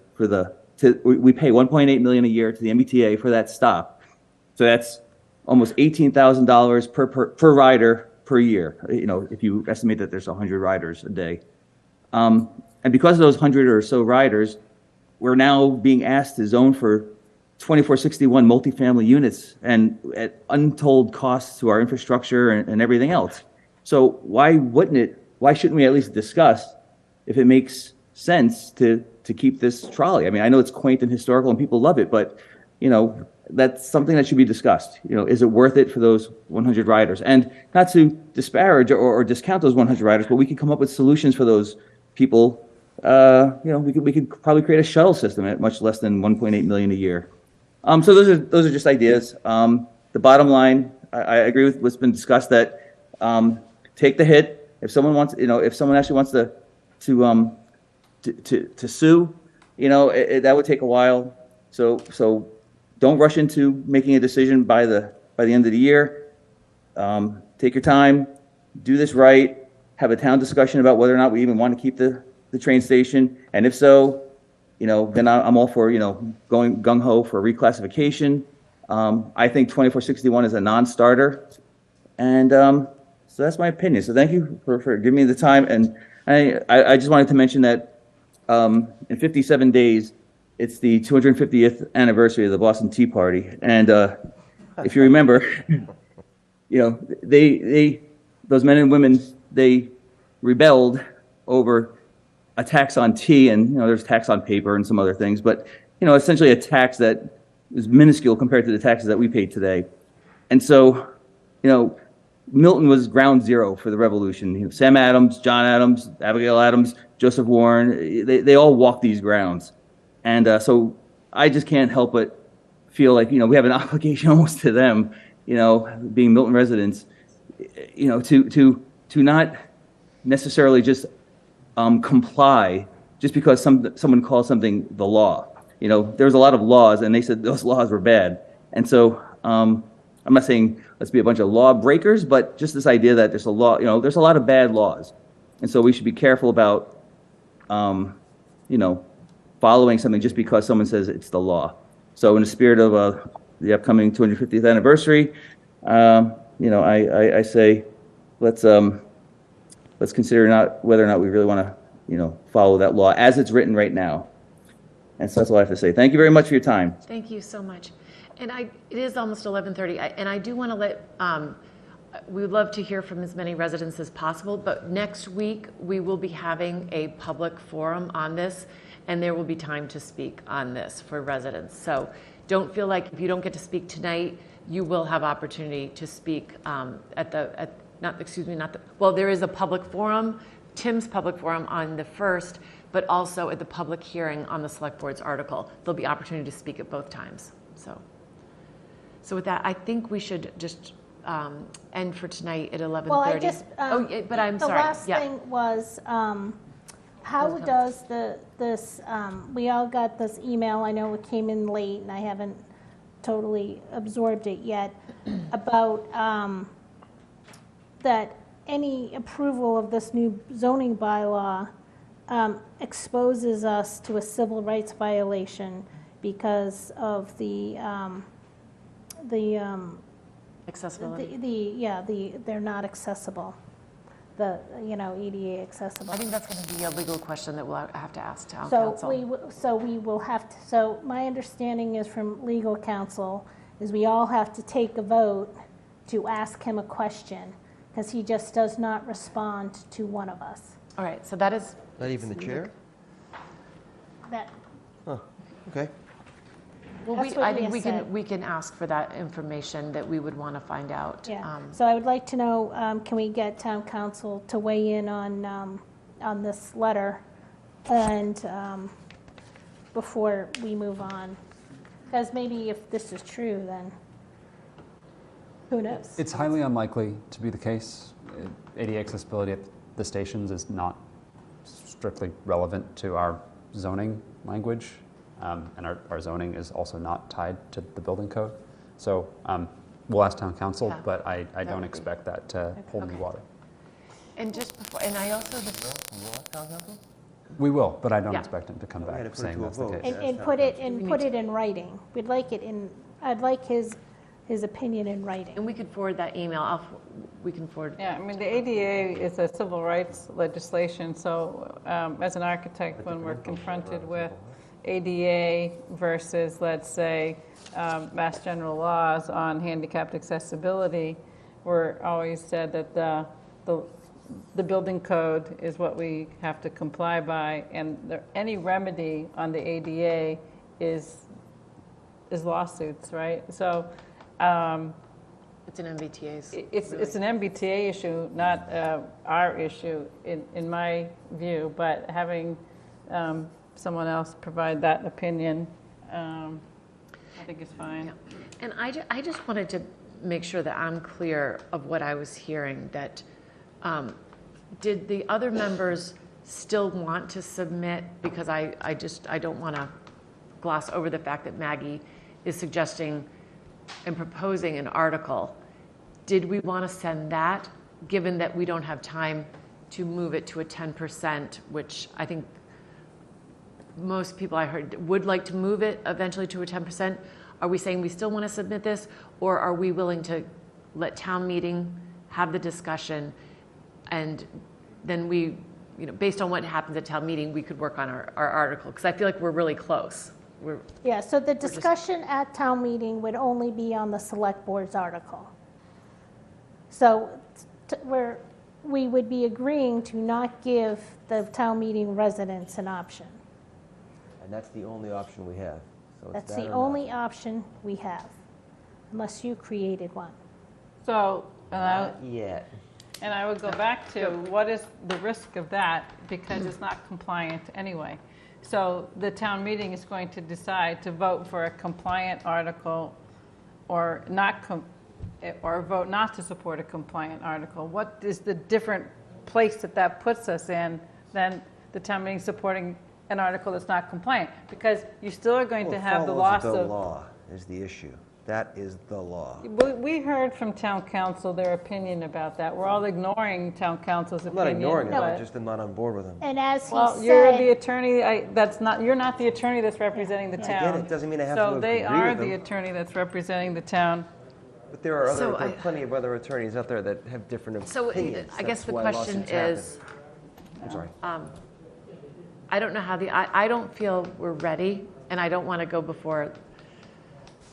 we pay $1.8 million a year to the MBTA for that stop. So that's almost $18,000 per rider per year. If you estimate that there's 100 riders a day. And because of those 100 or so riders, we're now being asked to zone for 2461 multifamily units and at untold costs to our infrastructure and everything else. So why shouldn't we at least discuss if it makes sense to keep this trolley? I mean, I know it's quaint and historical and people love it, but that's something that should be discussed. Is it worth it for those 100 riders? And not to disparage or discount those 100 riders, but we could come up with solutions for those people. We could probably create a shuttle system at much less than 1.8 million a year. So those are just ideas. The bottom line, I agree with what's been discussed, that take the hit. If someone wants, if someone actually wants to sue, that would take a while. So don't rush into making a decision by the end of the year. Take your time, do this right, have a town discussion about whether or not we even want to keep the train station, and if so, then I'm all for going gung-ho for reclassification. I think 2461 is a non-starter, and so that's my opinion. So thank you for giving me the time, and I just wanted to mention that in 57 days, it's the 250th anniversary of the Boston Tea Party, and if you remember, those men and women, they rebelled over a tax on tea, and there's tax on paper and some other things, but essentially a tax that is minuscule compared to the taxes that we pay today. And so, Milton was ground zero for the revolution. Sam Adams, John Adams, Abigail Adams, Joseph Warren, they all walked these grounds. And so I just can't help but feel like, we have an obligation almost to them, being Milton residents, to not necessarily just comply just because someone calls something the law. There's a lot of laws, and they said those laws were bad. And so I'm not saying let's be a bunch of law breakers, but just this idea that there's a law, there's a lot of bad laws. And so we should be careful about, following something just because someone says it's the law. So in the spirit of the upcoming 250th anniversary, I say let's consider whether or not we really want to, follow that law as it's written right now. And so that's all I have to say. Thank you very much for your time. Thank you so much. And it is almost 11:30, and I do want to let, we would love to hear from as many residents as possible, but next week we will be having a public forum on this, and there will be time to speak on this for residents. So don't feel like if you don't get to speak tonight, you will have opportunity to speak there is a public forum, Tim's public forum on the 1st, but also at the public hearing on the select board's article. There'll be opportunity to speak at both times. So with that, I think we should just end for tonight at 11:30. Well, I just, but I'm sorry. The last thing was, how does we all got this email, I know it came in late and I haven't totally absorbed it yet, about that any approval of this new zoning bylaw exposes us to a civil rights violation because of the Accessibility. they're not accessible, ADA accessible. I think that's going to be a legal question that we'll have to ask town So council. we will have to, so my understanding is from legal counsel is we all have to take a vote to ask him a question because he just does not respond to one of us. All right, so that is. Not even the chair? That, Huh, okay. Well, That's what I think Leah said. we can ask for that information that we would want to find out. yeah. So I would like to know, can we get town council to weigh in on this letter and before we move on? Because maybe if this is true, then who knows? It's highly unlikely to be the case. ADA accessibility at the stations is not strictly relevant to our zoning language, and our zoning is also not tied to the building code. So we'll ask town council, Yeah. but I don't expect that to hold any water. And just before, and I also, We will, but I don't Yeah. expect him to come We had to back put it saying to a that's the vote. case. And put it in writing. We'd like it in, I'd like his opinion in writing. and we could forward that email, we can forward. Yeah, I mean, the ADA is a civil rights legislation, so as an architect, when we're confronted with ADA versus, let's say, Mass General laws on handicapped accessibility, we're always said that the building code is what we have to comply by, and any remedy on the ADA is lawsuits, right? So It's an MBTA's. it's an MBTA issue, not our issue in my view, but having someone else provide that opinion, I think is fine. Yeah. And I just wanted to make sure that I'm clear of what I was hearing, that did the other members still want to submit, because I don't want to gloss over the fact that Maggie is suggesting and proposing an article. Did we want to send that, given that we don't have time to move it to a 10%, which I think most people I heard would like to move it eventually to a 10%? Are we saying we still want to submit this, or are we willing to let town meeting have the discussion, and then we, based on what happens at town meeting, we could work on our article? Because I feel like we're really close. Yeah, so the discussion at town meeting would only be on the select board's article. So we would be agreeing to not give the town meeting residents an option. And that's the only option we have. So it's That's that the or not. only option we have, unless you created one. So, Not yet. and I would go back to, what is the risk of that? Because it's not compliant anyway. So the town meeting is going to decide to vote for a compliant article or not, or vote not to support a compliant article. What is the different place that puts us in than the town meeting supporting an article that's not compliant? Because you still are going to have the loss of... The law is the issue. That is the law. We heard from town council their opinion about that. We're all ignoring town council's I'm opinion. not ignoring it, I but- just am not on board with them. And as he Well, said... you're the attorney, you're not the attorney that's representing the I town. get it, doesn't mean I have to So they agree are with them. the attorney that's representing the town. But there are So plenty of other attorneys out there that have different So opinions. I guess That's the why question lawsuits happen. is, I'm sorry. I don't know how I don't feel we're ready, and I don't want to go before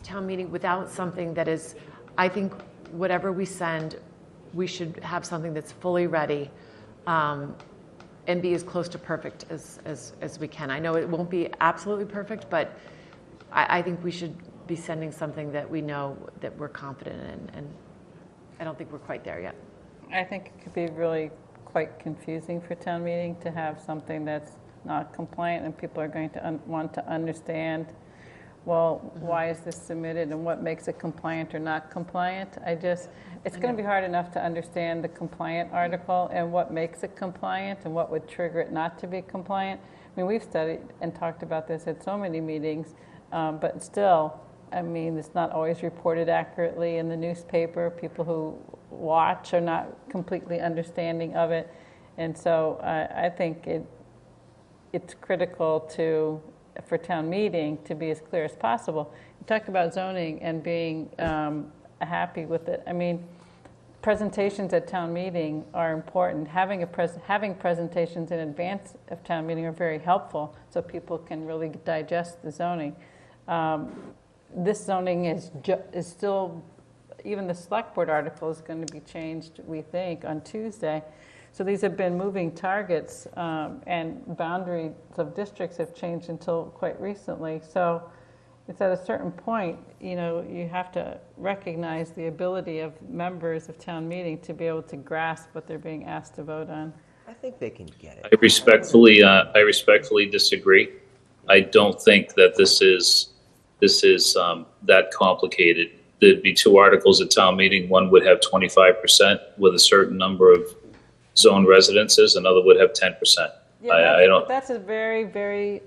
town meeting without something that is, I think whatever we send, we should have something that's fully ready, and be as close to perfect as we can. I know it won't be absolutely perfect, but I think we should be sending something that we know that we're confident in, and I don't think we're quite there yet. I think it could be really quite confusing for town meeting to have something that's not compliant, and people are going to want to understand, well, why is this submitted and what makes it compliant or not compliant? It's going to be hard enough to understand the compliant article and what makes it compliant and what would trigger it not to be compliant. I mean, we've studied and talked about this at so many meetings, but still, I mean, it's not always reported accurately in the newspaper. People who watch are not completely understanding of it. And so I think it's critical for town meeting to be as clear as possible. You talk about zoning and being happy with it. I mean, presentations at town meeting are important. Having presentations in advance of town meeting are very helpful so people can really digest the zoning. This zoning is still, even the select board article is going to be changed, we think, on Tuesday. So these have been moving targets, and boundaries of districts have changed until quite recently. So it's at a certain point, you have to recognize the ability of members of town meeting to be able to grasp what they're being asked to vote on. I think they can get it. I respectfully disagree. I don't think that this is that complicated. There'd be two articles at town meeting. One would have 25% with a certain number of zone residences. Another would have 10%. Yeah, that's a very, very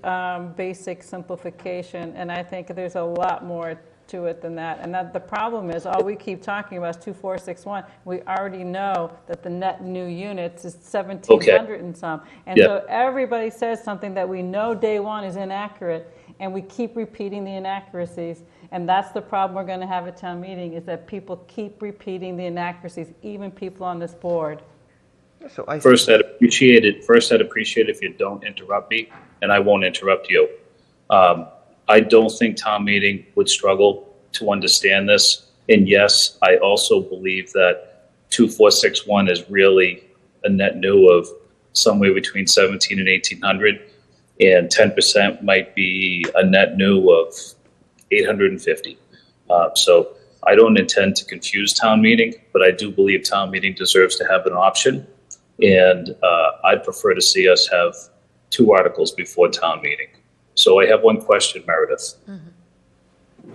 basic simplification, and I think there's a lot more to it than that. And that the problem is, all we keep talking about is 2461. We already know that the net new units is 1,700 and some. And so everybody says something that we know day one is inaccurate, and we keep repeating the inaccuracies. And that's the problem we're going to have at town meeting, is that people keep repeating the inaccuracies, even people on this board. So First, I'd appreciate it if you don't interrupt me, and I won't interrupt you. I don't think town meeting would struggle to understand this. And yes, I also believe that 2461 is really a net new of somewhere between 17 and 1,800, and 10% might be a net new of 850. So I don't intend to confuse town meeting, but I do believe town meeting deserves to have an option. And I'd prefer to see us have two articles before town meeting. So I have one question, Meredith. Mm-hmm.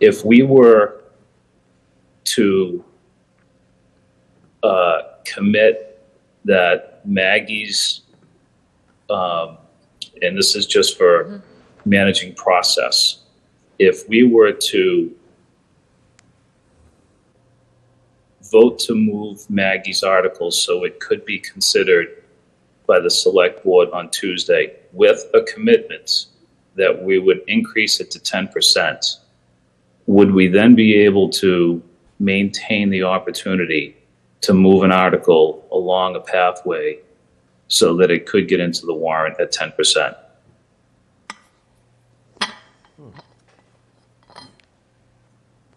If we were to commit that Maggie's, and this is just for managing process, if we were to vote to move Maggie's article so it could be considered by the select board on Tuesday with a commitment that we would increase it to 10%, would we then be able to maintain the opportunity to move an article along a pathway so that it could get into the warrant at 10%?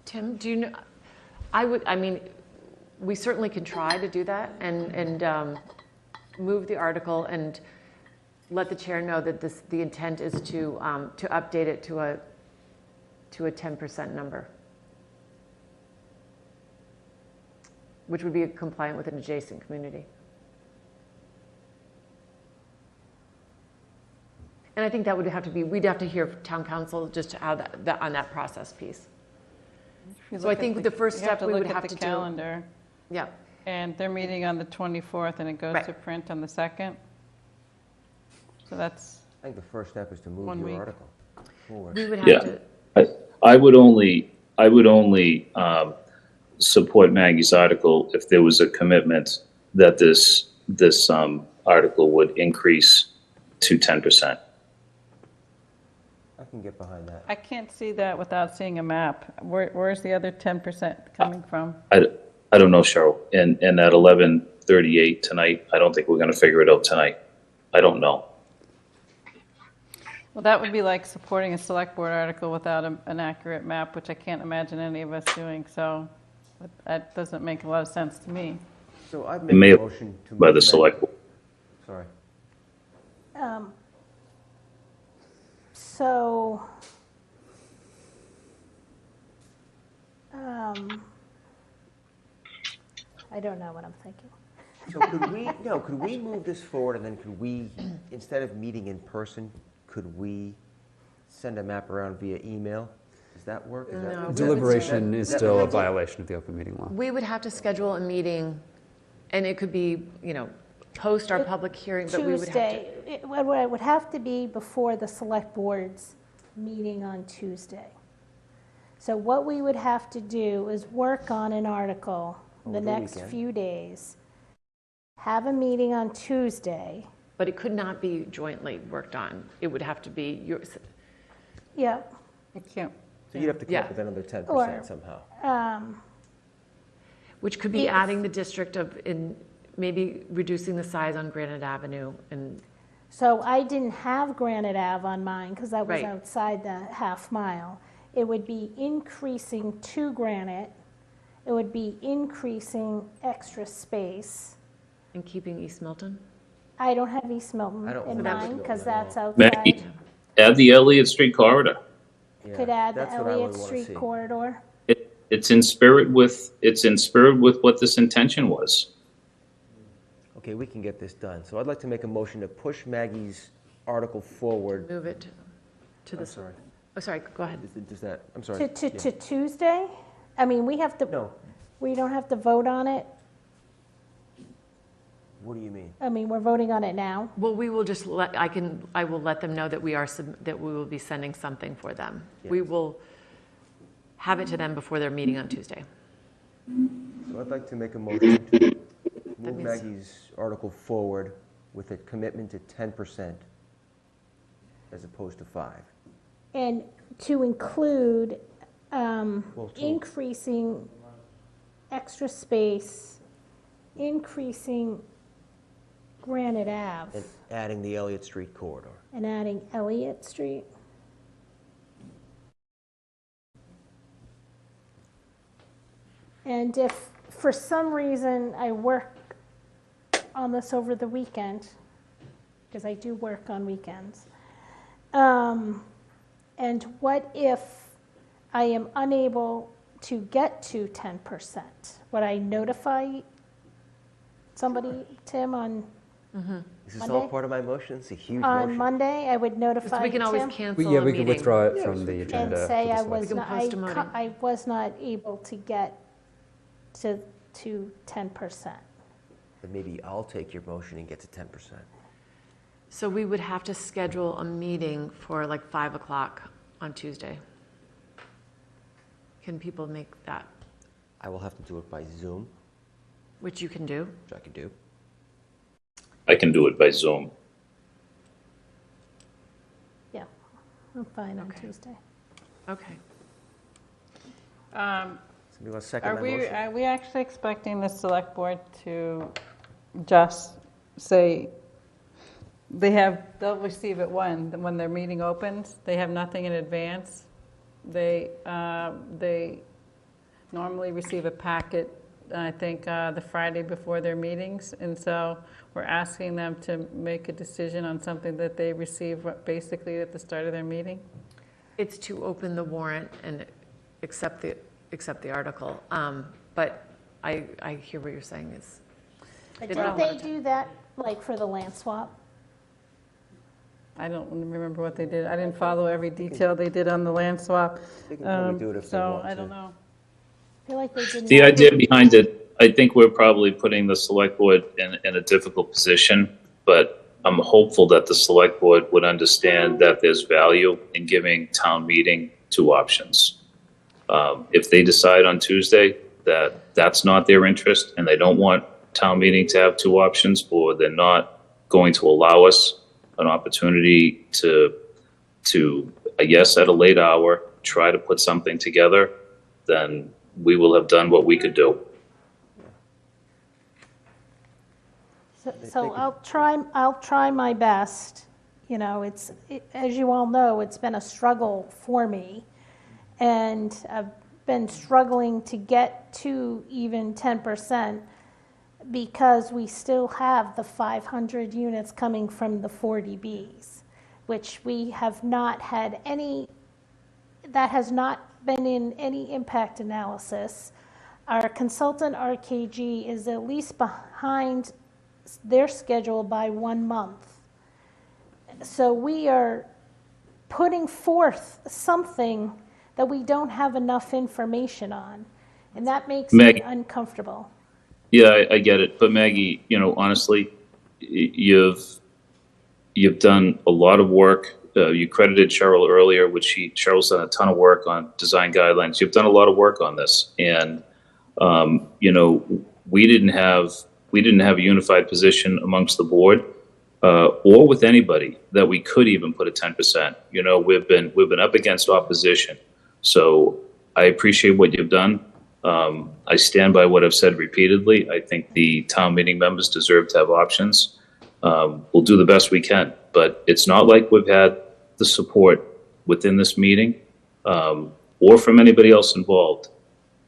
Tim, do you know, we certainly can try to do that and move the article and let the chair know that the intent is to update it to a 10% number, which would be compliant with an adjacent community. And I think that would have to be, we'd have to hear from town council just how that on that process piece. So I think the first step we would have to do. Calendar. Yeah. And they're meeting on the 24th, and it goes to print on the 2nd. So that's, I think the first step is to move 1 your week. article forward. We would have to. I would only support Maggie's article if there was a commitment that this article would increase to 10%. I can get behind that. I can't see that without seeing a map. Where's the other 10% coming from? I don't know, Cheryl. And at 11:38 tonight, I don't think we're going to figure it out tonight. I don't know. Well, that would be like supporting a select board article without an accurate map, which I can't imagine any of us doing. So that doesn't make a lot of sense to me. So I've It made may a have motion to by move the select board. Sorry. So, I don't know what I'm thinking. So could we move this forward, and then could we, instead of meeting in person, could we send a map around via email? Does that work? Is that, No. Deliberation is still a violation of the open meeting law. We would have to schedule a meeting, and it could be, post our public hearing, but we would have to. Tuesday, it would have to be before the select board's meeting on Tuesday. So what we would have to do is work on an article Over the the next weekend. few days, have a meeting on Tuesday. But it could not be jointly worked on. It would have to be yours. Yeah. It can't. So you'd have to come Yeah. up with another 10% Or- somehow. Which could be If- adding the district maybe reducing the size on Granite Avenue and, So I didn't have Granite Ave on mine because that was Right. outside the half mile. It would be increasing to Granite. It would be increasing extra space. and keeping East Milton. I don't have East Milton I don't in want East mine Milton because at that's all. outside. Maggie, add the Elliott Street corridor. Yeah, Could add the that's what I would Elliott wanna Street see. corridor. It's in spirit with what this intention was. Okay, we can get this done. So I'd like to make a motion to push Maggie's article forward. Move it to the. I'm sorry. Oh, sorry, go ahead. Does that, I'm sorry. To Tuesday? I mean, we have to, No, we don't have to vote on it. what do you mean? I mean, we're voting on it now. Well, we will just I will let them know that that we will be sending something for them. We Yes. will have it to them before their meeting on Tuesday. So I'd like to make a motion to move means- Maggie's article forward with a commitment to 10% as opposed to 5. And to include Well, to- increasing extra space, increasing Granite Ave, And adding the Elliott Street corridor. and adding Elliott Street. And if for some reason I work on this over the weekend, because I do work on weekends, and what if I am unable to get to 10%? Would I notify somebody, Tim, on Is this all Monday? part of my motion? It's a huge on motion. Monday? I would notify We can always Tim cancel Yeah, a we can meeting. withdraw it Yeah, from the we can- agenda. and say for I this was We can not, post a meeting. I was not able to get to 10%. Then maybe I'll take your motion and get to 10%. So we would have to schedule a meeting for like 5 o'clock on Tuesday. Can people make that, I will have to do it by Zoom, which you can do? which I could do. I can do it by Zoom. Yeah, I'm fine on Okay. Tuesday. Okay. Somebody want to second Are my we, motion? are we actually expecting the select board to just say, they'll receive it when their meeting opens, they have nothing in advance? They normally receive a packet, I think, the Friday before their meetings, and so we're asking them to make a decision on something that they receive basically at the start of their meeting? It's to open the warrant and accept the article. But I hear what you're saying is. But They did don't they want to- do that, like, for the land swap? I don't remember what they did. I didn't follow every detail they did on the land swap. They can probably do it if they want So I don't to. know. I feel like they did The not. idea behind it, I think we're probably putting the select board in a difficult position, but I'm hopeful that the select board would understand that there's value in giving town meeting 2 options. If they decide on Tuesday that that's not their interest and they don't want town meeting to have 2 options, or they're not going to allow us an opportunity to, I guess, at a late hour, try to put something together, then we will have done what we could do. So I'll try my best. You know, as you all know, it's been a struggle for me. And I've been struggling to get to even 10% because we still have the 500 units coming from the 40Bs, which we have not had any, that has not been in any impact analysis. Our consultant, RKG, is at least behind their schedule by 1 month. So we are putting forth something that we don't have enough information on, and that makes me Meg. uncomfortable. Yeah, I get it. But Maggie, honestly, you've done a lot of work you credited Cheryl earlier, Cheryl's done a ton of work on design guidelines. You've done a lot of work on this, and we didn't have a unified position amongst the board or with anybody that we could even put a 10%. We've been up against opposition, so I appreciate what you've done. I stand by what I've said repeatedly. I think the town meeting members deserve to have options. We'll do the best we can, but it's not like we've had the support within this meeting or from anybody else involved,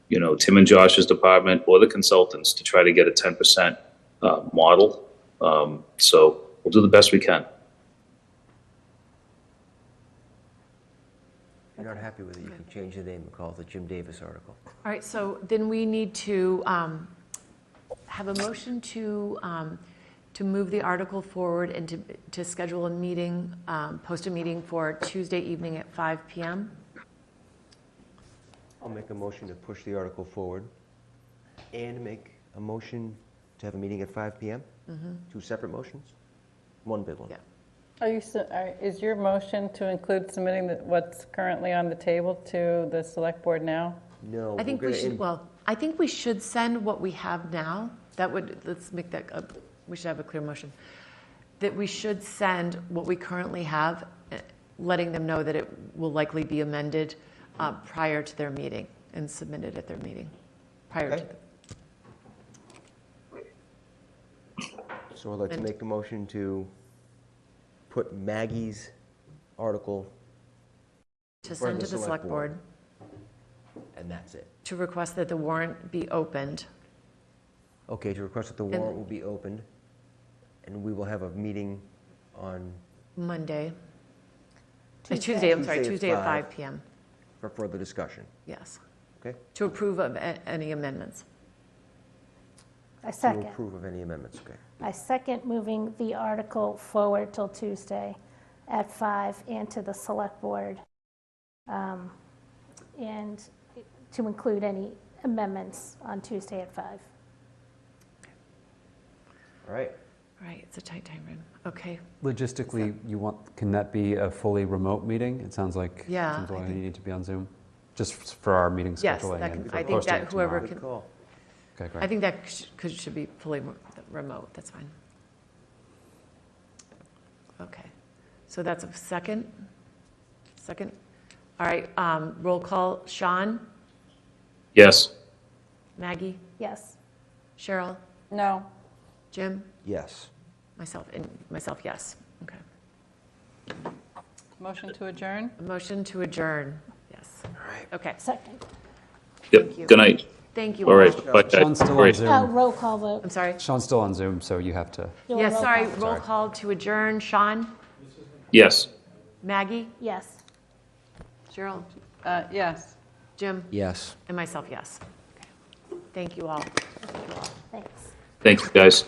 Tim and Josh's department or the consultants, to try to get a 10% model. So we'll do the best we can. If you're not happy with it, you can change the name and call it the Jim Davis article. All right, so then we need to have a motion to move the article forward and to schedule a meeting, post a meeting for Tuesday evening at 5 p.m. I'll make a motion to push the article forward and make a motion to have a meeting at 5 p.m. Two separate motions? One big one. Yeah. Is your motion to include submitting what's currently on the table to the select board now? No. I think we should, I think we should send what we have now. Let's make that, we should have a clear motion. That we should send what we currently have, letting them know that it will likely be amended prior to their meeting and submitted at their meeting, prior to. So I'd like to make a motion to put Maggie's article To send to the select board. And that's it. To request that the warrant be opened. Okay, to request that the warrant will be opened, and we will have a meeting on Monday. Tuesday. Tuesday at 5 p.m. for further discussion. Yes. Okay? To approve of any amendments. I second. To approve of any amendments, okay. I second moving the article forward till Tuesday at 5 and to the select board. And to include any amendments on Tuesday at 5. All right. All right, it's a tight time frame. Okay. Logistically, can that be a fully remote meeting? It sounds like Yeah, you I think- need to be on Zoom, just for our meeting Yes, scheduling. that and can, for I think posting that it whoever tomorrow. can. Call. Okay, great. I think that should be fully remote. That's fine. Okay. So that's a second. Second. All right. Roll call. Sean. Yes. Maggie. Yes. Cheryl. No. Jim. Yes. Myself. Yes. Okay. Motion to adjourn? A motion to adjourn. Yes. All right. Okay. Second. Yep. you. Good night. Thank you. All right. all. Bye, guys. Sean's still on Great. Zoom. Roll call vote. I'm sorry. Sean's still on Zoom, so you have to. Do a Yes. roll Sorry. call. Roll call to adjourn. Sean. Yes. Maggie. Yes. Cheryl. Yes. Jim. Yes. And myself. Yes. Okay. Thank you all. Thanks. Thank you, guys.